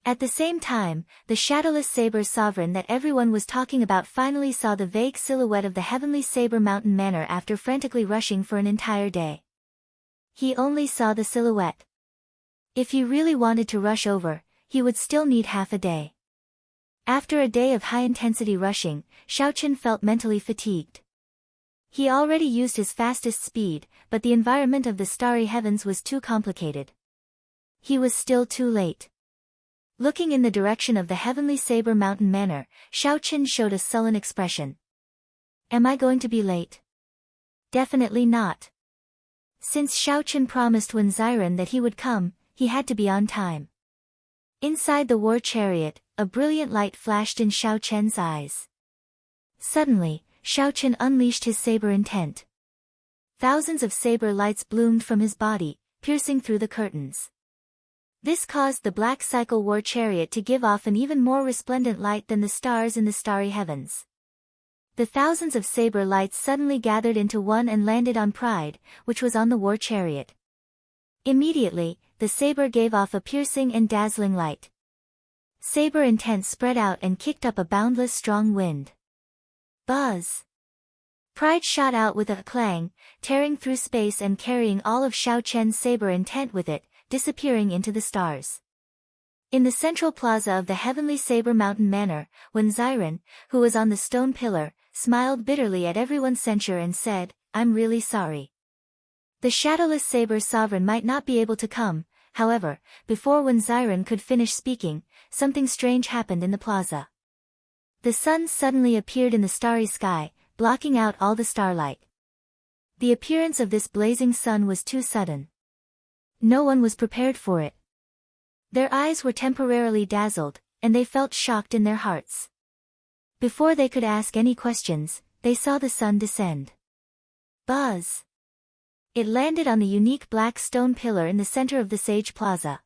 S1: At the same time, the shadowless saber sovereign that everyone was talking about finally saw the vague silhouette of the heavenly saber mountain manor after frantically rushing for an entire day. He only saw the silhouette. If he really wanted to rush over, he would still need half a day. After a day of high-intensity rushing, Xiaochen felt mentally fatigued. He already used his fastest speed, but the environment of the starry heavens was too complicated. He was still too late. Looking in the direction of the heavenly saber mountain manor, Xiaochen showed a sullen expression. Am I going to be late? Definitely not. Since Xiaochen promised Xiren that he would come, he had to be on time. Inside the war chariot, a brilliant light flashed in Xiaochen's eyes. Suddenly, Xiaochen unleashed his saber intent. Thousands of saber lights bloomed from his body, piercing through the curtains. This caused the black cycle war chariot to give off an even more resplendent light than the stars in the starry heavens. The thousands of saber lights suddenly gathered into one and landed on Pride, which was on the war chariot. Immediately, the saber gave off a piercing and dazzling light. Saber intent spread out and kicked up a boundless strong wind. Buzz! Pride shot out with a clang, tearing through space and carrying all of Xiaochen's saber intent with it, disappearing into the stars. In the central plaza of the heavenly saber mountain manor, Xiren, who was on the stone pillar, smiled bitterly at everyone's censure and said, I'm really sorry. The shadowless saber sovereign might not be able to come, however, before Xiren could finish speaking, something strange happened in the plaza. The sun suddenly appeared in the starry sky, blocking out all the starlight. The appearance of this blazing sun was too sudden. No one was prepared for it. Their eyes were temporarily dazzled, and they felt shocked in their hearts. Before they could ask any questions, they saw the sun descend. Buzz! It landed on the unique black stone pillar in the center of the Sage Plaza.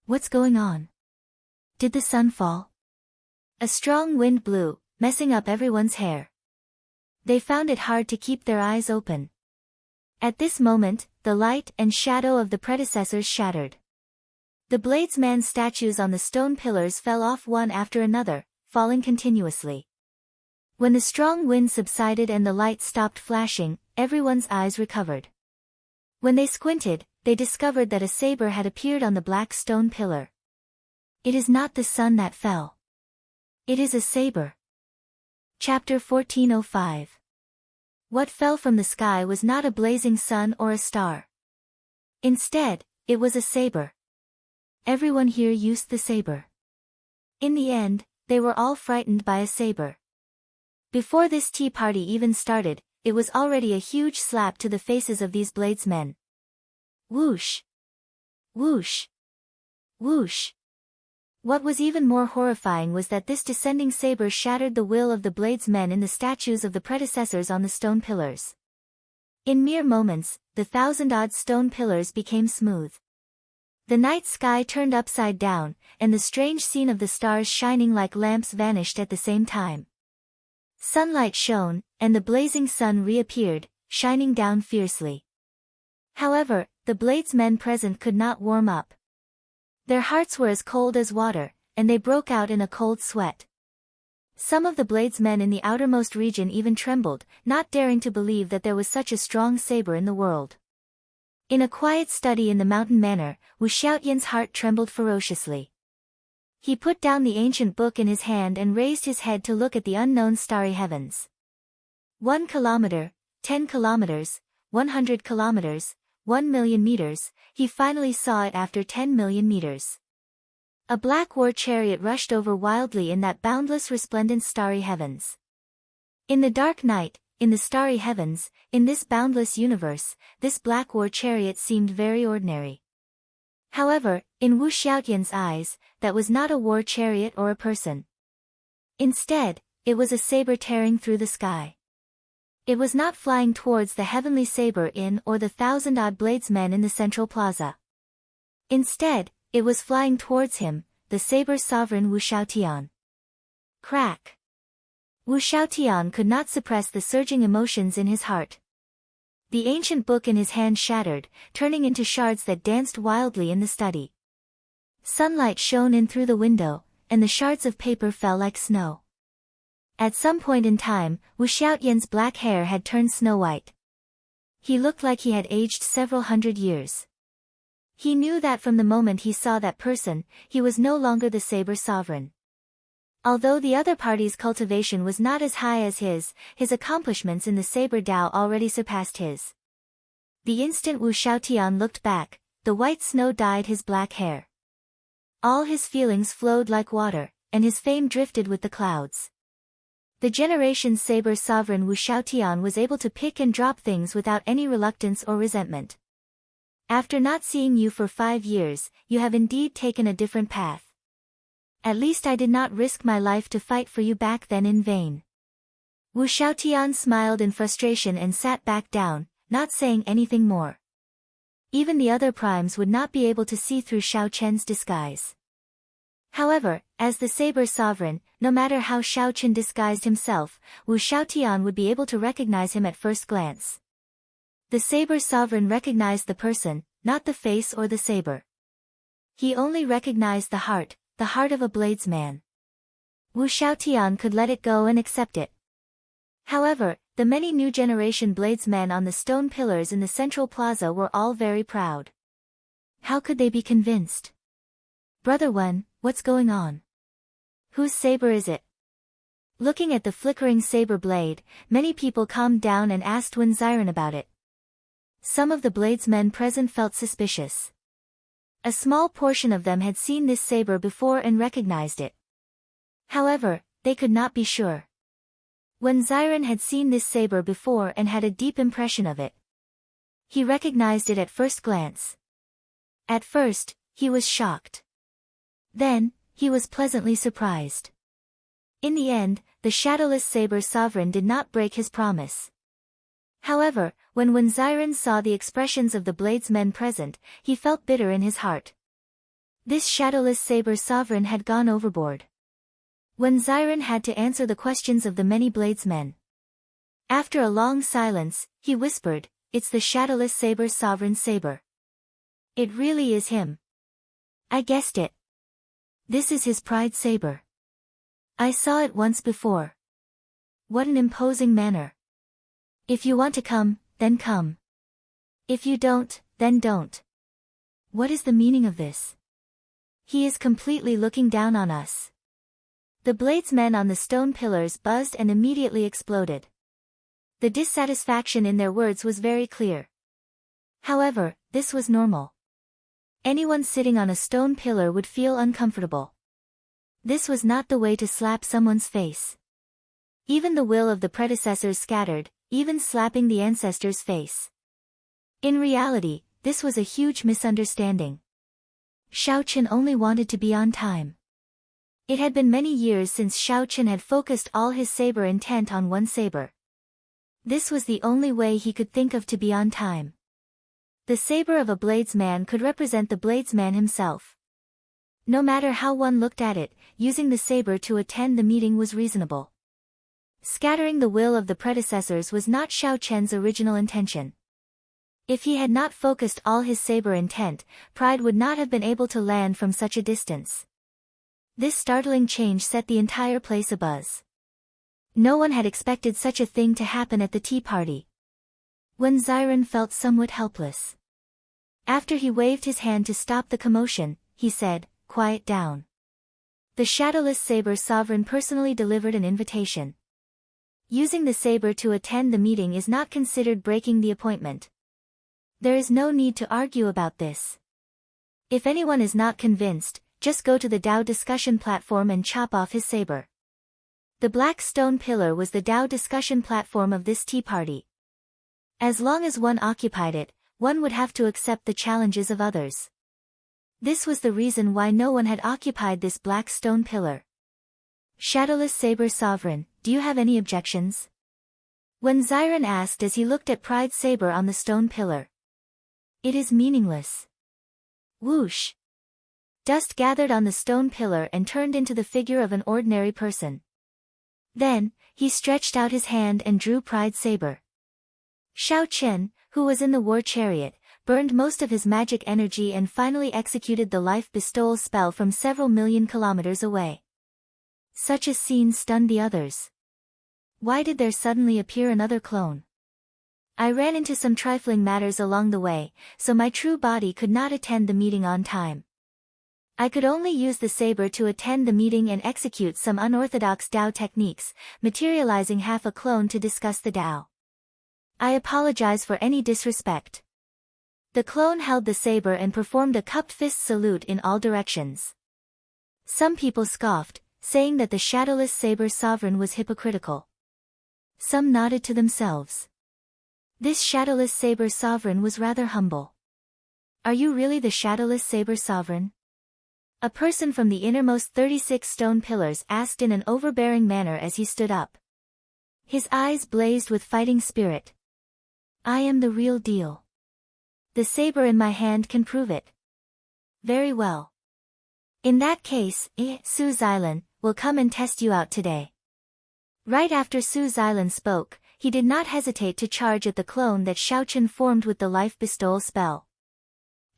S1: What's going on? Did the sun fall? A strong wind blew, messing up everyone's hair. They found it hard to keep their eyes open. At this moment, the light and shadow of the predecessors shattered. The bladesman statues on the stone pillars fell off one after another, falling continuously. When the strong wind subsided and the light stopped flashing, everyone's eyes recovered. When they squinted, they discovered that a saber had appeared on the black stone pillar. It is not the sun that fell. It is a saber. Chapter 1405. What fell from the sky was not a blazing sun or a star. Instead, it was a saber. Everyone here used the saber. In the end, they were all frightened by a saber. Before this tea party even started, it was already a huge slap to the faces of these bladesmen. Whoosh! Whoosh! Whoosh! What was even more horrifying was that this descending saber shattered the will of the bladesmen in the statues of the predecessors on the stone pillars. In mere moments, the 1,000-odd stone pillars became smooth. The night sky turned upside down, and the strange scene of the stars shining like lamps vanished at the same time. Sunlight shone, and the blazing sun reappeared, shining down fiercely. However, the bladesmen present could not warm up. Their hearts were as cold as water, and they broke out in a cold sweat. Some of the bladesmen in the outermost region even trembled, not daring to believe that there was such a strong saber in the world. In a quiet study in the mountain manor, Wu Xiaotian's heart trembled ferociously. He put down the ancient book in his hand and raised his head to look at the unknown starry heavens. 1 kilometer, 10 kilometers, 100 kilometers, 1 million meters, he finally saw it after 10 million meters. A black war chariot rushed over wildly in that boundless resplendent starry heavens. In the dark night, in the starry heavens, in this boundless universe, this black war chariot seemed very ordinary. However, in Wu Xiaotian's eyes, that was not a war chariot or a person. Instead, it was a saber tearing through the sky. It was not flying towards the heavenly saber in or the 1,000-odd bladesmen in the central plaza. Instead, it was flying towards him, the saber sovereign Wu Xiaotian. Crack! Wu Xiaotian could not suppress the surging emotions in his heart. The ancient book in his hand shattered, turning into shards that danced wildly in the study. Sunlight shone in through the window, and the shards of paper fell like snow. At some point in time, Wu Xiaotian's black hair had turned snow-white. He looked like he had aged several hundred years. He knew that from the moment he saw that person, he was no longer the saber sovereign. Although the other party's cultivation was not as high as his accomplishments in the saber Dao already surpassed his. The instant Wu Xiaotian looked back, the white snow dyed his black hair. All his feelings flowed like water, and his fame drifted with the clouds. The generation saber sovereign Wu Xiaotian was able to pick and drop things without any reluctance or resentment. After not seeing you for 5 years, you have indeed taken a different path. At least I did not risk my life to fight for you back then in vain. Wu Xiaotian smiled in frustration and sat back down, not saying anything more. Even the other primes would not be able to see through Xiao Chen's disguise. However, as the saber sovereign, no matter how Xiao Chen disguised himself, Wu Xiaotian would be able to recognize him at first glance. The saber sovereign recognized the person, not the face or the saber. He only recognized the heart of a bladesman. Wu Xiaotian could let it go and accept it. However, the many new generation bladesmen on the stone pillars in the central plaza were all very proud. How could they be convinced? Brother Wen, what's going on? Whose saber is it? Looking at the flickering saber blade, many people calmed down and asked Wen Ziren about it. Some of the bladesmen present felt suspicious. A small portion of them had seen this saber before and recognized it. However, they could not be sure. Wen Ziren had seen this saber before and had a deep impression of it. He recognized it at first glance. At first, he was shocked. Then, he was pleasantly surprised. In the end, the shadowless saber sovereign did not break his promise. However, when Wen Ziren saw the expressions of the bladesmen present, he felt bitter in his heart. This shadowless saber sovereign had gone overboard. Wen Ziren had to answer the questions of the many bladesmen. After a long silence, he whispered, "It's the shadowless saber sovereign's saber. It really is him. I guessed it. This is his pride saber. I saw it once before. What an imposing manner. If you want to come, then come. If you don't, then don't." What is the meaning of this? He is completely looking down on us. The bladesmen on the stone pillars buzzed and immediately exploded. The dissatisfaction in their words was very clear. However, this was normal. Anyone sitting on a stone pillar would feel uncomfortable. This was not the way to slap someone's face. Even the will of the predecessors scattered, even slapping the ancestor's face. In reality, this was a huge misunderstanding. Shao Chen only wanted to be on time. It had been many years since Shao Chen had focused all his saber intent on one saber. This was the only way he could think of to be on time. The saber of a bladesman could represent the bladesman himself. No matter how one looked at it, using the saber to attend the meeting was reasonable. Scattering the will of the predecessors was not Shao Chen's original intention. If he had not focused all his saber intent, pride would not have been able to land from such a distance. This startling change set the entire place abuzz. No one had expected such a thing to happen at the tea party. Wen Xiren felt somewhat helpless. After he waved his hand to stop the commotion, he said, "Quiet down." The Shadowless Saber Sovereign personally delivered an invitation. Using the saber to attend the meeting is not considered breaking the appointment. There is no need to argue about this. If anyone is not convinced, just go to the Dao discussion platform and chop off his saber. The black stone pillar was the Dao discussion platform of this tea party. As long as one occupied it, one would have to accept the challenges of others. This was the reason why no one had occupied this black stone pillar. Shadowless Saber Sovereign, do you have any objections? Wen Xiren asked as he looked at Pride's saber on the stone pillar. It is meaningless. Whoosh! Dust gathered on the stone pillar and turned into the figure of an ordinary person. Then, he stretched out his hand and drew Pride's saber. Shao Chen, who was in the war chariot, burned most of his magic energy and finally executed the life bestowal spell from several million kilometers away. Such a scene stunned the others. Why did there suddenly appear another clone? I ran into some trifling matters along the way, so my true body could not attend the meeting on time. I could only use the saber to attend the meeting and execute some unorthodox Dao techniques, materializing half a clone to discuss the Dao. I apologize for any disrespect. The clone held the saber and performed a cupped fist salute in all directions. Some people scoffed, saying that the Shadowless Saber Sovereign was hypocritical. Some nodded to themselves. This Shadowless Saber Sovereign was rather humble. Are you really the Shadowless Saber Sovereign? A person from the innermost 36 stone pillars asked in an overbearing manner as he stood up. His eyes blazed with fighting spirit. I am the real deal. The saber in my hand can prove it. Very well. In that case, Su Xilan will come and test you out today. Right after Su Xilan spoke, he did not hesitate to charge at the clone that Shao Chen formed with the life bestowal spell.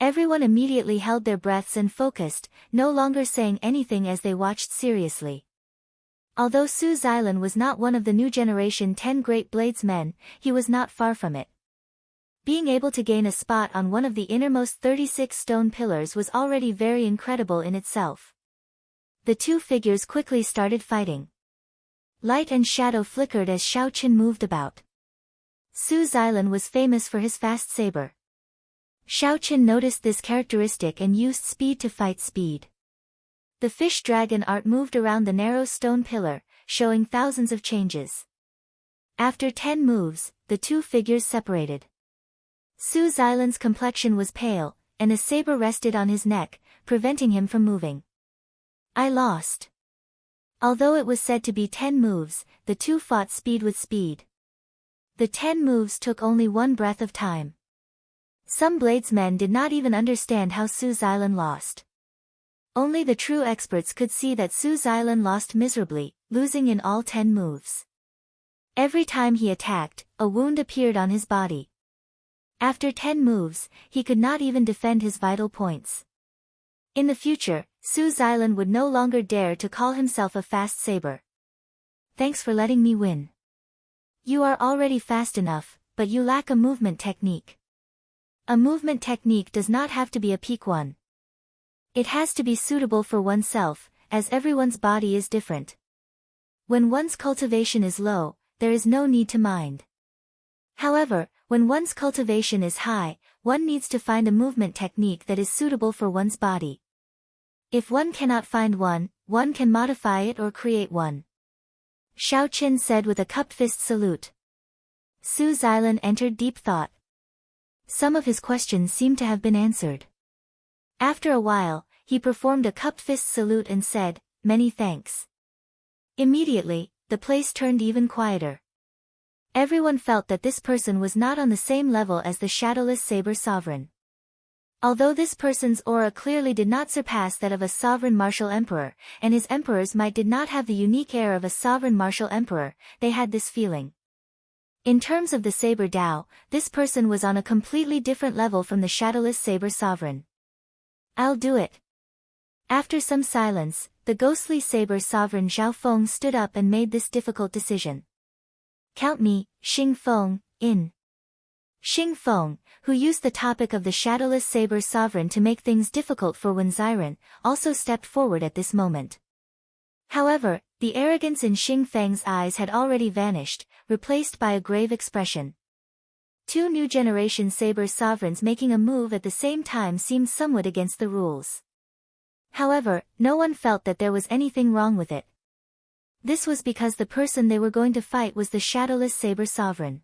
S1: Everyone immediately held their breaths and focused, no longer saying anything as they watched seriously. Although Su Xilan was not one of the new generation 10 great bladesmen, he was not far from it. Being able to gain a spot on one of the innermost 36 stone pillars was already very incredible in itself. The two figures quickly started fighting. Light and shadow flickered as Shao Chen moved about. Su Xilan was famous for his fast saber. Shao Chen noticed this characteristic and used speed to fight speed. The fish dragon art moved around the narrow stone pillar, showing thousands of changes. After 10 moves, the two figures separated. Su Xilan's complexion was pale, and a saber rested on his neck, preventing him from moving. I lost. Although it was said to be 10 moves, the two fought speed with speed. The 10 moves took only one breath of time. Some bladesmen did not even understand how Su Xilan lost. Only the true experts could see that Su Xilan lost miserably, losing in all 10 moves. Every time he attacked, a wound appeared on his body. After 10 moves, he could not even defend his vital points. In the future, Su Xilan would no longer dare to call himself a fast saber. Thanks for letting me win. You are already fast enough, but you lack a movement technique. A movement technique does not have to be a peak one. It has to be suitable for oneself, as everyone's body is different. When one's cultivation is low, there is no need to mind. However, when one's cultivation is high, one needs to find a movement technique that is suitable for one's body. If one cannot find one, one can modify it or create one. Xiao Qin said with a cupped fist salute. Su Xilan entered deep thought. Some of his questions seemed to have been answered. After a while, he performed a cupped fist salute and said, "Many thanks." Immediately, the place turned even quieter. Everyone felt that this person was not on the same level as the shadowless saber sovereign. Although this person's aura clearly did not surpass that of a sovereign martial emperor, and his emperor's might did not have the unique air of a sovereign martial emperor, they had this feeling. In terms of the saber Dao, this person was on a completely different level from the shadowless saber sovereign. "I'll do it." After some silence, the ghostly saber sovereign Zhao Feng stood up and made this difficult decision. "Count me, Xing Feng, in." Xing Feng, who used the topic of the shadowless saber sovereign to make things difficult for Wen Xiren, also stepped forward at this moment. However, the arrogance in Xing Feng's eyes had already vanished, replaced by a grave expression. Two new generation saber sovereigns making a move at the same time seemed somewhat against the rules. However, no one felt that there was anything wrong with it. This was because the person they were going to fight was the shadowless saber sovereign.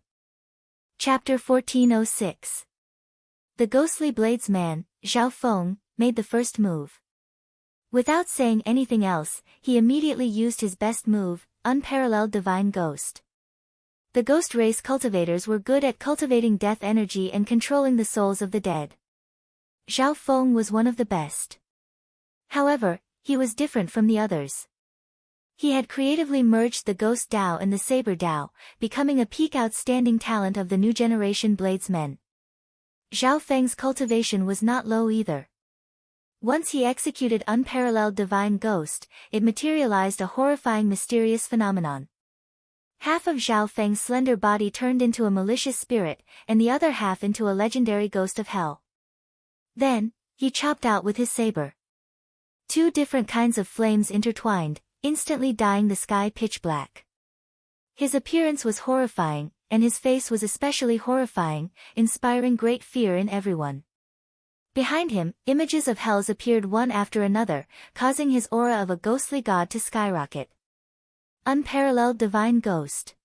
S1: Chapter 1406. The ghostly blades man, Zhao Feng, made the first move. Without saying anything else, he immediately used his best move, Unparalleled Divine Ghost. The ghost race cultivators were good at cultivating death energy and controlling the souls of the dead. Zhao Feng was one of the best. However, he was different from the others. He had creatively merged the Ghost Dao and the Saber Dao, becoming a peak outstanding talent of the new generation bladesmen. Zhao Feng's cultivation was not low either. Once he executed Unparalleled Divine Ghost, it materialized a horrifying mysterious phenomenon. Half of Zhao Feng's slender body turned into a malicious spirit, and the other half into a legendary ghost of hell. Then, he chopped out with his saber. Two different kinds of flames intertwined, instantly dyeing the sky pitch black. His appearance was horrifying, and his face was especially horrifying, inspiring great fear in everyone. Behind him, images of hells appeared one after another, causing his aura of a ghostly god to skyrocket. Unparalleled Divine Ghost.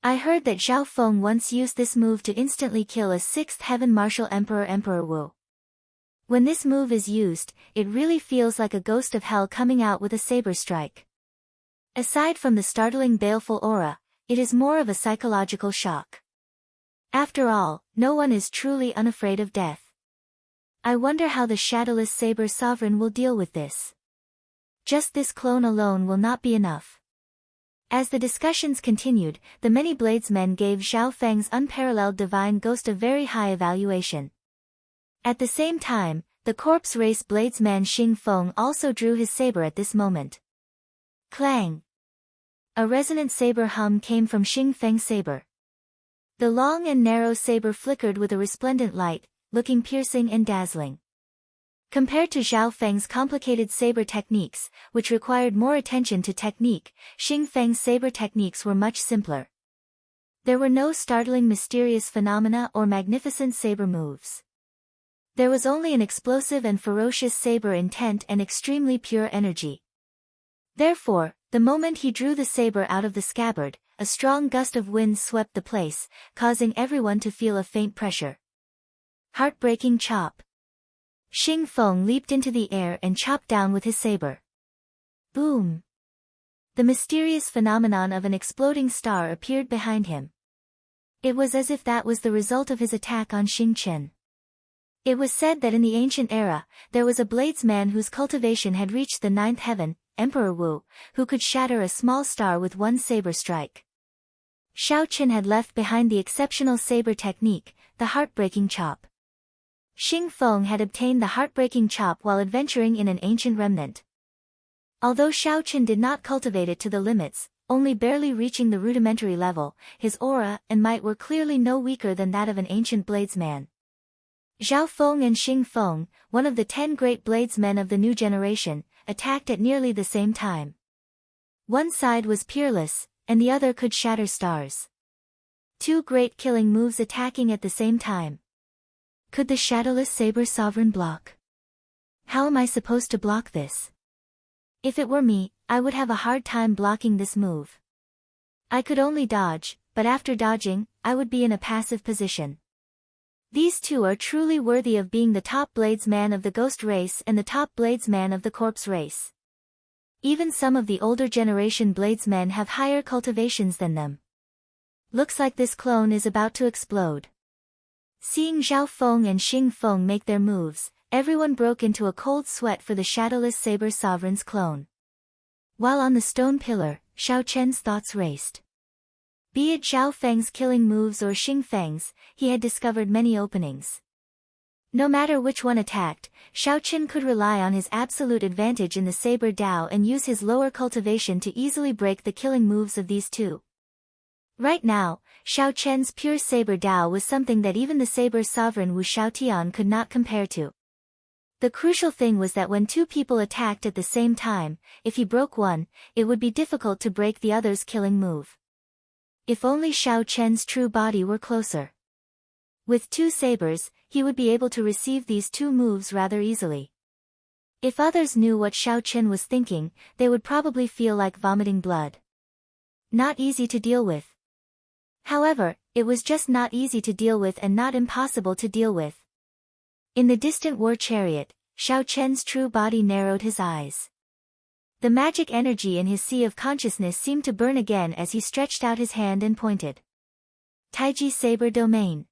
S1: I heard that Zhao Feng once used this move to instantly kill a 6th heaven martial Emperor Wu. When this move is used, it really feels like a ghost of hell coming out with a saber strike. Aside from the startling baleful aura, it is more of a psychological shock. After all, no one is truly unafraid of death. I wonder how the shadowless saber sovereign will deal with this. Just this clone alone will not be enough. As the discussions continued, the many bladesmen gave Zhao Feng's Unparalleled Divine Ghost a very high evaluation. At the same time, the corpse race bladesman Xing Feng also drew his saber at this moment. Clang! A resonant saber hum came from Xing Feng's saber. The long and narrow saber flickered with a resplendent light, looking piercing and dazzling. Compared to Zhao Feng's complicated saber techniques, which required more attention to technique, Xing Feng's saber techniques were much simpler. There were no startling mysterious phenomena or magnificent saber moves. There was only an explosive and ferocious saber intent and extremely pure energy. Therefore, the moment he drew the saber out of the scabbard, a strong gust of wind swept the place, causing everyone to feel a faint pressure. Heartbreaking chop. Xing Feng leaped into the air and chopped down with his saber. Boom! The mysterious phenomenon of an exploding star appeared behind him. It was as if that was the result of his attack on Xing Chen. It was said that in the ancient era, there was a bladesman whose cultivation had reached the 9th heaven, Emperor Wu, who could shatter a small star with one saber strike. Xiao Qin had left behind the exceptional saber technique, the heartbreaking chop. Xing Feng had obtained the heartbreaking chop while adventuring in an ancient remnant. Although Xiao Qin did not cultivate it to the limits, only barely reaching the rudimentary level, his aura and might were clearly no weaker than that of an ancient bladesman. Zhao Feng and Xing Feng, one of the 10 great bladesmen of the new generation, attacked at nearly the same time. One side was peerless, and the other could shatter stars. 2 great killing moves attacking at the same time. Could the Shadowless Saber Sovereign block? How am I supposed to block this? If it were me, I would have a hard time blocking this move. I could only dodge, but after dodging, I would be in a passive position. These two are truly worthy of being the top bladesman of the ghost race and the top bladesman of the corpse race. Even some of the older generation bladesmen have higher cultivations than them. Looks like this clone is about to explode. Seeing Zhao Feng and Xing Feng make their moves, everyone broke into a cold sweat for the Shadowless Saber Sovereign's clone. While on the stone pillar, Xiao Chen's thoughts raced. Be it Zhao Feng's killing moves or Xing Feng's, he had discovered many openings. No matter which one attacked, Xiao Chen could rely on his absolute advantage in the Saber Dao and use his lower cultivation to easily break the killing moves of these two. Right now, Xiao Chen's pure Saber Dao was something that even the Saber Sovereign Wu Xiaotian could not compare to. The crucial thing was that when 2 people attacked at the same time, if he broke one, it would be difficult to break the other's killing move. If only Xiao Chen's true body were closer. With 2 sabers, he would be able to receive these 2 moves rather easily. If others knew what Xiao Chen was thinking, they would probably feel like vomiting blood. Not easy to deal with. However, it was just not easy to deal with and not impossible to deal with. In the distant war chariot, Xiao Chen's true body narrowed his eyes. The magic energy in his sea of consciousness seemed to burn again as he stretched out his hand and pointed. Taiji Saber Domain.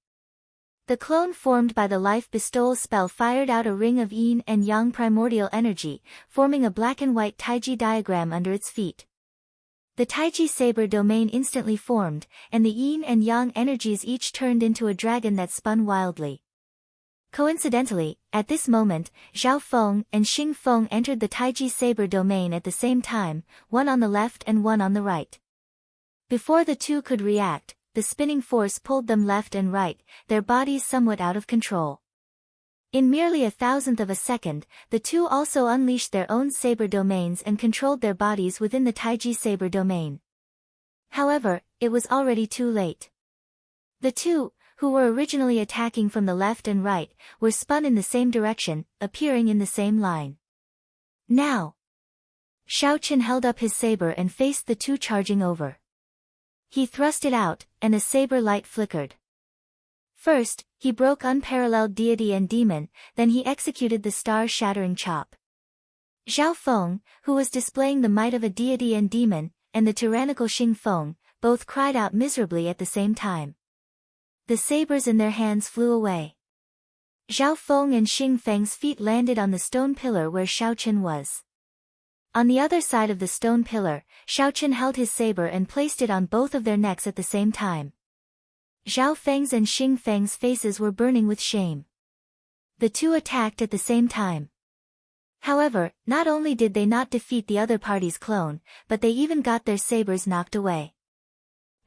S1: The clone formed by the life bestowal spell fired out a ring of yin and yang primordial energy, forming a black and white Taiji diagram under its feet. The Taiji Saber Domain instantly formed, and the yin and yang energies each turned into a dragon that spun wildly. Coincidentally, at this moment, Zhao Feng and Xing Feng entered the Taiji Saber Domain at the same time, one on the left and one on the right. Before the two could react, the spinning force pulled them left and right, their bodies somewhat out of control. In merely 1,000th of a second, the two also unleashed their own Saber Domains and controlled their bodies within the Taiji Saber Domain. However, it was already too late. The two, who were originally attacking from the left and right, were spun in the same direction, appearing in the same line. Now! Xiao Chen held up his saber and faced the two charging over. He thrust it out, and a saber light flickered. First, he broke unparalleled deity and demon, then he executed the star-shattering chop. Zhao Feng, who was displaying the might of a deity and demon, and the tyrannical Xing Feng, both cried out miserably at the same time. The sabers in their hands flew away. Zhao Feng and Xing Feng's feet landed on the stone pillar where Xiao Chen was. On the other side of the stone pillar, Xiao Chen held his saber and placed it on both of their necks at the same time. Zhao Feng's and Xing Feng's faces were burning with shame. The two attacked at the same time. However, not only did they not defeat the other party's clone, but they even got their sabers knocked away.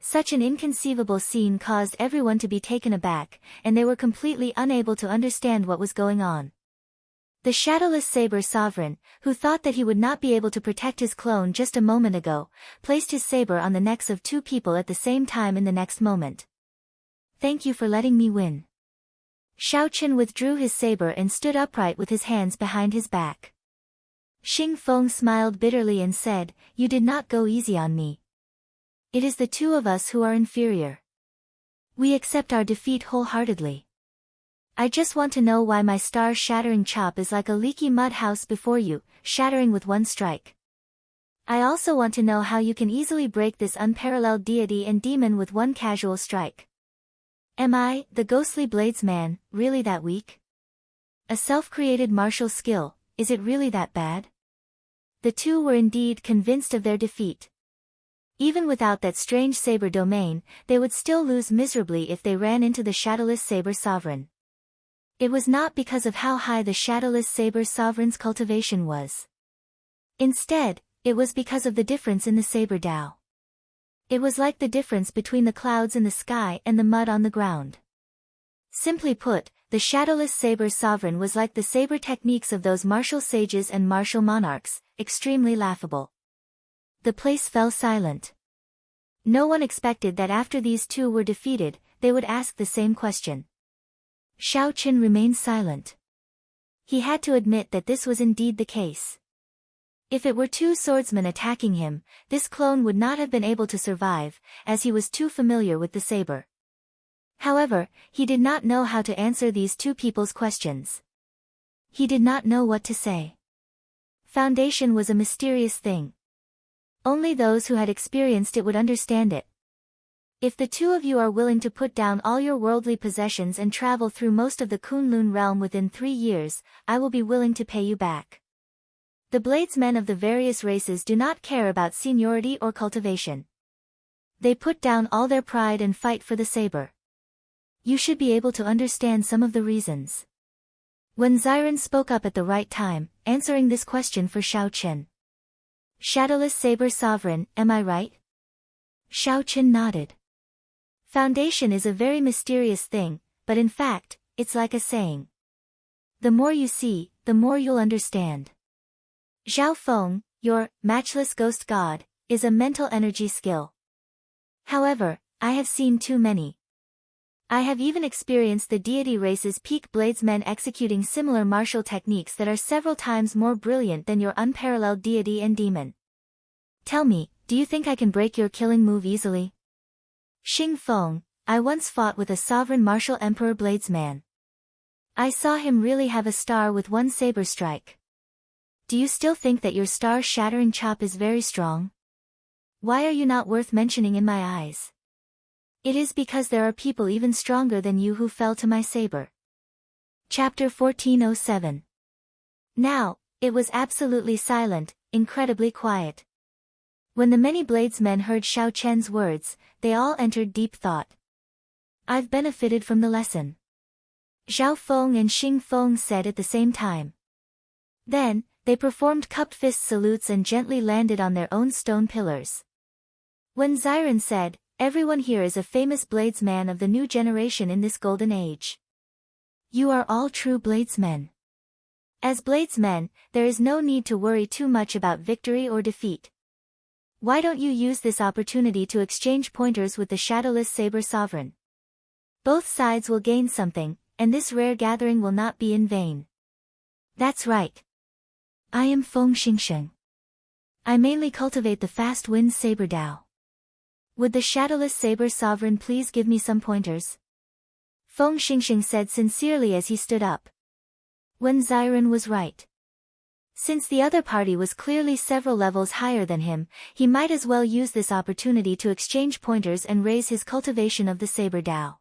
S1: Such an inconceivable scene caused everyone to be taken aback, and they were completely unable to understand what was going on. The Shadowless Saber Sovereign, who thought that he would not be able to protect his clone just a moment ago, placed his saber on the necks of 2 people at the same time in the next moment. Thank you for letting me win. Xiao Chen withdrew his saber and stood upright with his hands behind his back. Xing Feng smiled bitterly and said, "You did not go easy on me. It is the two of us who are inferior. We accept our defeat wholeheartedly. I just want to know why my star-shattering chop is like a leaky mud house before you, shattering with one strike. I also want to know how you can easily break this unparalleled deity and demon with one casual strike. Am I, the ghostly bladesman, really that weak? A self-created martial skill, is it really that bad?" The two were indeed convinced of their defeat. Even without that strange saber domain, they would still lose miserably if they ran into the Shadowless Saber Sovereign. It was not because of how high the Shadowless Saber Sovereign's cultivation was. Instead, it was because of the difference in the Saber Dao. It was like the difference between the clouds in the sky and the mud on the ground. Simply put, the shadowless saber sovereign was like the saber techniques of those martial sages and martial monarchs, extremely laughable. The place fell silent. No one expected that after these two were defeated, they would ask the same question. Xiao Qin remained silent. He had to admit that this was indeed the case. If it were two swordsmen attacking him, this clone would not have been able to survive, as he was too familiar with the saber. However, he did not know how to answer these two people's questions. He did not know what to say. Foundation was a mysterious thing. Only those who had experienced it would understand it. If the two of you are willing to put down all your worldly possessions and travel through most of the Kunlun realm within 3 years, I will be willing to pay you back. The bladesmen of the various races do not care about seniority or cultivation. They put down all their pride and fight for the saber. You should be able to understand some of the reasons. When Xiren spoke up at the right time, answering this question for Xiao Qin. Shadowless Saber Sovereign, am I right? Xiao Qin nodded. Foundation is a very mysterious thing, but in fact, it's like a saying. The more you see, the more you'll understand. Zhao Feng, your matchless ghost god, is a mental energy skill. However, I have seen too many. I have even experienced the deity race's peak bladesmen executing similar martial techniques that are several times more brilliant than your unparalleled deity and demon. Tell me, do you think I can break your killing move easily? Xing Feng, I once fought with a sovereign martial emperor bladesman. I saw him really have a star with one saber strike. Do you still think that your star-shattering chop is very strong? Why are you not worth mentioning in my eyes? It is because there are people even stronger than you who fell to my saber. Chapter 1407. Now, it was absolutely silent, incredibly quiet. When the many bladesmen heard Xiao Qian's words, they all entered deep thought. I've benefited from the lesson. Zhao Feng and Xing Feng said at the same time. Then, they performed cupped fist salutes and gently landed on their own stone pillars. When Xiren said, everyone here is a famous bladesman of the new generation in this golden age. You are all true bladesmen. As bladesmen, there is no need to worry too much about victory or defeat. Why don't you use this opportunity to exchange pointers with the Shadowless Saber Sovereign? Both sides will gain something, and this rare gathering will not be in vain. That's right. I am Feng Xingsheng. I mainly cultivate the fast wind saber Dao. Would the Shadowless Saber Sovereign please give me some pointers? Feng Xingsheng said sincerely as he stood up. When Xiren was right. Since the other party was clearly several levels higher than him, he might as well use this opportunity to exchange pointers and raise his cultivation of the saber Dao.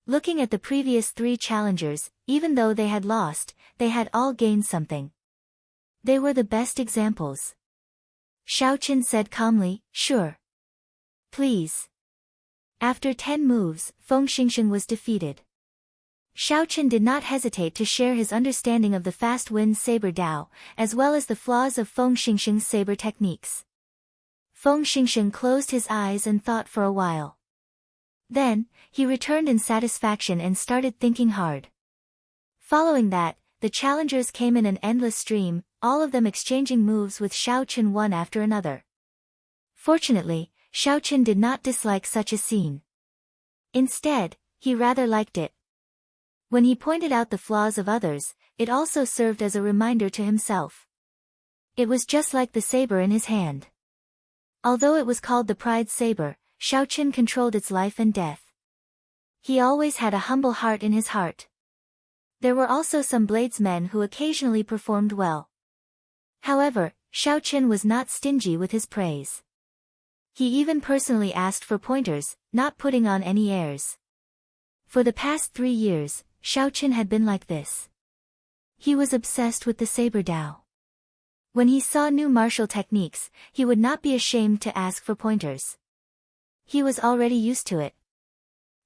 S1: Looking at the previous 3 challengers, even though they had lost, they had all gained something. They were the best examples. Xiao Qin said calmly, sure. Please. After 10 moves, Feng Xingsheng was defeated. Xiao Qin did not hesitate to share his understanding of the fast wind saber Dao, as well as the flaws of Feng Xingsheng's saber techniques. Feng Xingsheng closed his eyes and thought for a while. Then, he returned in satisfaction and started thinking hard. Following that, the challengers came in an endless stream, all of them exchanging moves with Xiao Qin one after another. Fortunately, Xiao Qin did not dislike such a scene. Instead, he rather liked it. When he pointed out the flaws of others, it also served as a reminder to himself. It was just like the saber in his hand. Although it was called the Pride Saber, Xiao Qin controlled its life and death. He always had a humble heart in his heart. There were also some bladesmen who occasionally performed well. However, Xiao Qin was not stingy with his praise. He even personally asked for pointers, not putting on any airs. For the past 3 years, Xiao Qin had been like this. He was obsessed with the saber Dao. When he saw new martial techniques, he would not be ashamed to ask for pointers. He was already used to it.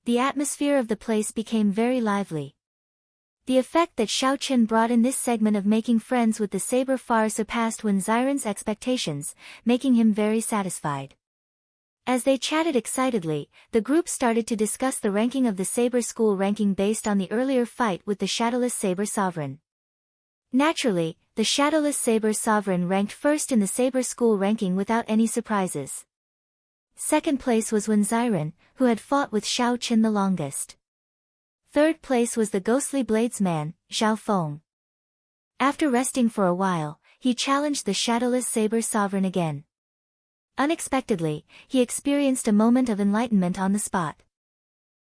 S1: The atmosphere of the place became very lively. The effect that Xiao Qin brought in this segment of making friends with the saber far surpassed Xiren's expectations, making him very satisfied. As they chatted excitedly, the group started to discuss the ranking of the Saber School ranking based on the earlier fight with the Shadowless Saber Sovereign. Naturally, the Shadowless Saber Sovereign ranked first in the Saber School ranking without any surprises. Second place was Wen Xiren, who had fought with Xiao Qin the longest. Third place was the ghostly bladesman, Zhao Feng. After resting for a while, he challenged the Shadowless Saber Sovereign again. Unexpectedly, he experienced a moment of enlightenment on the spot.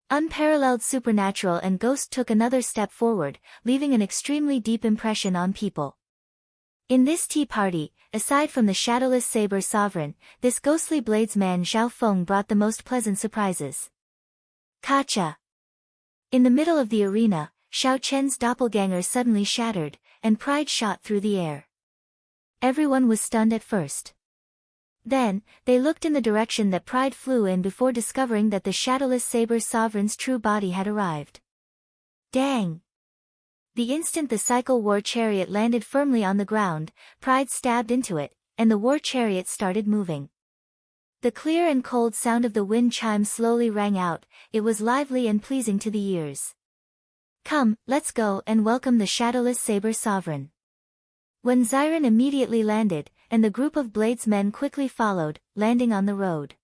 S1: Unparalleled supernatural and ghost took another step forward, leaving an extremely deep impression on people. In this tea party, aside from the Shadowless Saber Sovereign, this ghostly bladesman Zhao Feng brought the most pleasant surprises. Kacha! In the middle of the arena, Xiao Chen's doppelganger suddenly shattered, and pride shot through the air. Everyone was stunned at first. Then, they looked in the direction that pride flew in before discovering that the Shadowless Saber Sovereign's true body had arrived. Dang! The instant the cycle war chariot landed firmly on the ground, pride stabbed into it, and the war chariot started moving. The clear and cold sound of the wind chime slowly rang out. It was lively and pleasing to the ears. Come, let's go and welcome the Shadowless Saber Sovereign. Wen Xiren immediately landed, and the group of bladesmen quickly followed, landing on the road.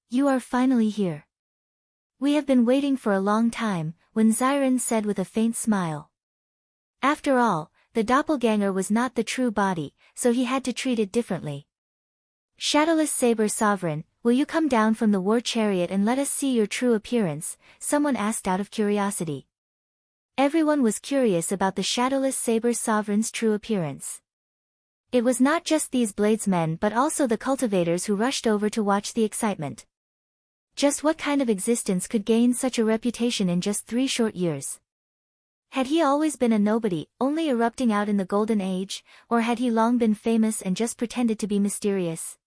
S1: You are finally here. We have been waiting for a long time, Wen Xiren said with a faint smile. After all, the doppelganger was not the true body, so he had to treat it differently. Shadowless Saber Sovereign, will you come down from the war chariot and let us see your true appearance? Someone asked out of curiosity. Everyone was curious about the Shadowless Saber Sovereign's true appearance. It was not just these bladesmen but also the cultivators who rushed over to watch the excitement. Just what kind of existence could gain such a reputation in just 3 short years? Had he always been a nobody, only erupting out in the Golden Age, or had he long been famous and just pretended to be mysterious?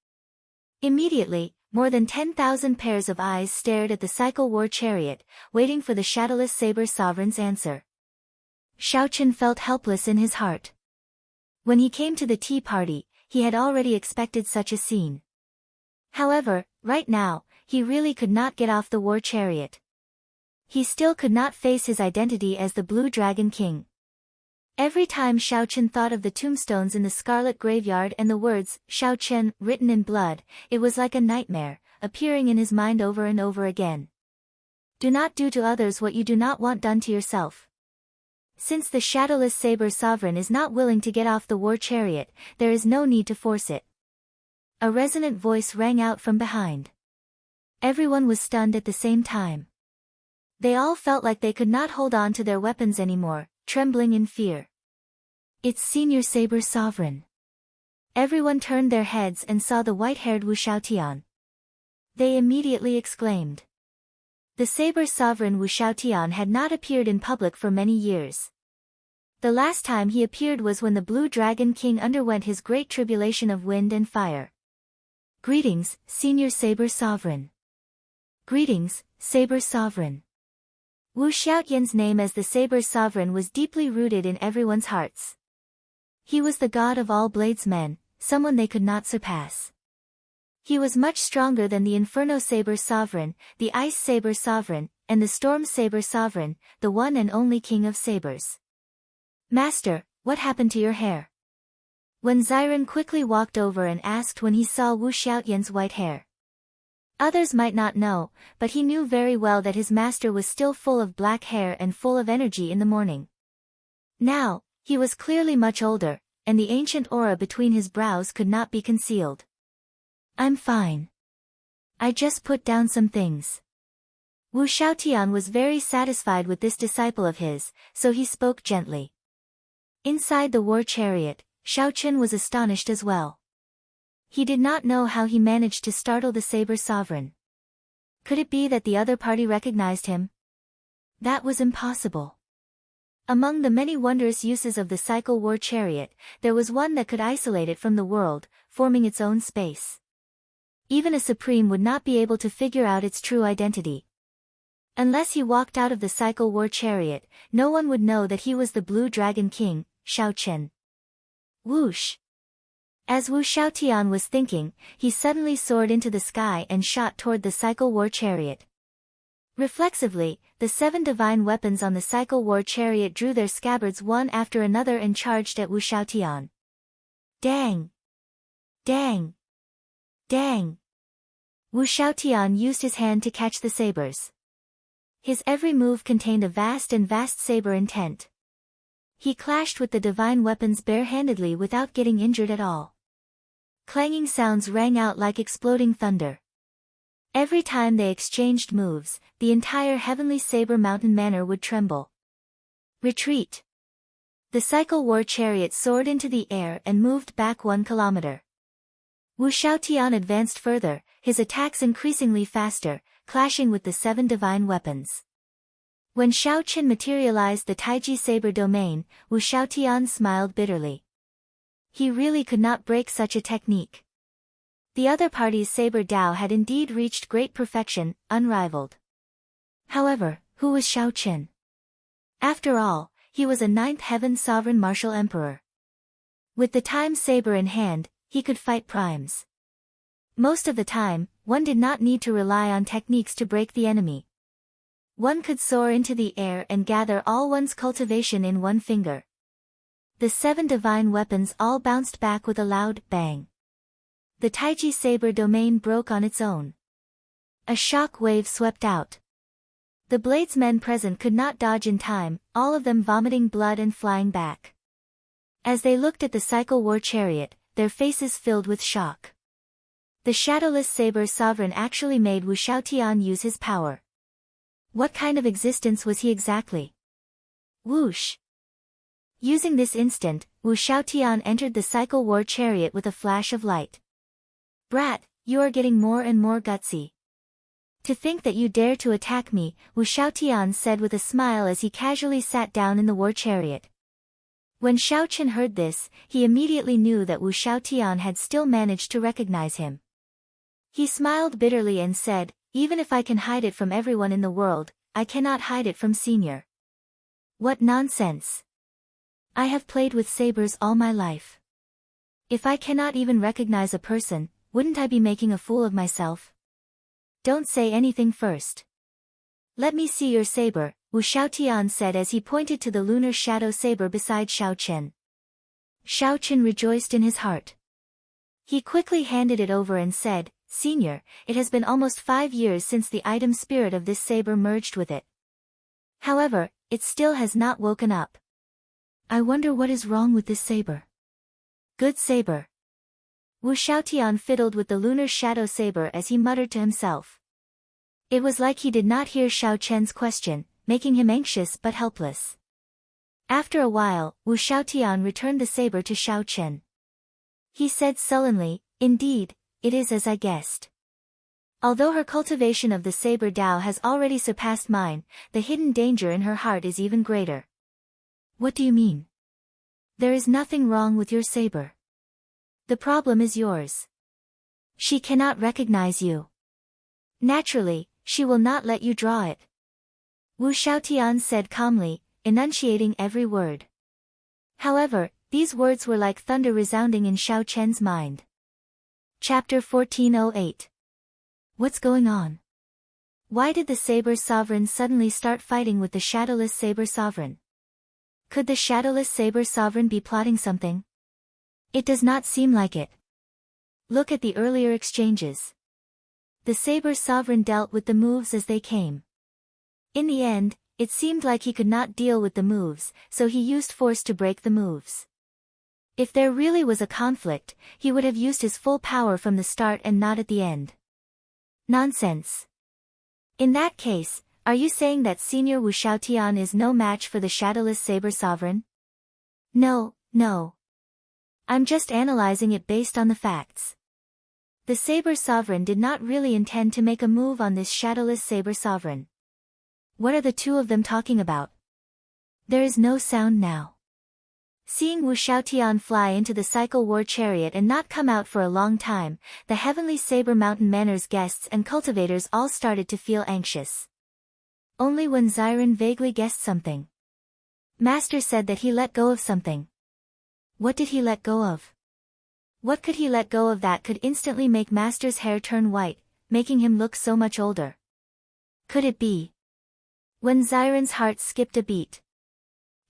S1: Immediately, more than 10,000 pairs of eyes stared at the cycle war chariot, waiting for the Shadowless Saber Sovereign's answer. Xiao Qin felt helpless in his heart. When he came to the tea party, he had already expected such a scene. However, right now, he really could not get off the war chariot. He still could not face his identity as the Blue Dragon King. Every time Xiao Qin thought of the tombstones in the Scarlet Graveyard and the words, Xiao Qin, written in blood, it was like a nightmare, appearing in his mind over and over again. Do not do to others what you do not want done to yourself. Since the Shadowless Saber Sovereign is not willing to get off the war chariot, there is no need to force it. A resonant voice rang out from behind. Everyone was stunned at the same time. They all felt like they could not hold on to their weapons anymore, trembling in fear. It's Senior Saber Sovereign. Everyone turned their heads and saw the white-haired Wu Xiaotian. They immediately exclaimed. The Saber Sovereign Wu Xiaotian had not appeared in public for many years. The last time he appeared was when the Blue Dragon King underwent his great tribulation of wind and fire. Greetings, Senior Saber Sovereign. Greetings, Saber Sovereign. Wu Xiaotian's name as the Saber Sovereign was deeply rooted in everyone's hearts. He was the god of all bladesmen, someone they could not surpass. He was much stronger than the Inferno Saber Sovereign, the Ice Saber Sovereign, and the Storm Saber Sovereign, the one and only King of Sabers. Master, what happened to your hair? Wen Xiren quickly walked over and asked when he saw Wu Xiaotian's white hair. Others might not know, but he knew very well that his master was still full of black hair and full of energy in the morning. Now, he was clearly much older, and the ancient aura between his brows could not be concealed. I'm fine. I just put down some things. Wu Xiaotian was very satisfied with this disciple of his, so he spoke gently. Inside the war chariot, Xiao Qin was astonished as well. He did not know how he managed to startle the Saber Sovereign. Could it be that the other party recognized him? That was impossible. Among the many wondrous uses of the cycle war chariot, there was one that could isolate it from the world, forming its own space. Even a supreme would not be able to figure out its true identity. Unless he walked out of the cycle war chariot, no one would know that he was the Blue Dragon King, Xiao Qin. Whoosh! As Wu Shaotian was thinking, he suddenly soared into the sky and shot toward the cycle war chariot. Reflexively, the 7 divine weapons on the cycle war chariot drew their scabbards one after another and charged at Wu Shaotian. Dang! Dang! Dang! Wu Shaotian used his hand to catch the sabers. His every move contained a vast saber intent. He clashed with the divine weapons barehandedly without getting injured at all. Clanging sounds rang out like exploding thunder. Every time they exchanged moves, the entire heavenly saber mountain manor would tremble. Retreat! The cycle war chariot soared into the air and moved back 1 kilometer. Wu Shaotian advanced further, his attacks increasingly faster, clashing with the 7 divine weapons. When Shao Qin materialized the Taiji saber domain, Wu Shaotian smiled bitterly. He really could not break such a technique. The other party's saber Dao had indeed reached great perfection, unrivaled. However, who was Shao Qin? After all, he was a 9th heaven sovereign martial emperor. With the time saber in hand, he could fight primes. Most of the time, one did not need to rely on techniques to break the enemy. One could soar into the air and gather all one's cultivation in one finger. The 7 divine weapons all bounced back with a loud bang. The Taiji saber domain broke on its own. A shock wave swept out. The bladesmen present could not dodge in time, all of them vomiting blood and flying back. As they looked at the cycle war chariot, their faces filled with shock. The shadowless saber sovereign actually made Wu Shaotian use his power. What kind of existence was he exactly? Whoosh! Using this instant, Wu Shaotian entered the cycle war chariot with a flash of light. Brat, you are getting more and more gutsy. To think that you dare to attack me, Wu Shaotian said with a smile as he casually sat down in the war chariot. When Shao Qin heard this, he immediately knew that Wu Shaotian had still managed to recognize him. He smiled bitterly and said, even if I can hide it from everyone in the world, I cannot hide it from Senior. What nonsense! I have played with sabers all my life. If I cannot even recognize a person, wouldn't I be making a fool of myself? Don't say anything first. Let me see your saber, Wu Shaotian said as he pointed to the lunar shadow saber beside Shao Qin. Shao Qin rejoiced in his heart. He quickly handed it over and said, Senior, it has been almost 5 years since the item spirit of this saber merged with it. However, it still has not woken up. I wonder what is wrong with this saber. Good saber. Wu Shaotian fiddled with the lunar shadow saber as he muttered to himself. It was like he did not hear Shao Qin's question, making him anxious but helpless. After a while, Wu Shaotian returned the saber to Shao Qin. He said sullenly, indeed, it is as I guessed. Although her cultivation of the saber Dao has already surpassed mine, the hidden danger in her heart is even greater. What do you mean? There is nothing wrong with your saber. The problem is yours. She cannot recognize you. Naturally, she will not let you draw it. Wu Shaotian said calmly, enunciating every word. However, these words were like thunder resounding in Shao Qin's mind. Chapter 1408. What's going on? Why did the Saber Sovereign suddenly start fighting with the Shadowless Saber Sovereign? Could the Shadowless Saber Sovereign be plotting something? It does not seem like it. Look at the earlier exchanges. The Saber Sovereign dealt with the moves as they came. In the end, it seemed like he could not deal with the moves, so he used force to break the moves. If there really was a conflict, he would have used his full power from the start and not at the end. Nonsense. In that case, are you saying that Senior Wu Shaotian is no match for the Shadowless Saber Sovereign? No, no. I'm just analyzing it based on the facts. The Saber Sovereign did not really intend to make a move on this Shadowless Saber Sovereign. What are the two of them talking about? There is no sound now. Seeing Wu Shaotian fly into the cycle war chariot and not come out for a long time, the Heavenly Saber Mountain Manor's guests and cultivators all started to feel anxious. Only when Xiren vaguely guessed something. Master said that he let go of something. What did he let go of? What could he let go of that could instantly make Master's hair turn white, making him look so much older? Could it be? When Xiren's heart skipped a beat.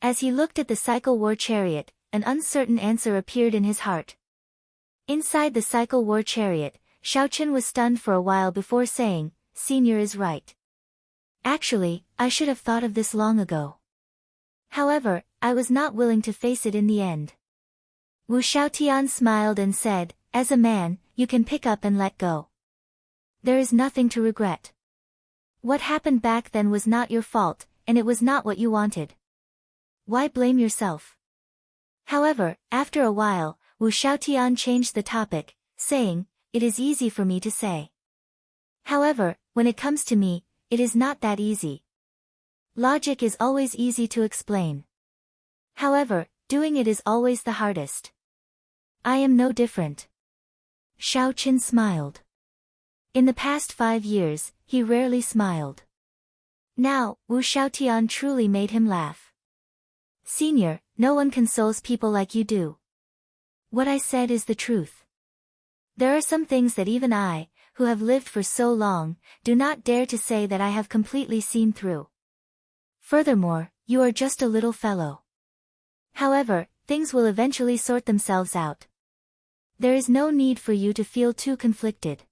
S1: As he looked at the cycle war chariot, an uncertain answer appeared in his heart. Inside the cycle war chariot, Xiaoqin was stunned for a while before saying, "Senior is right. Actually, I should have thought of this long ago. However, I was not willing to face it in the end." Wu Xiaotian smiled and said, "As a man, you can pick up and let go. There is nothing to regret. What happened back then was not your fault, and it was not what you wanted. Why blame yourself?" However, after a while, Wu Xiaotian changed the topic, saying, "It is easy for me to say. However, when it comes to me, it is not that easy. Logic is always easy to explain. However, doing it is always the hardest. I am no different." Xiaoqin smiled. In the past 5 years, he rarely smiled. Now, Wu Xiaotian truly made him laugh. "Senior, no one consoles people like you do. What I said is the truth. There are some things that even I, who have lived for so long, do not dare to say that I have completely seen through. Furthermore, you are just a little fellow. However, things will eventually sort themselves out. There is no need for you to feel too conflicted.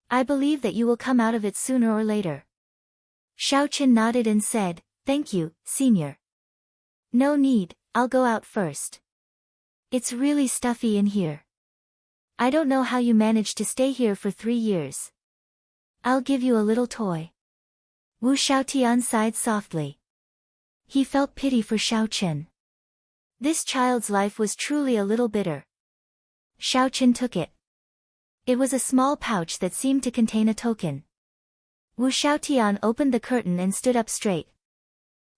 S1: I believe that you will come out of it sooner or later." Xiaoqin nodded and said, "Thank you, Senior. No need, I'll go out first. It's really stuffy in here. I don't know how you managed to stay here for 3 years. I'll give you a little toy." Wu Xiaotian sighed softly. He felt pity for Xiaoqin. This child's life was truly a little bitter. Xiaoqin took it. It was a small pouch that seemed to contain a token. Wu Xiaotian opened the curtain and stood up straight.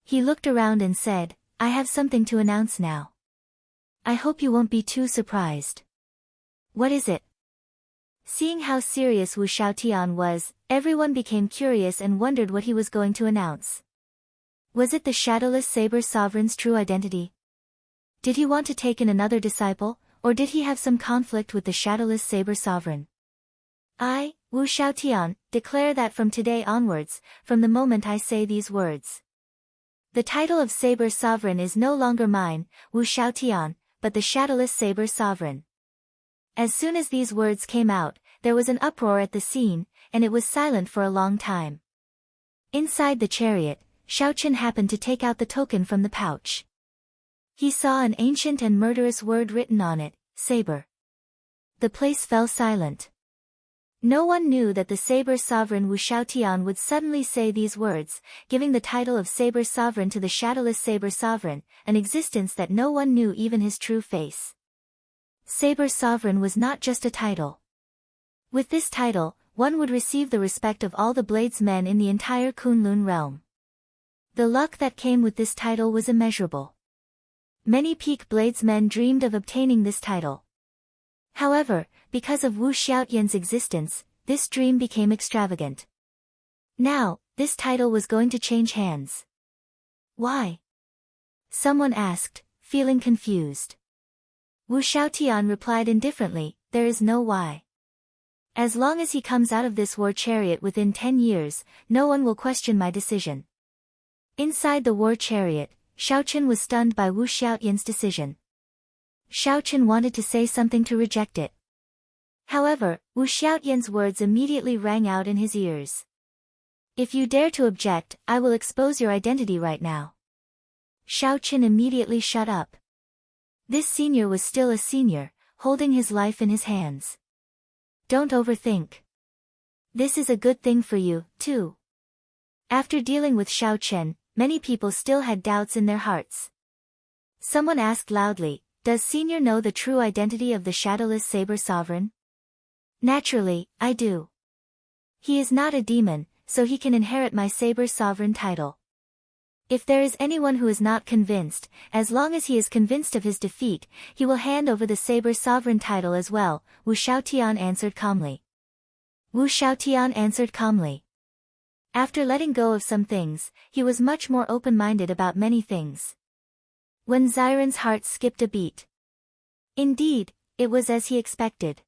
S1: He looked around and said, "I have something to announce now. I hope you won't be too surprised." "What is it?" Seeing how serious Wu Xiaotian was, everyone became curious and wondered what he was going to announce. Was it the Shadowless Saber Sovereign's true identity? Did he want to take in another disciple, or did he have some conflict with the Shadowless Saber Sovereign? "I, Wu Xiaotian, declare that from today onwards, from the moment I say these words, the title of Saber Sovereign is no longer mine, Wu Xiaotian, but the Shadowless Saber Sovereign." As soon as these words came out, there was an uproar at the scene, and it was silent for a long time. Inside the chariot, Xiaoqin happened to take out the token from the pouch. He saw an ancient and murderous word written on it, "Saber." The place fell silent. No one knew that the Saber Sovereign Wu Xiaotian would suddenly say these words, giving the title of Saber Sovereign to the Shadowless Saber Sovereign, an existence that no one knew even his true face. Saber Sovereign was not just a title. With this title, one would receive the respect of all the bladesmen in the entire Kunlun realm. The luck that came with this title was immeasurable. Many peak bladesmen dreamed of obtaining this title. However, because of Wu Xiaotian's existence, this dream became extravagant. Now, this title was going to change hands. Why? Someone asked, feeling confused. Wu Xiaotian replied indifferently, "There is no why. As long as he comes out of this war chariot within 10 years, no one will question my decision." Inside the war chariot, Xiaoqin was stunned by Wu Xiaotian's decision. Xiaoqin wanted to say something to reject it. However, Wu Xiaotian's words immediately rang out in his ears. "If you dare to object, I will expose your identity right now." Xiaoqin immediately shut up. This senior was still a senior, holding his life in his hands. Don't overthink. This is a good thing for you, too. After dealing with Xiaoqin, many people still had doubts in their hearts. Someone asked loudly, "Does Senior know the true identity of the Shadowless Saber Sovereign?" "Naturally, I do. He is not a demon, so he can inherit my Saber Sovereign title. If there is anyone who is not convinced, as long as he is convinced of his defeat, he will hand over the Saber Sovereign title as well," Wu Xiaotian answered calmly. Wu Xiaotian answered calmly. After letting go of some things, he was much more open-minded about many things. When Xiren's heart skipped a beat. Indeed, it was as he expected.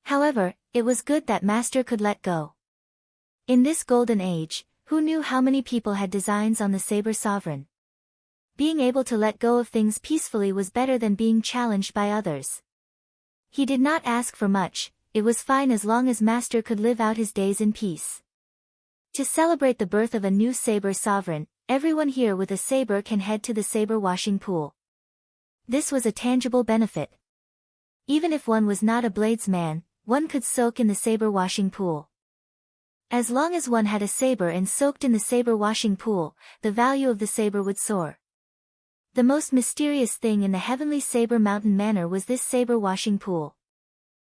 S1: However, it was good that Master could let go. In this golden age, who knew how many people had designs on the Saber Sovereign? Being able to let go of things peacefully was better than being challenged by others. He did not ask for much, it was fine as long as Master could live out his days in peace. To celebrate the birth of a new Saber Sovereign, everyone here with a saber can head to the saber washing pool. This was a tangible benefit. Even if one was not a bladesman, one could soak in the saber washing pool. As long as one had a saber and soaked in the saber washing pool, the value of the saber would soar. The most mysterious thing in the heavenly Saber Mountain Manor was this saber washing pool.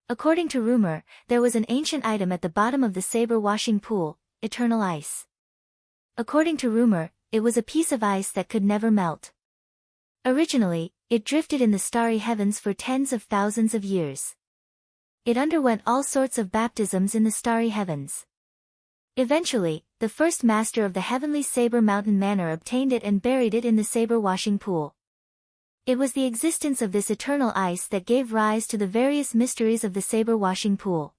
S1: According to rumor, there was an ancient item at the bottom of the saber washing pool, eternal ice. According to rumor, it was a piece of ice that could never melt. Originally, it drifted in the starry heavens for tens of thousands of years. It underwent all sorts of baptisms in the starry heavens. Eventually, the first master of the heavenly Saber Mountain Manor obtained it and buried it in the saber washing pool. It was the existence of this eternal ice that gave rise to the various mysteries of the saber washing pool.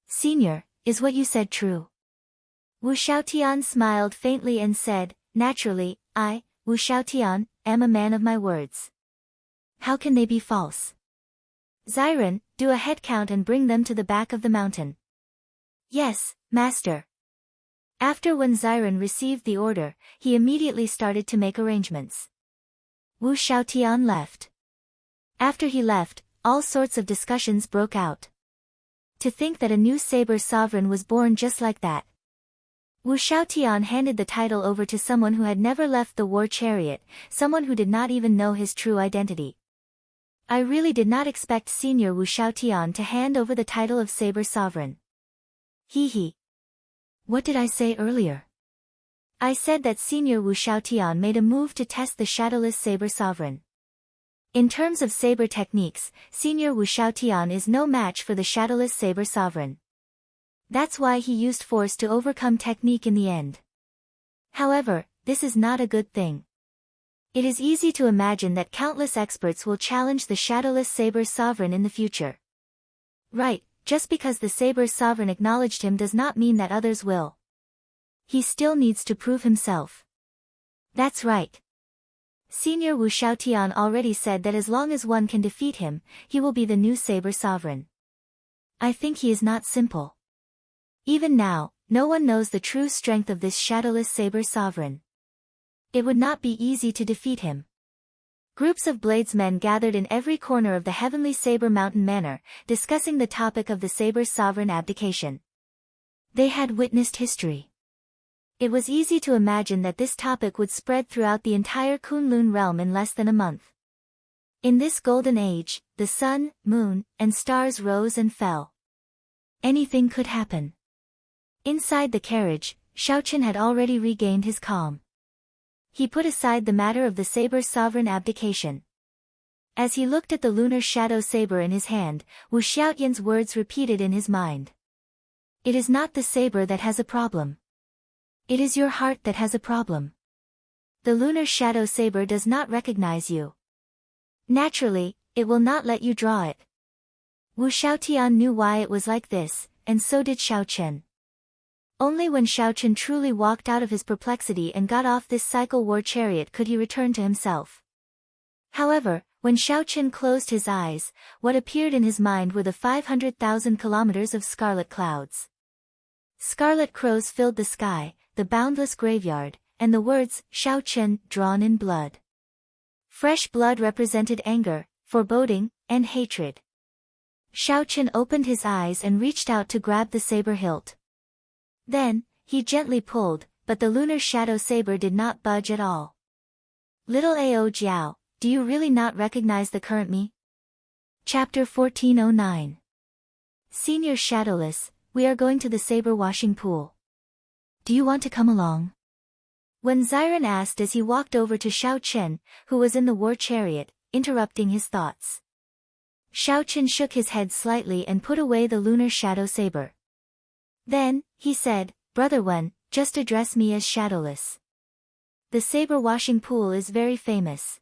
S1: Senior, is what you said true? Wu Xiaotian smiled faintly and said, naturally, I, Wu Xiaotian, am a man of my words. How can they be false? Xiren, do a head count and bring them to the back of the mountain. Yes, master. After when Xiren received the order, he immediately started to make arrangements. Wu Xiaotian left. After he left, all sorts of discussions broke out. To think that a new Saber Sovereign was born just like that. Wu Xiaotian handed the title over to someone who had never left the war chariot, someone who did not even know his true identity. I really did not expect Senior Wu Xiaotian to hand over the title of Saber Sovereign. Hee. What did I say earlier? I said that Senior Wu Xiaotian made a move to test the shadowless Saber Sovereign. In terms of saber techniques, Senior Wu Xiaotian is no match for the shadowless Saber Sovereign. That's why he used force to overcome technique in the end. However, this is not a good thing. It is easy to imagine that countless experts will challenge the shadowless Saber Sovereign in the future. Right, just because the Saber Sovereign acknowledged him does not mean that others will. He still needs to prove himself. That's right. Senior Wu Xiaotian already said that as long as one can defeat him, he will be the new Saber Sovereign. I think he is not simple. Even now, no one knows the true strength of this shadowless Saber Sovereign. It would not be easy to defeat him. Groups of bladesmen gathered in every corner of the heavenly Saber Mountain Manor, discussing the topic of the Saber Sovereign abdication. They had witnessed history. It was easy to imagine that this topic would spread throughout the entire Kunlun realm in less than a month. In this golden age, the sun, moon, and stars rose and fell. Anything could happen. Inside the carriage, Xiaochen had already regained his calm. He put aside the matter of the Saber Sovereign abdication. As he looked at the lunar shadow saber in his hand, Wu Xiaotian's words repeated in his mind. It is not the saber that has a problem. It is your heart that has a problem. The lunar shadow saber does not recognize you. Naturally, it will not let you draw it. Wu Xiaotian knew why it was like this, and so did Xiaochen. Only when Xiaochen truly walked out of his perplexity and got off this cycle war chariot could he return to himself. However, when Xiaochen closed his eyes, what appeared in his mind were the 500,000 kilometers of scarlet clouds. Scarlet crows filled the sky, the boundless graveyard, and the words, Xiaochen, drawn in blood. Fresh blood represented anger, foreboding, and hatred. Xiaochen opened his eyes and reached out to grab the saber hilt. Then, he gently pulled, but the lunar shadow saber did not budge at all. Little Ao Jiao, do you really not recognize the current me? Chapter 1409. Senior Shadowless, we are going to the saber washing pool. Do you want to come along? When Xiren asked as he walked over to Xiaochen, who was in the war chariot, interrupting his thoughts. Xiaochen shook his head slightly and put away the lunar shadow saber. Then, he said, Brother Wen, just address me as Shadowless. The saber washing pool is very famous.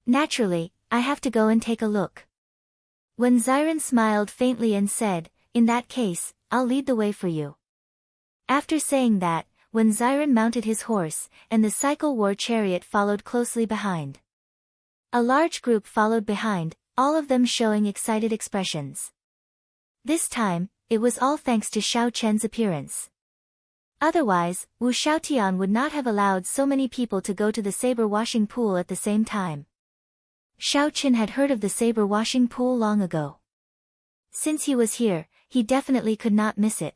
S1: Naturally, I have to go and take a look. Wen Xiren smiled faintly and said, "In that case, I'll lead the way for you." After saying that, Wen Xiren mounted his horse, and the cycle war chariot followed closely behind. A large group followed behind, all of them showing excited expressions. This time, it was all thanks to Xiao Chen's appearance. Otherwise, Wu Xiaotian would not have allowed so many people to go to the saber washing pool at the same time. Xiao Chen had heard of the saber washing pool long ago. Since he was here, he definitely could not miss it.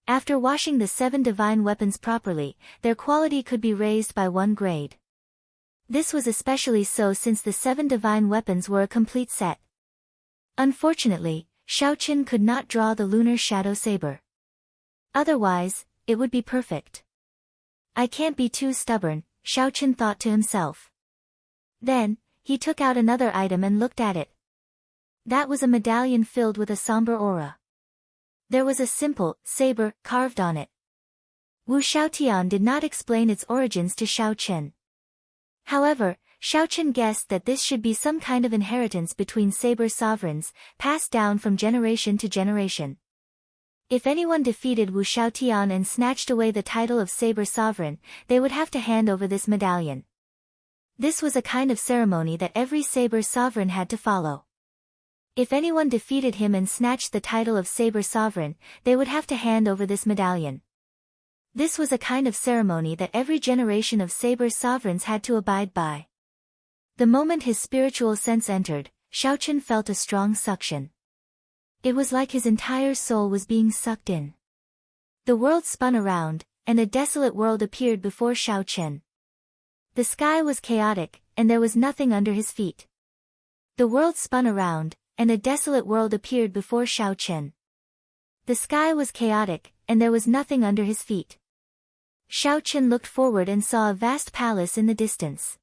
S1: After washing the 7 divine weapons properly, their quality could be raised by 1 grade. This was especially so since the 7 divine weapons were a complete set. Unfortunately, Xiao Chen could not draw the lunar shadow saber. Otherwise, it would be perfect. I can't be too stubborn, Xiao Chen thought to himself. Then, he took out another item and looked at it. That was a medallion filled with a somber aura. There was a simple saber carved on it. Wu Xiaotian did not explain its origins to Xiao Chen. However, Xiao Chen guessed that this should be some kind of inheritance between saber sovereigns, passed down from generation to generation. If anyone defeated Wu Xiaotian and snatched away the title of saber sovereign, they would have to hand over this medallion. This was a kind of ceremony that every saber sovereign had to follow. If anyone defeated him and snatched the title of saber sovereign, they would have to hand over this medallion. This was a kind of ceremony that every generation of saber sovereigns had to abide by. The moment his spiritual sense entered, Xiao Chen felt a strong suction. It was like his entire soul was being sucked in. The world spun around, and a desolate world appeared before Xiao Chen. The sky was chaotic, and there was nothing under his feet. The world spun around, and a desolate world appeared before Xiao Chen. The sky was chaotic, and there was nothing under his feet. Xiao Chen looked forward and saw a vast palace in the distance.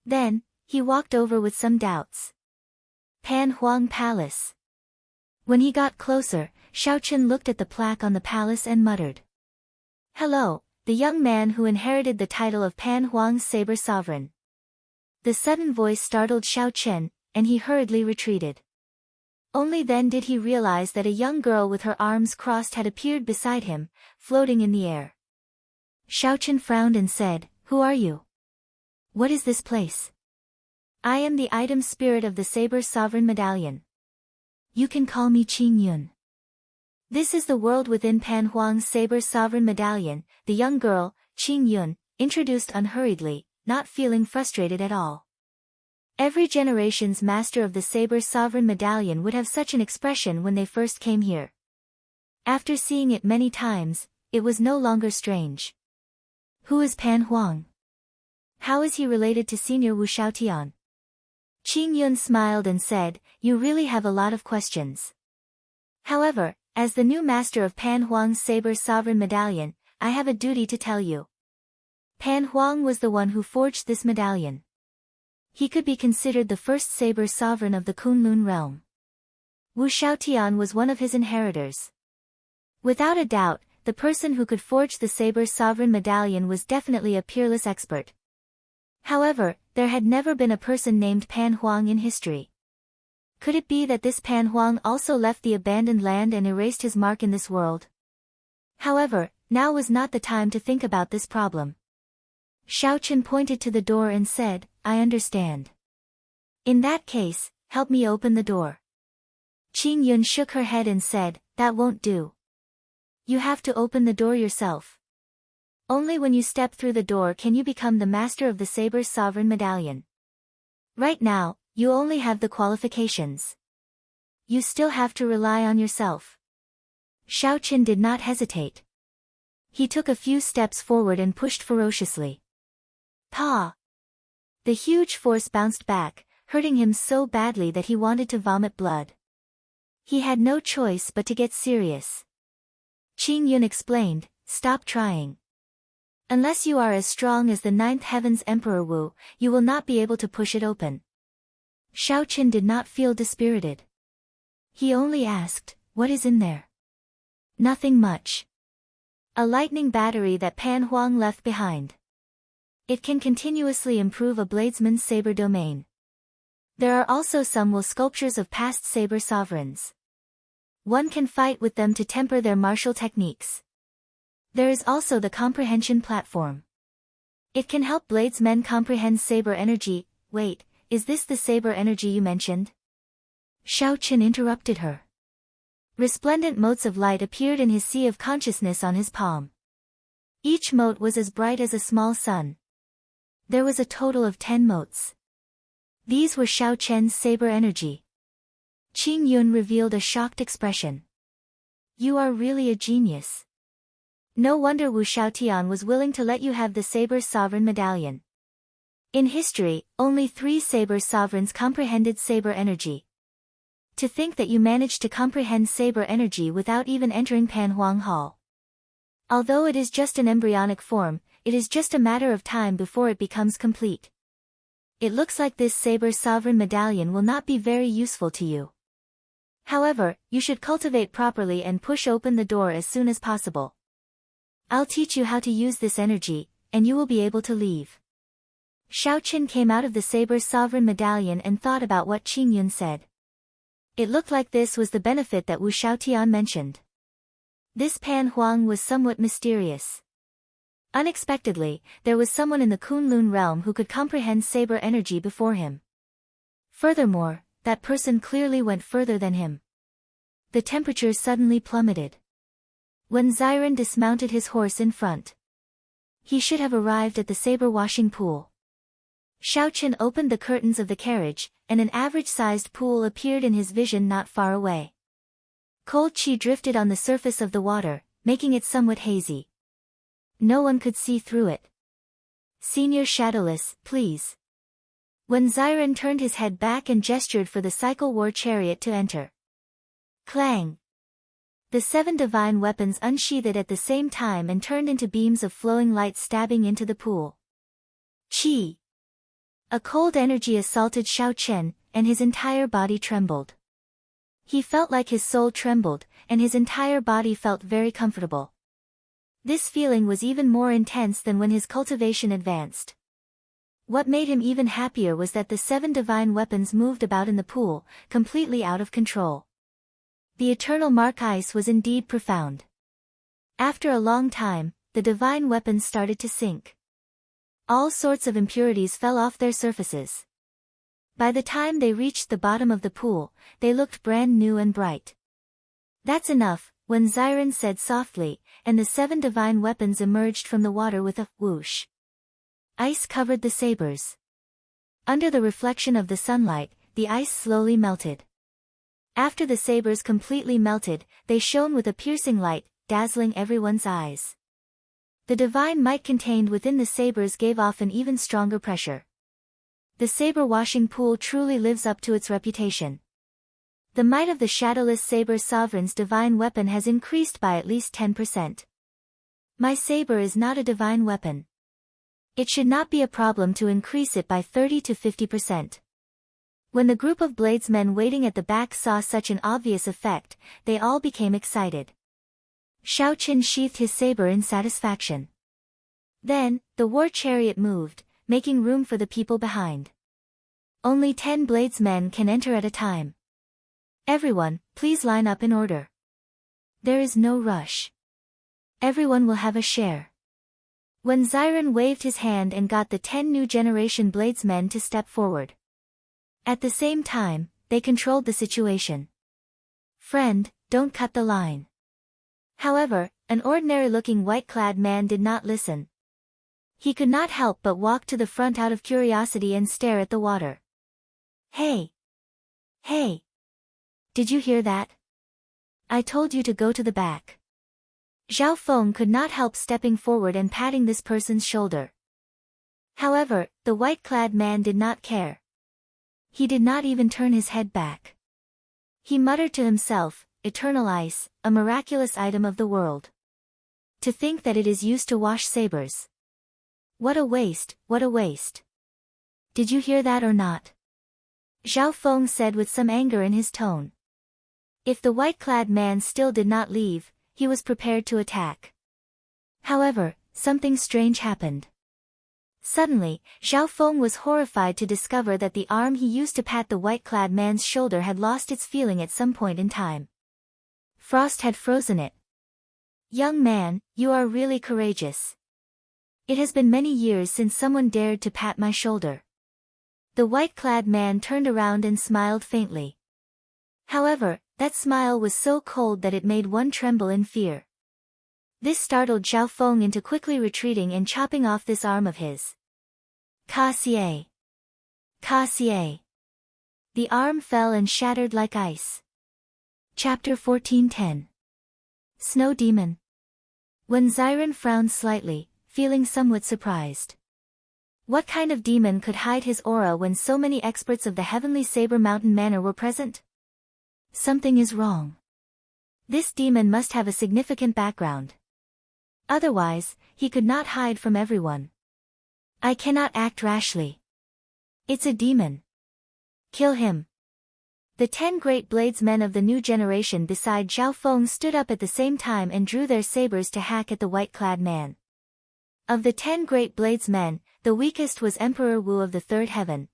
S1: Then, he walked over with some doubts. Pan Huang Palace. When he got closer, Xiao Chen looked at the plaque on the palace and muttered. "Hello, the young man who inherited the title of Pan Huang's saber sovereign." The sudden voice startled Xiao Chen, and he hurriedly retreated. Only then did he realize that a young girl with her arms crossed had appeared beside him, floating in the air. Xiao Chen frowned and said, "Who are you? What is this place?" "I am the item spirit of the saber sovereign medallion. You can call me Qing Yun." "This is the world within Pan Huang's saber sovereign medallion," the young girl, Qing Yun, introduced unhurriedly, not feeling frustrated at all. Every generation's master of the saber sovereign medallion would have such an expression when they first came here. After seeing it many times, it was no longer strange. Who is Pan Huang? How is he related to Senior Wu Xiaotian? Qing Yun smiled and said, "You really have a lot of questions. However, as the new master of Pan Huang's saber sovereign medallion, I have a duty to tell you. Pan Huang was the one who forged this medallion. He could be considered the first saber sovereign of the Kunlun realm. Wu Xiaotian was one of his inheritors. Without a doubt, the person who could forge the saber sovereign medallion was definitely a peerless expert. However, there had never been a person named Pan Huang in history. Could it be that this Pan Huang also left the abandoned land and erased his mark in this world? However, now was not the time to think about this problem. Xiao Chen pointed to the door and said, "I understand. In that case, help me open the door." Qing Yun shook her head and said, "That won't do. You have to open the door yourself. Only when you step through the door can you become the master of the saber sovereign medallion. Right now, you only have the qualifications. You still have to rely on yourself." Xiao Chen did not hesitate. He took a few steps forward and pushed ferociously. Pa! The huge force bounced back, hurting him so badly that he wanted to vomit blood. He had no choice but to get serious. Qing Yun explained, "Stop trying. Unless you are as strong as the 9th Heaven's Emperor Wu, you will not be able to push it open." Xiao Chen did not feel dispirited. He only asked, "What is in there?" "Nothing much. A lightning battery that Pan Huang left behind. It can continuously improve a bladesman's saber domain. There are also some will sculptures of past saber sovereigns. One can fight with them to temper their martial techniques. There is also the comprehension platform. It can help bladesmen comprehend saber energy. Wait, is this the saber energy you mentioned? Xiao Qin interrupted her. Resplendent motes of light appeared in his sea of consciousness on his palm. Each mote was as bright as a small sun. There was a total of 10 motes. These were Xiao Chen's saber energy. Qing Yun revealed a shocked expression. You are really a genius. No wonder Wu Xiaotian was willing to let you have the saber's sovereign medallion. In history, only 3 saber sovereigns comprehended saber energy. To think that you managed to comprehend saber energy without even entering Panhuang Hall. Although it is just an embryonic form, it is just a matter of time before it becomes complete. It looks like this saber sovereign medallion will not be very useful to you. However, you should cultivate properly and push open the door as soon as possible. I'll teach you how to use this energy, and you will be able to leave. Xiao Qin came out of the saber sovereign medallion and thought about what Qing Yun said. It looked like this was the benefit that Wu Xiaotian mentioned. This Pan Huang was somewhat mysterious. Unexpectedly, there was someone in the Kunlun realm who could comprehend saber energy before him. Furthermore, that person clearly went further than him. The temperature suddenly plummeted. When Xiren dismounted his horse in front, he should have arrived at the saber washing pool. Xiao Qin opened the curtains of the carriage, and an average-sized pool appeared in his vision not far away. Cold qi drifted on the surface of the water, making it somewhat hazy. No one could see through it. Senior Shadowless, please. When Xiren turned his head back and gestured for the cycle war chariot to enter. Clang! The 7 divine weapons unsheathed at the same time and turned into beams of flowing light stabbing into the pool. Qi! A cold energy assaulted Xiao Chen, and his entire body trembled. He felt like his soul trembled, and his entire body felt very comfortable. This feeling was even more intense than when his cultivation advanced. What made him even happier was that the 7 divine weapons moved about in the pool, completely out of control. The eternal mark ice was indeed profound. After a long time, the divine weapons started to sink. All sorts of impurities fell off their surfaces. By the time they reached the bottom of the pool, they looked brand new and bright. That's enough, when Xiren said softly, and the 7 divine weapons emerged from the water with a whoosh. Ice covered the sabers. Under the reflection of the sunlight, the ice slowly melted. After the sabers completely melted, they shone with a piercing light, dazzling everyone's eyes. The divine might contained within the sabers gave off an even stronger pressure. The saber washing pool truly lives up to its reputation. The might of the shadowless saber sovereign's divine weapon has increased by at least 10%. My saber is not a divine weapon. It should not be a problem to increase it by 30 to 50%. When the group of bladesmen waiting at the back saw such an obvious effect, they all became excited. Xiao Qin sheathed his saber in satisfaction. Then, the war chariot moved, making room for the people behind. Only 10 bladesmen can enter at a time. Everyone, please line up in order. There is no rush. Everyone will have a share. When Xiren waved his hand and got the 10 new generation bladesmen to step forward. At the same time, they controlled the situation. Friend, don't cut the line. However, an ordinary-looking white-clad man did not listen. He could not help but walk to the front out of curiosity and stare at the water. Hey! Hey! Did you hear that? I told you to go to the back. Zhao Feng could not help stepping forward and patting this person's shoulder. However, the white-clad man did not care. He did not even turn his head back. He muttered to himself, Eternal ice, a miraculous item of the world. To think that it is used to wash sabers. What a waste, what a waste. Did you hear that or not? Zhao Feng said with some anger in his tone. If the white-clad man still did not leave, he was prepared to attack. However, something strange happened. Suddenly, Xiao Feng was horrified to discover that the arm he used to pat the white-clad man's shoulder had lost its feeling at some point in time. Frost had frozen it. "Young man, you are really courageous. It has been many years since someone dared to pat my shoulder." The white-clad man turned around and smiled faintly. However, that smile was so cold that it made one tremble in fear. This startled Xiao Feng into quickly retreating and chopping off this arm of his. "Ka-xie! Ka-xie!" The arm fell and shattered like ice. Chapter 14:10. Snow Demon. When Xiren frowned slightly, feeling somewhat surprised. What kind of demon could hide his aura when so many experts of the Heavenly Saber Mountain Manor were present? Something is wrong. This demon must have a significant background. Otherwise, he could not hide from everyone. I cannot act rashly. It's a demon. Kill him. The 10 great bladesmen of the new generation beside Xiao Feng stood up at the same time and drew their sabers to hack at the white-clad man. Of the 10 great bladesmen, the weakest was Emperor Wu of the Third Heaven.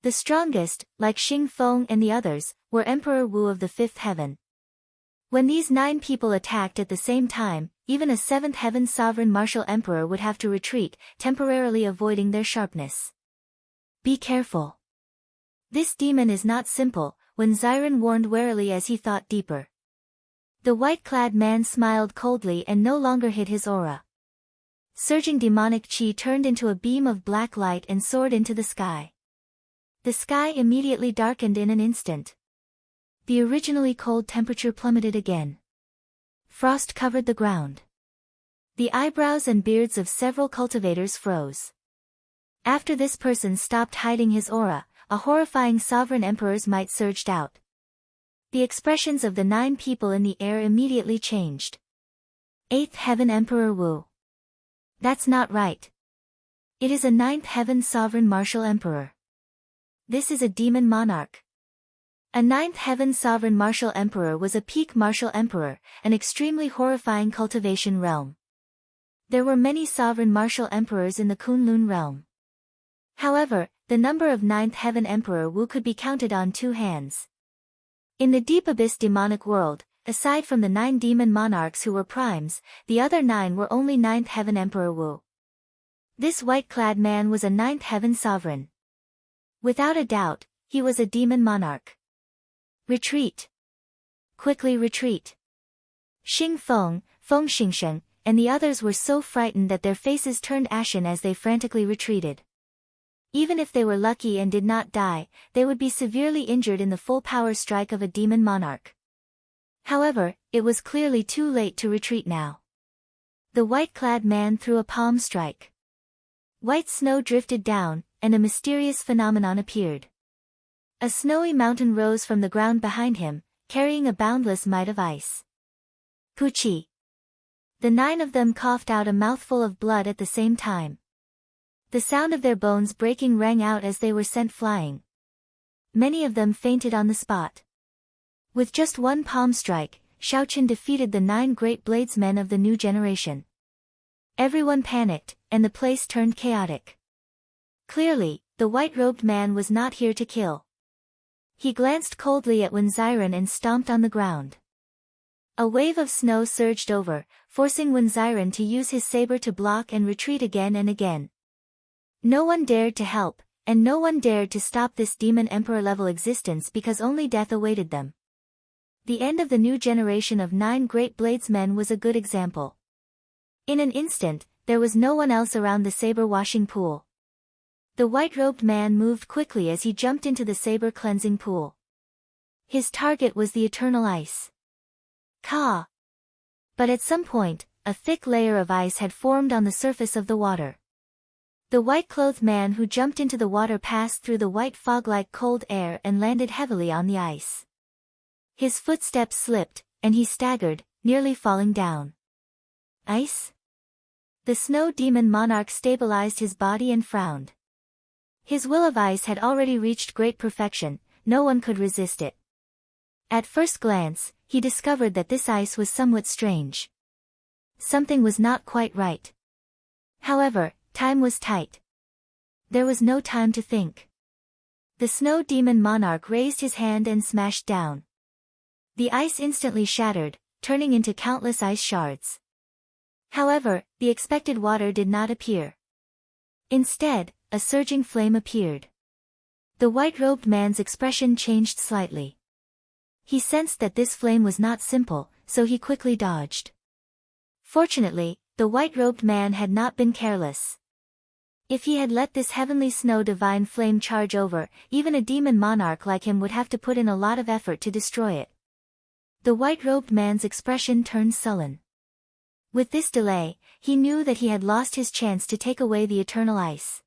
S1: The strongest, like Xing Feng and the others, were Emperor Wu of the Fifth Heaven. When these 9 people attacked at the same time, even a 7th Heaven Sovereign Martial Emperor would have to retreat, temporarily avoiding their sharpness. Be careful. This demon is not simple, when Xiren warned warily as he thought deeper. The white-clad man smiled coldly and no longer hid his aura. Surging demonic qi turned into a beam of black light and soared into the sky. The sky immediately darkened in an instant. The originally cold temperature plummeted again. Frost covered the ground. The eyebrows and beards of several cultivators froze. After this person stopped hiding his aura, a horrifying sovereign emperor's might surged out. The expressions of the 9 people in the air immediately changed. 8th Heaven Emperor Wu. That's not right. It is a 9th Heaven Sovereign Martial Emperor. This is a demon monarch. A 9th Heaven Sovereign Martial Emperor was a peak martial emperor, an extremely horrifying cultivation realm. There were many sovereign martial emperors in the Kunlun realm. However, the number of 9th Heaven Emperor Wu could be counted on 2 hands. In the deep abyss demonic world, aside from the 9 demon monarchs who were primes, the other 9 were only 9th Heaven Emperor Wu. This white-clad man was a 9th Heaven Sovereign. Without a doubt, he was a demon monarch. Retreat. Quickly retreat. Xing Feng, Feng Xingsheng, and the others were so frightened that their faces turned ashen as they frantically retreated. Even if they were lucky and did not die, they would be severely injured in the full power strike of a demon monarch. However, it was clearly too late to retreat now. The white-clad man threw a palm strike. White snow drifted down, and a mysterious phenomenon appeared. A snowy mountain rose from the ground behind him, carrying a boundless might of ice. Puchi. The 9 of them coughed out a mouthful of blood at the same time. The sound of their bones breaking rang out as they were sent flying. Many of them fainted on the spot. With just one palm strike, Shaoqin defeated the 9 great bladesmen of the new generation. Everyone panicked, and the place turned chaotic. Clearly, the white-robed man was not here to kill. He glanced coldly at Xiren and stomped on the ground. A wave of snow surged over, forcing Xiren to use his saber to block and retreat again and again. No one dared to help, and no one dared to stop this demon emperor-level existence because only death awaited them. The end of the new generation of 9 great bladesmen was a good example. In an instant, there was no one else around the saber-washing pool. The white-robed man moved quickly as he jumped into the saber-cleansing pool. His target was the eternal ice. Ka! But at some point, a thick layer of ice had formed on the surface of the water. The white-clothed man who jumped into the water passed through the white fog-like cold air and landed heavily on the ice. His footsteps slipped, and he staggered, nearly falling down. Ice? The snow demon monarch stabilized his body and frowned. His will of ice had already reached great perfection, no one could resist it. At first glance, he discovered that this ice was somewhat strange. Something was not quite right. However, time was tight. There was no time to think. The snow demon monarch raised his hand and smashed down. The ice instantly shattered, turning into countless ice shards. However, the expected water did not appear. Instead, a surging flame appeared. The white-robed man's expression changed slightly. He sensed that this flame was not simple, so he quickly dodged. Fortunately, the white-robed man had not been careless. If he had let this heavenly snow divine flame charge over, even a demon monarch like him would have to put in a lot of effort to destroy it. The white-robed man's expression turned sullen. With this delay, he knew that he had lost his chance to take away the eternal ice.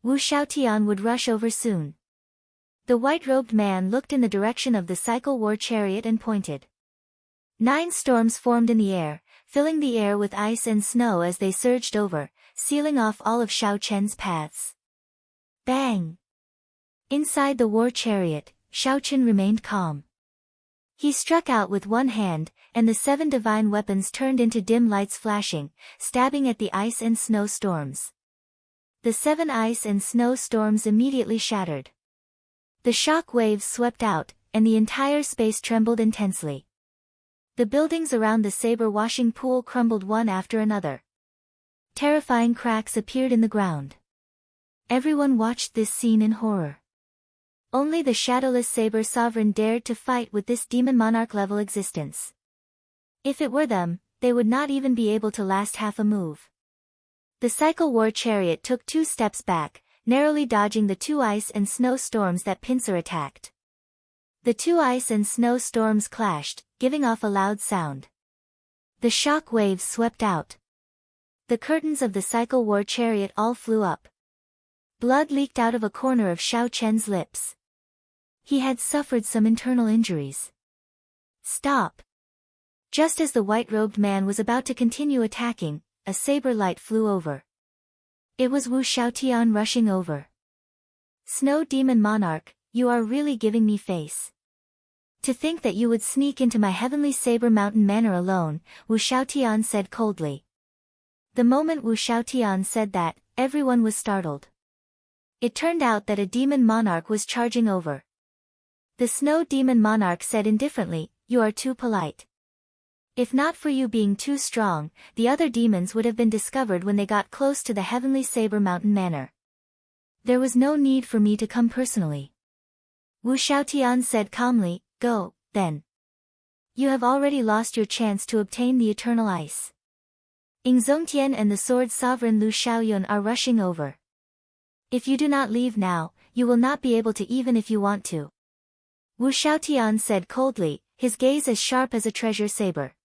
S1: Wu Xiaotian would rush over soon. The white-robed man looked in the direction of the cycle war chariot and pointed. 9 storms formed in the air, filling the air with ice and snow as they surged over, sealing off all of Xiao Chen's paths. Bang! Inside the war chariot, Xiao Chen remained calm. He struck out with one hand, and the 7 divine weapons turned into dim lights flashing, stabbing at the ice and snow storms. The 7 ice and snow storms immediately shattered. The shock waves swept out, and the entire space trembled intensely. The buildings around the saber washing pool crumbled one after another. Terrifying cracks appeared in the ground. Everyone watched this scene in horror. Only the shadowless saber sovereign dared to fight with this demon monarch-level existence. If it were them, they would not even be able to last half a move. The cycle war chariot took 2 steps back, narrowly dodging the 2 ice and snow storms that pincer attacked. The 2 ice and snow storms clashed, giving off a loud sound. The shock waves swept out. The curtains of the cycle war chariot all flew up. Blood leaked out of a corner of Xiao Chen's lips. He had suffered some internal injuries. Stop! Just as the white-robed man was about to continue attacking, a saber light flew over. It was Wu Xiaotian rushing over. Snow Demon Monarch, you are really giving me face. To think that you would sneak into my heavenly saber mountain manor alone, Wu Xiaotian said coldly. The moment Wu Xiaotian said that, everyone was startled. It turned out that a demon monarch was charging over. The snow demon monarch said indifferently, "You are too polite. If not for you being too strong, the other demons would have been discovered when they got close to the heavenly saber mountain manor. There was no need for me to come personally." Wu Xiaotian said calmly, "Go, then. You have already lost your chance to obtain the eternal ice. Ing Zongtian and the sword sovereign Lu Xiaoyun are rushing over. If you do not leave now, you will not be able to even if you want to." Wu Xiaotian said coldly, his gaze as sharp as a treasure saber.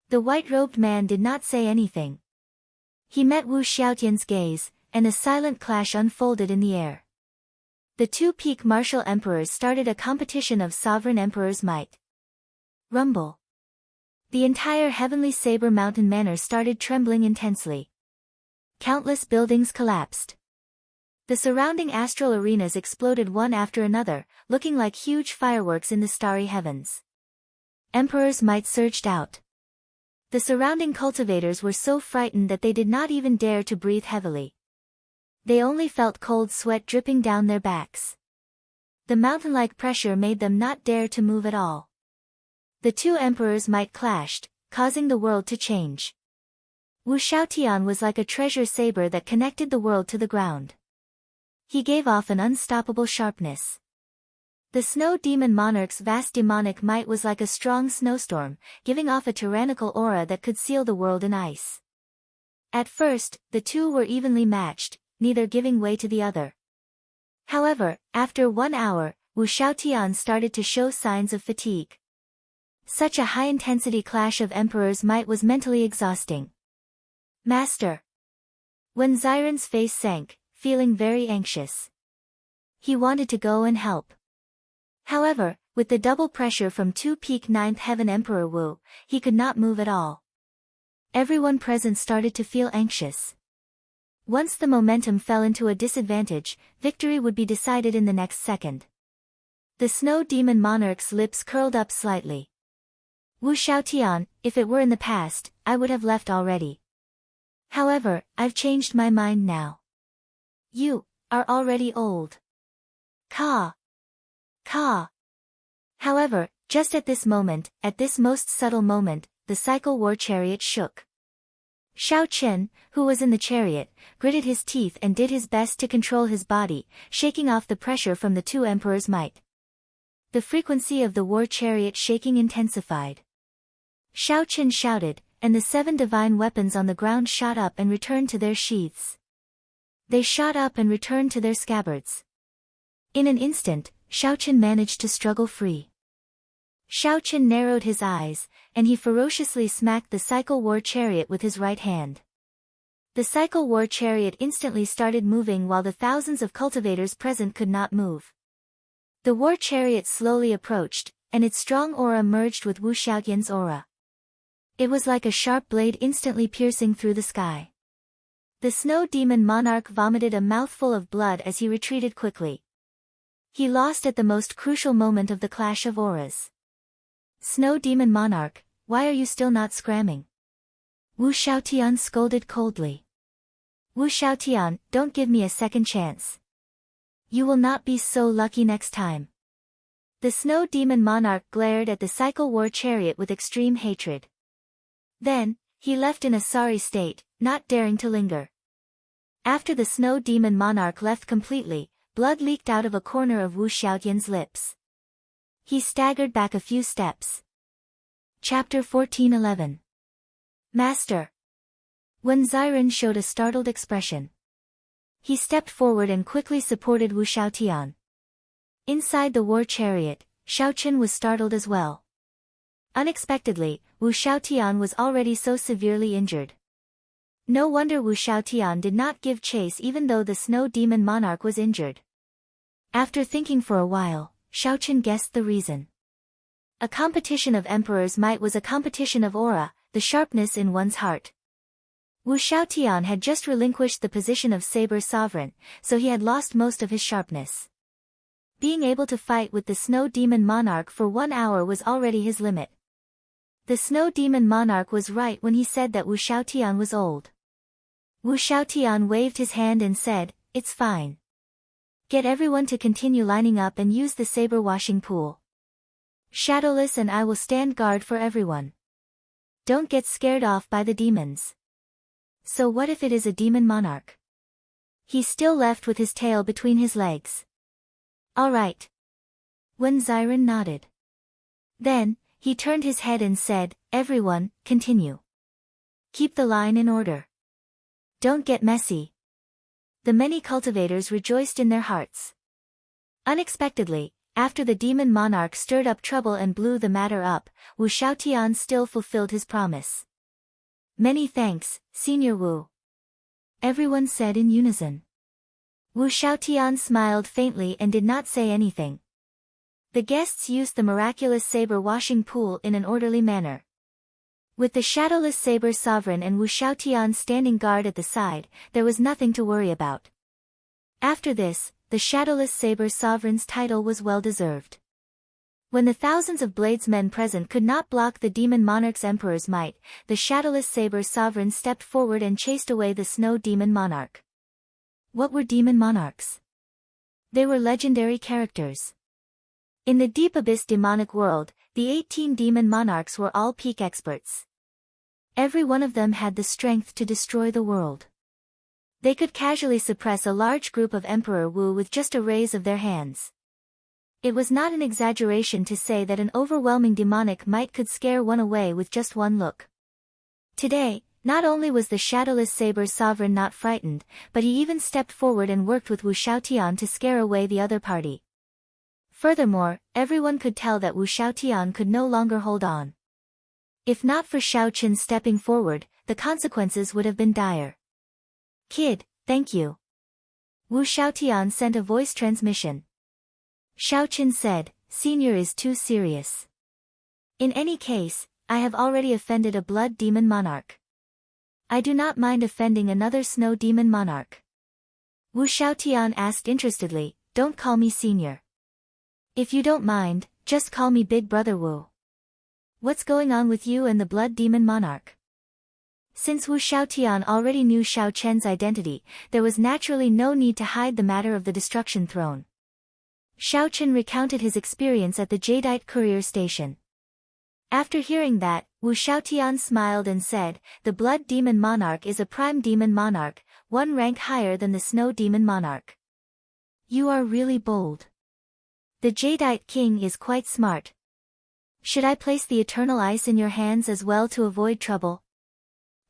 S1: The white-robed man did not say anything. He met Wu Xiaotian's gaze, and a silent clash unfolded in the air. The 2 peak martial emperors started a competition of sovereign emperor's might. Rumble. The entire heavenly saber mountain manor started trembling intensely. Countless buildings collapsed. The surrounding astral arenas exploded one after another, looking like huge fireworks in the starry heavens. Emperor's might surged out. The surrounding cultivators were so frightened that they did not even dare to breathe heavily. They only felt cold sweat dripping down their backs. The mountain-like pressure made them not dare to move at all. The 2 emperors' might clashed, causing the world to change. Wu Xiaotian was like a treasure saber that connected the world to the ground. He gave off an unstoppable sharpness. The snow demon monarch's vast demonic might was like a strong snowstorm, giving off a tyrannical aura that could seal the world in ice. At first, the 2 were evenly matched, neither giving way to the other. However, after 1 hour, Wu Xiaotian started to show signs of fatigue. Such a high-intensity clash of emperor's might was mentally exhausting. "Master." When Xiren's face sank, feeling very anxious. He wanted to go and help. However, with the double pressure from 2 peak 9th heaven Emperor Wu, he could not move at all. Everyone present started to feel anxious. Once the momentum fell into a disadvantage, victory would be decided in the next second. The snow demon monarch's lips curled up slightly. "Wu Xiaotian, if it were in the past, I would have left already. However, I've changed my mind now. You are already old. Caw. Caw. However, just at this moment, at this most subtle moment, the cycle war chariot shook. Shao Chen, who was in the chariot, gritted his teeth and did his best to control his body, shaking off the pressure from the two emperors' might. The frequency of the war chariot shaking intensified. Shao Chen shouted, and the 7 divine weapons on the ground shot up and returned to their sheaths. They shot up and returned to their scabbards. In an instant, Shao Chen managed to struggle free. Shao Chen narrowed his eyes, and he ferociously smacked the cycle war chariot with his right hand. The cycle war chariot instantly started moving while the thousands of cultivators present could not move. The war chariot slowly approached, and its strong aura merged with Wu Xiaoyan's aura. It was like a sharp blade instantly piercing through the sky. The snow demon monarch vomited a mouthful of blood as he retreated quickly. He lost at the most crucial moment of the clash of auras. Snow demon monarch, why are you still not scramming? Wu Xiaotian scolded coldly. Wu Xiaotian, don't give me a second chance. You will not be so lucky next time. The snow demon monarch glared at the cycle war chariot with extreme hatred. Then, he left in a sorry state, not daring to linger. After the snow demon monarch left completely, blood leaked out of a corner of Wu Xiaoyan's lips. He staggered back a few steps. Chapter 14:11. Master. When Xiren showed a startled expression. He stepped forward and quickly supported Wu Xiaotian. Inside the war chariot, Shao Chen was startled as well. Unexpectedly, Wu Xiaotian was already so severely injured. No wonder Wu Xiaotian did not give chase even though the snow demon monarch was injured. After thinking for a while, Shao Chen guessed the reason. A competition of emperor's might was a competition of aura, the sharpness in one's heart. Wu Xiaotian had just relinquished the position of saber sovereign, so he had lost most of his sharpness. Being able to fight with the snow demon monarch for 1 hour was already his limit. The snow demon monarch was right when he said that Wu Xiaotian was old. Wu Xiaotian waved his hand and said, "It's fine. Get everyone to continue lining up and use the saber washing pool. Shadowless and I will stand guard for everyone. Don't get scared off by the demons." So what if it is a demon monarch? He's still left with his tail between his legs. All right. When Xiren nodded. Then, he turned his head and said, "Everyone, continue. Keep the line in order. Don't get messy." The many cultivators rejoiced in their hearts. Unexpectedly, after the demon monarch stirred up trouble and blew the matter up, Wu Xiaotian still fulfilled his promise. "Many thanks, Senior Wu," everyone said in unison. Wu Xiaotian smiled faintly and did not say anything. The guests used the miraculous saber washing pool in an orderly manner. With the shadowless saber sovereign and Wu Xiaotian standing guard at the side, there was nothing to worry about. After this, the shadowless saber sovereign's title was well deserved. When the thousands of bladesmen present could not block the demon monarch's emperor's might, the shadowless saber sovereign stepped forward and chased away the snow demon monarch. What were demon monarchs? They were legendary characters. In the deep abyss demonic world, the 18 demon monarchs were all peak experts. Every one of them had the strength to destroy the world. They could casually suppress a large group of Emperor Wu with just a raise of their hands. It was not an exaggeration to say that an overwhelming demonic might could scare one away with just one look. Today, not only was the shadowless saber sovereign not frightened, but he even stepped forward and worked with Wu Xiaotian to scare away the other party. Furthermore, everyone could tell that Wu Xiaotian could no longer hold on. If not for Shao Chen stepping forward, the consequences would have been dire. "Kid, thank you." Wu Xiaotian sent a voice transmission. Shao Chen said, "Senior is too serious. In any case, I have already offended a blood demon monarch. I do not mind offending another snow demon monarch." Wu Xiaotian asked interestedly, "Don't call me senior. If you don't mind, just call me Big Brother Wu. What's going on with you and the blood demon monarch?" Since Wu Xiaotian already knew Xiao Chen's identity, there was naturally no need to hide the matter of the destruction throne. Xiao Chen recounted his experience at the Jadeite courier station. After hearing that, Wu Xiaotian smiled and said, "The Blood Demon Monarch is a prime demon monarch, one rank higher than the Snow Demon Monarch. You are really bold. The Jadeite king is quite smart. Should I place the eternal ice in your hands as well to avoid trouble?"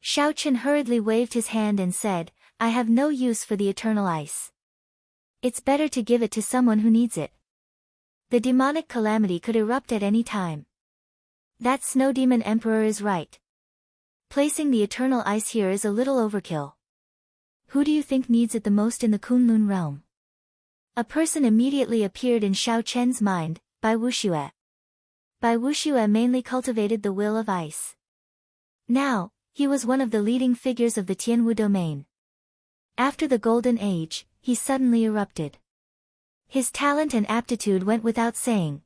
S1: Xiao Chen hurriedly waved his hand and said, "I have no use for the eternal ice. It's better to give it to someone who needs it. The demonic calamity could erupt at any time. That Snow Demon Emperor is right. Placing the eternal ice here is a little overkill. Who do you think needs it the most in the Kunlun realm?" A person immediately appeared in Xiao Chen's mind, Bai Wuxue. Bai Wuxue mainly cultivated the will of ice. Now, he was one of the leading figures of the Tianwu domain. After the Golden Age, he suddenly erupted. His talent and aptitude went without saying.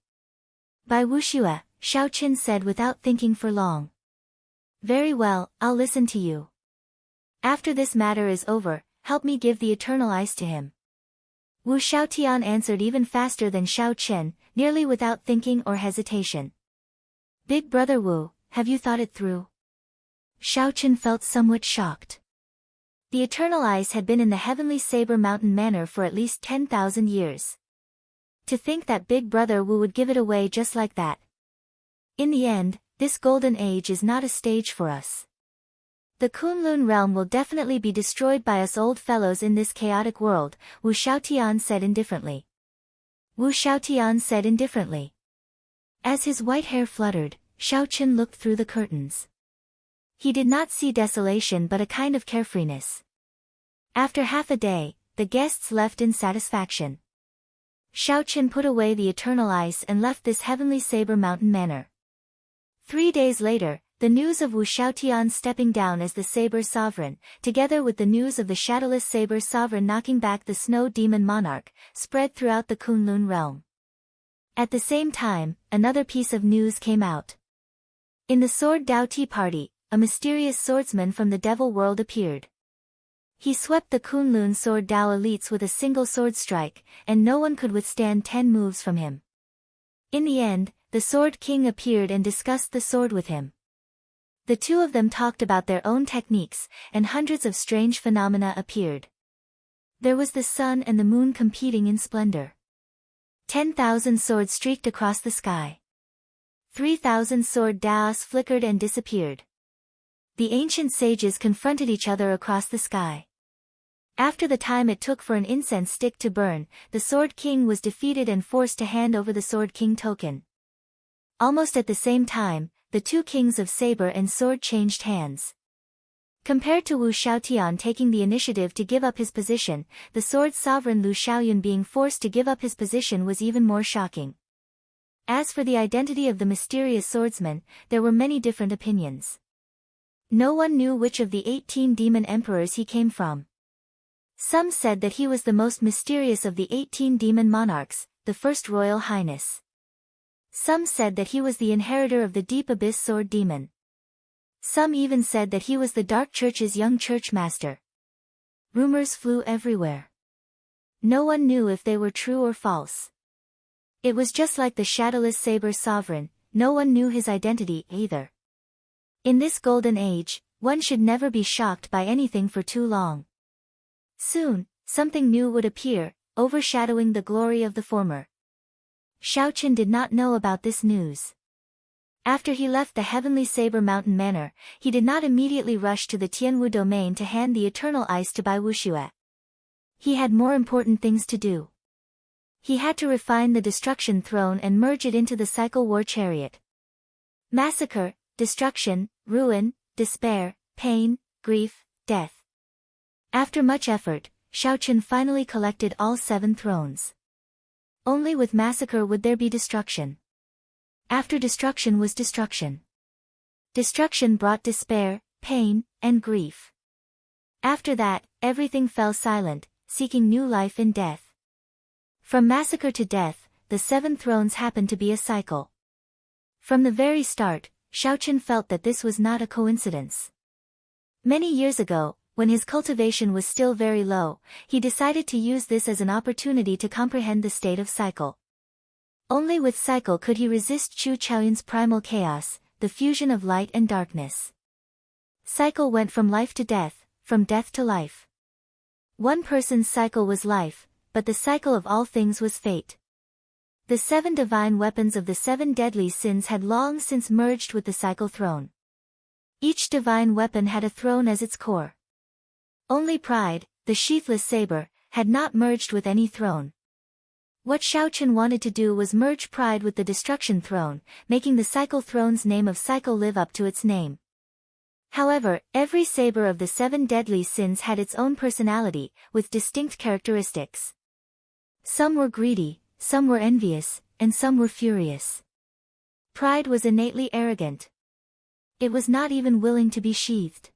S1: "Bai Wuxue," Xiao Chen said without thinking for long. "Very well, I'll listen to you. After this matter is over, help me give the eternal ice to him." Wu Xiaotian answered even faster than Xiao Chen, nearly without thinking or hesitation. "Big brother Wu, have you thought it through?" Xiao Chen felt somewhat shocked. The eternal ice had been in the Heavenly Saber Mountain Manor for at least 10,000 years. To think that Big Brother Wu would give it away just like that. In the end, this golden age is not a stage for us. The Kunlun realm will definitely be destroyed by us old fellows in this chaotic world, Wu Xiaotian said indifferently. Wu Xiaotian said indifferently. As his white hair fluttered, Xiao Chen looked through the curtains. He did not see desolation but a kind of carefreeness. After half a day, the guests left in satisfaction. Xiao Chen put away the eternal ice and left this Heavenly Saber Mountain Manor. 3 days later, the news of Wu Xiaotian stepping down as the Saber Sovereign, together with the news of the Shadowless Saber Sovereign knocking back the Snow Demon Monarch, spread throughout the Kunlun realm. At the same time, another piece of news came out. In the Sword Dao Tea Party, a mysterious swordsman from the Devil World appeared. He swept the Kunlun Sword Dao elites with a single sword strike, and no one could withstand 10 moves from him. In the end, the Sword King appeared and discussed the sword with him. The two of them talked about their own techniques, and hundreds of strange phenomena appeared. There was the sun and the moon competing in splendor. 10,000 swords streaked across the sky. 3,000 sword daos flickered and disappeared. The ancient sages confronted each other across the sky. After the time it took for an incense stick to burn, the Sword King was defeated and forced to hand over the Sword King token. Almost at the same time, the two kings of saber and sword changed hands. Compared to Wu Xiaotian taking the initiative to give up his position, the sword sovereign Lu Xiaoyun being forced to give up his position was even more shocking. As for the identity of the mysterious swordsman, there were many different opinions. No one knew which of the 18 demon emperors he came from. Some said that he was the most mysterious of the 18 demon monarchs, the first royal highness. Some said that he was the inheritor of the Deep Abyss Sword Demon. Some even said that he was the Dark Church's young church master. Rumors flew everywhere. No one knew if they were true or false. It was just like the Shadowless Saber Sovereign, no one knew his identity either. In this golden age, one should never be shocked by anything for too long. Soon, something new would appear, overshadowing the glory of the former. Xiao Chen did not know about this news. After he left the Heavenly Saber Mountain Manor, he did not immediately rush to the Tianwu domain to hand the eternal ice to Bai Wuxue. He had more important things to do. He had to refine the destruction throne and merge it into the cycle war chariot. Massacre, destruction, ruin, despair, pain, grief, death. After much effort, Xiao Chen finally collected all 7 thrones. Only with massacre would there be destruction. After destruction was destruction. Destruction brought despair, pain, and grief. After that, everything fell silent, seeking new life in death. From massacre to death, the 7 thrones happened to be a cycle. From the very start, Xiao Chen felt that this was not a coincidence. Many years ago, when his cultivation was still very low, he decided to use this as an opportunity to comprehend the state of cycle. Only with cycle could he resist Chu Chaoyun's primal chaos, the fusion of light and darkness. Cycle went from life to death, from death to life. One person's cycle was life, but the cycle of all things was fate. The 7 divine weapons of the 7 deadly sins had long since merged with the cycle throne. Each divine weapon had a throne as its core. Only pride, the sheathless saber, had not merged with any throne. What Xiaochen wanted to do was merge pride with the destruction throne, making the cycle throne's name of cycle live up to its name. However, every saber of the 7 deadly sins had its own personality, with distinct characteristics. Some were greedy, some were envious, and some were furious. Pride was innately arrogant. It was not even willing to be sheathed.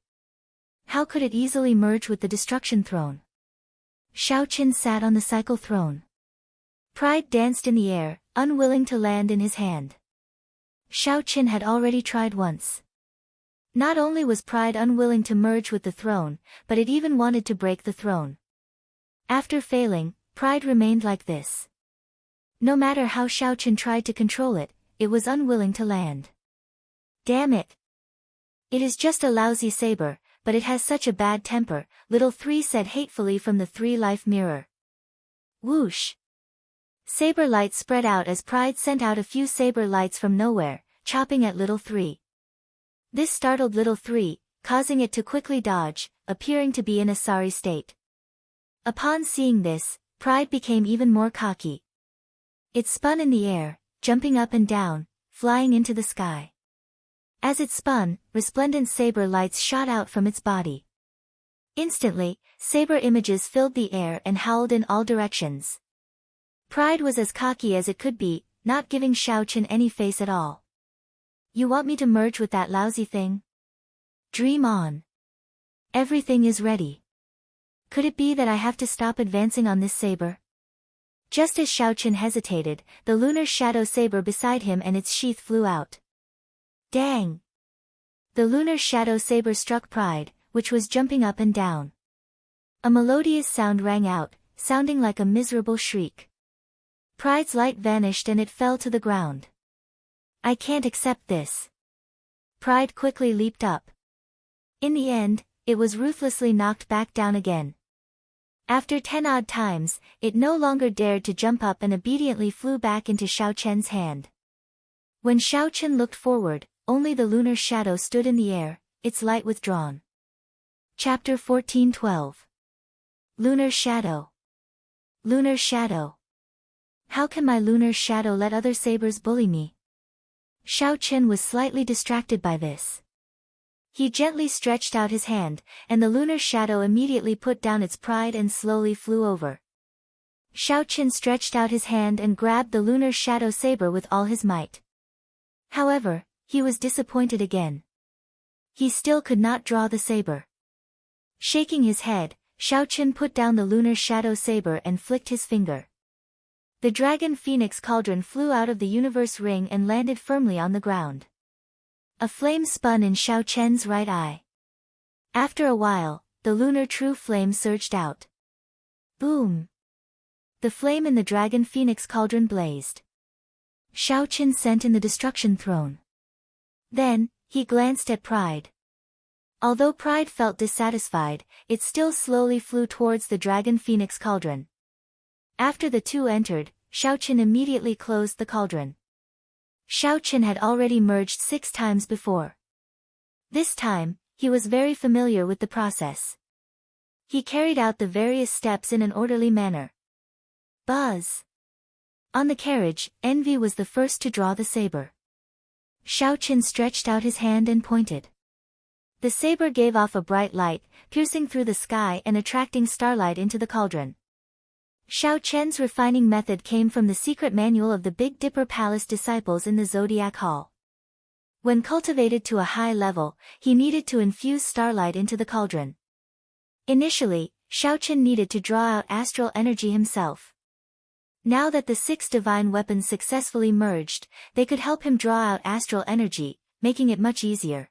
S1: How could it easily merge with the destruction throne? Xiaochen sat on the cycle throne. Pride danced in the air, unwilling to land in his hand. Xiaochen had already tried once. Not only was pride unwilling to merge with the throne, but it even wanted to break the throne. After failing, pride remained like this. No matter how Xiaochen tried to control it, it was unwilling to land. Damn it! It is just a lousy saber, but it has such a bad temper, little 3 said hatefully from the 3-life mirror. Whoosh! Saber light spread out as pride sent out a few saber lights from nowhere, chopping at little 3. This startled little 3, causing it to quickly dodge, appearing to be in a sorry state. Upon seeing this, pride became even more cocky. It spun in the air, jumping up and down, flying into the sky. As it spun, resplendent saber lights shot out from its body. Instantly, saber images filled the air and howled in all directions. Pride was as cocky as it could be, not giving Xiaochen any face at all. You want me to merge with that lousy thing? Dream on. Everything is ready. Could it be that I have to stop advancing on this saber? Just as Xiaochen hesitated, the lunar shadow saber beside him and its sheath flew out. Dang! The lunar shadow saber struck Pride, which was jumping up and down. A melodious sound rang out, sounding like a miserable shriek. Pride's light vanished and it fell to the ground. I can't accept this. Pride quickly leaped up. In the end, it was ruthlessly knocked back down again. After 10 odd times, it no longer dared to jump up and obediently flew back into Xiaochen's hand. When Xiaochen looked forward, only the lunar shadow stood in the air, its light withdrawn. Chapter 14:12. Lunar Shadow. Lunar Shadow. How can my lunar shadow let other sabers bully me? Xiaochen was slightly distracted by this. He gently stretched out his hand, and the lunar shadow immediately put down its pride and slowly flew over. Xiaochen stretched out his hand and grabbed the lunar shadow saber with all his might. However, he was disappointed again. He still could not draw the saber. Shaking his head, Xiaochen put down the lunar shadow saber and flicked his finger. The dragon phoenix cauldron flew out of the universe ring and landed firmly on the ground. A flame spun in Xiaochen's right eye. After a while, the lunar true flame surged out. Boom! The flame in the dragon phoenix cauldron blazed. Xiaochen sent in the destruction throne. Then, he glanced at Pride. Although Pride felt dissatisfied, it still slowly flew towards the dragon phoenix cauldron. After the two entered, Xiaochen immediately closed the cauldron. Xiaochen had already merged 6 times before. This time, he was very familiar with the process. He carried out the various steps in an orderly manner. Buzz! On the carriage, Envy was the first to draw the saber. Xiaochen stretched out his hand and pointed. The saber gave off a bright light, piercing through the sky and attracting starlight into the cauldron. Xiaochen's refining method came from the secret manual of the Big Dipper Palace disciples in the Zodiac Hall. When cultivated to a high level, he needed to infuse starlight into the cauldron. Initially, Xiaochen needed to draw out astral energy himself. Now that the 6 divine weapons successfully merged, they could help him draw out astral energy, making it much easier.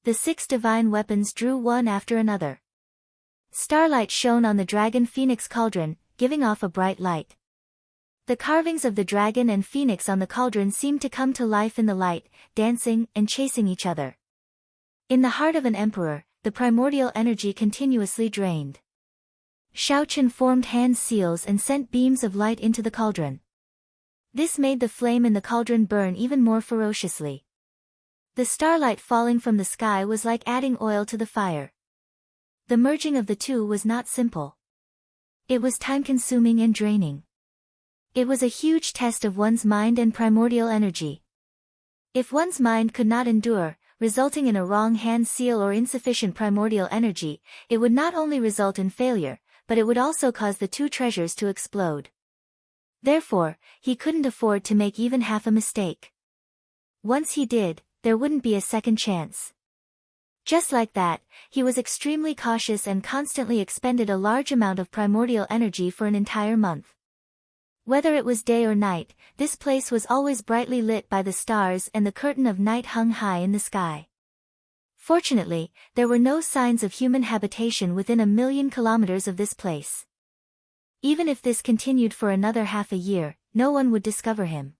S1: The 6 divine weapons drew one after another. Starlight shone on the dragon phoenix cauldron, giving off a bright light. The carvings of the dragon and phoenix on the cauldron seemed to come to life in the light, dancing and chasing each other. In the heart of an emperor, the primordial energy continuously drained. Xiaochen formed hand seals and sent beams of light into the cauldron. This made the flame in the cauldron burn even more ferociously. The starlight falling from the sky was like adding oil to the fire. The merging of the two was not simple. It was time-consuming and draining. It was a huge test of one's mind and primordial energy. If one's mind could not endure, resulting in a wrong hand seal or insufficient primordial energy, it would not only result in failure, but it would also cause the two treasures to explode. Therefore, he couldn't afford to make even half a mistake. Once he did, there wouldn't be a second chance. Just like that, he was extremely cautious and constantly expended a large amount of primordial energy for an entire month. Whether it was day or night, this place was always brightly lit by the stars and the curtain of night hung high in the sky. Fortunately, there were no signs of human habitation within 1,000,000 kilometers of this place. Even if this continued for another half a year, no one would discover him.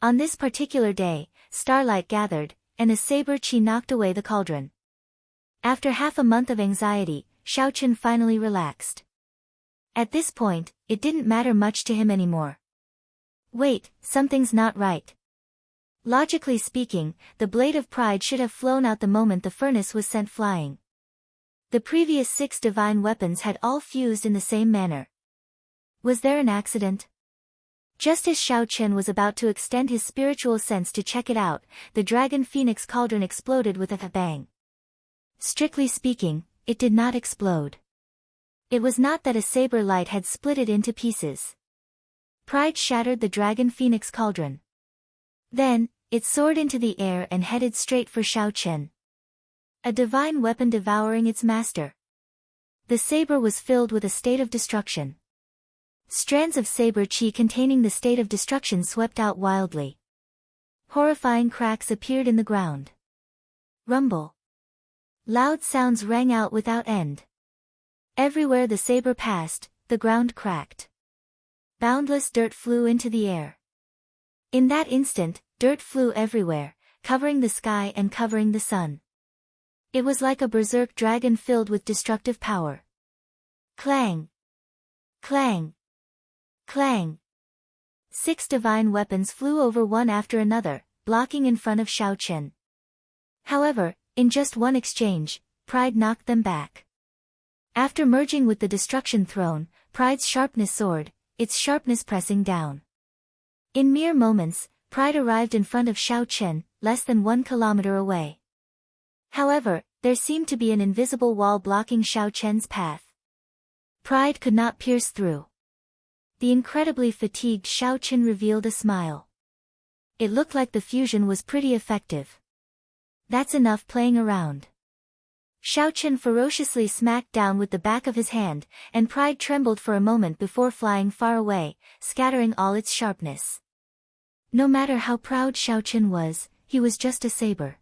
S1: On this particular day, starlight gathered, and a saber chi knocked away the cauldron. After half a month of anxiety, Xiaochen finally relaxed. At this point, it didn't matter much to him anymore. Wait, something's not right. Logically speaking, the blade of pride should have flown out the moment the furnace was sent flying. The previous 6 divine weapons had all fused in the same manner. Was there an accident? Just as Xiaochen was about to extend his spiritual sense to check it out, the dragon phoenix cauldron exploded with a bang. Strictly speaking, it did not explode. It was not that a saber light had split it into pieces. Pride shattered the dragon phoenix cauldron. Then, it soared into the air and headed straight for Xiaochen. A divine weapon devouring its master. The saber was filled with a state of destruction. Strands of saber chi containing the state of destruction swept out wildly. Horrifying cracks appeared in the ground. Rumble. Loud sounds rang out without end. Everywhere the saber passed, the ground cracked. Boundless dirt flew into the air. In that instant, dirt flew everywhere, covering the sky and covering the sun. It was like a berserk dragon filled with destructive power. Clang! Clang! Clang! 6 divine weapons flew over one after another, blocking in front of Xiaochen. However, in just one exchange, pride knocked them back. After merging with the destruction throne, pride's sharpness soared, its sharpness pressing down. In mere moments, pride arrived in front of Xiaochen, less than 1 kilometer away. However, there seemed to be an invisible wall blocking Xiaochen's path. Pride could not pierce through. The incredibly fatigued Xiaochen revealed a smile. It looked like the fusion was pretty effective. That's enough playing around. Xiaochen ferociously smacked down with the back of his hand, and pride trembled for a moment before flying far away, scattering all its sharpness. No matter how proud Xiaochen was, he was just a saber.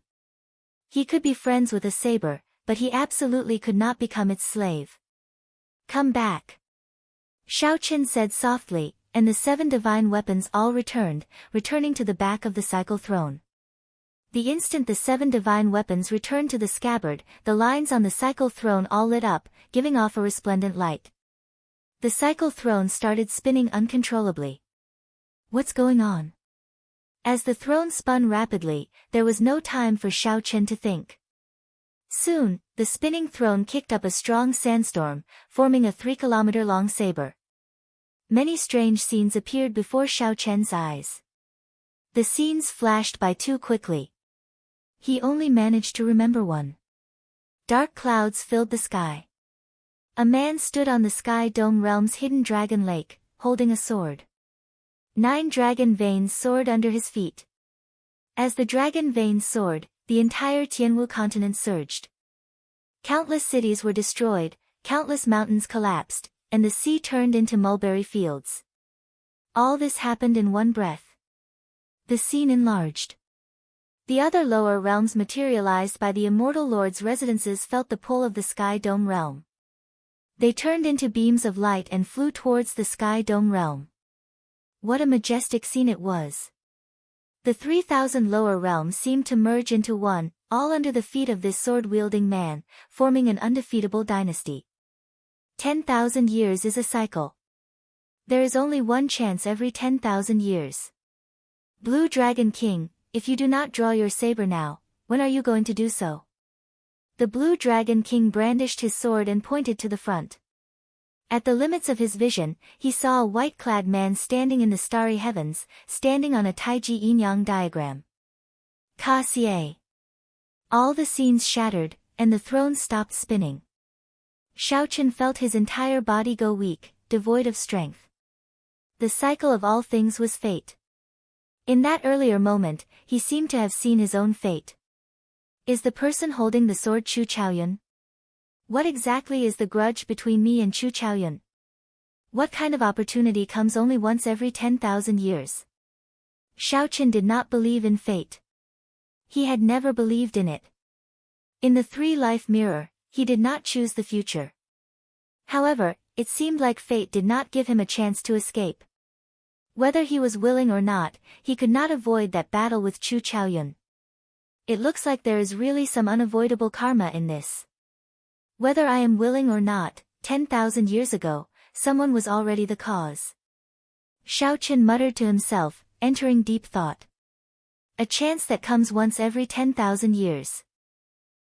S1: He could be friends with a saber, but he absolutely could not become its slave. Come back. Xiaochen said softly, and the 7 divine weapons all returned, returning to the back of the cycle throne. The instant the 7 divine weapons returned to the scabbard, the lines on the cycle throne all lit up, giving off a resplendent light. The cycle throne started spinning uncontrollably. What's going on? As the throne spun rapidly, there was no time for Xiaochen to think. Soon, the spinning throne kicked up a strong sandstorm, forming a 3-kilometer-long saber. Many strange scenes appeared before Xiaochen's eyes. The scenes flashed by too quickly. He only managed to remember one. Dark clouds filled the sky. A man stood on the Sky Dome Realm's hidden dragon lake, holding a sword. 9 dragon veins soared under his feet. As the dragon veins soared, the entire Tianwu continent surged. Countless cities were destroyed, countless mountains collapsed, and the sea turned into mulberry fields. All this happened in one breath. The scene enlarged. The other lower realms materialized by the Immortal Lord's residences felt the pull of the Sky Dome realm. They turned into beams of light and flew towards the Sky Dome realm. What a majestic scene it was! The 3,000 lower realms seemed to merge into one, all under the feet of this sword-wielding man, forming an undefeatable dynasty. 10,000 years is a cycle. There is only one chance every 10,000 years. Blue Dragon King, if you do not draw your saber now, when are you going to do so? The Blue Dragon King brandished his sword and pointed to the front. At the limits of his vision, he saw a white-clad man standing in the starry heavens, standing on a Taiji yin-yang diagram. Ka Xie. All the scenes shattered, and the throne stopped spinning. Xiaochen felt his entire body go weak, devoid of strength. The cycle of all things was fate. In that earlier moment, he seemed to have seen his own fate. Is the person holding the sword Chu Chaoyun? What exactly is the grudge between me and Chu Chaoyun? What kind of opportunity comes only once every 10,000 years? Xiaochen did not believe in fate. He had never believed in it. In the three-life mirror, he did not choose the future. However, it seemed like fate did not give him a chance to escape. Whether he was willing or not, he could not avoid that battle with Chu Chaoyun. It looks like there is really some unavoidable karma in this. Whether I am willing or not, 10,000 years ago, someone was already the cause. Xiaochen muttered to himself, entering deep thought. A chance that comes once every 10,000 years.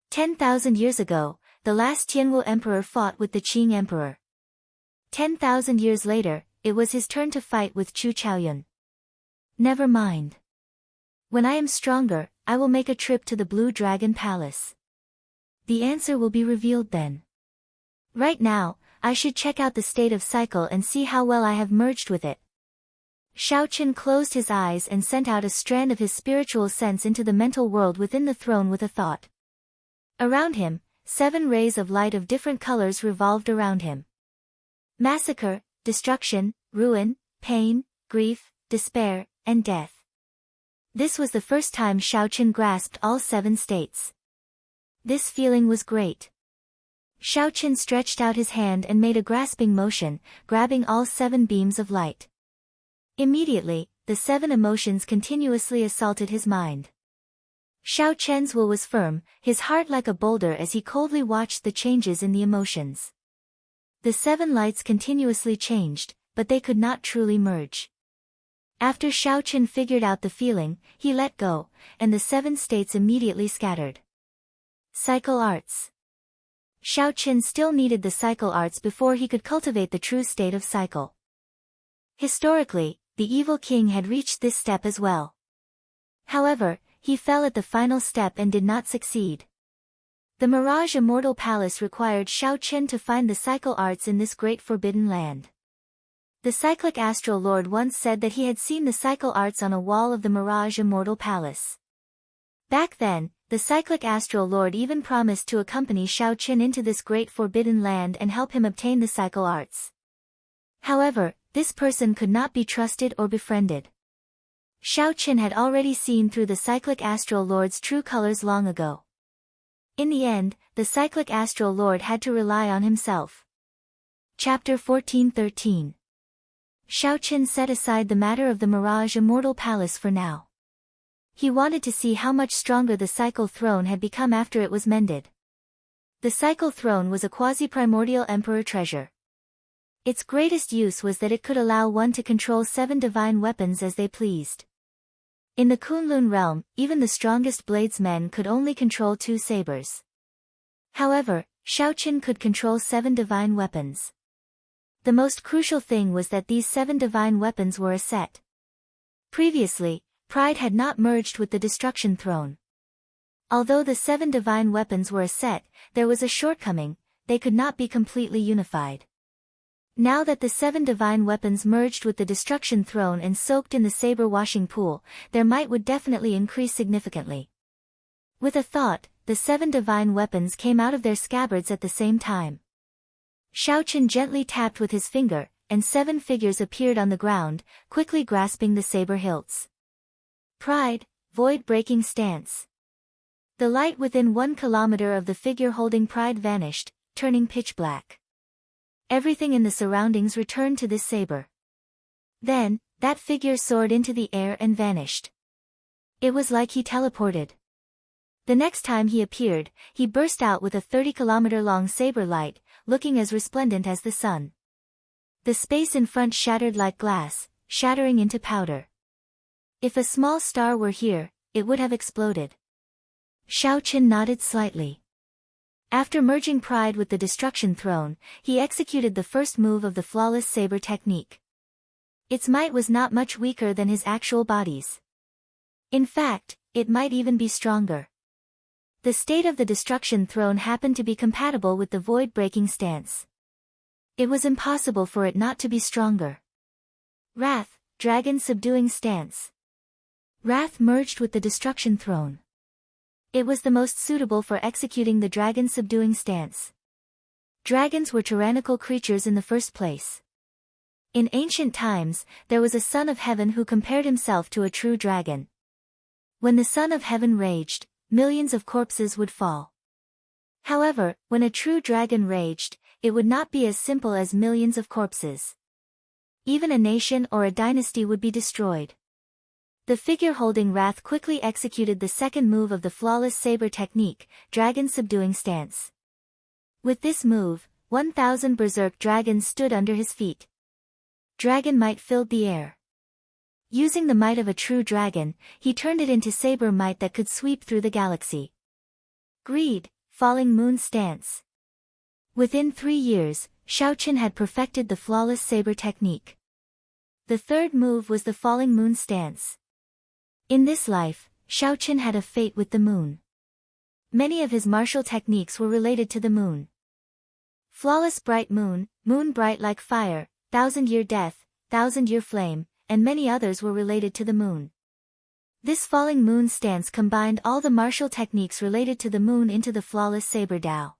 S1: 10,000 years ago, the last Tianwu emperor fought with the Qing emperor. 10,000 years later, it was his turn to fight with Chu Chaoyun. Never mind. When I am stronger, I will make a trip to the Blue Dragon Palace. The answer will be revealed then. Right now, I should check out the state of cycle and see how well I have merged with it. Xiaochen closed his eyes and sent out a strand of his spiritual sense into the mental world within the throne with a thought. Around him, 7 rays of light of different colors revolved around him. Massacre, destruction, ruin, pain, grief, despair, and death. This was the first time Xiaochen grasped all 7 states. This feeling was great. Xiaochen stretched out his hand and made a grasping motion, grabbing all 7 beams of light. Immediately, the 7 emotions continuously assaulted his mind. Xiaochen's will was firm, his heart like a boulder as he coldly watched the changes in the emotions. The 7 lights continuously changed, but they could not truly merge. After Xiaochen figured out the feeling, he let go, and the 7 states immediately scattered. Cycle arts. Xiaochen still needed the cycle arts before he could cultivate the true state of cycle. Historically, the evil king had reached this step as well. However, he fell at the final step and did not succeed. The Mirage Immortal Palace required Xiaochen to find the cycle arts in this great forbidden land. The cyclic astral lord once said that he had seen the cycle arts on a wall of the Mirage Immortal Palace. Back then, the cyclic astral lord even promised to accompany Xiaochen into this great forbidden land and help him obtain the cycle arts. However, this person could not be trusted or befriended. Xiaochen had already seen through the cyclic astral lord's true colors long ago. In the end, the cyclic astral lord had to rely on himself. Chapter 14:13. Xiaochen set aside the matter of the Mirage Immortal Palace for now. He wanted to see how much stronger the cycle throne had become after it was mended. The cycle throne was a quasi-primordial emperor treasure. Its greatest use was that it could allow one to control 7 divine weapons as they pleased. In the Kunlun realm, even the strongest bladesmen could only control 2 sabers. However, Xiaochen could control 7 divine weapons. The most crucial thing was that these 7 divine weapons were a set. Previously, Pride had not merged with the Destruction Throne. Although the 7 divine weapons were a set, there was a shortcoming: they could not be completely unified. Now that the 7 divine weapons merged with the Destruction Throne and soaked in the saber washing pool, their might would definitely increase significantly. With a thought, the 7 divine weapons came out of their scabbards at the same time. Xiaochen gently tapped with his finger, and 7 figures appeared on the ground, quickly grasping the saber hilts. Pride, void-breaking stance. The light within 1 kilometer of the figure holding pride vanished, turning pitch black. Everything in the surroundings returned to this saber. Then, that figure soared into the air and vanished. It was like he teleported. The next time he appeared, he burst out with a 30-kilometer-long saber light, looking as resplendent as the sun. The space in front shattered like glass, shattering into powder. If a small star were here, it would have exploded. Xiaoqin nodded slightly. After merging pride with the destruction throne, he executed the first move of the flawless saber technique. Its might was not much weaker than his actual body's. In fact, it might even be stronger. The state of the destruction throne happened to be compatible with the void-breaking stance. It was impossible for it not to be stronger. Wrath, dragon subduing stance. Wrath merged with the destruction throne. It was the most suitable for executing the dragon subduing stance. Dragons were tyrannical creatures in the first place. In ancient times, there was a son of heaven who compared himself to a true dragon. When the son of heaven raged, millions of corpses would fall. However, when a true dragon raged, it would not be as simple as millions of corpses. Even a nation or a dynasty would be destroyed. The figure holding wrath quickly executed the second move of the flawless saber technique, dragon subduing stance. With this move, 1,000 berserk dragons stood under his feet. Dragon might filled the air. Using the might of a true dragon, he turned it into saber might that could sweep through the galaxy. Greed, falling moon stance. Within 3 years, Xiaoqin had perfected the flawless saber technique. The third move was the falling moon stance. In this life, Xiaoqin had a fate with the moon. Many of his martial techniques were related to the moon. Flawless bright moon, moon bright like fire, 1,000-year death, 1,000-year flame, and many others were related to the moon. This falling moon stance combined all the martial techniques related to the moon into the flawless saber Dao.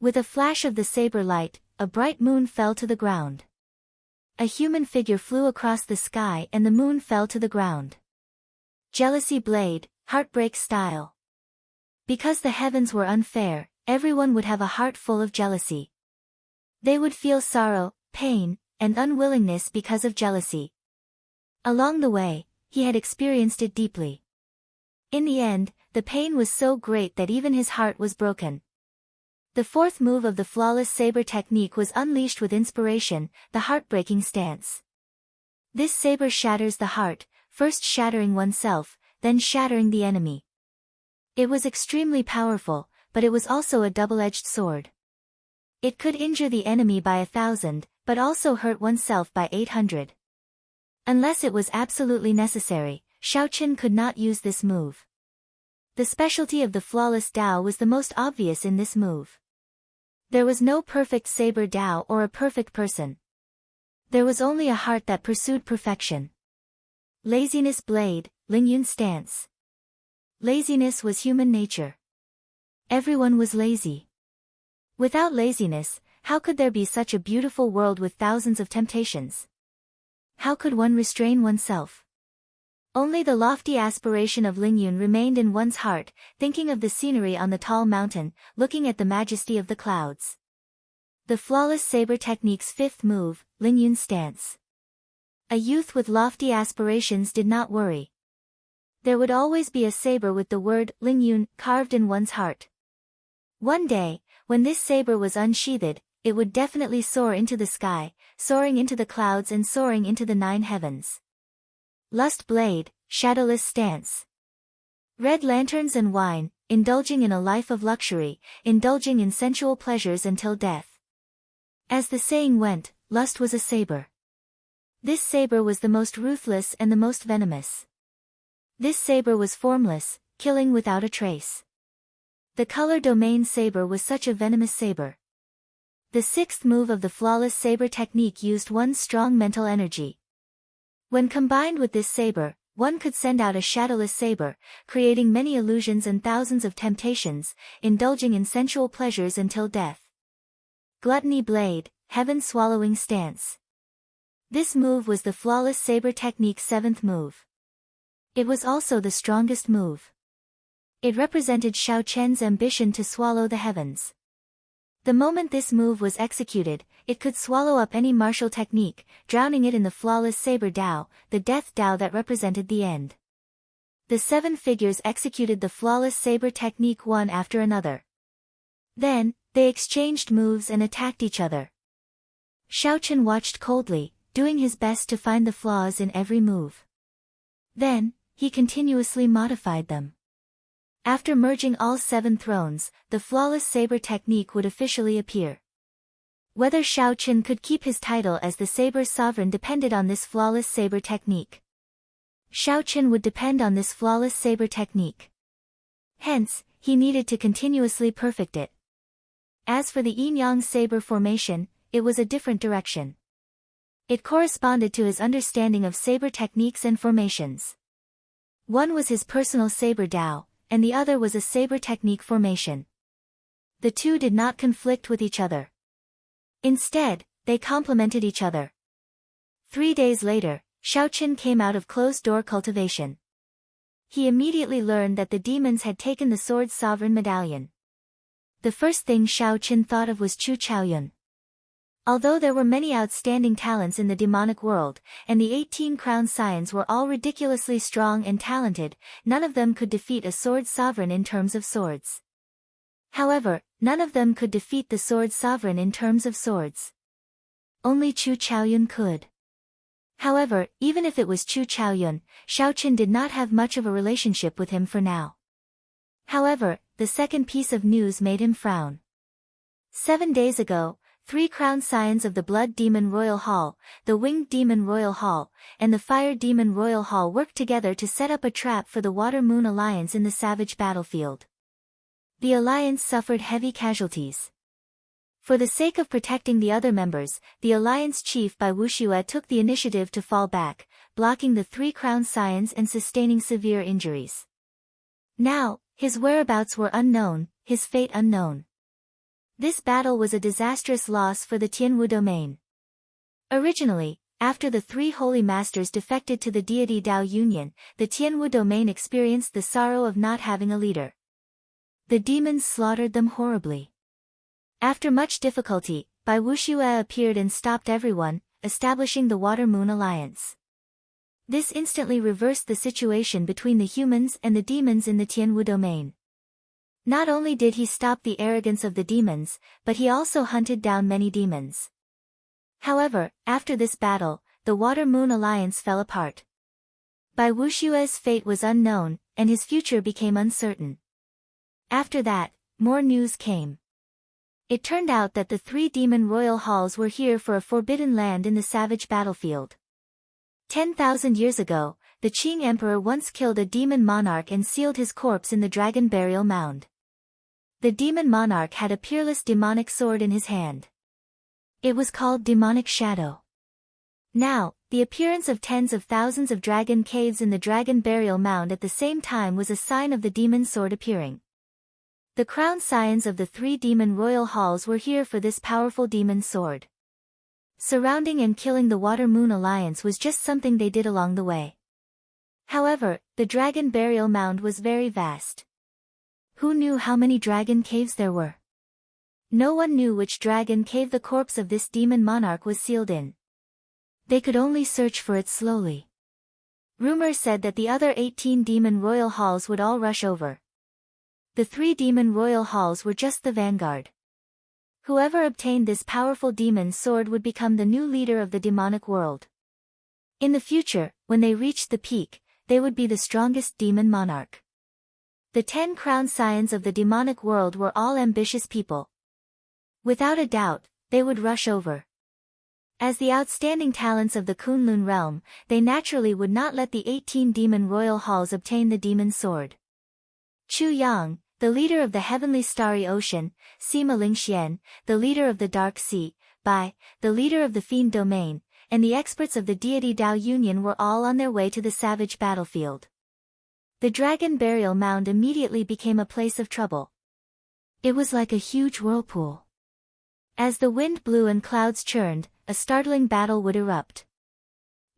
S1: With a flash of the saber light, a bright moon fell to the ground. A human figure flew across the sky and the moon fell to the ground. Jealousy blade, heartbreak style. Because the heavens were unfair, everyone would have a heart full of jealousy. They would feel sorrow, pain, and unwillingness because of jealousy. Along the way, he had experienced it deeply. In the end, the pain was so great that even his heart was broken. The fourth move of the flawless saber technique was unleashed with inspiration, the heartbreaking stance. This saber shatters the heart, first shattering oneself, then shattering the enemy. It was extremely powerful, but it was also a double-edged sword. It could injure the enemy by 1,000, but also hurt oneself by 800. Unless it was absolutely necessary, Xiaoqin could not use this move. The specialty of the flawless Dao was the most obvious in this move. There was no perfect saber Dao or a perfect person. There was only a heart that pursued perfection. Laziness blade, Lingyun stance. Laziness was human nature. Everyone was lazy. Without laziness, how could there be such a beautiful world with thousands of temptations? How could one restrain oneself? Only the lofty aspiration of Lingyun remained in one's heart, thinking of the scenery on the tall mountain, looking at the majesty of the clouds. The flawless saber technique's fifth move, Lingyun stance. A youth with lofty aspirations did not worry. There would always be a saber with the word Lingyun carved in one's heart. One day, when this saber was unsheathed, it would definitely soar into the sky, soaring into the clouds and soaring into the 9 heavens. Lust blade, shadowless stance. Red lanterns and wine, indulging in a life of luxury, indulging in sensual pleasures until death. As the saying went, lust was a saber. This saber was the most ruthless and the most venomous. This saber was formless, killing without a trace. The color domain saber was such a venomous saber. The sixth move of the flawless saber technique used one's strong mental energy. When combined with this saber, one could send out a shadowless saber, creating many illusions and thousands of temptations, indulging in sensual pleasures until death. Gluttony blade, heaven swallowing stance. This move was the flawless saber technique's seventh move. It was also the strongest move. It represented Xiao Chen's ambition to swallow the heavens. The moment this move was executed, it could swallow up any martial technique, drowning it in the flawless saber Dao, the death Dao that represented the end. The 7 figures executed the flawless saber technique one after another. Then, they exchanged moves and attacked each other. Xiao Chen watched coldly, doing his best to find the flaws in every move. Then, he continuously modified them. After merging all 7 thrones, the flawless saber technique would officially appear. Whether Xiao Chen could keep his title as the saber sovereign depended on this flawless saber technique. Xiao Chen would depend on this flawless saber technique. Hence, he needed to continuously perfect it. As for the yin-yang saber formation, it was a different direction. It corresponded to his understanding of saber techniques and formations. One was his personal saber Dao, and the other was a saber technique formation. The two did not conflict with each other. Instead, they complemented each other. 3 days later, Xiao Chen came out of closed-door cultivation. He immediately learned that the demons had taken the sword's sovereign medallion. The first thing Xiao Chen thought of was Chu Chaoyun. Although there were many outstanding talents in the demonic world, and the 18 crown scions were all ridiculously strong and talented, none of them could defeat a sword sovereign in terms of swords. However, none of them could defeat the sword sovereign in terms of swords. Only Chu Chaoyun could. However, even if it was Chu Chaoyun, Xiao Chen did not have much of a relationship with him for now. However, the second piece of news made him frown. 7 days ago, 3 crown scions of the Blood Demon Royal Hall, the Winged Demon Royal Hall, and the Fire Demon Royal Hall worked together to set up a trap for the Water Moon Alliance in the savage battlefield. The alliance suffered heavy casualties. For the sake of protecting the other members, the alliance chief Bai Wuxue took the initiative to fall back, blocking the 3 crown scions and sustaining severe injuries. Now, his whereabouts were unknown, his fate unknown. This battle was a disastrous loss for the Tianwu domain. Originally, after the 3 holy masters defected to the deity Dao Union, the Tianwu domain experienced the sorrow of not having a leader. The demons slaughtered them horribly. After much difficulty, Bai Wuxue appeared and stopped everyone, establishing the Water Moon Alliance. This instantly reversed the situation between the humans and the demons in the Tianwu domain. Not only did he stop the arrogance of the demons, but he also hunted down many demons. However, after this battle, the Water Moon Alliance fell apart. Bai Wuxue's fate was unknown, and his future became uncertain. After that, more news came. It turned out that the 3 demon royal halls were here for a forbidden land in the savage battlefield. 10,000 years ago, the Qing Emperor once killed a demon monarch and sealed his corpse in the dragon burial mound. The demon monarch had a peerless demonic sword in his hand. It was called Demonic Shadow. Now, the appearance of tens of thousands of dragon caves in the dragon burial mound at the same time was a sign of the demon sword appearing. The crown scions of the 3 demon royal halls were here for this powerful demon sword. Surrounding and killing the Water Moon Alliance was just something they did along the way. However, the dragon burial mound was very vast. Who knew how many dragon caves there were? No one knew which dragon cave the corpse of this demon monarch was sealed in. They could only search for it slowly. Rumor said that the other 18 demon royal halls would all rush over. The 3 demon royal halls were just the vanguard. Whoever obtained this powerful demon sword would become the new leader of the demonic world. In the future, when they reached the peak, they would be the strongest demon monarch. The 10 crown scions of the demonic world were all ambitious people. Without a doubt, they would rush over. As the outstanding talents of the Kunlun realm, they naturally would not let the 18 demon royal halls obtain the demon sword. Chu Yang, the leader of the heavenly starry ocean, Sima Lingxian, the leader of the dark sea, Bai, the leader of the fiend domain, and the experts of the deity Dao Union were all on their way to the savage battlefield. The dragon burial mound immediately became a place of trouble. It was like a huge whirlpool. As the wind blew and clouds churned, a startling battle would erupt.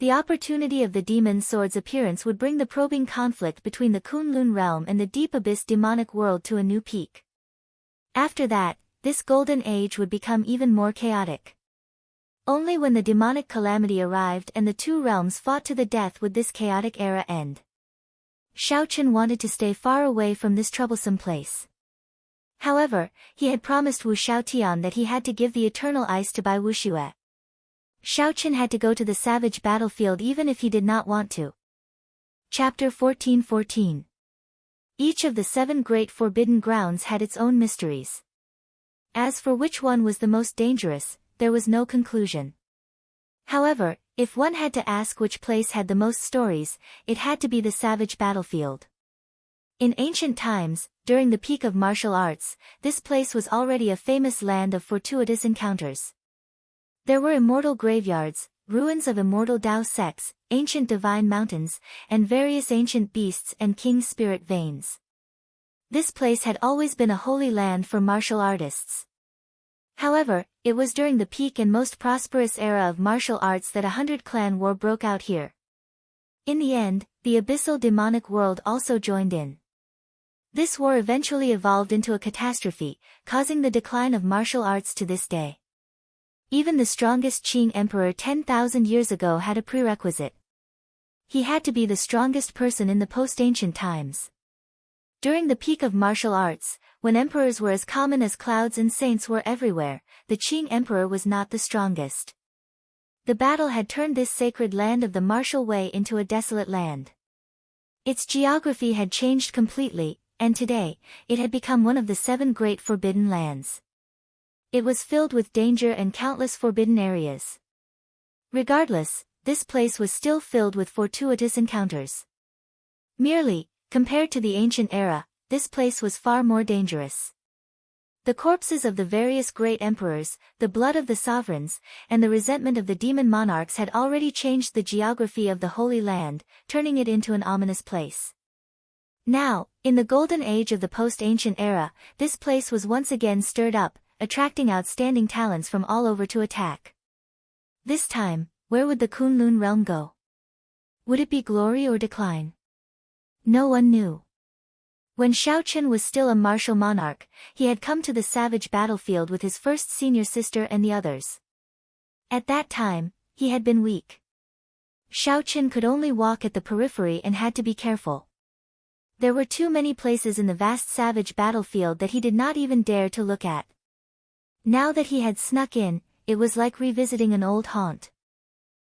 S1: The opportunity of the demon sword's appearance would bring the probing conflict between the Kunlun realm and the deep abyss demonic world to a new peak. After that, this golden age would become even more chaotic. Only when the demonic calamity arrived and the two realms fought to the death would this chaotic era end. Xiaochen wanted to stay far away from this troublesome place. However, he had promised Wu Xiaotian that he had to give the eternal ice to Bai Wuxue. Xiaochen had to go to the savage battlefield even if he did not want to. Chapter 14:14. Each of the 7 great forbidden grounds had its own mysteries. As for which one was the most dangerous, there was no conclusion. However, if one had to ask which place had the most stories, it had to be the savage battlefield. In ancient times, during the peak of martial arts, this place was already a famous land of fortuitous encounters. There were immortal graveyards, ruins of immortal Dao sects, ancient divine mountains, and various ancient beasts and king spirit veins. This place had always been a holy land for martial artists. However, it was during the peak and most prosperous era of martial arts that 100-clan war broke out here. In the end, the abyssal demonic world also joined in. This war eventually evolved into a catastrophe, causing the decline of martial arts to this day. Even the strongest Qing emperor 10,000 years ago had a prerequisite. He had to be the strongest person in the post-ancient times. During the peak of martial arts, when emperors were as common as clouds and saints were everywhere, the Qing emperor was not the strongest. The battle had turned this sacred land of the martial way into a desolate land. Its geography had changed completely, and today, it had become one of the 7 great forbidden lands. It was filled with danger and countless forbidden areas. Regardless, this place was still filled with fortuitous encounters. Merely, compared to the ancient era, this place was far more dangerous. The corpses of the various great emperors, the blood of the sovereigns, and the resentment of the demon monarchs had already changed the geography of the Holy Land, turning it into an ominous place. Now, in the golden age of the post-ancient era, this place was once again stirred up, attracting outstanding talents from all over to attack. This time, where would the Kunlun realm go? Would it be glory or decline? No one knew. When Xiaochen was still a martial monarch, he had come to the savage battlefield with his first senior sister and the others. At that time, he had been weak. Xiaochen could only walk at the periphery and had to be careful. There were too many places in the vast savage battlefield that he did not even dare to look at. Now that he had snuck in, it was like revisiting an old haunt.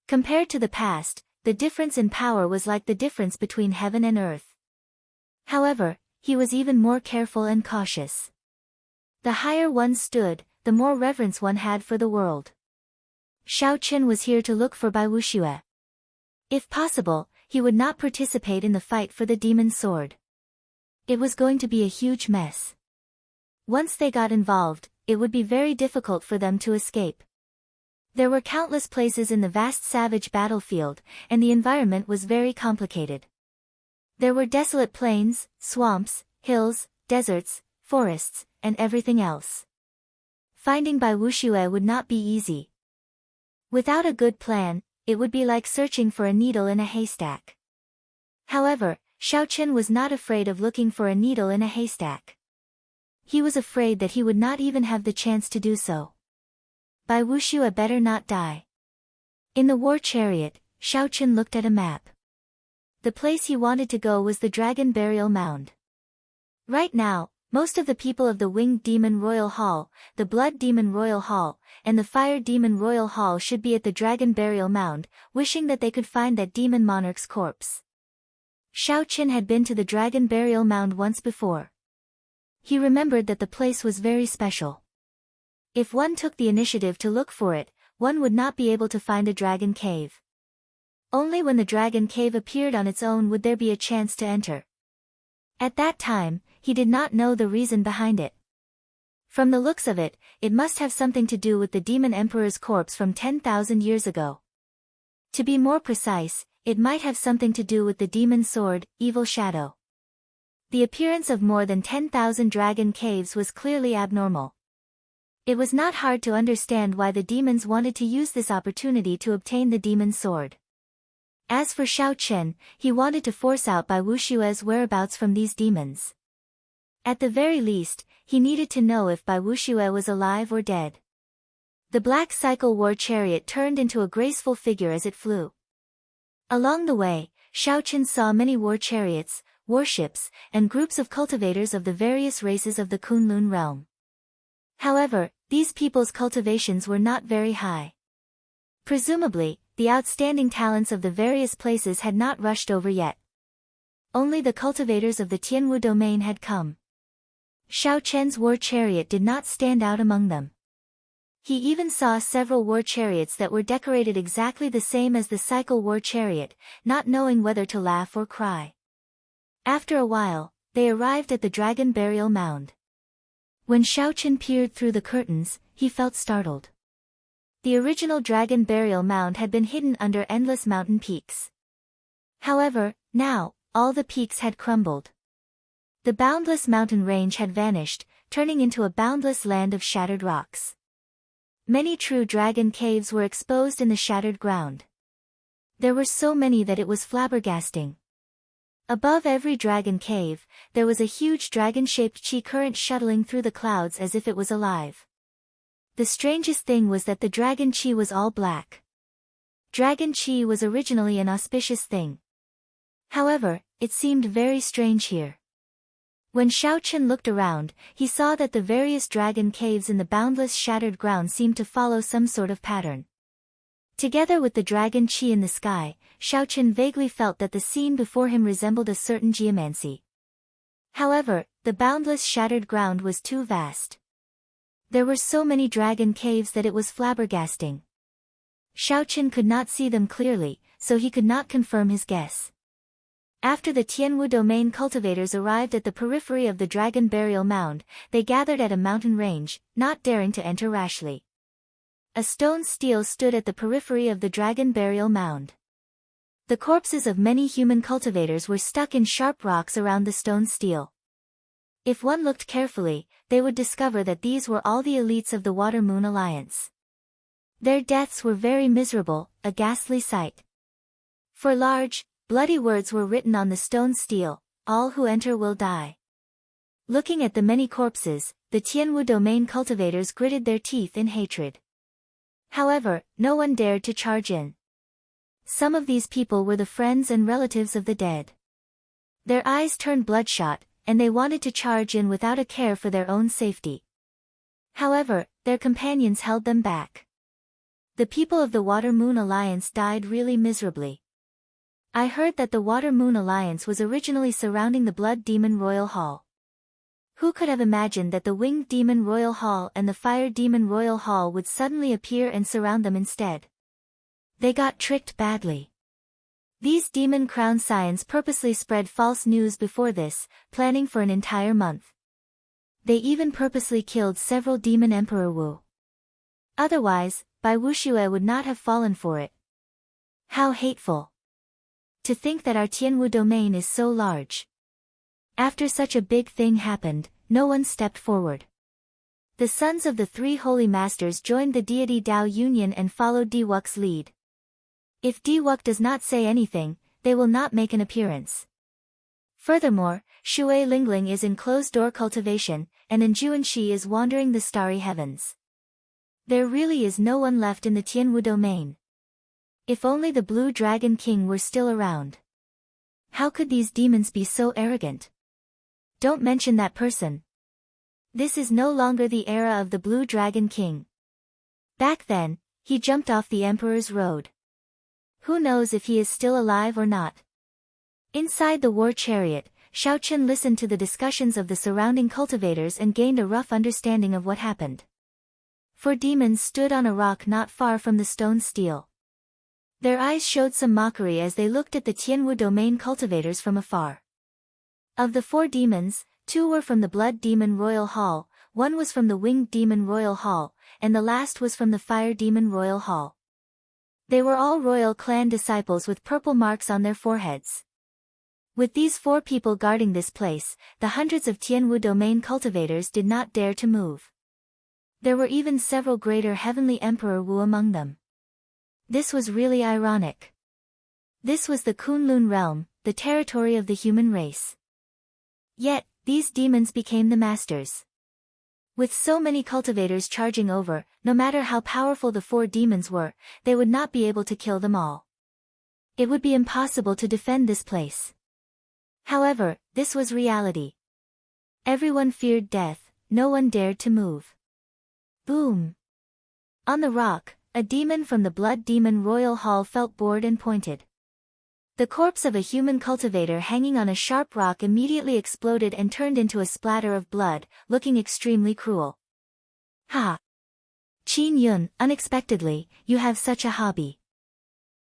S1: Compared to the past, the difference in power was like the difference between heaven and earth. However, he was even more careful and cautious. The higher one stood, the more reverence one had for the world. Xiaochen was here to look for Bai Wuxue. If possible, he would not participate in the fight for the demon sword. It was going to be a huge mess. Once they got involved, it would be very difficult for them to escape. There were countless places in the vast savage battlefield, and the environment was very complicated. There were desolate plains, swamps, hills, deserts, forests, and everything else. Finding Bai Wuxue would not be easy. Without a good plan, it would be like searching for a needle in a haystack. However, Xiaochen was not afraid of looking for a needle in a haystack. He was afraid that he would not even have the chance to do so. Bai Wuxue better not die. In the war chariot, Xiaochen looked at a map. The place he wanted to go was the Dragon Burial Mound. Right now, most of the people of the Winged Demon Royal Hall, the Blood Demon Royal Hall, and the Fire Demon Royal Hall should be at the Dragon Burial Mound, wishing that they could find that demon monarch's corpse. Xiaochen had been to the Dragon Burial Mound once before. He remembered that the place was very special. If one took the initiative to look for it, one would not be able to find a dragon cave. Only when the dragon cave appeared on its own would there be a chance to enter. At that time, he did not know the reason behind it. From the looks of it, it must have something to do with the demon emperor's corpse from 10,000 years ago. To be more precise, it might have something to do with the demon sword, Evil Shadow. The appearance of more than 10,000 dragon caves was clearly abnormal. It was not hard to understand why the demons wanted to use this opportunity to obtain the demon sword. As for Xiao Chen, he wanted to force out Bai Wushue's whereabouts from these demons. At the very least, he needed to know if Bai Wushue was alive or dead. The black cycle war chariot turned into a graceful figure as it flew. Along the way, Xiao Chen saw many war chariots, warships, and groups of cultivators of the various races of the Kunlun realm. However, these people's cultivations were not very high. Presumably, the outstanding talents of the various places had not rushed over yet. Only the cultivators of the Tianwu domain had come. Xiao Chen's war chariot did not stand out among them. He even saw several war chariots that were decorated exactly the same as the cycle war chariot, not knowing whether to laugh or cry. After a while, they arrived at the dragon burial mound. When Xiao Chen peered through the curtains, he felt startled. The original dragon burial mound had been hidden under endless mountain peaks. However, now, all the peaks had crumbled. The boundless mountain range had vanished, turning into a boundless land of shattered rocks. Many true dragon caves were exposed in the shattered ground. There were so many that it was flabbergasting. Above every dragon cave, there was a huge dragon-shaped chi current shuttling through the clouds as if it was alive. The strangest thing was that the dragon chi was all black. Dragon chi was originally an auspicious thing. However, it seemed very strange here. When Xiao Chen looked around, he saw that the various dragon caves in the boundless shattered ground seemed to follow some sort of pattern. Together with the dragon chi in the sky, Xiao Chen vaguely felt that the scene before him resembled a certain geomancy. However, the boundless shattered ground was too vast. There were so many dragon caves that it was flabbergasting. Xiao Chen could not see them clearly, so he could not confirm his guess. After the Tianwu domain cultivators arrived at the periphery of the dragon burial mound, they gathered at a mountain range, not daring to enter rashly. A stone stele stood at the periphery of the dragon burial mound. The corpses of many human cultivators were stuck in sharp rocks around the stone stele. If one looked carefully, they would discover that these were all the elites of the Water Moon Alliance. Their deaths were very miserable, a ghastly sight. For large, bloody words were written on the stone stele, "All who enter will die." Looking at the many corpses, the Tianwu domain cultivators gritted their teeth in hatred. However, no one dared to charge in. Some of these people were the friends and relatives of the dead. Their eyes turned bloodshot, and they wanted to charge in without a care for their own safety. However, their companions held them back. The people of the Water Moon Alliance died really miserably. I heard that the Water Moon Alliance was originally surrounding the Blood Demon Royal Hall. Who could have imagined that the Winged Demon Royal Hall and the Fire Demon Royal Hall would suddenly appear and surround them instead? They got tricked badly. These Demon Crown Scions purposely spread false news before this, planning for an entire month. They even purposely killed several Demon Emperor Wu. Otherwise, Bai Wushue would not have fallen for it. How hateful! To think that our Tianwu domain is so large. After such a big thing happened, no one stepped forward. The sons of the three holy masters joined the deity Dao Union and followed Diwuk's lead. If Diwuk does not say anything, they will not make an appearance. Furthermore, Shui Lingling is in closed-door cultivation, and Enjuanshi is wandering the starry heavens. There really is no one left in the Tianwu domain. If only the Blue Dragon King were still around. How could these demons be so arrogant? Don't mention that person. This is no longer the era of the Blue Dragon King. Back then, he jumped off the Emperor's road. Who knows if he is still alive or not? Inside the war chariot, Xiao Chen listened to the discussions of the surrounding cultivators and gained a rough understanding of what happened. Four demons stood on a rock not far from the stone stele. Their eyes showed some mockery as they looked at the Tianwu domain cultivators from afar. Of the four demons, two were from the Blood Demon Royal Hall, one was from the Winged Demon Royal Hall, and the last was from the Fire Demon Royal Hall. They were all royal clan disciples with purple marks on their foreheads. With these four people guarding this place, the hundreds of Tianwu domain cultivators did not dare to move. There were even several greater Heavenly Emperor Wu among them. This was really ironic. This was the Kunlun realm, the territory of the human race. Yet, these demons became the masters. With so many cultivators charging over, no matter how powerful the 4 demons were, they would not be able to kill them all. It would be impossible to defend this place. However, this was reality. Everyone feared death, no one dared to move. Boom! On the rock, a demon from the Blood Demon Royal Hall felt bored and pointed. The corpse of a human cultivator hanging on a sharp rock immediately exploded and turned into a splatter of blood, looking extremely cruel. Ha! Qin Yun, unexpectedly, you have such a hobby.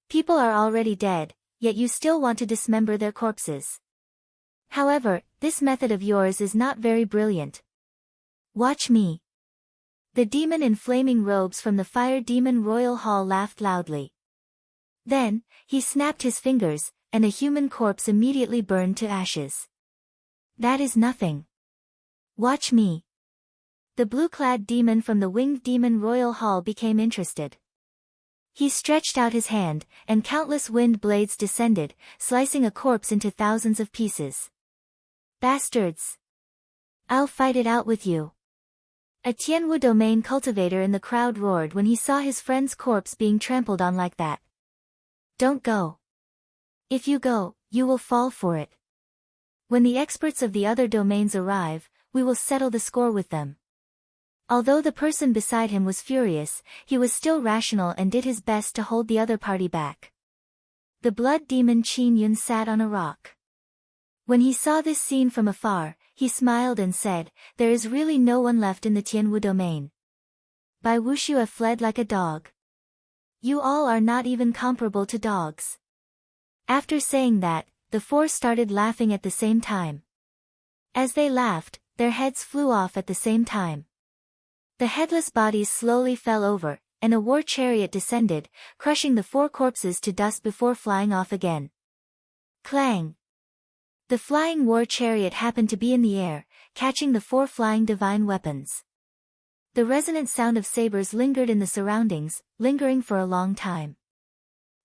S1: People are already dead, yet you still want to dismember their corpses. However, this method of yours is not very brilliant. Watch me. The demon in flaming robes from the Fire Demon Royal Hall laughed loudly. Then, he snapped his fingers, and a human corpse immediately burned to ashes. That is nothing. Watch me. The blue-clad demon from the Winged Demon Royal Hall became interested. He stretched out his hand, and countless wind blades descended, slicing a corpse into thousands of pieces. Bastards! I'll fight it out with you. A Tianwu domain cultivator in the crowd roared when he saw his friend's corpse being trampled on like that. Don't go. If you go, you will fall for it. When the experts of the other domains arrive, we will settle the score with them. Although the person beside him was furious, he was still rational and did his best to hold the other party back. The blood demon Qin Yun sat on a rock. When he saw this scene from afar, he smiled and said, "There is really no one left in the Tianwu domain. Bai Wuxue fled like a dog. You all are not even comparable to dogs." After saying that, the 4 started laughing at the same time. As they laughed, their heads flew off at the same time. The headless bodies slowly fell over, and a war chariot descended, crushing the 4 corpses to dust before flying off again. Clang! The flying war chariot happened to be in the air, catching the 4 flying divine weapons. The resonant sound of sabers lingered in the surroundings, lingering for a long time.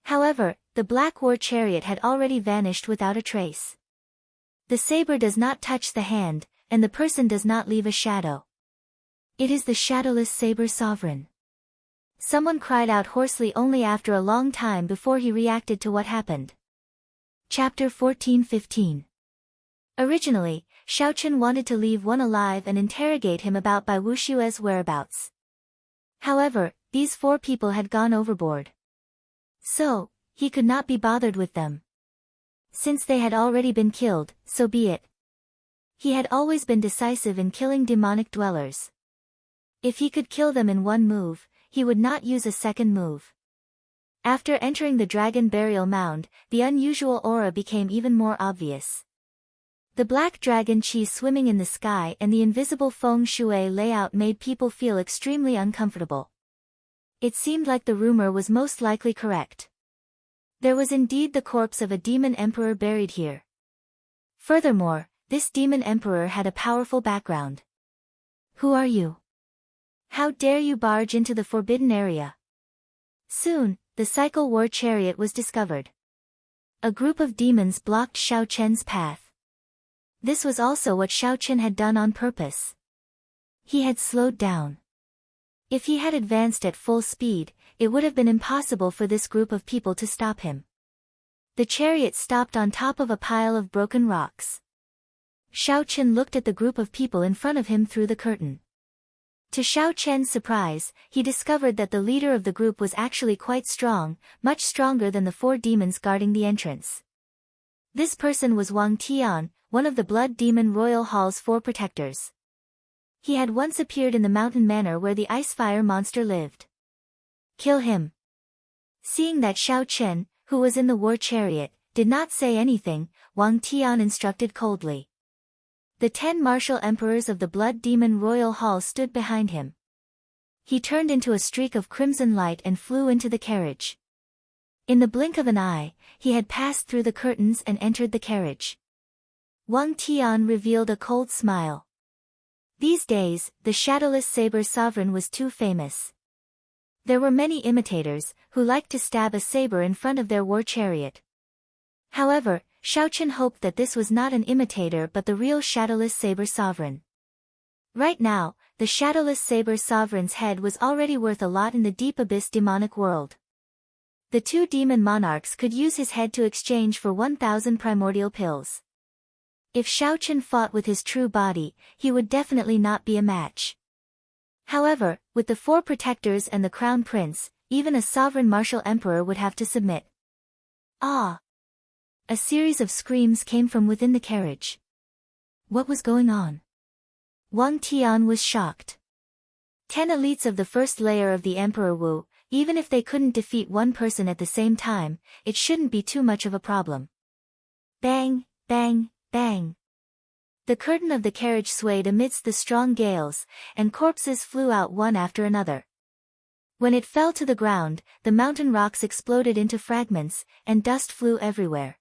S1: However, the black war chariot had already vanished without a trace. The saber does not touch the hand, and the person does not leave a shadow. It is the shadowless saber sovereign. Someone cried out hoarsely only after a long time before he reacted to what happened. Chapter 14-15. Originally, Xiaochen wanted to leave one alive and interrogate him about Bai Wuxue's whereabouts. However, these 4 people had gone overboard. So, he could not be bothered with them. Since they had already been killed, so be it. He had always been decisive in killing demonic dwellers. If he could kill them in one move, he would not use a second move. After entering the dragon burial mound, the unusual aura became even more obvious. The black dragon Qi swimming in the sky and the invisible feng shui layout made people feel extremely uncomfortable. It seemed like the rumor was most likely correct. There was indeed the corpse of a demon emperor buried here. Furthermore, this demon emperor had a powerful background. Who are you? How dare you barge into the forbidden area? Soon, the cycle war chariot was discovered. A group of demons blocked Xiao Chen's path. This was also what Xiao Chen had done on purpose. He had slowed down. If he had advanced at full speed, it would have been impossible for this group of people to stop him. The chariot stopped on top of a pile of broken rocks. Xiao Chen looked at the group of people in front of him through the curtain. To Xiao Chen's surprise, he discovered that the leader of the group was actually quite strong, much stronger than the 4 demons guarding the entrance. This person was Wang Tian, one of the Blood Demon Royal Hall's 4 protectors. He had once appeared in the mountain manor where the ice fire monster lived. Kill him. Seeing that Xiao Chen, who was in the war chariot, did not say anything, Wang Tian instructed coldly. The 10 martial emperors of the Blood Demon Royal Hall stood behind him. He turned into a streak of crimson light and flew into the carriage. In the blink of an eye, he had passed through the curtains and entered the carriage. Wang Tian revealed a cold smile. These days, the shadowless saber sovereign was too famous. There were many imitators, who liked to stab a saber in front of their war chariot. However, Xiaochen hoped that this was not an imitator but the real Shadowless Saber Sovereign. Right now, the Shadowless Saber Sovereign's head was already worth a lot in the deep abyss demonic world. The two demon monarchs could use his head to exchange for 1,000 primordial pills. If Xiaochen fought with his true body, he would definitely not be a match. However, with the four protectors and the crown prince, even a sovereign martial emperor would have to submit. Ah! A series of screams came from within the carriage. What was going on? Wang Tian was shocked. 10 elites of the first layer of the Emperor Wu, even if they couldn't defeat one person at the same time, it shouldn't be too much of a problem. Bang, bang, bang. The curtain of the carriage swayed amidst the strong gales, and corpses flew out one after another. When it fell to the ground, the mountain rocks exploded into fragments, and dust flew everywhere.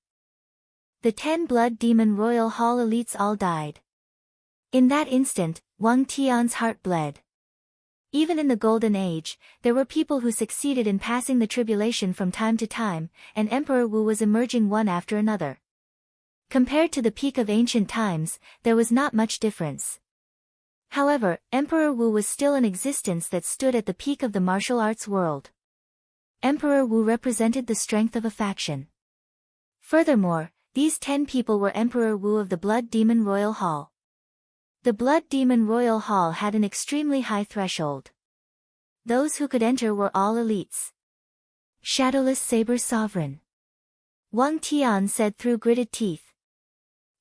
S1: The 10 Blood Demon Royal Hall elites all died. In that instant, Wang Tian's heart bled. Even in the Golden Age, there were people who succeeded in passing the tribulation from time to time, and Emperor Wu was emerging one after another. Compared to the peak of ancient times, there was not much difference. However, Emperor Wu was still an existence that stood at the peak of the martial arts world. Emperor Wu represented the strength of a faction. Furthermore, these 10 people were Emperor Wu of the Blood Demon Royal Hall. The Blood Demon Royal Hall had an extremely high threshold. Those who could enter were all elites. Shadowless Saber Sovereign. Wang Tian said through gritted teeth.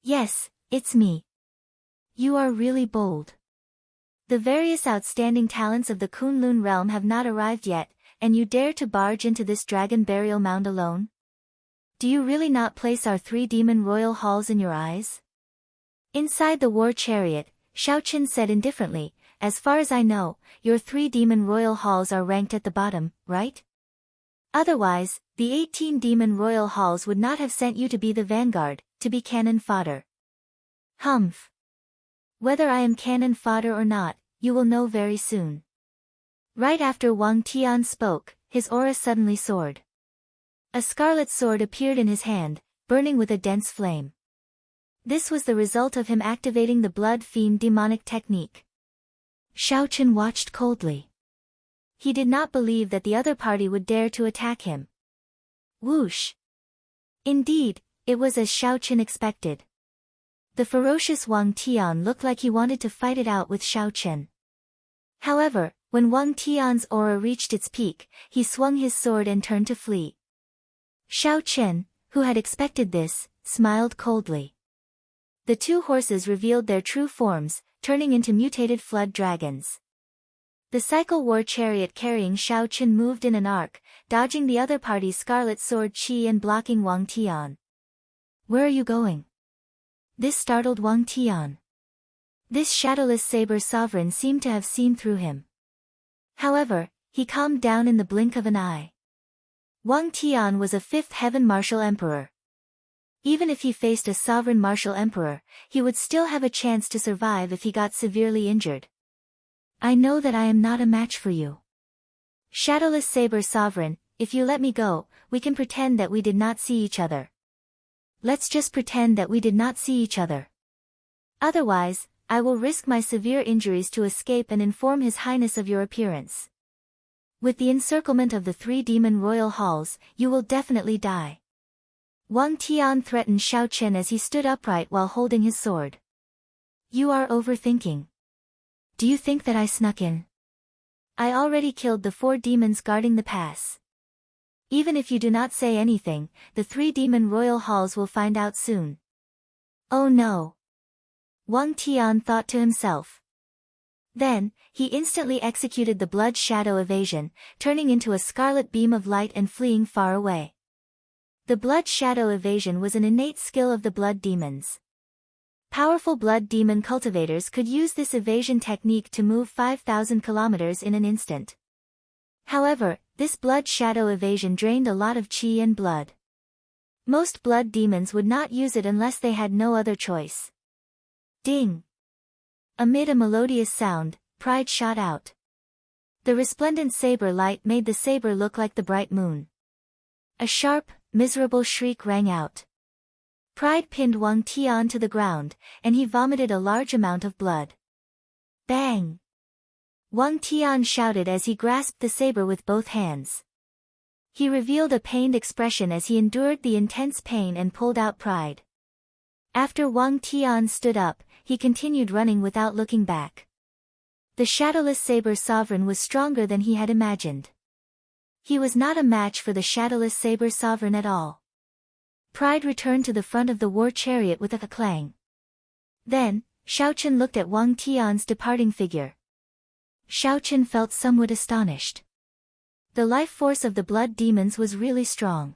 S1: Yes, it's me. You are really bold. The various outstanding talents of the Kunlun realm have not arrived yet, and you dare to barge into this dragon burial mound alone? Do you really not place our 3 demon royal halls in your eyes? Inside the war chariot, Xiaochen said indifferently, as far as I know, your 3 demon royal halls are ranked at the bottom, right? Otherwise, the 18 demon royal halls would not have sent you to be the vanguard, to be cannon fodder. Humph. Whether I am cannon fodder or not, you will know very soon. Right after Wang Tian spoke, his aura suddenly soared. A scarlet sword appeared in his hand, burning with a dense flame. This was the result of him activating the Blood Fiend demonic technique. Xiaochen watched coldly. He did not believe that the other party would dare to attack him. Whoosh! Indeed, it was as Xiaochen expected. The ferocious Wang Tian looked like he wanted to fight it out with Xiaochen. However, when Wang Tian's aura reached its peak, he swung his sword and turned to flee. Xiaochen, who had expected this, smiled coldly. The 2 horses revealed their true forms, turning into mutated flood dragons. The cycle war chariot carrying Xiaochen moved in an arc, dodging the other party's scarlet sword Qi and blocking Wang Tian. Where are you going? This startled Wang Tian. This shadowless saber sovereign seemed to have seen through him. However, he calmed down in the blink of an eye. Wang Tian was a 5th heaven martial emperor. Even if he faced a sovereign martial emperor, he would still have a chance to survive if he got severely injured. I know that I am not a match for you. Shadowless Saber Sovereign, if you let me go, we can pretend that we did not see each other. Let's just pretend that we did not see each other. Otherwise, I will risk my severe injuries to escape and inform His Highness of your appearance. With the encirclement of the 3 demon royal halls, you will definitely die. Wang Tian threatened Xiaochen as he stood upright while holding his sword. You are overthinking. Do you think that I snuck in? I already killed the 4 demons guarding the pass. Even if you do not say anything, the 3 demon royal halls will find out soon. Oh no! Wang Tian thought to himself. Then, he instantly executed the blood shadow evasion, turning into a scarlet beam of light and fleeing far away. The blood shadow evasion was an innate skill of the blood demons. Powerful blood demon cultivators could use this evasion technique to move 5,000 kilometers in an instant. However, this blood shadow evasion drained a lot of chi and blood. Most blood demons would not use it unless they had no other choice. Ding! Amid a melodious sound, pride shot out. The resplendent saber light made the saber look like the bright moon. A sharp, miserable shriek rang out. Pride pinned Wang Tian to the ground, and he vomited a large amount of blood. Bang! Wang Tian shouted as he grasped the saber with both hands. He revealed a pained expression as he endured the intense pain and pulled out Pride. After Wang Tian stood up, he continued running without looking back. The shadowless saber sovereign was stronger than he had imagined. He was not a match for the shadowless saber sovereign at all. Pride returned to the front of the war chariot with a clang. Then, Xiaochen looked at Wang Tian's departing figure. Xiaochen felt somewhat astonished. The life force of the blood demons was really strong.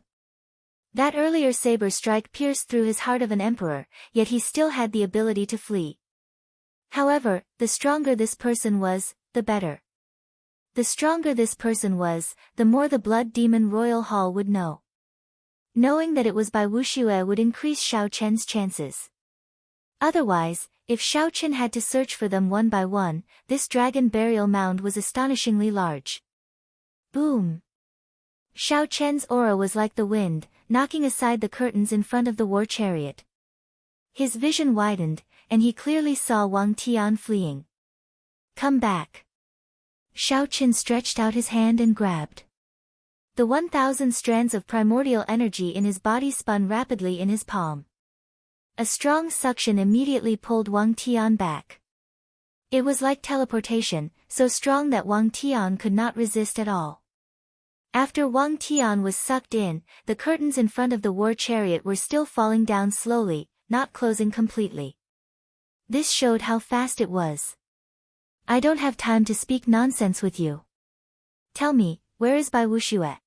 S1: That earlier saber strike pierced through his heart of an emperor, yet he still had the ability to flee. However, the stronger this person was, the better. The stronger this person was, the more the blood demon royal hall would know. Knowing that it was by Wuxue would increase Xiaochen's chances. Otherwise, if Xiaochen had to search for them one by one, this dragon burial mound was astonishingly large. Boom! Xiaochen's aura was like the wind, knocking aside the curtains in front of the war chariot. His vision widened, and he clearly saw Wang Tian fleeing. Come back. Xiaochen stretched out his hand and grabbed. The 1,000 strands of primordial energy in his body spun rapidly in his palm. A strong suction immediately pulled Wang Tian back. It was like teleportation, so strong that Wang Tian could not resist at all. After Wang Tian was sucked in, the curtains in front of the war chariot were still falling down slowly, not closing completely. This showed how fast it was. I don't have time to speak nonsense with you. Tell me, where is Bai Wuxue?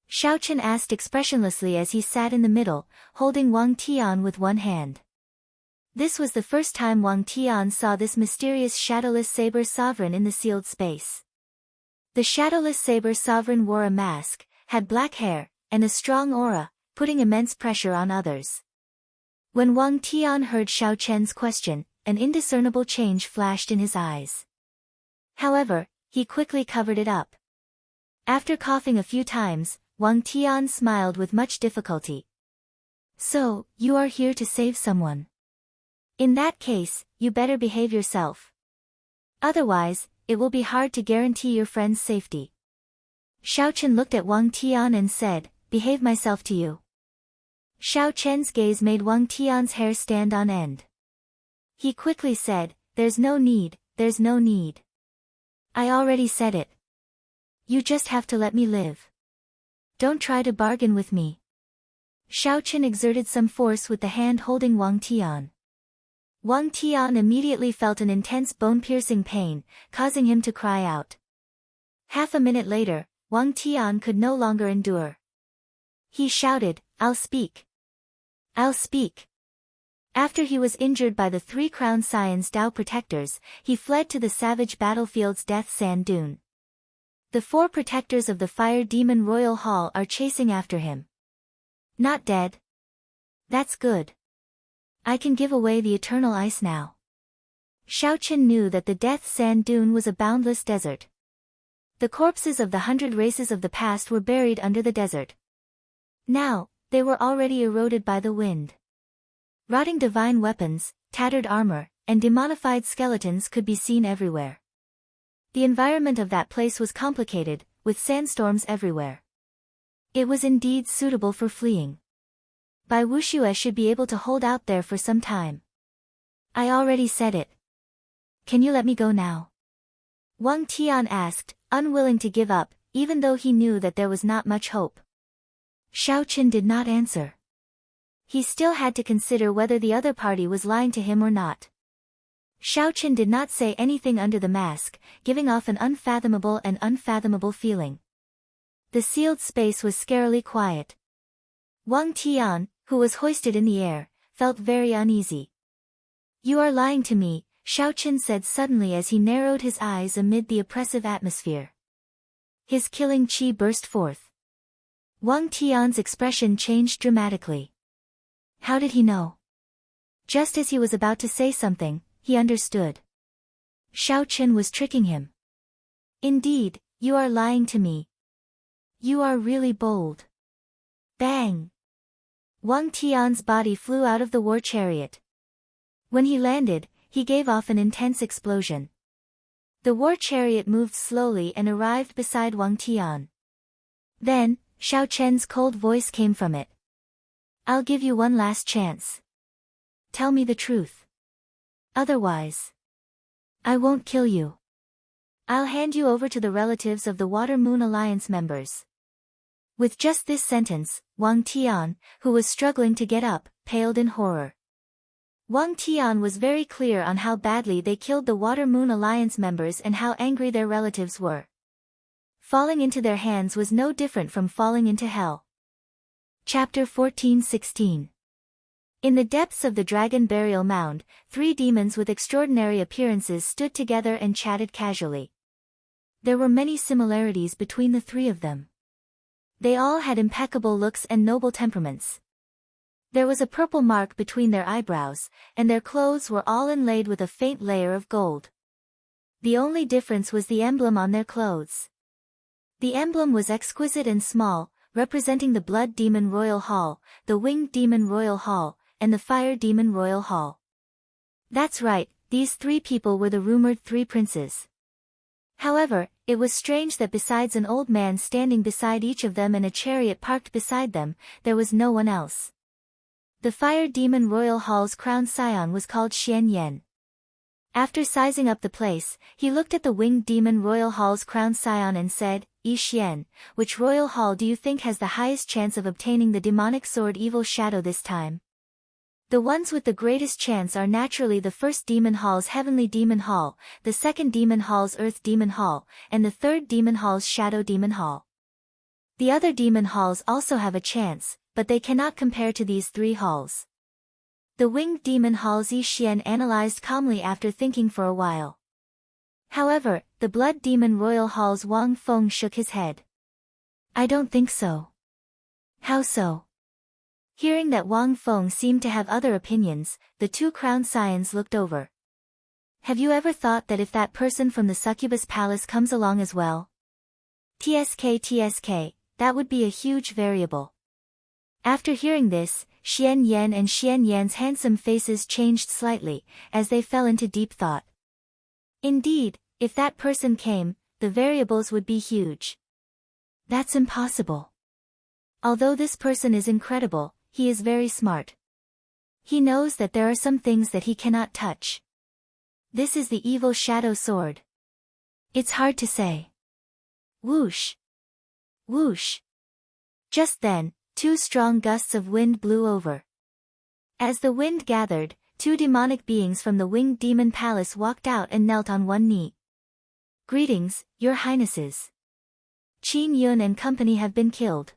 S1: Xiaochen asked expressionlessly as he sat in the middle, holding Wang Tian with one hand. This was the first time Wang Tian saw this mysterious shadowless saber sovereign in the sealed space. The shadowless saber sovereign wore a mask, had black hair, and a strong aura, putting immense pressure on others. When Wang Tian heard Xiaochen's question, an indiscernible change flashed in his eyes. However, he quickly covered it up. After coughing a few times, Wang Tian smiled with much difficulty. So, you are here to save someone. In that case, you better behave yourself. Otherwise, it will be hard to guarantee your friend's safety. Xiaochen looked at Wang Tian and said, behave myself to you. Xiaochen's gaze made Wang Tian's hair stand on end. He quickly said, there's no need, there's no need. I already said it. You just have to let me live. Don't try to bargain with me. Xiaochen exerted some force with the hand holding Wang Tian. Wang Tian immediately felt an intense bone-piercing pain, causing him to cry out. Half a minute later, Wang Tian could no longer endure. He shouted, I'll speak. I'll speak. After he was injured by the 3 Crown Science Dao protectors, he fled to the savage battlefield's death sand dune. The 4 protectors of the fire demon royal hall are chasing after him. Not dead. That's good. I can give away the eternal ice now. Xiaochen knew that the death sand dune was a boundless desert. The corpses of the 100 races of the past were buried under the desert. Now, they were already eroded by the wind. Rotting divine weapons, tattered armor, and demonified skeletons could be seen everywhere. The environment of that place was complicated, with sandstorms everywhere. It was indeed suitable for fleeing. Bai Wuxue should be able to hold out there for some time. I already said it. Can you let me go now? Wang Tian asked, unwilling to give up, even though he knew that there was not much hope. Xiaochen did not answer. He still had to consider whether the other party was lying to him or not. Xiaochen did not say anything under the mask, giving off an unfathomable feeling. The sealed space was scarily quiet. Wang Tian, who was hoisted in the air, felt very uneasy. You are lying to me, Xiaochen said suddenly as he narrowed his eyes amid the oppressive atmosphere. His killing qi burst forth. Wang Tian's expression changed dramatically. How did he know? Just as he was about to say something, he understood. Xiaochen was tricking him. Indeed, you are lying to me. You are really bold. Bang! Wang Tian's body flew out of the war chariot. When he landed, he gave off an intense explosion. The war chariot moved slowly and arrived beside Wang Tian. Then, Xiao Chen's cold voice came from it. I'll give you one last chance. Tell me the truth. Otherwise, I won't kill you. I'll hand you over to the relatives of the Water Moon Alliance members. With just this sentence, Wang Tian, who was struggling to get up, paled in horror. Wang Tian was very clear on how badly they killed the Water Moon Alliance members and how angry their relatives were. Falling into their hands was no different from falling into hell. Chapter 14-16. In the depths of the dragon burial mound, 3 demons with extraordinary appearances stood together and chatted casually. There were many similarities between the 3 of them. They all had impeccable looks and noble temperaments. There was a purple mark between their eyebrows, and their clothes were all inlaid with a faint layer of gold. The only difference was the emblem on their clothes. The emblem was exquisite and small, representing the Blood Demon Royal Hall, the Winged Demon Royal Hall, and the Fire Demon Royal Hall. That's right, these 3 people were the rumored 3 princes. However, it was strange that besides an old man standing beside each of them and a chariot parked beside them, there was no one else. The Fire Demon Royal Hall's crowned scion was called Xian Yan. After sizing up the place, he looked at the Winged Demon Royal Hall's crowned scion and said, Yi Xian, which royal hall do you think has the highest chance of obtaining the demonic sword Evil Shadow this time? The ones with the greatest chance are naturally the first demon hall's Heavenly Demon Hall, the second demon hall's Earth Demon Hall, and the third demon hall's Shadow Demon Hall. The other demon halls also have a chance, but they cannot compare to these 3 halls. The Winged Demon Hall's Yi Xian analyzed calmly after thinking for a while. However, the Blood Demon Royal Hall's Wang Feng shook his head. I don't think so. How so? Hearing that Wang Feng seemed to have other opinions, the 2 crowned scions looked over. Have you ever thought that if that person from the Succubus Palace comes along as well? TSK, that would be a huge variable. After hearing this, Xian Yan and Xian Yan's handsome faces changed slightly, as they fell into deep thought. Indeed, if that person came, the variables would be huge. That's impossible. Although this person is incredible, he is very smart. He knows that there are some things that he cannot touch. This is the Evil Shadow Sword. It's hard to say. Whoosh! Whoosh! Just then, 2 strong gusts of wind blew over. As the wind gathered, 2 demonic beings from the Winged Demon Palace walked out and knelt on one knee. Greetings, Your Highnesses. Qin Yun and company have been killed.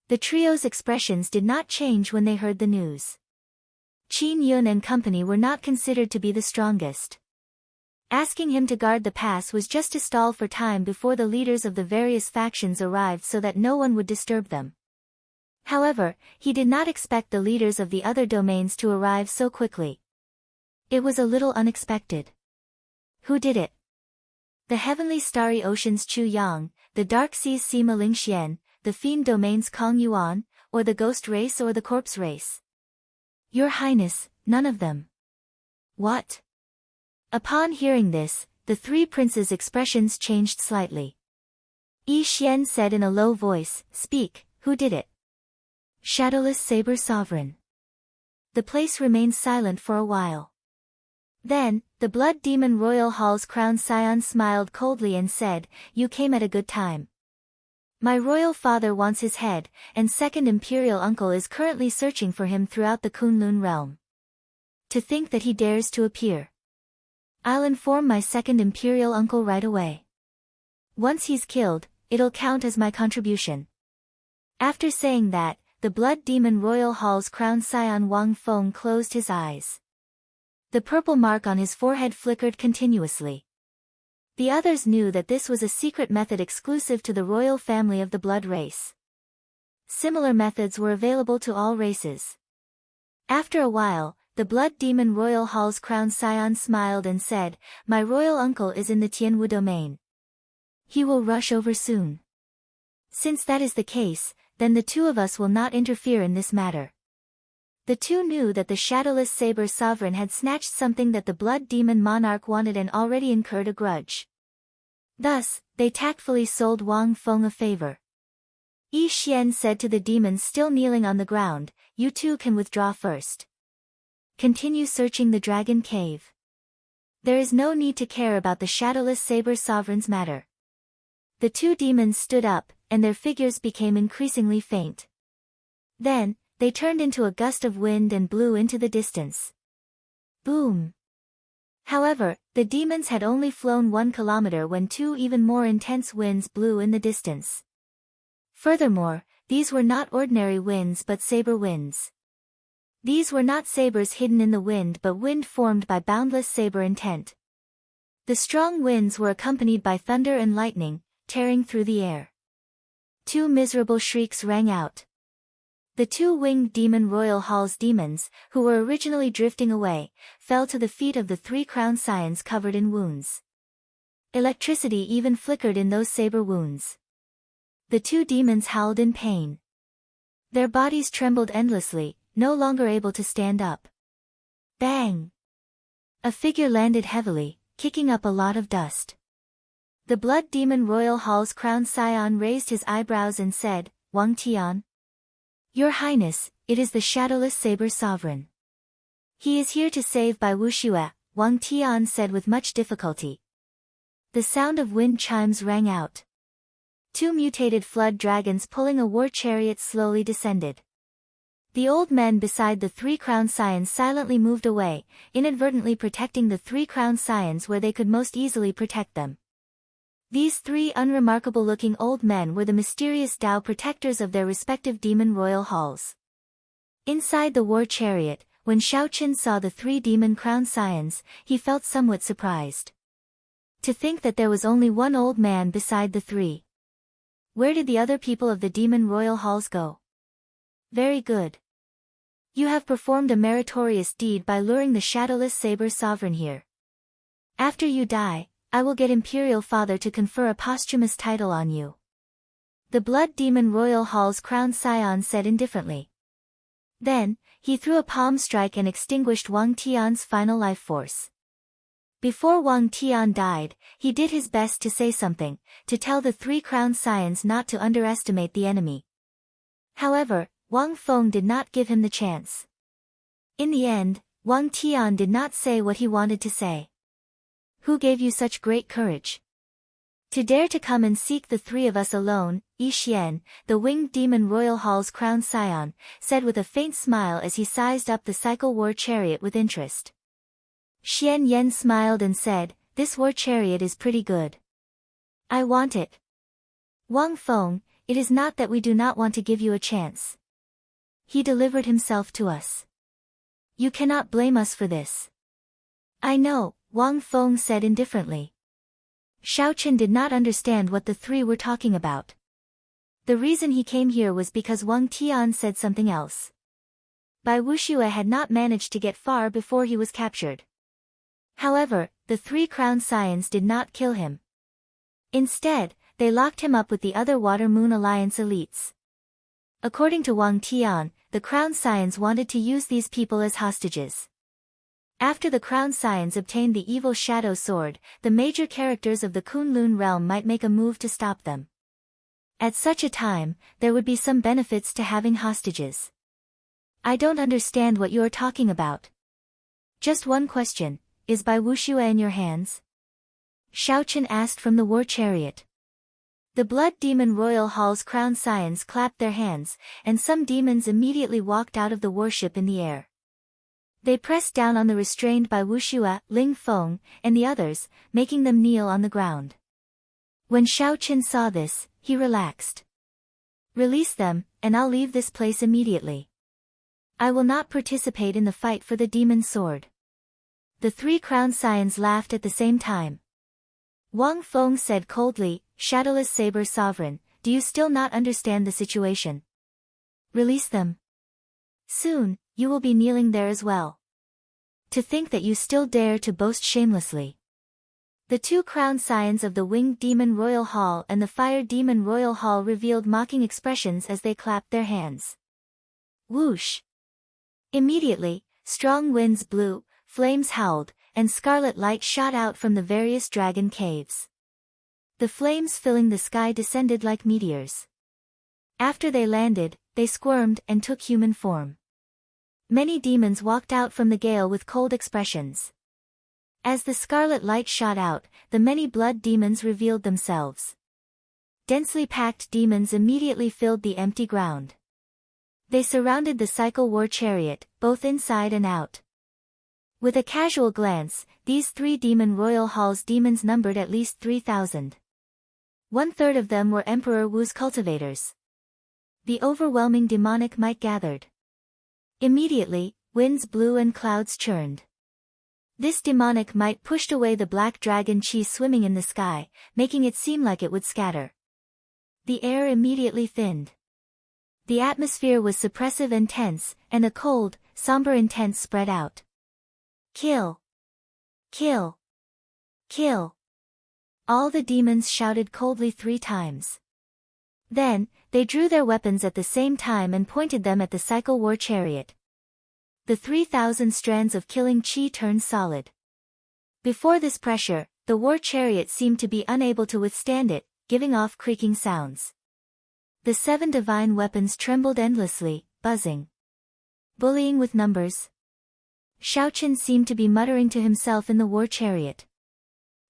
S1: The trio's expressions did not change when they heard the news. Qin Yun and company were not considered to be the strongest. Asking him to guard the pass was just to stall for time before the leaders of the various factions arrived so that no one would disturb them. However, he did not expect the leaders of the other domains to arrive so quickly. It was a little unexpected. Who did it? The Heavenly Starry Ocean's Chu Yang, the Dark Sea's Sima Lingxian, the Fiend Domain's Kong Yuan, or the Ghost Race or the Corpse Race? Your Highness, none of them. What? Upon hearing this, the 3 princes' expressions changed slightly. Yi Xian said in a low voice, Speak, who did it? Shadowless Saber Sovereign. The place remained silent for a while. Then, the Blood Demon Royal Hall's crowned scion smiled coldly and said, You came at a good time. My royal father wants his head, and second imperial uncle is currently searching for him throughout the Kunlun realm. To think that he dares to appear. I'll inform my second imperial uncle right away. Once he's killed, it'll count as my contribution. After saying that, the Blood Demon Royal Hall's crowned scion Wang Feng closed his eyes. The purple mark on his forehead flickered continuously. The others knew that this was a secret method exclusive to the royal family of the blood race. Similar methods were available to all races. After a while, the Blood Demon Royal Hall's crowned scion smiled and said, My royal uncle is in the Tianwu domain. He will rush over soon. Since that is the case, then the 2 of us will not interfere in this matter. The two knew that the shadowless saber sovereign had snatched something that the blood demon monarch wanted and already incurred a grudge. Thus, they tactfully sold Wang Feng a favor. Yi Xian said to the demons still kneeling on the ground, "You two can withdraw first. Continue searching the dragon cave. There is no need to care about the shadowless saber sovereign's matter." The two demons stood up, and their figures became increasingly faint. Then, they turned into a gust of wind and blew into the distance. Boom! However, the demons had only flown 1 kilometer when two even more intense winds blew in the distance. Furthermore, these were not ordinary winds but saber winds. These were not sabers hidden in the wind but wind formed by boundless saber intent. The strong winds were accompanied by thunder and lightning, tearing through the air. Two miserable shrieks rang out. The two winged demon royal hall's demons, who were originally drifting away, fell to the feet of the three crowned scions covered in wounds. Electricity even flickered in those saber wounds. The two demons howled in pain. Their bodies trembled endlessly, no longer able to stand up. Bang! A figure landed heavily, kicking up a lot of dust. The blood demon royal hall's crowned scion raised his eyebrows and said, "Wang Tian? Your Highness, it is the shadowless saber sovereign. He is here to save Bai Wuxue," Wang Tian said with much difficulty. The sound of wind chimes rang out. Two mutated flood dragons pulling a war chariot slowly descended. The old men beside the three crowned scions silently moved away, inadvertently protecting the three crowned scions where they could most easily protect them. These three unremarkable-looking old men were the mysterious Tao protectors of their respective demon royal halls. Inside the war chariot, when Shaoqin saw the three demon crowned scions, he felt somewhat surprised. To think that there was only one old man beside the three. Where did the other people of the demon royal halls go? Very good. You have performed a meritorious deed by luring the shadowless saber sovereign here. After you die, I will get Imperial Father to confer a posthumous title on you." The blood demon royal hall's crowned scion said indifferently. Then, he threw a palm strike and extinguished Wang Tian's final life force. Before Wang Tian died, he did his best to say something, to tell the three crowned scions not to underestimate the enemy. However, Wang Feng did not give him the chance. In the end, Wang Tian did not say what he wanted to say. "Who gave you such great courage? To dare to come and seek the three of us alone?" Yi Xian, the winged demon royal hall's crowned scion, said with a faint smile as he sized up the cycle war chariot with interest. Xian Yan smiled and said, "This war chariot is pretty good. I want it." "Wang Feng, it is not that we do not want to give you a chance. He delivered himself to us. You cannot blame us for this." "I know," Wang Feng said indifferently. Shaoqin did not understand what the three were talking about. The reason he came here was because Wang Tian said something else. Bai Wuxue had not managed to get far before he was captured. However, the three crowned scions did not kill him. Instead, they locked him up with the other Water Moon Alliance elites. According to Wang Tian, the crowned scions wanted to use these people as hostages. After the crowned scions obtained the evil shadow sword, the major characters of the Kunlun realm might make a move to stop them. At such a time, there would be some benefits to having hostages. "I don't understand what you are talking about. Just one question, is Bai Wuxue in your hands?" Shaoqin asked from the war chariot. The blood demon royal hall's crowned scions clapped their hands, and some demons immediately walked out of the warship in the air. They pressed down on the restrained Bai Wuxue, Ling Feng, and the others, making them kneel on the ground. When Shaoqin saw this, he relaxed. "Release them, and I'll leave this place immediately. I will not participate in the fight for the demon sword." The three crowned scions laughed at the same time. Wang Feng said coldly, "Shadowless Saber Sovereign, do you still not understand the situation? Release them. Soon, you will be kneeling there as well. To think that you still dare to boast shamelessly." The two crowned scions of the Winged Demon Royal Hall and the Fire Demon Royal Hall revealed mocking expressions as they clapped their hands. Whoosh! Immediately, strong winds blew, flames howled, and scarlet light shot out from the various dragon caves. The flames filling the sky descended like meteors. After they landed, they squirmed and took human form. Many demons walked out from the gale with cold expressions. As the scarlet light shot out, the many blood demons revealed themselves. Densely packed demons immediately filled the empty ground. They surrounded the cycle war chariot, both inside and out. With a casual glance, these 3 demon royal halls demons numbered at least 3,000. 1/3 of them were Emperor Wu's cultivators. The overwhelming demonic might gathered. Immediately, winds blew and clouds churned. This demonic might pushed away the black dragon chi swimming in the sky, making it seem like it would scatter. The air immediately thinned. The atmosphere was suppressive and tense, and a cold, somber intent spread out. Kill! Kill! Kill! All the demons shouted coldly 3 times. Then, they drew their weapons at the same time and pointed them at the cycle war chariot. The 3,000 strands of killing chi turned solid. Before this pressure, the war chariot seemed to be unable to withstand it, giving off creaking sounds. The 7 divine weapons trembled endlessly, buzzing. Bullying with numbers. Xiaoqian seemed to be muttering to himself in the war chariot.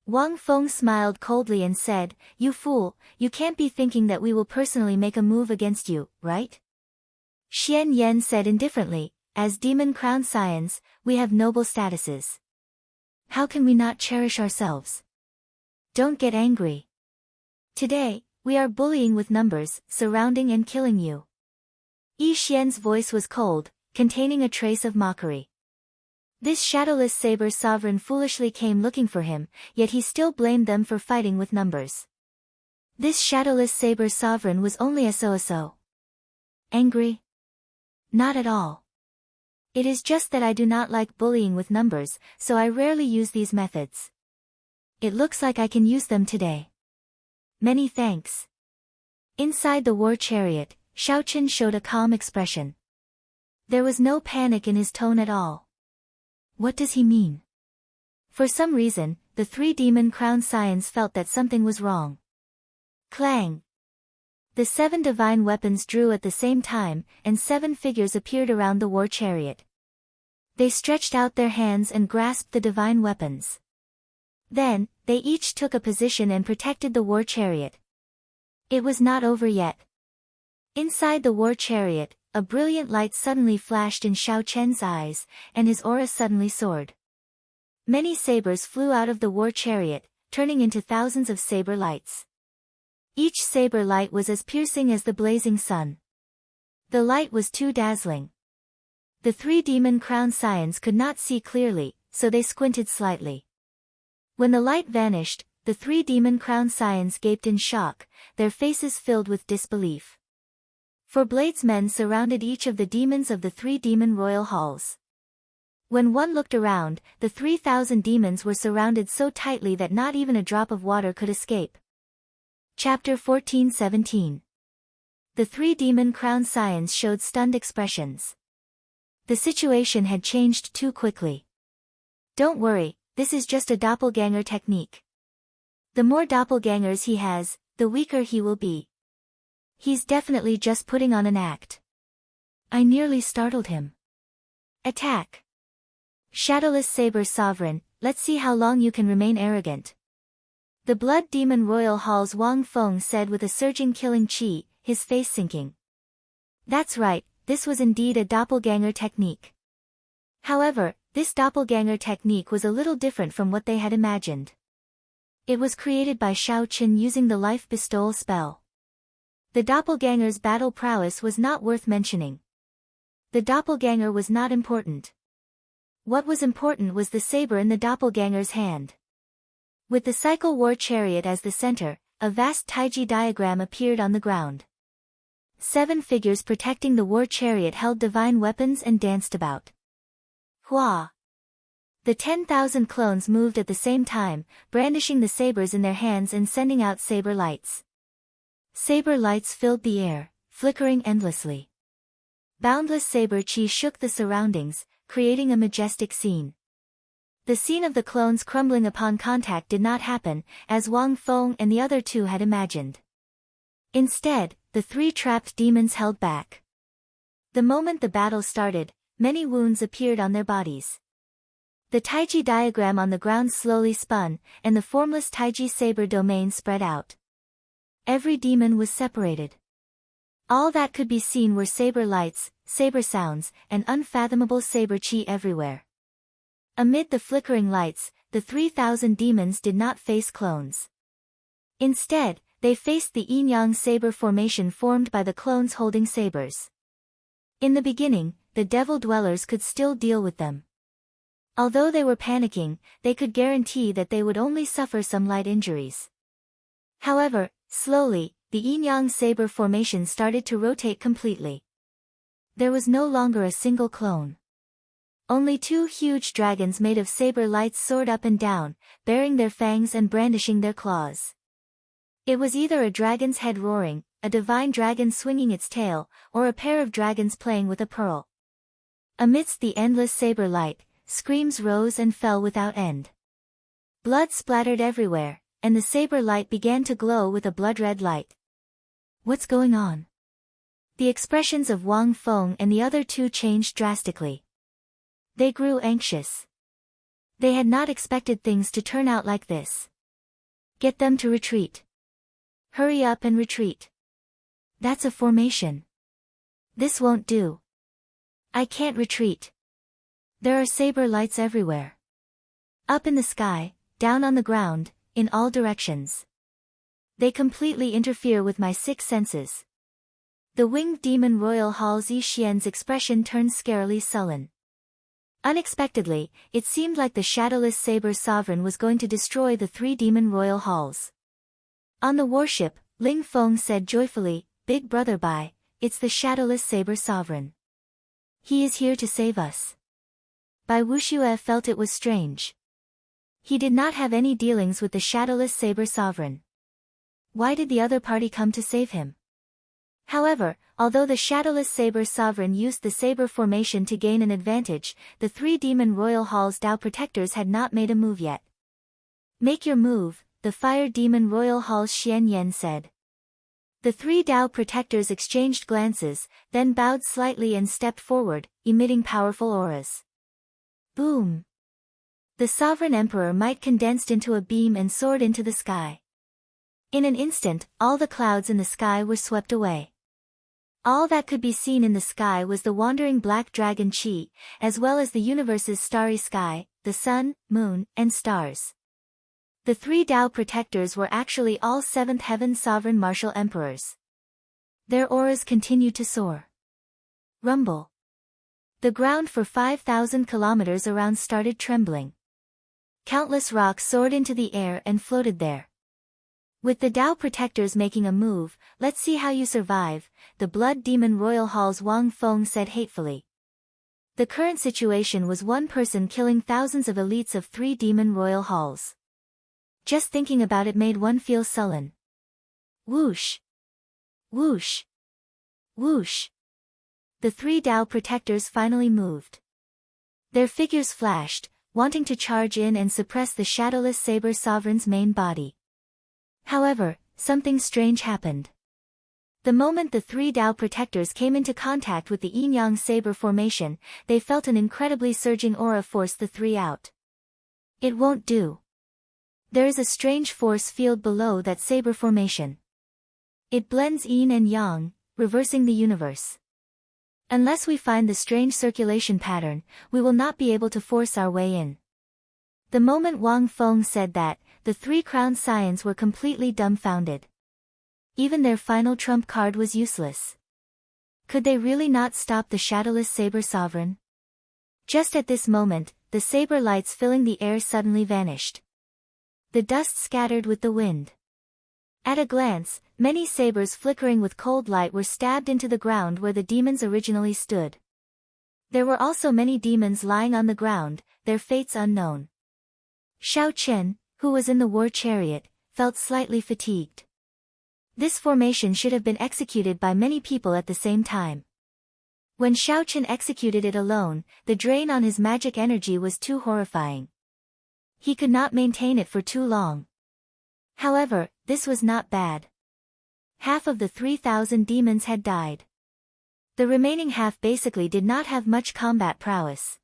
S1: Wang Feng smiled coldly and said, "You fool, you can't be thinking that we will personally make a move against you, right?" Xian Yan said indifferently, "As demon crown scions, we have noble statuses. How can we not cherish ourselves? Don't get angry. Today, we are bullying with numbers, surrounding and killing you." Yi Xian's voice was cold, containing a trace of mockery. This shadowless saber sovereign foolishly came looking for him, yet he still blamed them for fighting with numbers. This shadowless saber sovereign was only a so-so. Angry? Not at all. It is just that I do not like bullying with numbers, so I rarely use these methods. It looks like I can use them today. Many thanks. Inside the war chariot, Xiaoqian showed a calm expression. There was no panic in his tone at all. What does he mean? For some reason, the 3 demon crown scions felt that something was wrong. Clang! The 7 divine weapons drew at the same time, and 7 figures appeared around the war chariot. They stretched out their hands and grasped the divine weapons. Then, they each took a position and protected the war chariot. It was not over yet. Inside the war chariot, a brilliant light suddenly flashed in Xiaoqian's eyes, and his aura suddenly soared. Many sabers flew out of the war chariot, turning into thousands of saber lights. Each saber light was as piercing as the blazing sun. The light was too dazzling. The 3 demon crown scions could not see clearly, so they squinted slightly. When the light vanished, the 3 demon crown scions gaped in shock, their faces filled with disbelief. For bladesmen surrounded each of the demons of the 3 demon royal halls. When one looked around, the 3,000 demons were surrounded so tightly that not even a drop of water could escape. Chapter 14-17. The 3 demon crown scions showed stunned expressions. The situation had changed too quickly. Don't worry, this is just a doppelganger technique. The more doppelgangers he has, the weaker he will be. He's definitely just putting on an act. I nearly startled him. Attack! Shadowless Saber Sovereign, let's see how long you can remain arrogant. The Blood Demon Royal Hall's Wang Feng said with a surging killing chi, his face sinking. That's right, this was indeed a doppelganger technique. However, this doppelganger technique was a little different from what they had imagined. It was created by Xiaoqian using the life bestowal spell. The doppelganger's battle prowess was not worth mentioning. The doppelganger was not important. What was important was the saber in the doppelganger's hand. With the cycle war chariot as the center, a vast taiji diagram appeared on the ground. 7 figures protecting the war chariot held divine weapons and danced about. Hua! The 10,000 clones moved at the same time, brandishing the sabers in their hands and sending out saber lights. Saber lights filled the air, flickering endlessly. Boundless saber chi shook the surroundings, creating a majestic scene. The scene of the clones crumbling upon contact did not happen, as Wang Feng and the other two had imagined. Instead, the three trapped demons held back. The moment the battle started, many wounds appeared on their bodies. The Taiji diagram on the ground slowly spun, and the formless Taiji saber domain spread out. Every demon was separated. All that could be seen were saber lights, saber sounds, and unfathomable saber chi everywhere. Amid the flickering lights, the 3,000 demons did not face clones. Instead, they faced the yin-yang saber formation formed by the clones holding sabers. In the beginning, the devil dwellers could still deal with them. Although they were panicking, they could guarantee that they would only suffer some light injuries. However, slowly, the yin-yang saber formation started to rotate completely. There was no longer a single clone. Only two huge dragons made of saber lights soared up and down, baring their fangs and brandishing their claws. It was either a dragon's head roaring, a divine dragon swinging its tail, or a pair of dragons playing with a pearl. Amidst the endless saber light, screams rose and fell without end. Blood splattered everywhere, and the saber light began to glow with a blood-red light. What's going on? The expressions of Wang Feng and the other two changed drastically. They grew anxious. They had not expected things to turn out like this. Get them to retreat. Hurry up and retreat. That's a formation. This won't do. I can't retreat. There are saber lights everywhere. Up in the sky, down on the ground, in all directions. They completely interfere with my six senses. The winged demon Royal Hall Zixian's expression turned scarily sullen. Unexpectedly, it seemed like the shadowless saber sovereign was going to destroy the three demon royal halls. On the warship, Ling Feng said joyfully, "Big brother Bai, it's the shadowless saber sovereign. He is here to save us." Bai Wuxue felt it was strange. He did not have any dealings with the shadowless saber sovereign. Why did the other party come to save him? However, although the shadowless saber sovereign used the saber formation to gain an advantage, the three demon royal hall's Dao protectors had not made a move yet. "Make your move," the fire demon royal hall's Xian Yan said. The three Dao protectors exchanged glances, then bowed slightly and stepped forward, emitting powerful auras. Boom! The sovereign emperor might condensed into a beam and soared into the sky. In an instant, all the clouds in the sky were swept away. All that could be seen in the sky was the wandering black dragon Qi, as well as the universe's starry sky, the sun, moon, and stars. The three Dao protectors were actually all seventh heaven sovereign martial emperors. Their auras continued to soar. Rumble. The ground for 5,000 kilometers around started trembling. Countless rocks soared into the air and floated there. With the Dao protectors making a move, "Let's see how you survive," the Blood Demon Royal Hall's Wang Feng said hatefully. The current situation was one person killing thousands of elites of three Demon Royal Halls. Just thinking about it made one feel sullen. Whoosh! Whoosh! Whoosh! The three Dao protectors finally moved. Their figures flashed, wanting to charge in and suppress the shadowless saber sovereign's main body. However, something strange happened. The moment the three Dao protectors came into contact with the yin-yang saber formation, they felt an incredibly surging aura force the three out. It won't do. There is a strange force field below that saber formation. It blends yin and yang, reversing the universe. Unless we find the strange circulation pattern, we will not be able to force our way in. The moment Wang Feng said that, the three crowned scions were completely dumbfounded. Even their final trump card was useless. Could they really not stop the shadowless saber sovereign? Just at this moment, the saber lights filling the air suddenly vanished. The dust scattered with the wind. At a glance, many sabers flickering with cold light were stabbed into the ground where the demons originally stood. There were also many demons lying on the ground, their fates unknown. Xiao Chen, who was in the war chariot, felt slightly fatigued. This formation should have been executed by many people at the same time. When Xiaoqian executed it alone, the drain on his magic energy was too horrifying. He could not maintain it for too long. However, this was not bad. Half of the 3,000 demons had died. The remaining half basically did not have much combat prowess.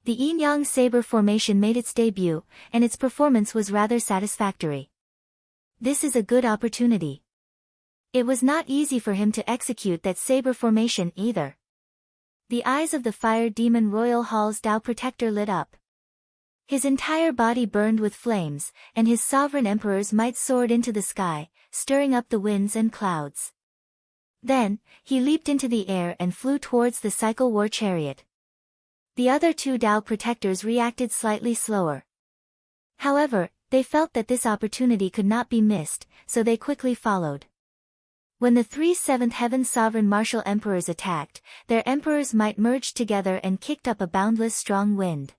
S1: The yin-yang saber formation made its debut, and its performance was rather satisfactory. This is a good opportunity. It was not easy for him to execute that saber formation either. The eyes of the fire demon Royal Hall's Tao Protector lit up. His entire body burned with flames, and his sovereign emperor's might soared into the sky, stirring up the winds and clouds. Then, he leaped into the air and flew towards the cycle war chariot. The other two Tao protectors reacted slightly slower. However, they felt that this opportunity could not be missed, so they quickly followed. When the three seventh heaven sovereign martial emperors attacked, their emperors' might merged together and kicked up a boundless strong wind.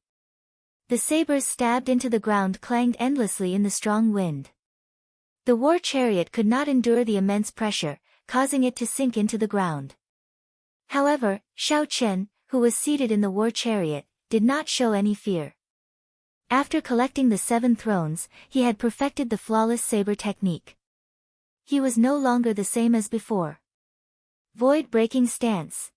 S1: The sabers stabbed into the ground clanged endlessly in the strong wind. The war chariot could not endure the immense pressure, causing it to sink into the ground. However, Xiaoqian, who was seated in the war chariot, did not show any fear. After collecting the 7 thrones, he had perfected the flawless saber technique. He was no longer the same as before. Void-breaking stance.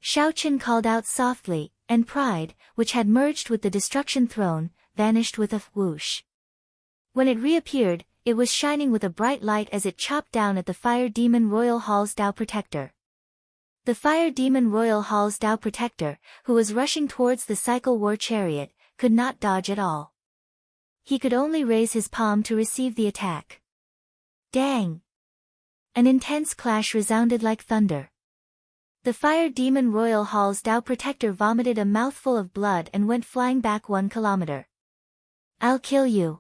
S1: Xiaoqian called out softly, and pride, which had merged with the destruction throne, vanished with a whoosh. When it reappeared, it was shining with a bright light as it chopped down at the fire demon Royal Hall's Tao Protector. The fire demon Royal Hall's Tao Protector, who was rushing towards the cycle war chariot, could not dodge at all. He could only raise his palm to receive the attack. Dang! An intense clash resounded like thunder. The fire demon Royal Hall's Tao Protector vomited a mouthful of blood and went flying back 1 kilometer. I'll kill you.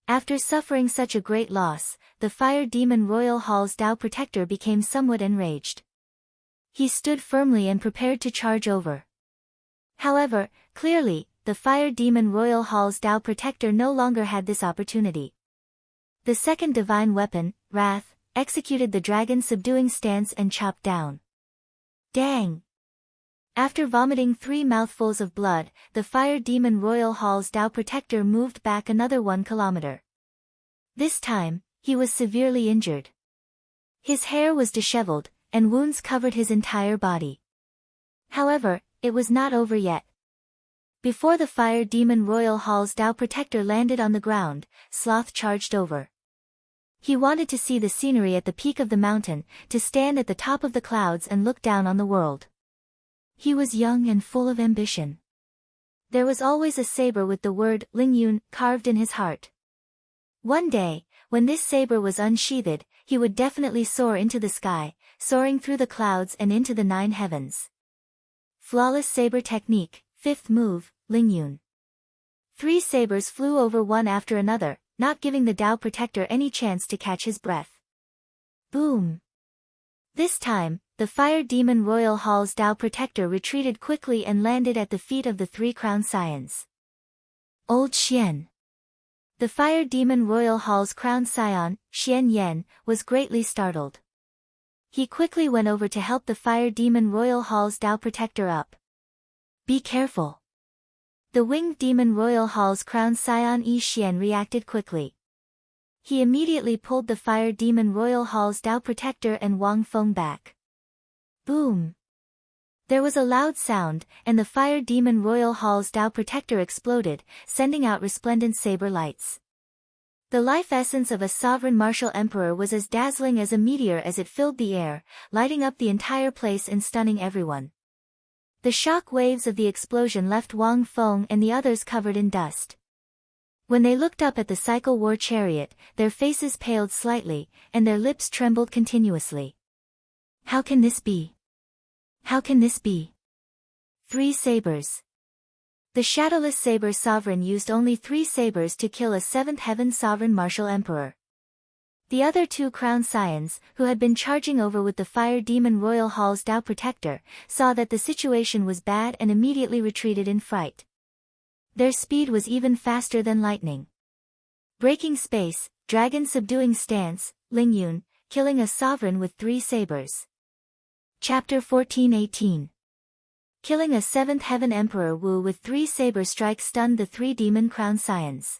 S1: After suffering such a great loss, the fire demon Royal Hall's Tao Protector became somewhat enraged. He stood firmly and prepared to charge over. However, clearly, the fire demon Royal Hall's Tao Protector no longer had this opportunity. The second divine weapon, Wrath, executed the dragon subduing stance and chopped down. Dang! After vomiting 3 mouthfuls of blood, the fire demon Royal Hall's Tao Protector moved back another 1 kilometer. This time, he was severely injured. His hair was disheveled, and wounds covered his entire body. However, it was not over yet. Before the fire demon Royal Hall's Tao Protector landed on the ground, Sloth charged over. He wanted to see the scenery at the peak of the mountain, to stand at the top of the clouds and look down on the world. He was young and full of ambition. There was always a saber with the word Lingyun carved in his heart. One day, when this saber was unsheathed, he would definitely soar into the sky, soaring through the clouds and into the 9 heavens. Flawless saber technique, 5th move, Lingyun. 3 sabers flew over one after another, not giving the Tao Protector any chance to catch his breath. Boom! This time, the fire demon Royal Hall's Tao Protector retreated quickly and landed at the feet of the 3 crown scions. Old Xian. The fire demon Royal Hall's crown scion, Xian Yan, was greatly startled. He quickly went over to help the fire demon Royal Hall's Tao Protector up. Be careful. The winged demon Royal Hall's crown scion Yi Xian reacted quickly. He immediately pulled the fire demon Royal Hall's Tao Protector and Wang Feng back. Boom! There was a loud sound, and the fire demon Royal Hall's Tao Protector exploded, sending out resplendent saber lights. The life essence of a sovereign martial emperor was as dazzling as a meteor as it filled the air, lighting up the entire place and stunning everyone. The shock waves of the explosion left Wang Feng and the others covered in dust. When they looked up at the cycle war chariot, their faces paled slightly, and their lips trembled continuously. How can this be? How can this be? 3 sabers. The shadowless saber sovereign used only 3 sabers to kill a 7th heaven sovereign martial emperor. The other 2 crown scions, who had been charging over with the fire demon Royal Hall's Tao Protector, saw that the situation was bad and immediately retreated in fright. Their speed was even faster than lightning. Breaking space, dragon subduing stance, Lingyun, killing a sovereign with 3 sabers. Chapter 14:18. Killing a seventh heaven emperor Wu with 3 saber strikes stunned the 3 demon crown scions.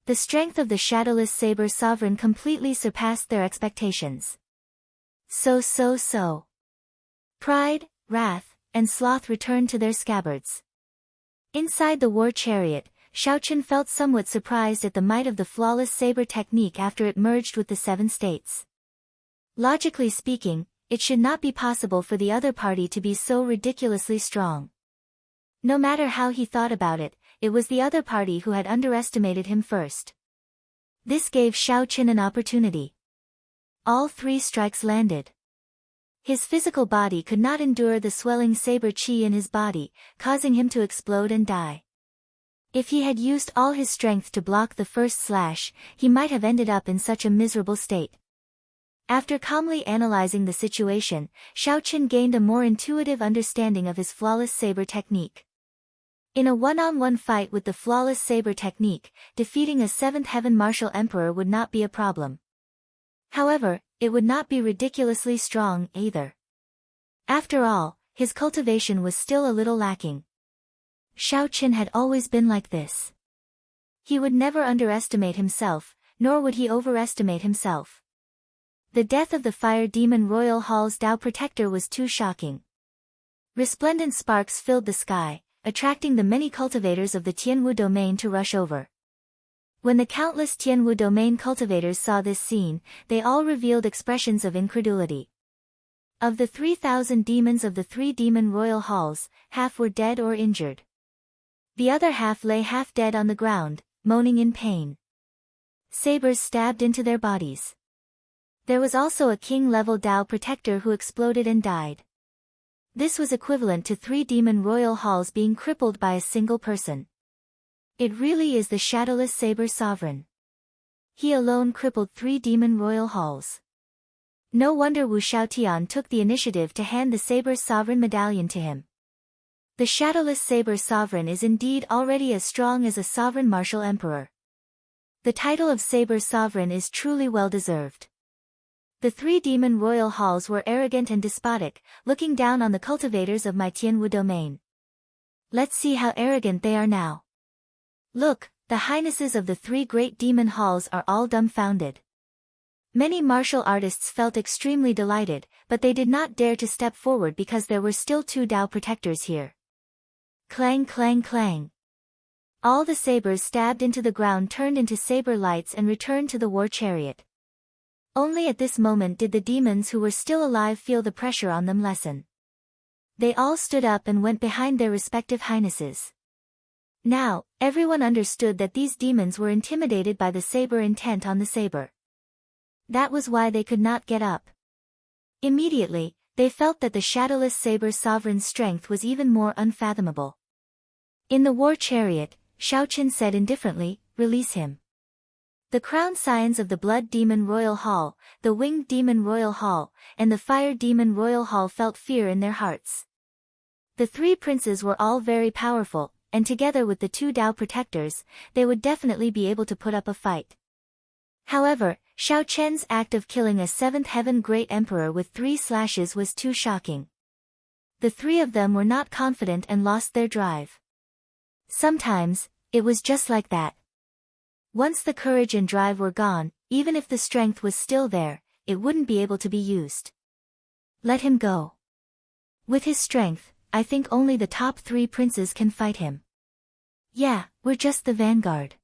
S1: The strength of the shadowless saber sovereign completely surpassed their expectations. So. Pride, wrath, and sloth returned to their scabbards. Inside the war chariot, Xiaochen felt somewhat surprised at the might of the flawless saber technique after it merged with the 7 states. Logically speaking, it should not be possible for the other party to be so ridiculously strong. No matter how he thought about it, it was the other party who had underestimated him first. This gave Xiaochen an opportunity. All 3 strikes landed. His physical body could not endure the swelling saber chi in his body, causing him to explode and die. If he had used all his strength to block the first slash, he might have ended up in such a miserable state. After calmly analyzing the situation, Xiaochen gained a more intuitive understanding of his flawless saber technique. In a one-on-one fight with the flawless saber technique, defeating a 7th heaven martial emperor would not be a problem. However, it would not be ridiculously strong either. After all, his cultivation was still a little lacking. Xiaochen had always been like this. He would never underestimate himself, nor would he overestimate himself. The death of the fire demon Royal Hall's Tao protector was too shocking. Resplendent sparks filled the sky, attracting the many cultivators of the Tianwu domain to rush over. When the countless Tianwu domain cultivators saw this scene, they all revealed expressions of incredulity. Of the 3,000 demons of the 3 demon royal halls, half were dead or injured. The other half lay half dead on the ground, moaning in pain. Sabers stabbed into their bodies. There was also a king-level Tao protector who exploded and died. This was equivalent to 3 demon royal halls being crippled by a single person. It really is the shadowless saber sovereign. He alone crippled 3 demon royal halls. No wonder Wu Xiaotian took the initiative to hand the saber sovereign medallion to him. The shadowless saber sovereign is indeed already as strong as a sovereign martial emperor. The title of saber sovereign is truly well deserved. The 3 demon royal halls were arrogant and despotic, looking down on the cultivators of my Tianwu domain. Let's see how arrogant they are now. Look, the highnesses of the 3 great demon halls are all dumbfounded. Many martial artists felt extremely delighted, but they did not dare to step forward because there were still 2 Tao protectors here. Clang clang clang. All the sabers stabbed into the ground turned into saber lights and returned to the war chariot. Only at this moment did the demons who were still alive feel the pressure on them lessen. They all stood up and went behind their respective highnesses. Now, everyone understood that these demons were intimidated by the saber intent on the saber. That was why they could not get up. Immediately, they felt that the shadowless saber sovereign's strength was even more unfathomable. In the war chariot, Xiaochen said indifferently, "Release him." The crown scions of the blood demon royal hall, the winged demon royal hall, and the fire demon royal hall felt fear in their hearts. The 3 princes were all very powerful, and together with the 2 Tao protectors, they would definitely be able to put up a fight. However, Xiaochen's act of killing a 7th heaven great emperor with 3 slashes was too shocking. The 3 of them were not confident and lost their drive. Sometimes, it was just like that. Once the courage and drive were gone, even if the strength was still there, it wouldn't be able to be used. Let him go. With his strength, I think only the top 3 princes can fight him. Yeah, we're just the vanguard.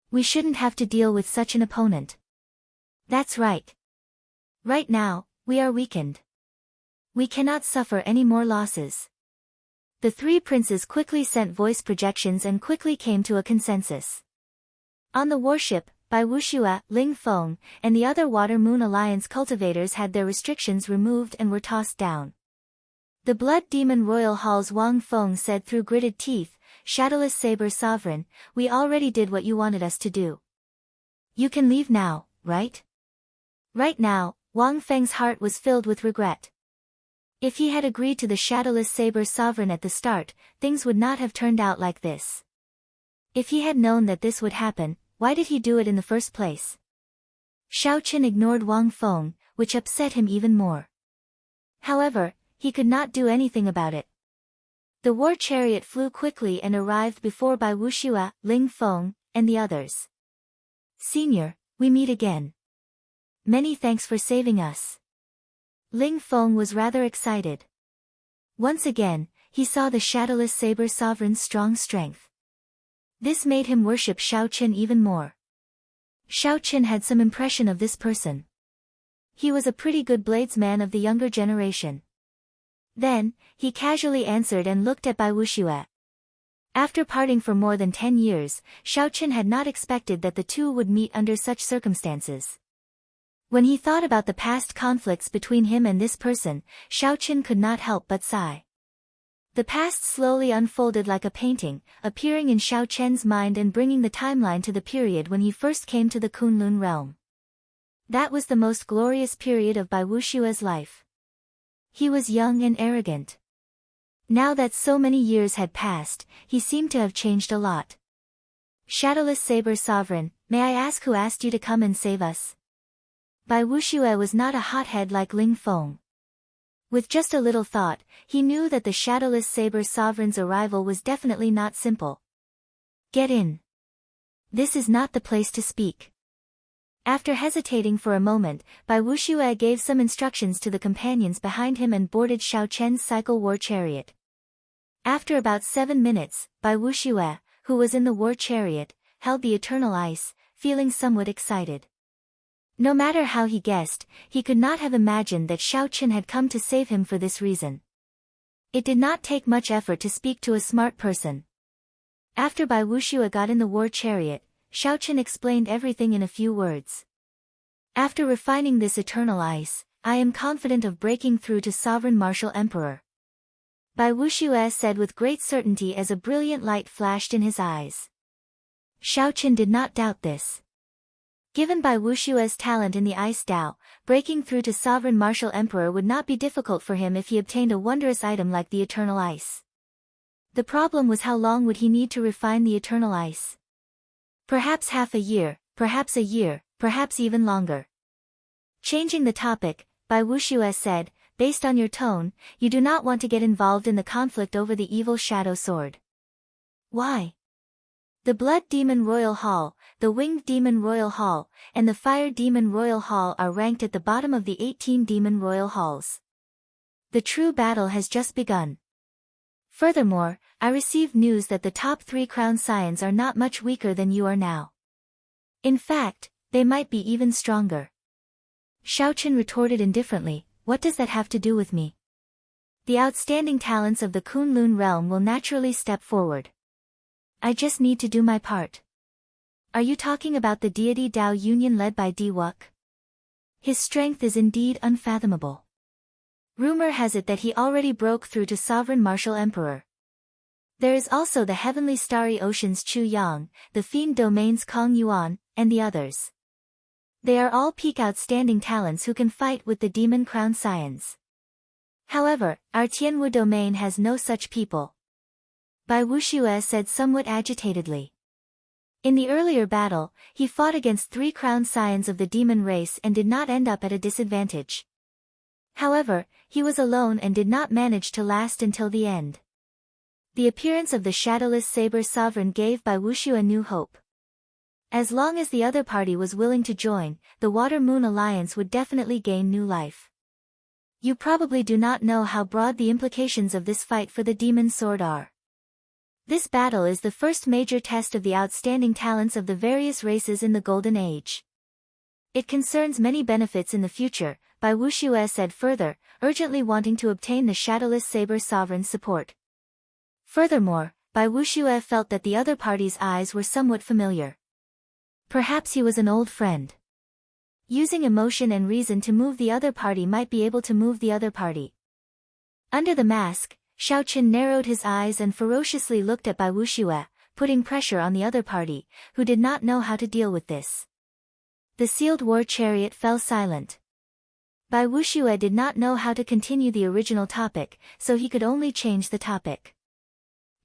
S1: We shouldn't have to deal with such an opponent. That's right. Right now, we are weakened. We cannot suffer any more losses. The 3 princes quickly sent voice projections and quickly came to a consensus. On the warship, Bai Wuxua, Ling Feng, and the other Water Moon Alliance cultivators had their restrictions removed and were tossed down. The Blood Demon Royal Hall's Wang Feng said through gritted teeth, "Shadowless Saber Sovereign, we already did what you wanted us to do. You can leave now, right?" Right now, Wang Feng's heart was filled with regret. If he had agreed to the Shadowless Saber Sovereign at the start, things would not have turned out like this. If he had known that this would happen, why did he do it in the first place? Xiaochen ignored Wang Feng, which upset him even more. However, he could not do anything about it. The war chariot flew quickly and arrived before Bai Wuxue, Ling Feng, and the others. "Senior, we meet again. Many thanks for saving us." Ling Feng was rather excited. Once again, he saw the shadowless saber sovereign's strong strength. This made him worship Xiao Qin even more. Xiao Qin had some impression of this person. He was a pretty good bladesman of the younger generation. Then, he casually answered and looked at Bai Wuxue. After parting for more than 10 years, Xiao Qin had not expected that the two would meet under such circumstances. When he thought about the past conflicts between him and this person, Xiao Qin could not help but sigh. The past slowly unfolded like a painting, appearing in Xiao Qian's mind and bringing the timeline to the period when he first came to the Kunlun realm. That was the most glorious period of Bai Wuxue's life. He was young and arrogant. Now that so many years had passed, he seemed to have changed a lot. "Shadowless Saber Sovereign, may I ask who asked you to come and save us?" Bai Wuxue was not a hothead like Ling Feng. With just a little thought, he knew that the Shadowless Saber Sovereign's arrival was definitely not simple. "Get in. This is not the place to speak." After hesitating for a moment, Bai Wuxue gave some instructions to the companions behind him and boarded Xiao Qian's cycle war chariot. After about 7 minutes, Bai Wuxue, who was in the war chariot, held the eternal ice, feeling somewhat excited. No matter how he guessed, he could not have imagined that Xiao Qin had come to save him for this reason. It did not take much effort to speak to a smart person. After Bai Wuxue got in the war chariot, Xiao Qin explained everything in a few words. "After refining this eternal ice, I am confident of breaking through to Sovereign Martial Emperor," Bai Wuxue said with great certainty as a brilliant light flashed in his eyes. Xiao Qin did not doubt this. Given Bai Wuxue's talent in the Ice Dao, breaking through to Sovereign Martial Emperor would not be difficult for him if he obtained a wondrous item like the Eternal Ice. The problem was how long would he need to refine the Eternal Ice? Perhaps half a year, perhaps a year, perhaps even longer. Changing the topic, Bai Wuxue said, "Based on your tone, you do not want to get involved in the conflict over the evil shadow sword." "Why?" "The Blood Demon Royal Hall, the Winged Demon Royal Hall, and the Fire Demon Royal Hall are ranked at the bottom of the 18 Demon Royal Halls. The true battle has just begun. Furthermore, I received news that the top 3 crown scions are not much weaker than you are now. In fact, they might be even stronger." Xiao Qin retorted indifferently, "What does that have to do with me? The outstanding talents of the Kunlun realm will naturally step forward. I just need to do my part." "Are you talking about the deity Dao Union led by Diwuk? His strength is indeed unfathomable. Rumor has it that he already broke through to Sovereign Martial Emperor. There is also the Heavenly Starry Ocean's Chu Yang, the Fiend Domain's Kong Yuan, and the others. They are all peak outstanding talents who can fight with the Demon Crown Scions. However, our Tianwu domain has no such people," Bai Wuxue said somewhat agitatedly. In the earlier battle, he fought against 3 crown scions of the demon race and did not end up at a disadvantage. However, he was alone and did not manage to last until the end. The appearance of the Shadowless Saber Sovereign gave Bai Wuxue new hope. As long as the other party was willing to join, the Water Moon Alliance would definitely gain new life. "You probably do not know how broad the implications of this fight for the Demon Sword are. This battle is the first major test of the outstanding talents of the various races in the Golden Age. It concerns many benefits in the future," Bai Wuxue said further, urgently wanting to obtain the Shadowless Saber Sovereign's support. Furthermore, Bai Wuxue felt that the other party's eyes were somewhat familiar. Perhaps he was an old friend. Using emotion and reason to move the other party might be able to move the other party. Under the mask, Xiao Qin narrowed his eyes and ferociously looked at Bai Wuxue, putting pressure on the other party, who did not know how to deal with this. The sealed war chariot fell silent. Bai Wuxue did not know how to continue the original topic, so he could only change the topic.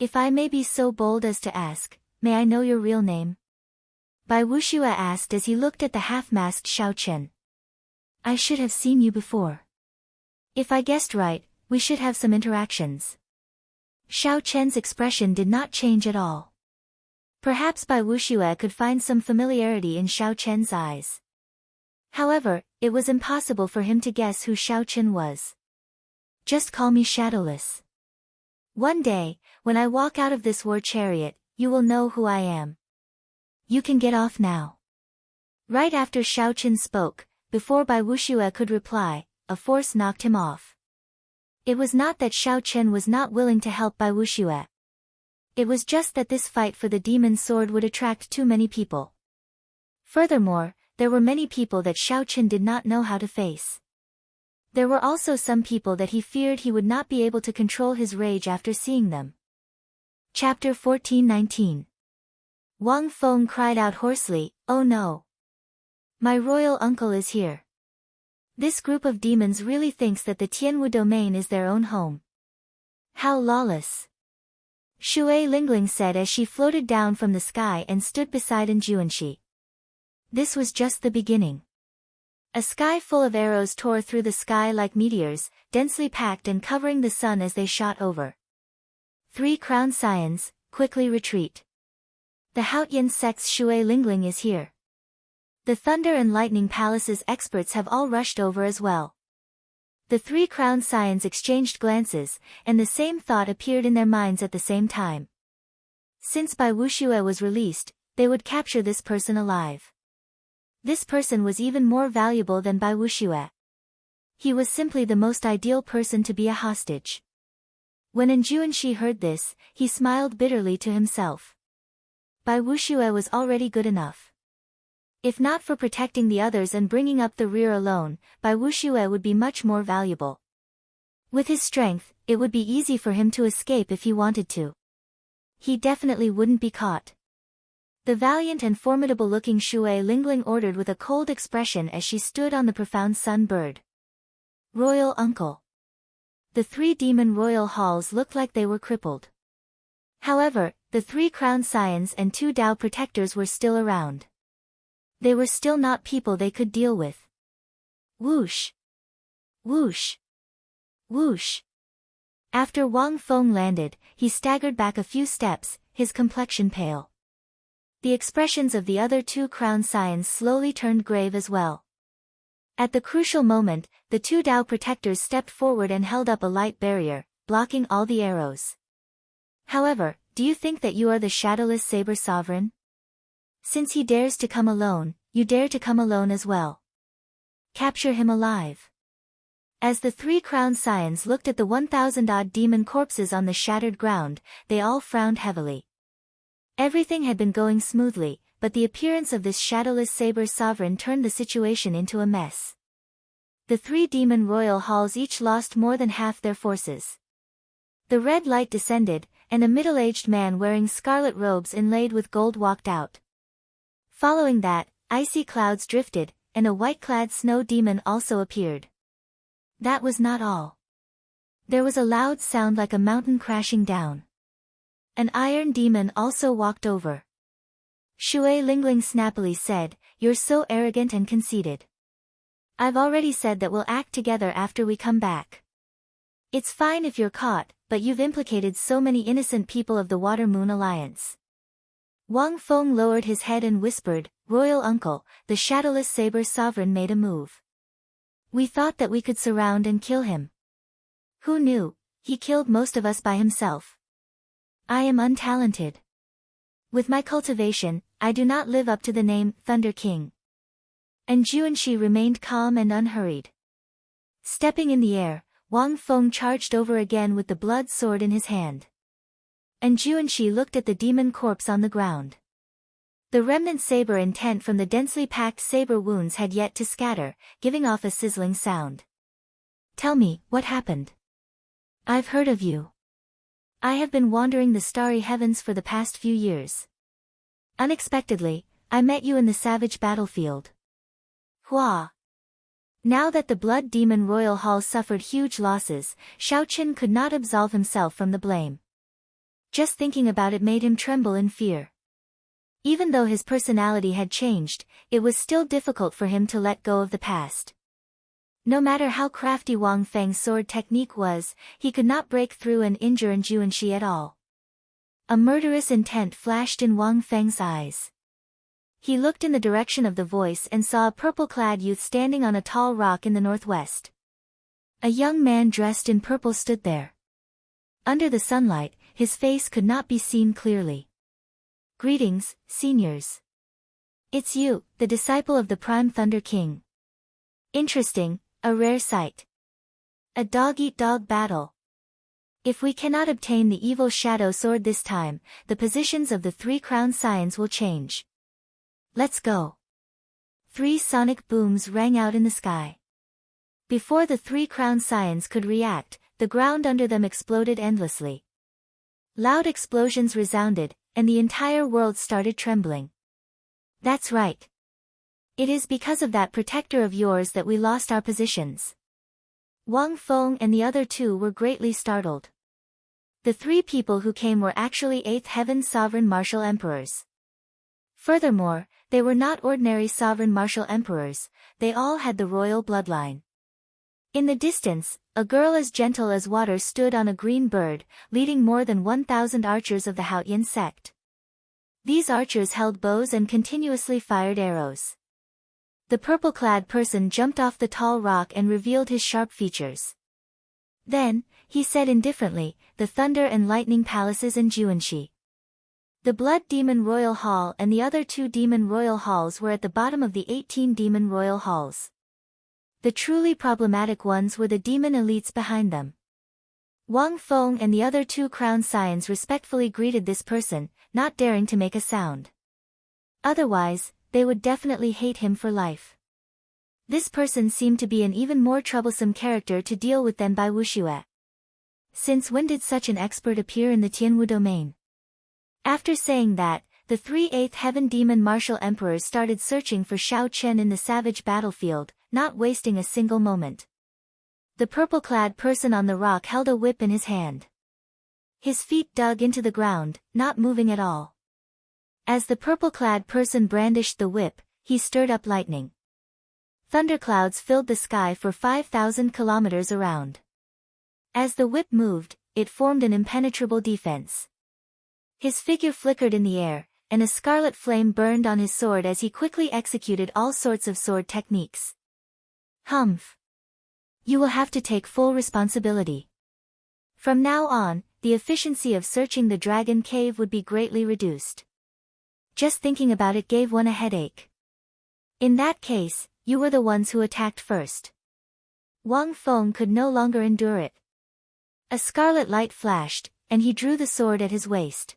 S1: "If I may be so bold as to ask, may I know your real name?" Bai Wuxue asked as he looked at the half-masked Xiao Qin. "I should have seen you before. If I guessed right, we should have some interactions. Xiao Chen's expression did not change at all. Perhaps Bai Wuxue could find some familiarity in Xiao Chen's eyes. However, it was impossible for him to guess who Xiao Chen was. Just call me Shadowless. One day, when I walk out of this war chariot, you will know who I am. You can get off now. Right after Xiao Chen spoke, before Bai Wuxue could reply, a force knocked him off. It was not that Xiao Chen was not willing to help Bai Wuxue. It was just that this fight for the demon sword would attract too many people. Furthermore, there were many people that Xiao Chen did not know how to face. There were also some people that he feared he would not be able to control his rage after seeing them. Chapter 14:19. Wang Feng cried out hoarsely, "Oh no! My royal uncle is here. This group of demons really thinks that the Tianwu domain is their own home. How lawless!" Shui Lingling said as she floated down from the sky and stood beside Anjuanshi. This was just the beginning. A sky full of arrows tore through the sky like meteors, densely packed and covering the sun as they shot over. 3 crowned scions, quickly retreat. The Haotian sect's Shui Lingling is here. The Thunder and Lightning Palace's experts have all rushed over as well. The 3 crowned scions exchanged glances, and the same thought appeared in their minds at the same time. Since Bai Wuxue was released, they would capture this person alive. This person was even more valuable than Bai Wuxue. He was simply the most ideal person to be a hostage. When Anjuanshi heard this, he smiled bitterly to himself. Bai Wuxue was already good enough. If not for protecting the others and bringing up the rear alone, Bai Wuxue would be much more valuable. With his strength, it would be easy for him to escape if he wanted to. He definitely wouldn't be caught. The valiant and formidable-looking Shui Lingling ordered with a cold expression as she stood on the profound sun bird. Royal Uncle. The 3 demon royal halls looked like they were crippled. However, the 3 crowned scions and 2 Dao protectors were still around. They were still not people they could deal with. Whoosh! Whoosh! Whoosh! After Wang Feng landed, he staggered back a few steps, his complexion pale. The expressions of the other 2 crowned scions slowly turned grave as well. At the crucial moment, the 2 Dao protectors stepped forward and held up a light barrier, blocking all the arrows. However, do you think that you are the Shadowless Saber Sovereign? Since he dares to come alone, you dare to come alone as well. Capture him alive. As the 3 crowned scions looked at the 1,000-odd demon corpses on the shattered ground, they all frowned heavily. Everything had been going smoothly, but the appearance of this Shadowless Saber Sovereign turned the situation into a mess. The 3 demon royal halls each lost more than half their forces. The red light descended, and a middle-aged man wearing scarlet robes inlaid with gold walked out. Following that, icy clouds drifted, and a white-clad snow demon also appeared. That was not all. There was a loud sound like a mountain crashing down. An iron demon also walked over. Shui Lingling snappily said, "You're so arrogant and conceited. I've already said that we'll act together after we come back. It's fine if you're caught, but you've implicated so many innocent people of the Water Moon Alliance." Wang Feng lowered his head and whispered, "Royal Uncle, the Shadowless Saber Sovereign made a move. We thought that we could surround and kill him. Who knew, he killed most of us by himself. I am untalented. With my cultivation, I do not live up to the name, Thunder King." And Juanxi remained calm and unhurried. Stepping in the air, Wang Feng charged over again with the blood sword in his hand. And Juanxi looked at the demon corpse on the ground. The remnant saber intent from the densely packed saber wounds had yet to scatter, giving off a sizzling sound. "Tell me, what happened? I've heard of you. I have been wandering the starry heavens for the past few years. Unexpectedly, I met you in the savage battlefield." Hua! Now that the Blood Demon Royal Hall suffered huge losses, Xiao Qin could not absolve himself from the blame. Just thinking about it made him tremble in fear. Even though his personality had changed, it was still difficult for him to let go of the past. No matter how crafty Wang Feng's sword technique was, he could not break through and injure Juanxi at all. A murderous intent flashed in Wang Feng's eyes. He looked in the direction of the voice and saw a purple-clad youth standing on a tall rock in the northwest. A young man dressed in purple stood there. Under the sunlight, his face could not be seen clearly. "Greetings, seniors. It's you, the disciple of the Prime Thunder King. Interesting, a rare sight. A dog-eat-dog battle. If we cannot obtain the evil shadow sword this time, the positions of the three crown scions will change. Let's go." 3 sonic booms rang out in the sky. Before the 3 crown scions could react, the ground under them exploded endlessly. Loud explosions resounded, and the entire world started trembling. "That's right. It is because of that protector of yours that we lost our positions." Wang Feng and the other 2 were greatly startled. The 3 people who came were actually 8th Heaven Sovereign Martial Emperors. Furthermore, they were not ordinary Sovereign Martial Emperors, they all had the royal bloodline. In the distance, a girl as gentle as water stood on a green bird, leading more than 1,000 archers of the Haotian sect. These archers held bows and continuously fired arrows. The purple-clad person jumped off the tall rock and revealed his sharp features. Then, he said indifferently, "The Thunder and Lightning Palaces and Juanxi." The Blood Demon Royal Hall and the other 2 Demon Royal Halls were at the bottom of the 18 Demon Royal Halls. The truly problematic ones were the demon elites behind them. Wang Feng and the other 2 crown scions respectfully greeted this person, not daring to make a sound. Otherwise, they would definitely hate him for life. This person seemed to be an even more troublesome character to deal with than Bai Wuxue. Since when did such an expert appear in the Tianwu domain? After saying that, the 3 8th Heaven Demon Martial Emperors started searching for Xiao Chen in the savage battlefield, not wasting a single moment. The purple-clad person on the rock held a whip in his hand. His feet dug into the ground, not moving at all. As the purple-clad person brandished the whip, he stirred up lightning. Thunderclouds filled the sky for 5,000 kilometers around. As the whip moved, it formed an impenetrable defense. His figure flickered in the air, and a scarlet flame burned on his sword as he quickly executed all sorts of sword techniques. "Humph. You will have to take full responsibility. From now on, the efficiency of searching the dragon cave would be greatly reduced. Just thinking about it gave one a headache. In that case, you were the ones who attacked first." Wang Feng could no longer endure it. A scarlet light flashed, and he drew the sword at his waist.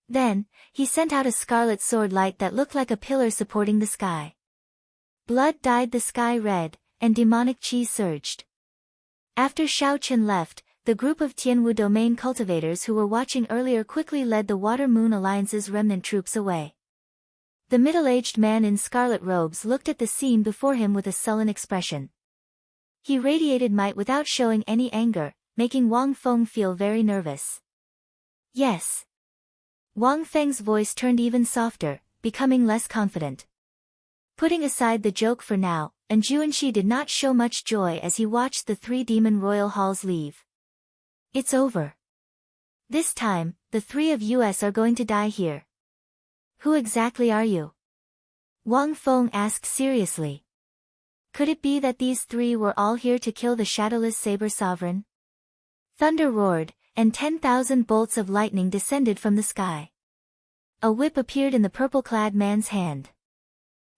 S1: Then, he sent out a scarlet sword light that looked like a pillar supporting the sky. Blood dyed the sky red, and demonic chi surged. After Xiao Chen left, the group of Tianwu domain cultivators who were watching earlier quickly led the Water Moon Alliance's remnant troops away. The middle-aged man in scarlet robes looked at the scene before him with a sullen expression. He radiated might without showing any anger, making Wang Feng feel very nervous. "Yes." Wang Feng's voice turned even softer, becoming less confident. Putting aside the joke for now, and Juanxi did not show much joy as he watched the 3 Demon Royal Halls leave. "It's over. This time, the 3 of us are going to die here." "Who exactly are you?" Wang Feng asked seriously. Could it be that these 3 were all here to kill the Shadowless Saber Sovereign? Thunder roared, and 10,000 bolts of lightning descended from the sky. A whip appeared in the purple-clad man's hand.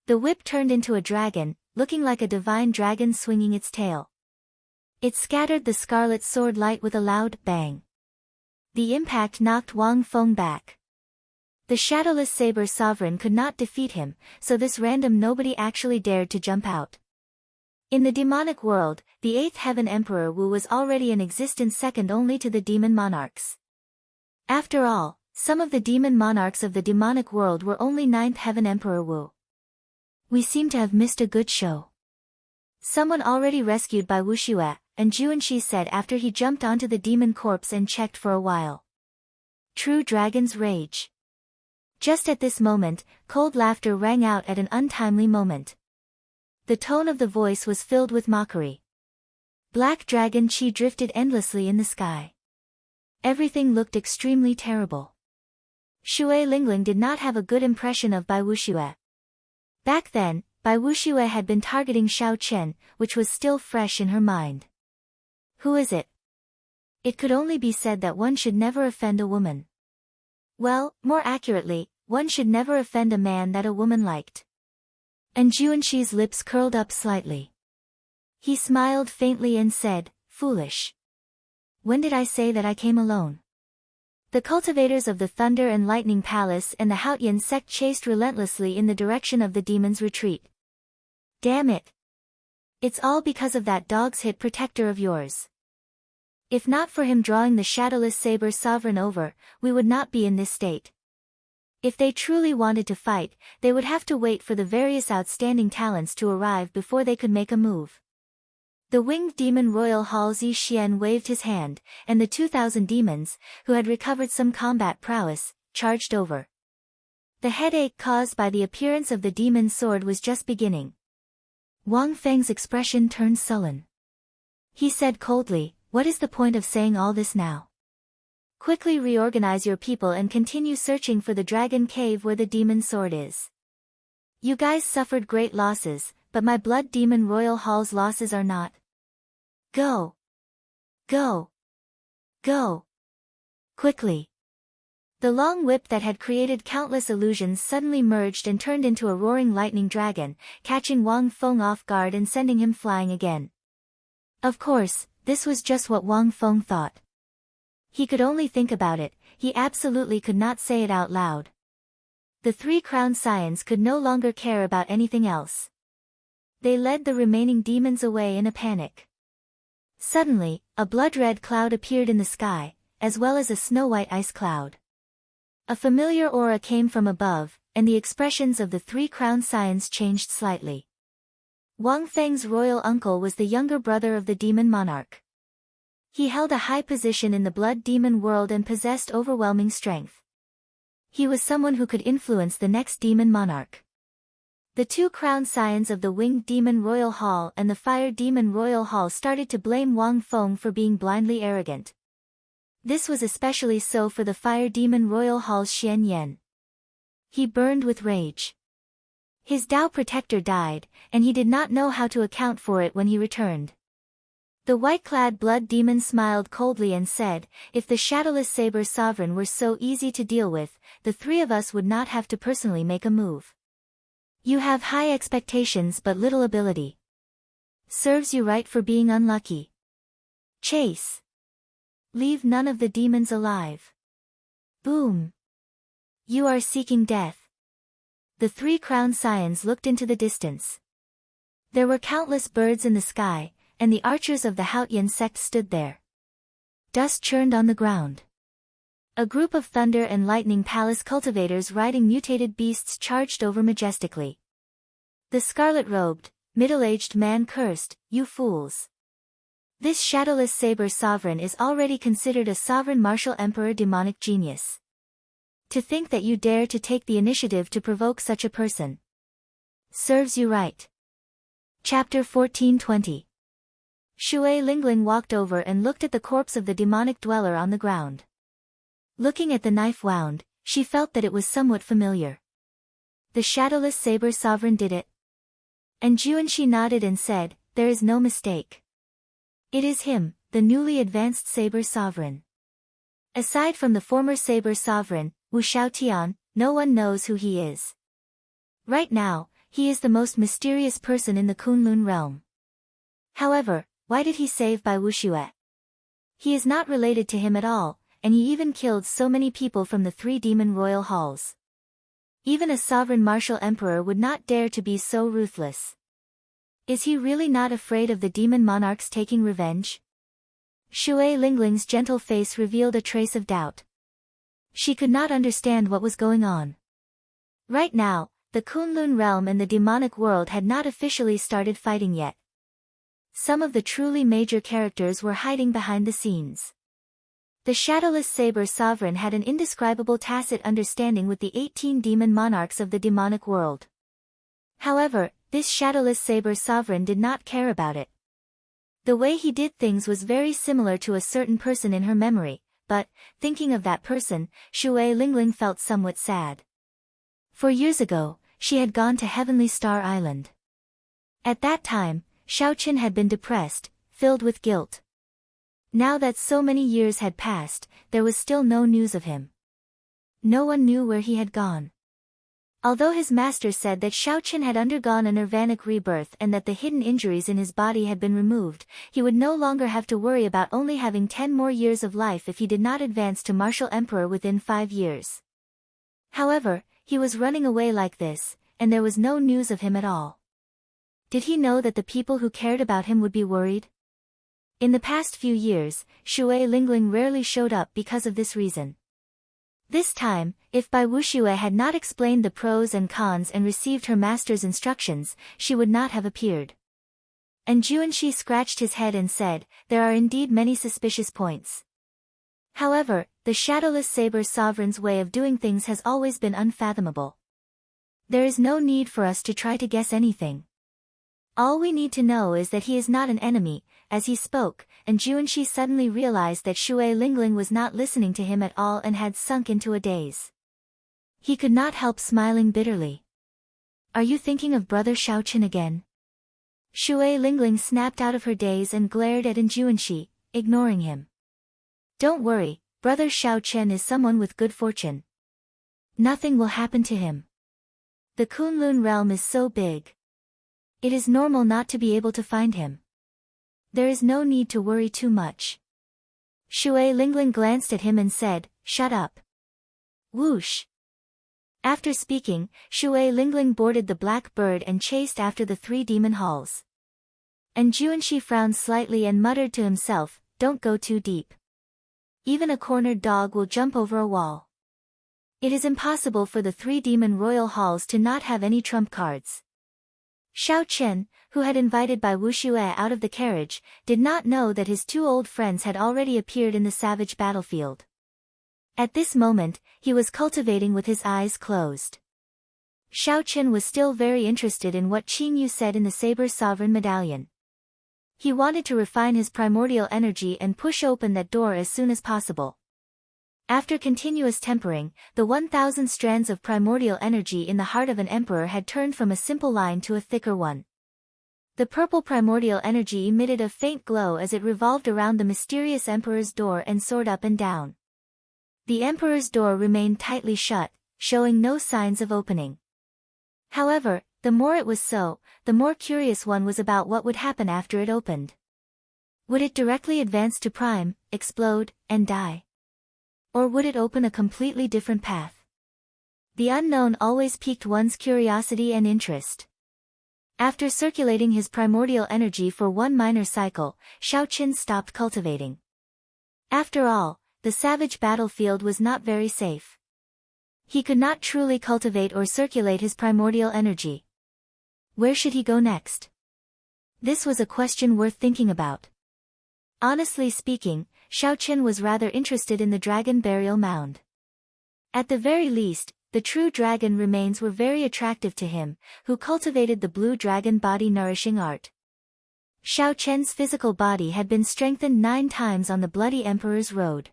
S1: The whip turned into a dragon, looking like a divine dragon swinging its tail. It scattered the scarlet sword light with a loud bang. The impact knocked Wang Feng back. The Shadowless Saber Sovereign could not defeat him, so this random nobody actually dared to jump out. In the demonic world, the 8th Heaven Emperor Wu was already in existence second only to the demon monarchs. After all, some of the demon monarchs of the demonic world were only 9th Heaven Emperor Wu. "We seem to have missed a good show. Someone already rescued by Wuxue," and Juanxi said after he jumped onto the demon corpse and checked for a while. True dragon's rage. Just at this moment, cold laughter rang out at an untimely moment. The tone of the voice was filled with mockery. Black Dragon Chi drifted endlessly in the sky. Everything looked extremely terrible. Shui Lingling did not have a good impression of Bai Wuxue. Back then, Bai Wuxue had been targeting Xiao Qian, which was still fresh in her mind. Who is it? It could only be said that one should never offend a woman. Well, more accurately, one should never offend a man that a woman liked. And Juanxi's lips curled up slightly. He smiled faintly and said, "Foolish. When did I say that I came alone?" The cultivators of the Thunder and Lightning Palace and the Haotian sect chased relentlessly in the direction of the demon's retreat. Damn it. It's all because of that dog's hit protector of yours. If not for him drawing the shadowless saber sovereign over, we would not be in this state. If they truly wanted to fight, they would have to wait for the various outstanding talents to arrive before they could make a move. The winged demon Royal Hall Zi Xian waved his hand, and the 2,000 demons, who had recovered some combat prowess, charged over. The headache caused by the appearance of the demon's sword was just beginning. Wang Feng's expression turned sullen. He said coldly, "What is the point of saying all this now? Quickly reorganize your people and continue searching for the dragon cave where the demon's sword is. You guys suffered great losses, but my blood demon Royal Hall's losses are not. Go! Go! Go! Quickly!" The long whip that had created countless illusions suddenly merged and turned into a roaring lightning dragon, catching Wang Feng off guard and sending him flying again. Of course, this was just what Wang Feng thought. He could only think about it, he absolutely could not say it out loud. The three crowned scions could no longer care about anything else. They led the remaining demons away in a panic. Suddenly, a blood-red cloud appeared in the sky, as well as a snow-white ice cloud. A familiar aura came from above, and the expressions of the three crowned scions changed slightly. Wang Feng's royal uncle was the younger brother of the demon monarch. He held a high position in the blood demon world and possessed overwhelming strength. He was someone who could influence the next demon monarch. The two crowned scions of the winged demon Royal Hall and the fire demon Royal Hall started to blame Wang Feng for being blindly arrogant. This was especially so for the fire demon Royal Hall's Xian Yan. He burned with rage. His Tao protector died, and he did not know how to account for it when he returned. The white-clad blood demon smiled coldly and said, "If the shadowless saber sovereign were so easy to deal with, the three of us would not have to personally make a move. You have high expectations but little ability. Serves you right for being unlucky. Chase. Leave none of the demons alive. Boom. You are seeking death." The three crowned scions looked into the distance. There were countless birds in the sky, and the archers of the Haotian sect stood there. Dust churned on the ground. A group of Thunder and Lightning Palace cultivators riding mutated beasts charged over majestically. The scarlet-robed, middle-aged man cursed, "You fools. This shadowless saber sovereign is already considered a sovereign martial emperor demonic genius. To think that you dare to take the initiative to provoke such a person. Serves you right." Chapter 1420. Shui Lingling walked over and looked at the corpse of the demonic dweller on the ground. Looking at the knife wound, she felt that it was somewhat familiar. The shadowless saber sovereign did it. And Juanxi nodded and said, "There is no mistake. It is him, the newly advanced saber sovereign. Aside from the former saber sovereign, Wu Xiaotian, no one knows who he is. Right now, he is the most mysterious person in the Kunlun realm. However, why did he save Bai Wuxue? He is not related to him at all, and he even killed so many people from the three demon royal halls. Even a sovereign martial emperor would not dare to be so ruthless. Is he really not afraid of the demon monarchs taking revenge?" Shui Lingling's gentle face revealed a trace of doubt. She could not understand what was going on. Right now, the Kunlun realm and the demonic world had not officially started fighting yet. Some of the truly major characters were hiding behind the scenes. The shadowless saber sovereign had an indescribable tacit understanding with the 18 demon monarchs of the demonic world. However, this shadowless saber sovereign did not care about it. The way he did things was very similar to a certain person in her memory, but, thinking of that person, Shui Lingling felt somewhat sad. For years ago, she had gone to Heavenly Star Island. At that time, Xiaoqin had been depressed, filled with guilt. Now that so many years had passed, there was still no news of him. No one knew where he had gone. Although his master said that Xiaoqin had undergone a nirvanic rebirth and that the hidden injuries in his body had been removed, he would no longer have to worry about only having 10 more years of life if he did not advance to Martial Emperor within 5 years. However, he was running away like this, and there was no news of him at all. Did he know that the people who cared about him would be worried? In the past few years, Shui Lingling rarely showed up because of this reason. This time, if Bai Wuxue had not explained the pros and cons and received her master's instructions, she would not have appeared. And Juanxi scratched his head and said, there are indeed many suspicious points. However, the shadowless saber sovereign's way of doing things has always been unfathomable. There is no need for us to try to guess anything. All we need to know is that he is not an enemy. As he spoke, and Juanxi suddenly realized that Shui Lingling was not listening to him at all and had sunk into a daze. He could not help smiling bitterly. Are you thinking of Brother Xiaoqin again? Shui Lingling snapped out of her daze and glared at Juanxi, ignoring him. Don't worry, Brother Xiaoqin is someone with good fortune. Nothing will happen to him. The Kunlun realm is so big. It is normal not to be able to find him. There is no need to worry too much. Shui Lingling glanced at him and said, shut up. Whoosh. After speaking, Shui Lingling boarded the black bird and chased after the 3 demon halls. And Juanxi frowned slightly and muttered to himself, don't go too deep. Even a cornered dog will jump over a wall. It is impossible for the 3 demon royal halls to not have any trump cards. Xiaoqin, who had invited Bai Wuxue out of the carriage, did not know that his 2 old friends had already appeared in the savage battlefield. At this moment, he was cultivating with his eyes closed. Xiaoqin was still very interested in what Qin Yu said in the Saber Sovereign Medallion. He wanted to refine his primordial energy and push open that door as soon as possible. After continuous tempering, the 1,000 strands of primordial energy in the heart of an emperor had turned from a simple line to a thicker one. The purple primordial energy emitted a faint glow as it revolved around the mysterious emperor's door and soared up and down. The emperor's door remained tightly shut, showing no signs of opening. However, the more it was so, the more curious one was about what would happen after it opened. Would it directly advance to prime, explode, and die? Or would it open a completely different path? The unknown always piqued one's curiosity and interest. After circulating his primordial energy for 1 minor cycle, Xiaoqin stopped cultivating. After all, the savage battlefield was not very safe. He could not truly cultivate or circulate his primordial energy. Where should he go next? This was a question worth thinking about. Honestly speaking, Xiaoqin was rather interested in the dragon burial mound. At the very least, the true dragon remains were very attractive to him, who cultivated the blue dragon body nourishing art. Xiaoqian's physical body had been strengthened 9 times on the Bloody Emperor's road.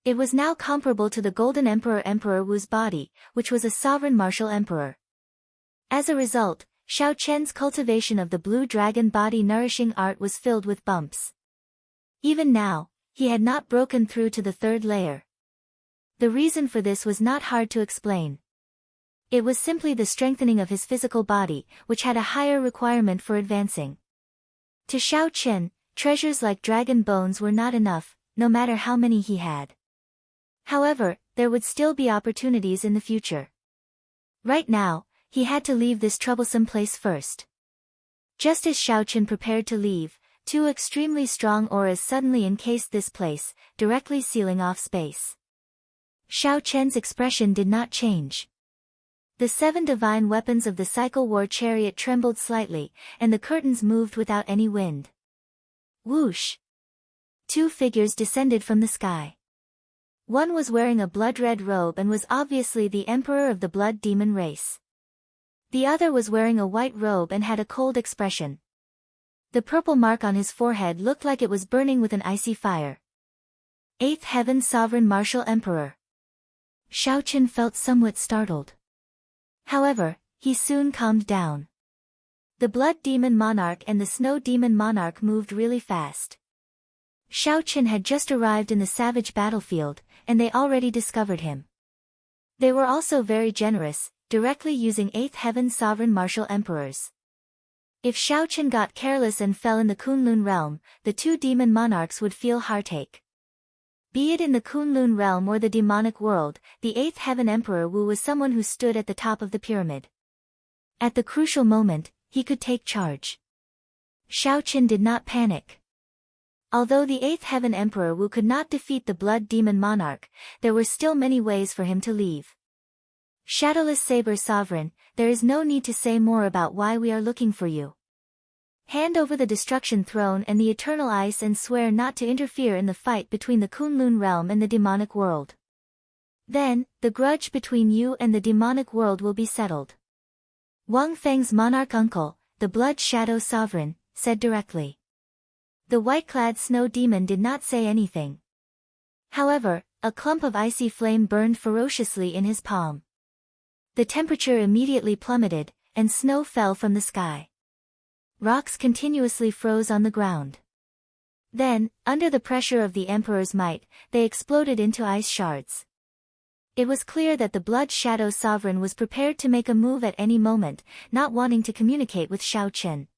S1: It was now comparable to the Golden Emperor Emperor Wu's body, which was a sovereign martial emperor. As a result, Xiaoqian's cultivation of the blue dragon body nourishing art was filled with bumps. Even now, he had not broken through to the 3rd layer. The reason for this was not hard to explain. It was simply the strengthening of his physical body, which had a higher requirement for advancing. To Xiaoqin, treasures like dragon bones were not enough, no matter how many he had. However, there would still be opportunities in the future. Right now, he had to leave this troublesome place first. Just as Xiaoqin prepared to leave, 2 extremely strong auras suddenly encased this place, directly sealing off space. Xiaoqian's expression did not change. The 7 divine weapons of the Cycle War chariot trembled slightly, and the curtains moved without any wind. Whoosh! 2 figures descended from the sky. One was wearing a blood-red robe and was obviously the emperor of the blood demon race. The other was wearing a white robe and had a cold expression. The purple mark on his forehead looked like it was burning with an icy fire. 8th Heaven Sovereign Martial Emperor. Shao Chen felt somewhat startled. However, he soon calmed down. The Blood Demon Monarch and the Snow Demon Monarch moved really fast. Shao Chen had just arrived in the savage battlefield, and they already discovered him. They were also very generous, directly using 8th Heaven Sovereign Martial Emperors. If Shao Chen got careless and fell in the Kunlun realm, the two demon monarchs would feel heartache. Be it in the Kunlun realm or the demonic world, the 8th Heaven Emperor Wu was someone who stood at the top of the pyramid. At the crucial moment, he could take charge. Shao Chen did not panic. Although the 8th Heaven Emperor Wu could not defeat the Blood Demon Monarch, there were still many ways for him to leave. Shadowless Saber Sovereign, there is no need to say more about why we are looking for you. Hand over the Destruction Throne and the Eternal Ice and swear not to interfere in the fight between the Kunlun realm and the demonic world. Then, the grudge between you and the demonic world will be settled. Wang Feng's monarch uncle, the Blood Shadow Sovereign, said directly. The white-clad snow demon did not say anything. However, a clump of icy flame burned ferociously in his palm. The temperature immediately plummeted, and snow fell from the sky. Rocks continuously froze on the ground. Then, under the pressure of the Emperor's might, they exploded into ice shards. It was clear that the Blood Shadow Sovereign was prepared to make a move at any moment, not wanting to communicate with Shao Chen.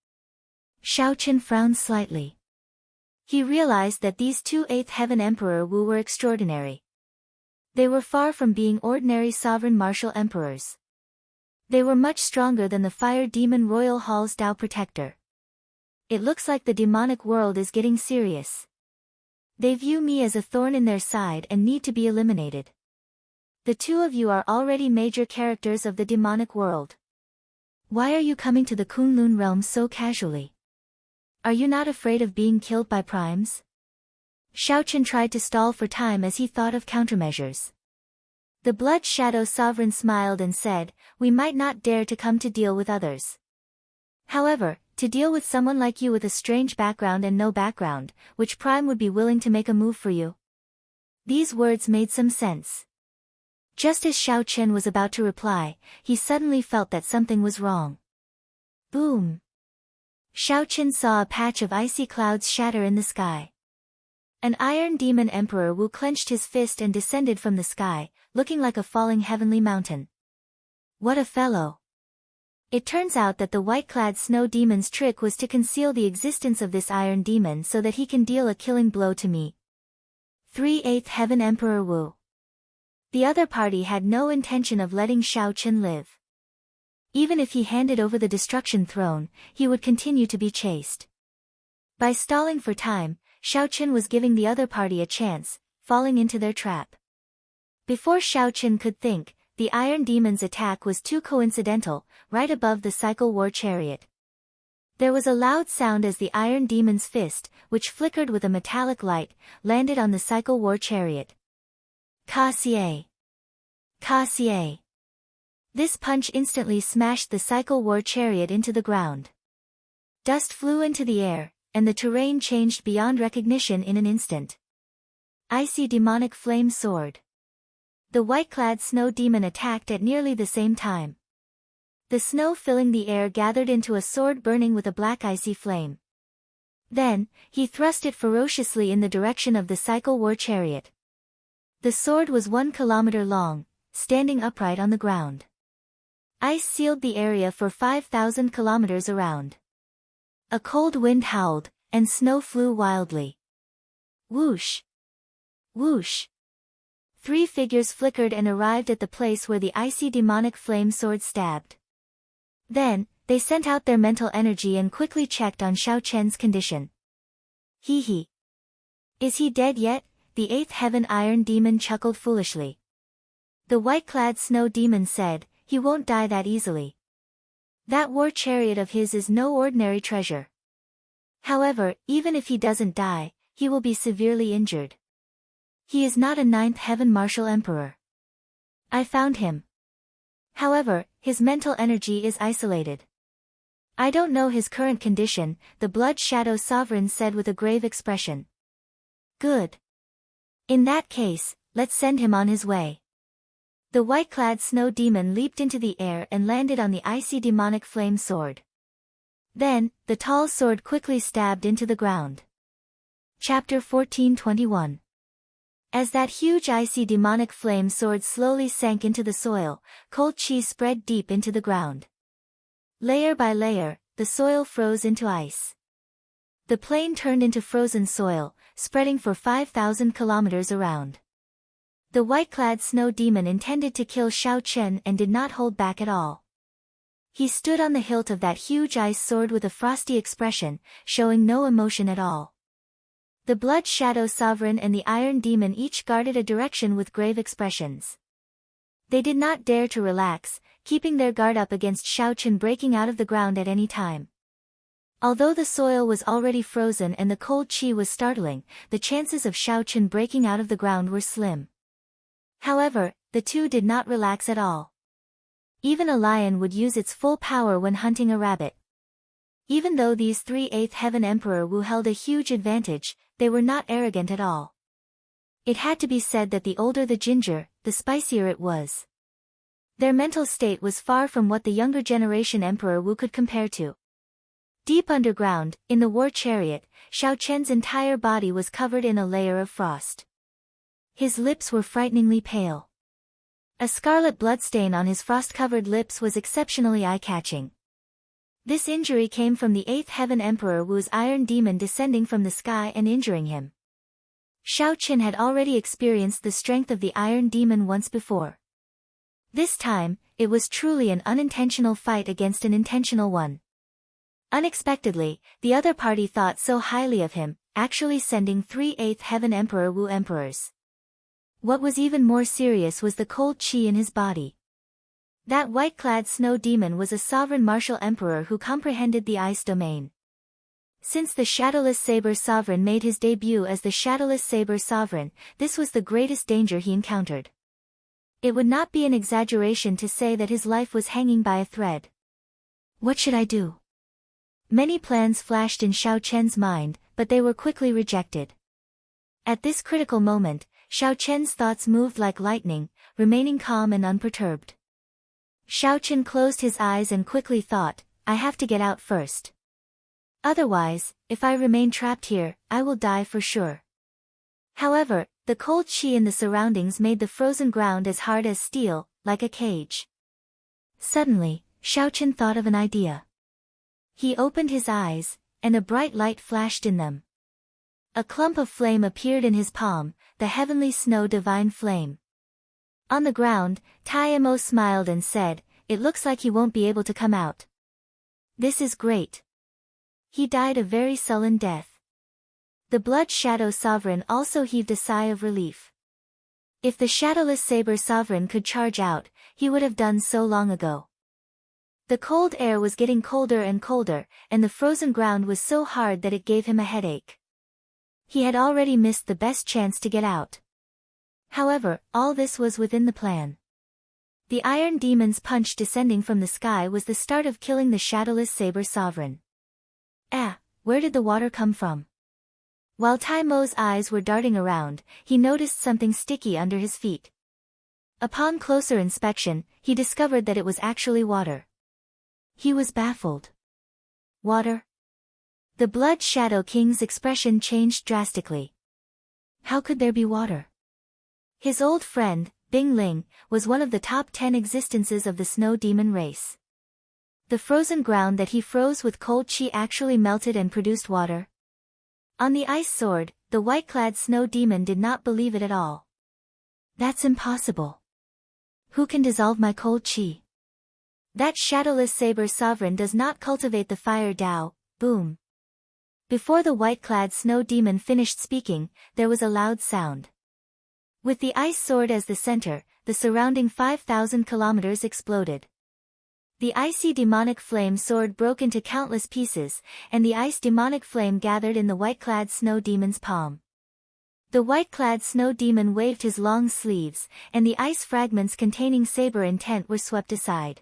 S1: Shao Chen frowned slightly. He realized that these two 8th Heaven Emperor Wu were extraordinary. They were far from being ordinary sovereign martial emperors. They were much stronger than the Fire Demon Royal Hall's Tao Protector. It looks like the demonic world is getting serious. They view me as a thorn in their side and need to be eliminated. The two of you are already major characters of the demonic world. Why are you coming to the Kunlun realm so casually? Are you not afraid of being killed by primes? Shao Chen tried to stall for time as he thought of countermeasures. The Blood Shadow Sovereign smiled and said, we might not dare to come to deal with others. However, to deal with someone like you with a strange background and no background, which prime would be willing to make a move for you? These words made some sense. Just as Shao Chen was about to reply, he suddenly felt that something was wrong. Boom! Shao Chen saw a patch of icy clouds shatter in the sky. An Iron Demon Emperor Wu clenched his fist and descended from the sky, looking like a falling heavenly mountain. What a fellow! It turns out that the white-clad snow demon's trick was to conceal the existence of this Iron Demon so that he can deal a killing blow to me. 8th Heaven Emperor Wu. The other party had no intention of letting Shao Chen live. Even if he handed over the Destruction Throne, he would continue to be chased. By stalling for time, Shao Chen was giving the other party a chance, falling into their trap. Before Shao Chen could think, the Iron Demon's attack was too coincidental, right above the Cycle War Chariot. There was a loud sound as the Iron Demon's fist, which flickered with a metallic light, landed on the Cycle War Chariot. Ka-xie! Ka-xie! This punch instantly smashed the Cycle War Chariot into the ground. Dust flew into the air, and the terrain changed beyond recognition in an instant. Icy demonic flame soared. The white-clad snow demon attacked at nearly the same time. The snow filling the air gathered into a sword burning with a black icy flame. Then, he thrust it ferociously in the direction of the Cycle War Chariot. The sword was 1 kilometer long, standing upright on the ground. Ice sealed the area for 5,000 kilometers around. A cold wind howled, and snow flew wildly. Whoosh! Whoosh! 3 figures flickered and arrived at the place where the icy demonic flame sword stabbed. Then, they sent out their mental energy and quickly checked on Shao Chen's condition. Hee. Is he dead yet? The 8th Heaven Iron Demon chuckled foolishly. The white-clad snow demon said, he won't die that easily. That war chariot of his is no ordinary treasure. However, even if he doesn't die, he will be severely injured. He is not a 9th Heaven Martial Emperor. I found him. However, his mental energy is isolated. I don't know his current condition, the Blood Shadow Sovereign said with a grave expression. Good. In that case, let's send him on his way. The white-clad snow demon leaped into the air and landed on the icy demonic flame sword. Then, the tall sword quickly stabbed into the ground. Chapter 14:21. As that huge icy demonic flame sword slowly sank into the soil, cold chi spread deep into the ground. Layer by layer, the soil froze into ice. The plain turned into frozen soil, spreading for 5,000 kilometers around. The white-clad snow demon intended to kill Xiao Chen and did not hold back at all. He stood on the hilt of that huge ice sword with a frosty expression, showing no emotion at all. The Blood Shadow Sovereign and the Iron Demon each guarded a direction with grave expressions. They did not dare to relax, keeping their guard up against Xiao Chen breaking out of the ground at any time. Although the soil was already frozen and the cold chi was startling, the chances of Xiao Chen breaking out of the ground were slim. However, the two did not relax at all. Even a lion would use its full power when hunting a rabbit. Even though these 3/8 Heaven Emperor Wu held a huge advantage, they were not arrogant at all. It had to be said that the older the ginger, the spicier it was. Their mental state was far from what the younger generation Emperor Wu could compare to. Deep underground, in the war chariot, Xiao Chen's entire body was covered in a layer of frost. His lips were frighteningly pale. A scarlet bloodstain on his frost-covered lips was exceptionally eye-catching. This injury came from the 8th Heaven Emperor Wu's Iron Demon descending from the sky and injuring him. Xiao Chen had already experienced the strength of the Iron Demon once before. This time, it was truly an unintentional fight against an intentional one. Unexpectedly, the other party thought so highly of him, actually sending 3/8 Heaven Emperor Wu emperors. What was even more serious was the cold chi in his body. That white-clad snow demon was a sovereign martial emperor who comprehended the ice domain. Since the Shadowless Saber Sovereign made his debut as the Shadowless Saber Sovereign, this was the greatest danger he encountered. It would not be an exaggeration to say that his life was hanging by a thread. What should I do? Many plans flashed in Xiao Chen's mind, but they were quickly rejected. At this critical moment, Xiao Chen's thoughts moved like lightning, remaining calm and unperturbed. Xiao Chen closed his eyes and quickly thought, I have to get out first. Otherwise, if I remain trapped here, I will die for sure. However, the cold chi in the surroundings made the frozen ground as hard as steel, like a cage. Suddenly, Xiao Chen thought of an idea. He opened his eyes, and a bright light flashed in them. A clump of flame appeared in his palm, the heavenly snow divine flame. On the ground, Tai Mo smiled and said, It looks like he won't be able to come out. This is great. He died a very sullen death. The Blood Shadow Sovereign also heaved a sigh of relief. If the Shadowless Saber Sovereign could charge out, he would have done so long ago. The cold air was getting colder and colder, and the frozen ground was so hard that it gave him a headache. He had already missed the best chance to get out. However, all this was within the plan. The Iron Demon's punch descending from the sky was the start of killing the Shadowless Saber Sovereign. Where did the water come from? While Tai Mo's eyes were darting around, he noticed something sticky under his feet. Upon closer inspection, he discovered that it was actually water. He was baffled. Water? The Blood Shadow King's expression changed drastically. How could there be water? His old friend, Bing Ling, was one of the top 10 existences of the snow demon race. The frozen ground that he froze with cold chi actually melted and produced water. On the ice sword, the white-clad snow demon did not believe it at all. That's impossible. Who can dissolve my cold chi? That Shadowless Saber Sovereign does not cultivate the fire Dao. Boom. Before the white-clad snow demon finished speaking, there was a loud sound. With the ice sword as the center, the surrounding 5,000 kilometers exploded. The icy demonic flame sword broke into countless pieces, and the ice demonic flame gathered in the white-clad snow demon's palm. The white-clad snow demon waved his long sleeves, and the ice fragments containing saber intent were swept aside.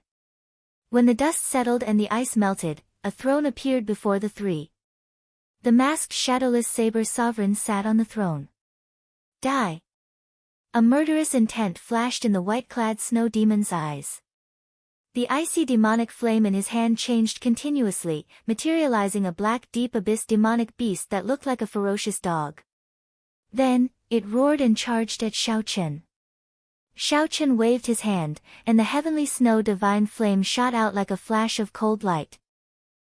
S1: When the dust settled and the ice melted, a throne appeared before the three. The masked shadowless saber sovereign sat on the throne. Die! A murderous intent flashed in the white-clad snow demon's eyes. The icy demonic flame in his hand changed continuously, materializing a black deep abyss demonic beast that looked like a ferocious dog. Then, it roared and charged at Xiao Chen. Xiao Chen waved his hand, and the heavenly snow divine flame shot out like a flash of cold light.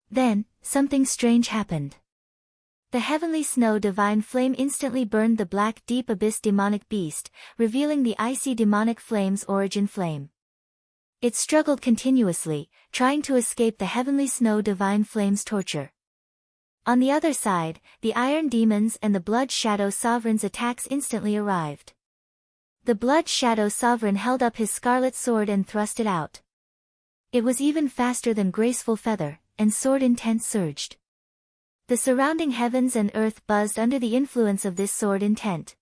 S1: Then, something strange happened. The heavenly snow divine flame instantly burned the black deep abyss demonic beast, revealing the icy demonic flame's origin flame. It struggled continuously, trying to escape the heavenly snow divine flame's torture. On the other side, the iron demons and the blood shadow sovereign's attacks instantly arrived. The blood shadow sovereign held up his scarlet sword and thrust it out. It was even faster than graceful feather, and sword intent surged. The surrounding heavens and earth buzzed under the influence of this sword intent.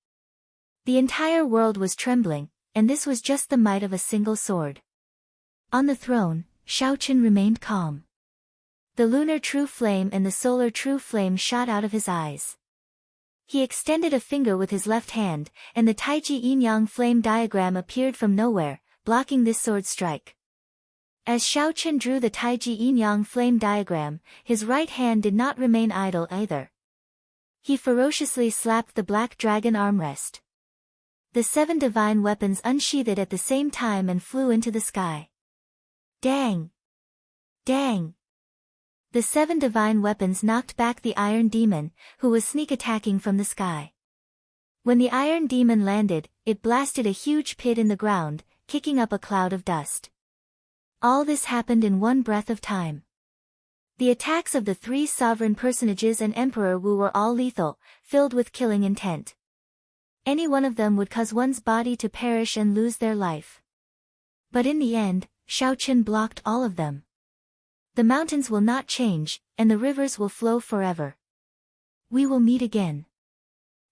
S1: The entire world was trembling, and this was just the might of a single sword. On the throne, Xiao Chen remained calm. The lunar true flame and the solar true flame shot out of his eyes. He extended a finger with his left hand, and the Taiji yin-yang flame diagram appeared from nowhere, blocking this sword strike. As Xiao Chen drew the Taiji yin-yang flame diagram, his right hand did not remain idle either. He ferociously slapped the black dragon armrest. The 7 divine weapons unsheathed at the same time and flew into the sky. Dang! Dang! The 7 divine weapons knocked back the Iron Demon, who was sneak attacking from the sky. When the Iron Demon landed, it blasted a huge pit in the ground, kicking up a cloud of dust. All this happened in one breath of time. The attacks of the 3 sovereign personages and Emperor Wu were all lethal, filled with killing intent. Any one of them would cause one's body to perish and lose their life. But in the end, Xiao Chen blocked all of them. The mountains will not change, and the rivers will flow forever. We will meet again.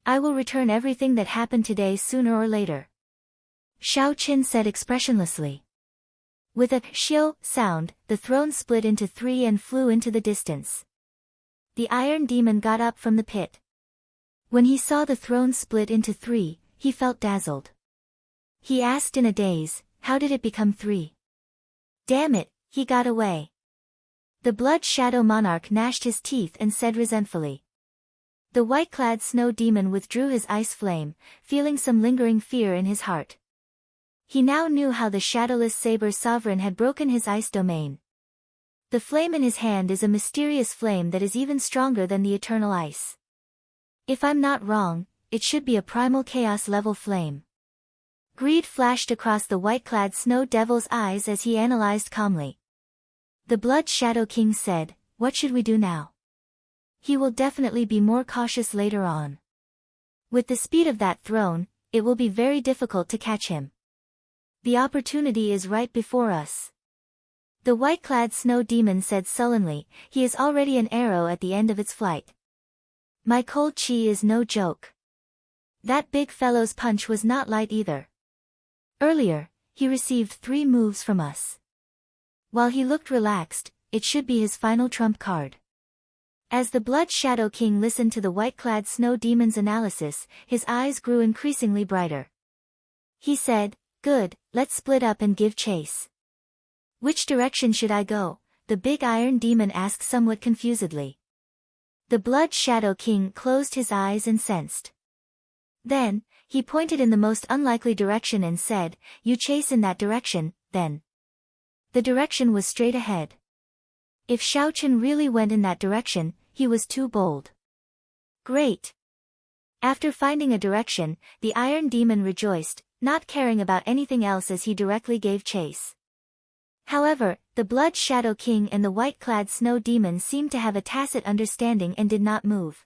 S1: I will return everything that happened today sooner or later. Xiao Chen said expressionlessly. With a xiao sound, the throne split into 3 and flew into the distance. The Iron Demon got up from the pit. When he saw the throne split into 3, he felt dazzled. He asked in a daze, how did it become 3? Damn it, he got away. The Blood Shadow Monarch gnashed his teeth and said resentfully. The white-clad snow demon withdrew his ice flame, feeling some lingering fear in his heart. He now knew how the shadowless saber sovereign had broken his ice domain. The flame in his hand is a mysterious flame that is even stronger than the eternal ice. If I'm not wrong, it should be a primal chaos-level flame. Greed flashed across the white-clad snow devil's eyes as he analyzed calmly. The Blood Shadow King said, what should we do now? He will definitely be more cautious later on. With the speed of that throne, it will be very difficult to catch him. The opportunity is right before us. The white-clad snow demon said sullenly, he is already an arrow at the end of its flight. My cold chi is no joke. That big fellow's punch was not light either. Earlier, he received 3 moves from us. While he looked relaxed, it should be his final trump card. As the Blood Shadow King listened to the white-clad snow demon's analysis, his eyes grew increasingly brighter. He said, good, let's split up and give chase. Which direction should I go? The big iron demon asked somewhat confusedly. The Blood Shadow King closed his eyes and sensed. Then, he pointed in the most unlikely direction and said, you chase in that direction, then. The direction was straight ahead. If Xiao Chen really went in that direction, he was too bold. Great! After finding a direction, the Iron Demon rejoiced, not caring about anything else as he directly gave chase. However, the Blood Shadow King and the white-clad snow demon seemed to have a tacit understanding and did not move.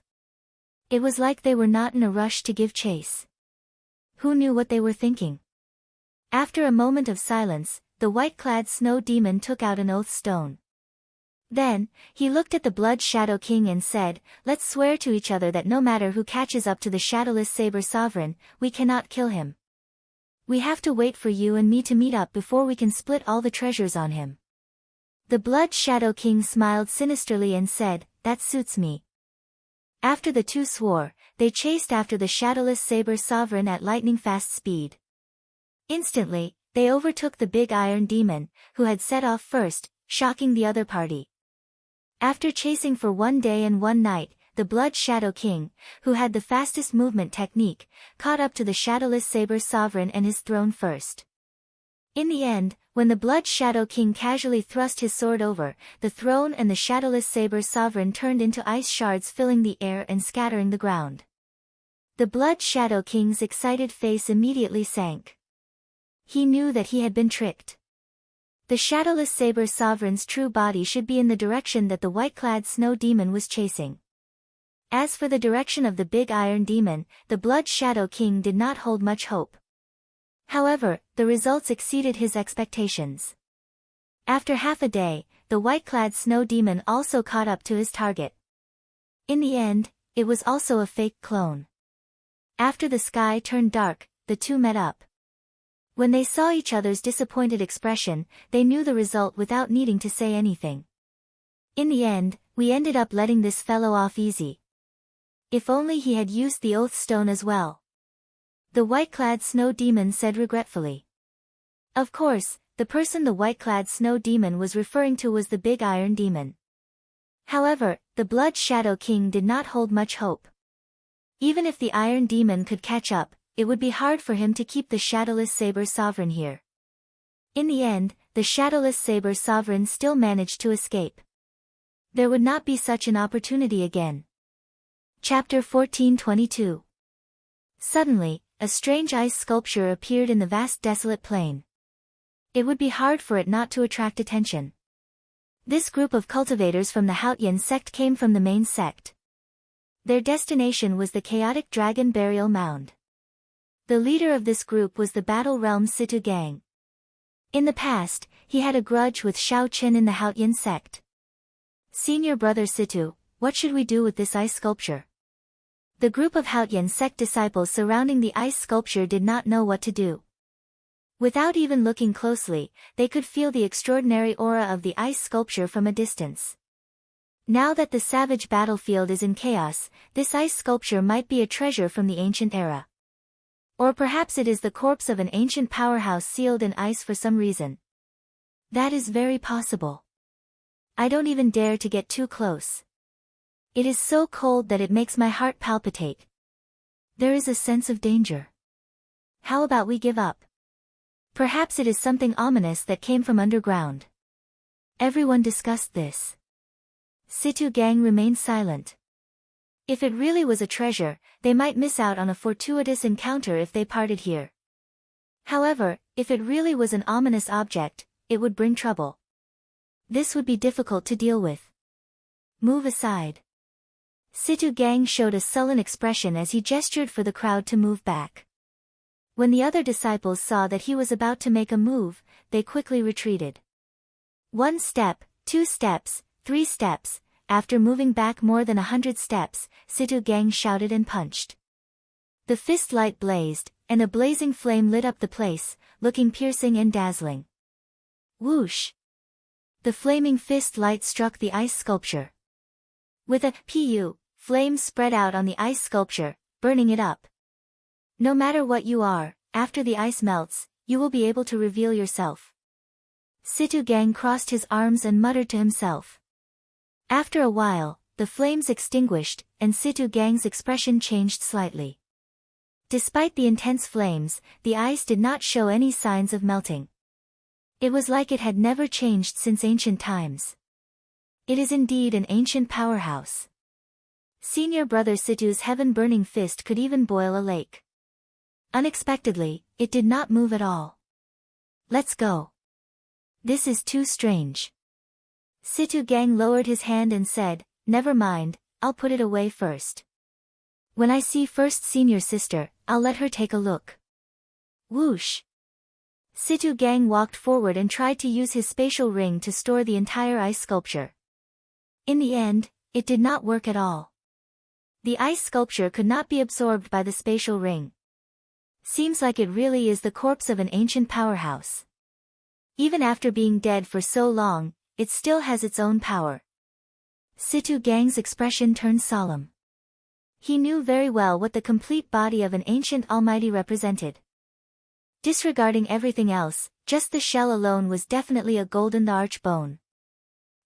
S1: It was like they were not in a rush to give chase. Who knew what they were thinking? After a moment of silence, the white-clad snow demon took out an oath stone. Then, he looked at the Blood Shadow King and said, let's swear to each other that no matter who catches up to the shadowless saber sovereign, we cannot kill him. We have to wait for you and me to meet up before we can split all the treasures on him. The Blood Shadow King smiled sinisterly and said, "That suits me." After the two swore, they chased after the shadowless saber sovereign at lightning-fast speed. Instantly, they overtook the big iron demon, who had set off first, shocking the other party. After chasing for 1 day and 1 night, the Blood Shadow King, who had the fastest movement technique, caught up to the shadowless saber sovereign and his throne first. In the end, when the Blood Shadow King casually thrust his sword over, the throne and the shadowless saber sovereign turned into ice shards filling the air and scattering the ground. The Blood Shadow King's excited face immediately sank. He knew that he had been tricked. The shadowless saber sovereign's true body should be in the direction that the white-clad snow demon was chasing. As for the direction of the big iron demon, the Blood Shadow King did not hold much hope. However, the results exceeded his expectations. After half a day, the white-clad snow demon also caught up to his target. In the end, it was also a fake clone. After the sky turned dark, the two met up. When they saw each other's disappointed expression, they knew the result without needing to say anything. "In the end, we ended up letting this fellow off easy. If only he had used the Oath Stone as well," the white-clad snow demon said regretfully. Of course, the person the white-clad snow demon was referring to was the big iron demon. However, the Blood Shadow King did not hold much hope. Even if the iron demon could catch up, it would be hard for him to keep the shadowless saber sovereign here. In the end, the shadowless saber sovereign still managed to escape. There would not be such an opportunity again. Chapter 1422. Suddenly, a strange ice sculpture appeared in the vast desolate plain. It would be hard for it not to attract attention. This group of cultivators from the Hautian sect came from the main sect. Their destination was the chaotic dragon burial mound. The leader of this group was the Battle Realm Situ gang. In the past, he had a grudge with Shao Qin in the Hautian sect. "Senior brother Situ, what should we do with this ice sculpture?" The group of Hautian sect disciples surrounding the ice sculpture did not know what to do. Without even looking closely, they could feel the extraordinary aura of the ice sculpture from a distance. Now that the savage battlefield is in chaos, this ice sculpture might be a treasure from the ancient era. Or perhaps it is the corpse of an ancient powerhouse sealed in ice for some reason. That is very possible. I don't even dare to get too close. It is so cold that it makes my heart palpitate. There is a sense of danger. How about we give up? Perhaps it is something ominous that came from underground. Everyone discussed this. Situ gang remained silent. If it really was a treasure, they might miss out on a fortuitous encounter if they parted here. However, if it really was an ominous object, it would bring trouble. This would be difficult to deal with. Move aside. Situ gang showed a sullen expression as he gestured for the crowd to move back. When the other disciples saw that he was about to make a move, they quickly retreated. 1 step, 2 steps, 3 steps, after moving back more than 100 steps, Situ gang shouted and punched. The fist light blazed, and a blazing flame lit up the place, looking piercing and dazzling. Whoosh! The flaming fist light struck the ice sculpture. With a pu, flames spread out on the ice sculpture, burning it up. No matter what you are, after the ice melts, you will be able to reveal yourself. Situ gang crossed his arms and muttered to himself. After a while, the flames extinguished, and Situ gang's expression changed slightly. Despite the intense flames, the ice did not show any signs of melting. It was like it had never changed since ancient times. It is indeed an ancient powerhouse. Senior brother Situ's heaven-burning fist could even boil a lake. Unexpectedly, it did not move at all. Let's go. This is too strange. Situ gang lowered his hand and said, "Never mind, I'll put it away first. When I see first senior sister, I'll let her take a look." Whoosh! Situ gang walked forward and tried to use his spatial ring to store the entire ice sculpture. In the end, it did not work at all. The ice sculpture could not be absorbed by the spatial ring. Seems like it really is the corpse of an ancient powerhouse. Even after being dead for so long, it still has its own power. Situ Gang's expression turned solemn. He knew very well what the complete body of an ancient almighty represented. Disregarding everything else, just the shell alone was definitely a golden arch bone.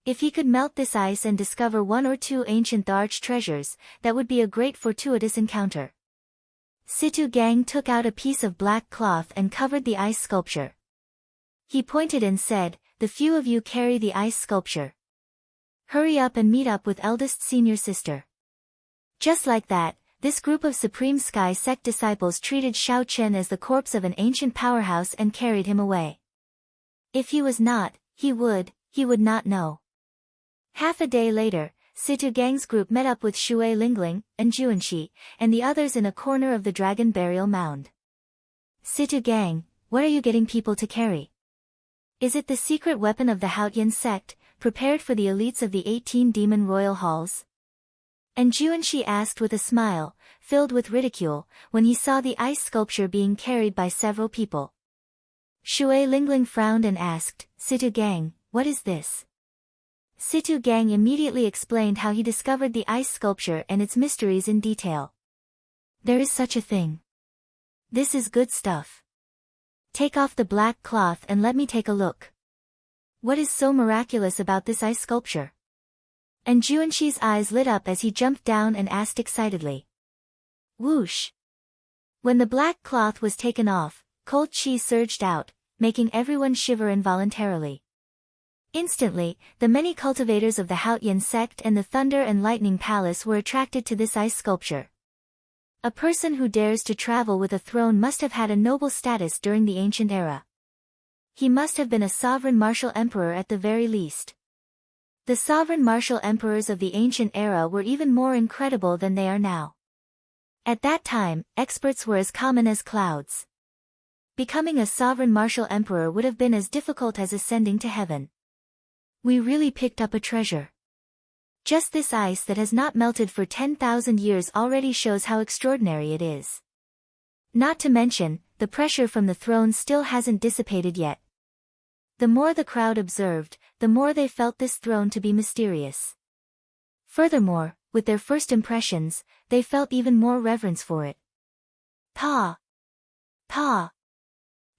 S1: If he could melt this ice and discover one or two ancient arch treasures, that would be a great fortuitous encounter. Situ Gang took out a piece of black cloth and covered the ice sculpture. He pointed and said, "The few of you carry the ice sculpture. Hurry up and meet up with eldest senior sister." Just like that, this group of Supreme Sky Sect disciples treated Xiao Chen as the corpse of an ancient powerhouse and carried him away. If he was not, he would not know. Half a day later, Situ Gang's group met up with Shui Lingling, and Juanxi, and the others in a corner of the dragon burial mound. "Situ Gang, what are you getting people to carry? Is it the secret weapon of the Haotian sect, prepared for the elites of the 18 demon royal halls?" And Juanxi asked with a smile, filled with ridicule, when he saw the ice sculpture being carried by several people. Shui Lingling frowned and asked, "Situ Gang, what is this?" Situ Gang immediately explained how he discovered the ice sculpture and its mysteries in detail. "There is such a thing. This is good stuff. Take off the black cloth and let me take a look. What is so miraculous about this ice sculpture?" And Juanxi's eyes lit up as he jumped down and asked excitedly. Whoosh! When the black cloth was taken off, cold chi surged out, making everyone shiver involuntarily. Instantly, the many cultivators of the Haotian sect and the Thunder and Lightning Palace were attracted to this ice sculpture. A person who dares to travel with a throne must have had a noble status during the ancient era. He must have been a sovereign martial emperor at the very least. The sovereign martial emperors of the ancient era were even more incredible than they are now. At that time, experts were as common as clouds. Becoming a sovereign martial emperor would have been as difficult as ascending to heaven. We really picked up a treasure. Just this ice that has not melted for 10,000 years already shows how extraordinary it is. Not to mention, the pressure from the throne still hasn't dissipated yet. The more the crowd observed, the more they felt this throne to be mysterious. Furthermore, with their first impressions, they felt even more reverence for it. Pa! Pa!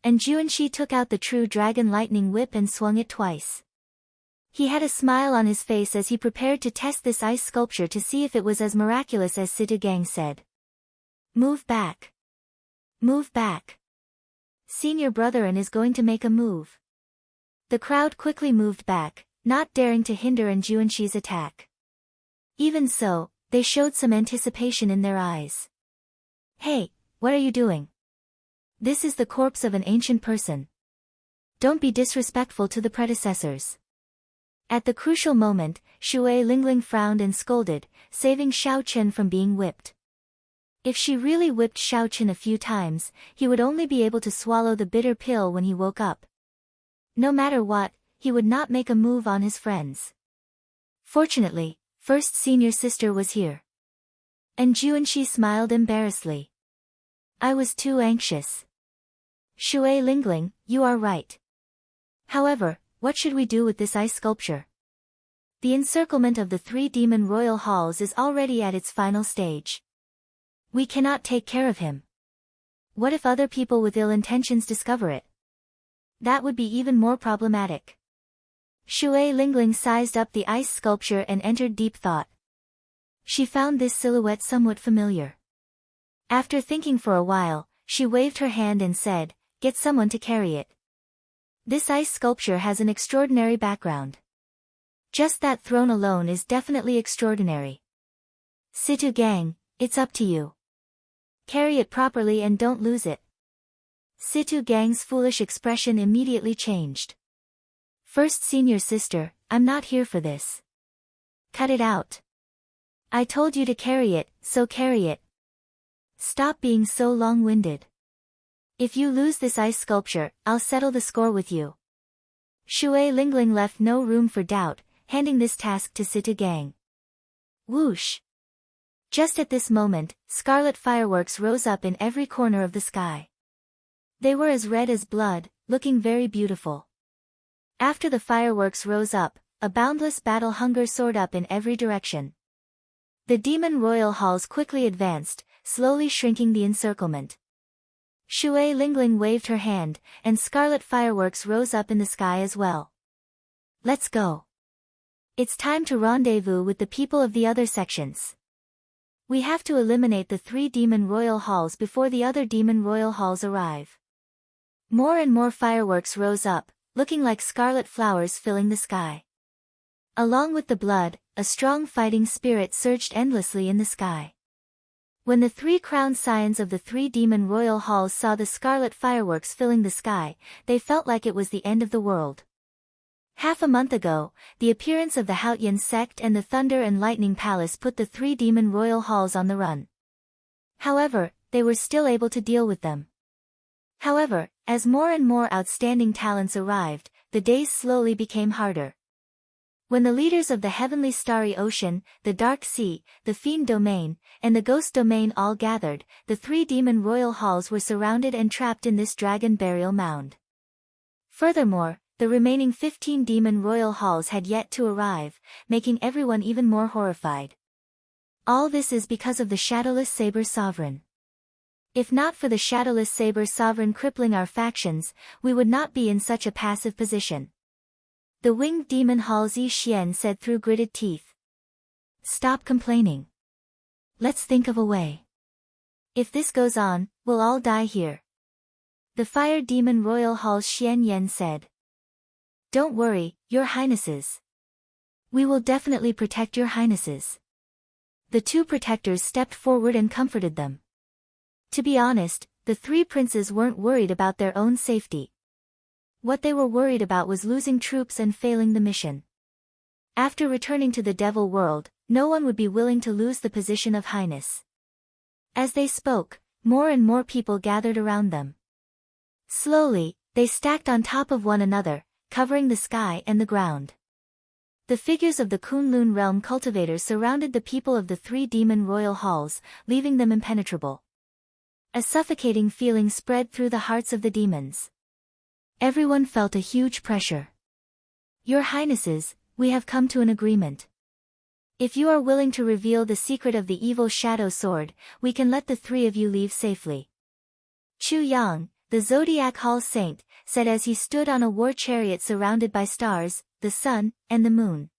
S1: And Juanxi took out the true dragon lightning whip and swung it twice. He had a smile on his face as he prepared to test this ice sculpture to see if it was as miraculous as Situ Gang said. "Move back. Move back. Senior brother is going to make a move." The crowd quickly moved back, not daring to hinder Juanxi's attack. Even so, they showed some anticipation in their eyes. "Hey, what are you doing? This is the corpse of an ancient person. Don't be disrespectful to the predecessors." At the crucial moment, Shui Lingling frowned and scolded, saving Xiao Chen from being whipped. If she really whipped Xiao Chen a few times, he would only be able to swallow the bitter pill when he woke up. No matter what, he would not make a move on his friends. Fortunately, first senior sister was here. And Juanxi smiled embarrassedly. "I was too anxious." "Shui Lingling, you are right. However, what should we do with this ice sculpture? The encirclement of the 3 demon royal halls is already at its final stage. We cannot take care of him. What if other people with ill intentions discover it? That would be even more problematic." Shui Lingling sized up the ice sculpture and entered deep thought. She found this silhouette somewhat familiar. After thinking for a while, she waved her hand and said, "Get someone to carry it. This ice sculpture has an extraordinary background. Just that throne alone is definitely extraordinary. Situ Gang, it's up to you. Carry it properly and don't lose it." Situ Gang's foolish expression immediately changed. "First senior sister, I'm not here for this. Cut it out. I told you to carry it, so carry it. Stop being so long-winded. If you lose this ice sculpture, I'll settle the score with you." Shui Lingling left no room for doubt, handing this task to Situ Gang. Whoosh! Just at this moment, scarlet fireworks rose up in every corner of the sky. They were as red as blood, looking very beautiful. After the fireworks rose up, a boundless battle hunger soared up in every direction. The demon royal halls quickly advanced, slowly shrinking the encirclement. Shui Lingling waved her hand, and scarlet fireworks rose up in the sky as well. Let's go. It's time to rendezvous with the people of the other sections. We have to eliminate the 3 demon royal halls before the other demon royal halls arrive. More and more fireworks rose up, looking like scarlet flowers filling the sky. Along with the blood, a strong fighting spirit surged endlessly in the sky. When the 3 crowned scions of the 3 demon royal halls saw the scarlet fireworks filling the sky, they felt like it was the end of the world. Half a month ago, the appearance of the Haotian sect and the Thunder and Lightning Palace put the 3 demon royal halls on the run. However, they were still able to deal with them. However, as more and more outstanding talents arrived, the days slowly became harder. When the leaders of the Heavenly Starry Ocean, the Dark Sea, the Fiend Domain, and the Ghost Domain all gathered, the 3 demon royal halls were surrounded and trapped in this dragon burial mound. Furthermore, the remaining 15 demon royal halls had yet to arrive, making everyone even more horrified. All this is because of the Shadowless Saber Sovereign. If not for the Shadowless Saber Sovereign crippling our factions, we would not be in such a passive position. The winged demon Hall Zi Xian said through gritted teeth. Stop complaining. Let's think of a way. If this goes on, we'll all die here. The fire demon royal Hall Xian Yen said. Don't worry, your highnesses. We will definitely protect your highnesses. The 2 protectors stepped forward and comforted them. To be honest, the 3 princes weren't worried about their own safety. What they were worried about was losing troops and failing the mission. After returning to the Devil World, no one would be willing to lose the position of Highness. As they spoke, more and more people gathered around them. Slowly, they stacked on top of one another, covering the sky and the ground. The figures of the Kunlun realm cultivators surrounded the people of the 3 demon royal halls, leaving them impenetrable. A suffocating feeling spread through the hearts of the demons. Everyone felt a huge pressure. Your Highnesses, we have come to an agreement. If you are willing to reveal the secret of the evil shadow sword, we can let the 3 of you leave safely. Chu Yang, the Zodiac Hall Saint, said as he stood on a war chariot surrounded by stars, the sun, and the moon.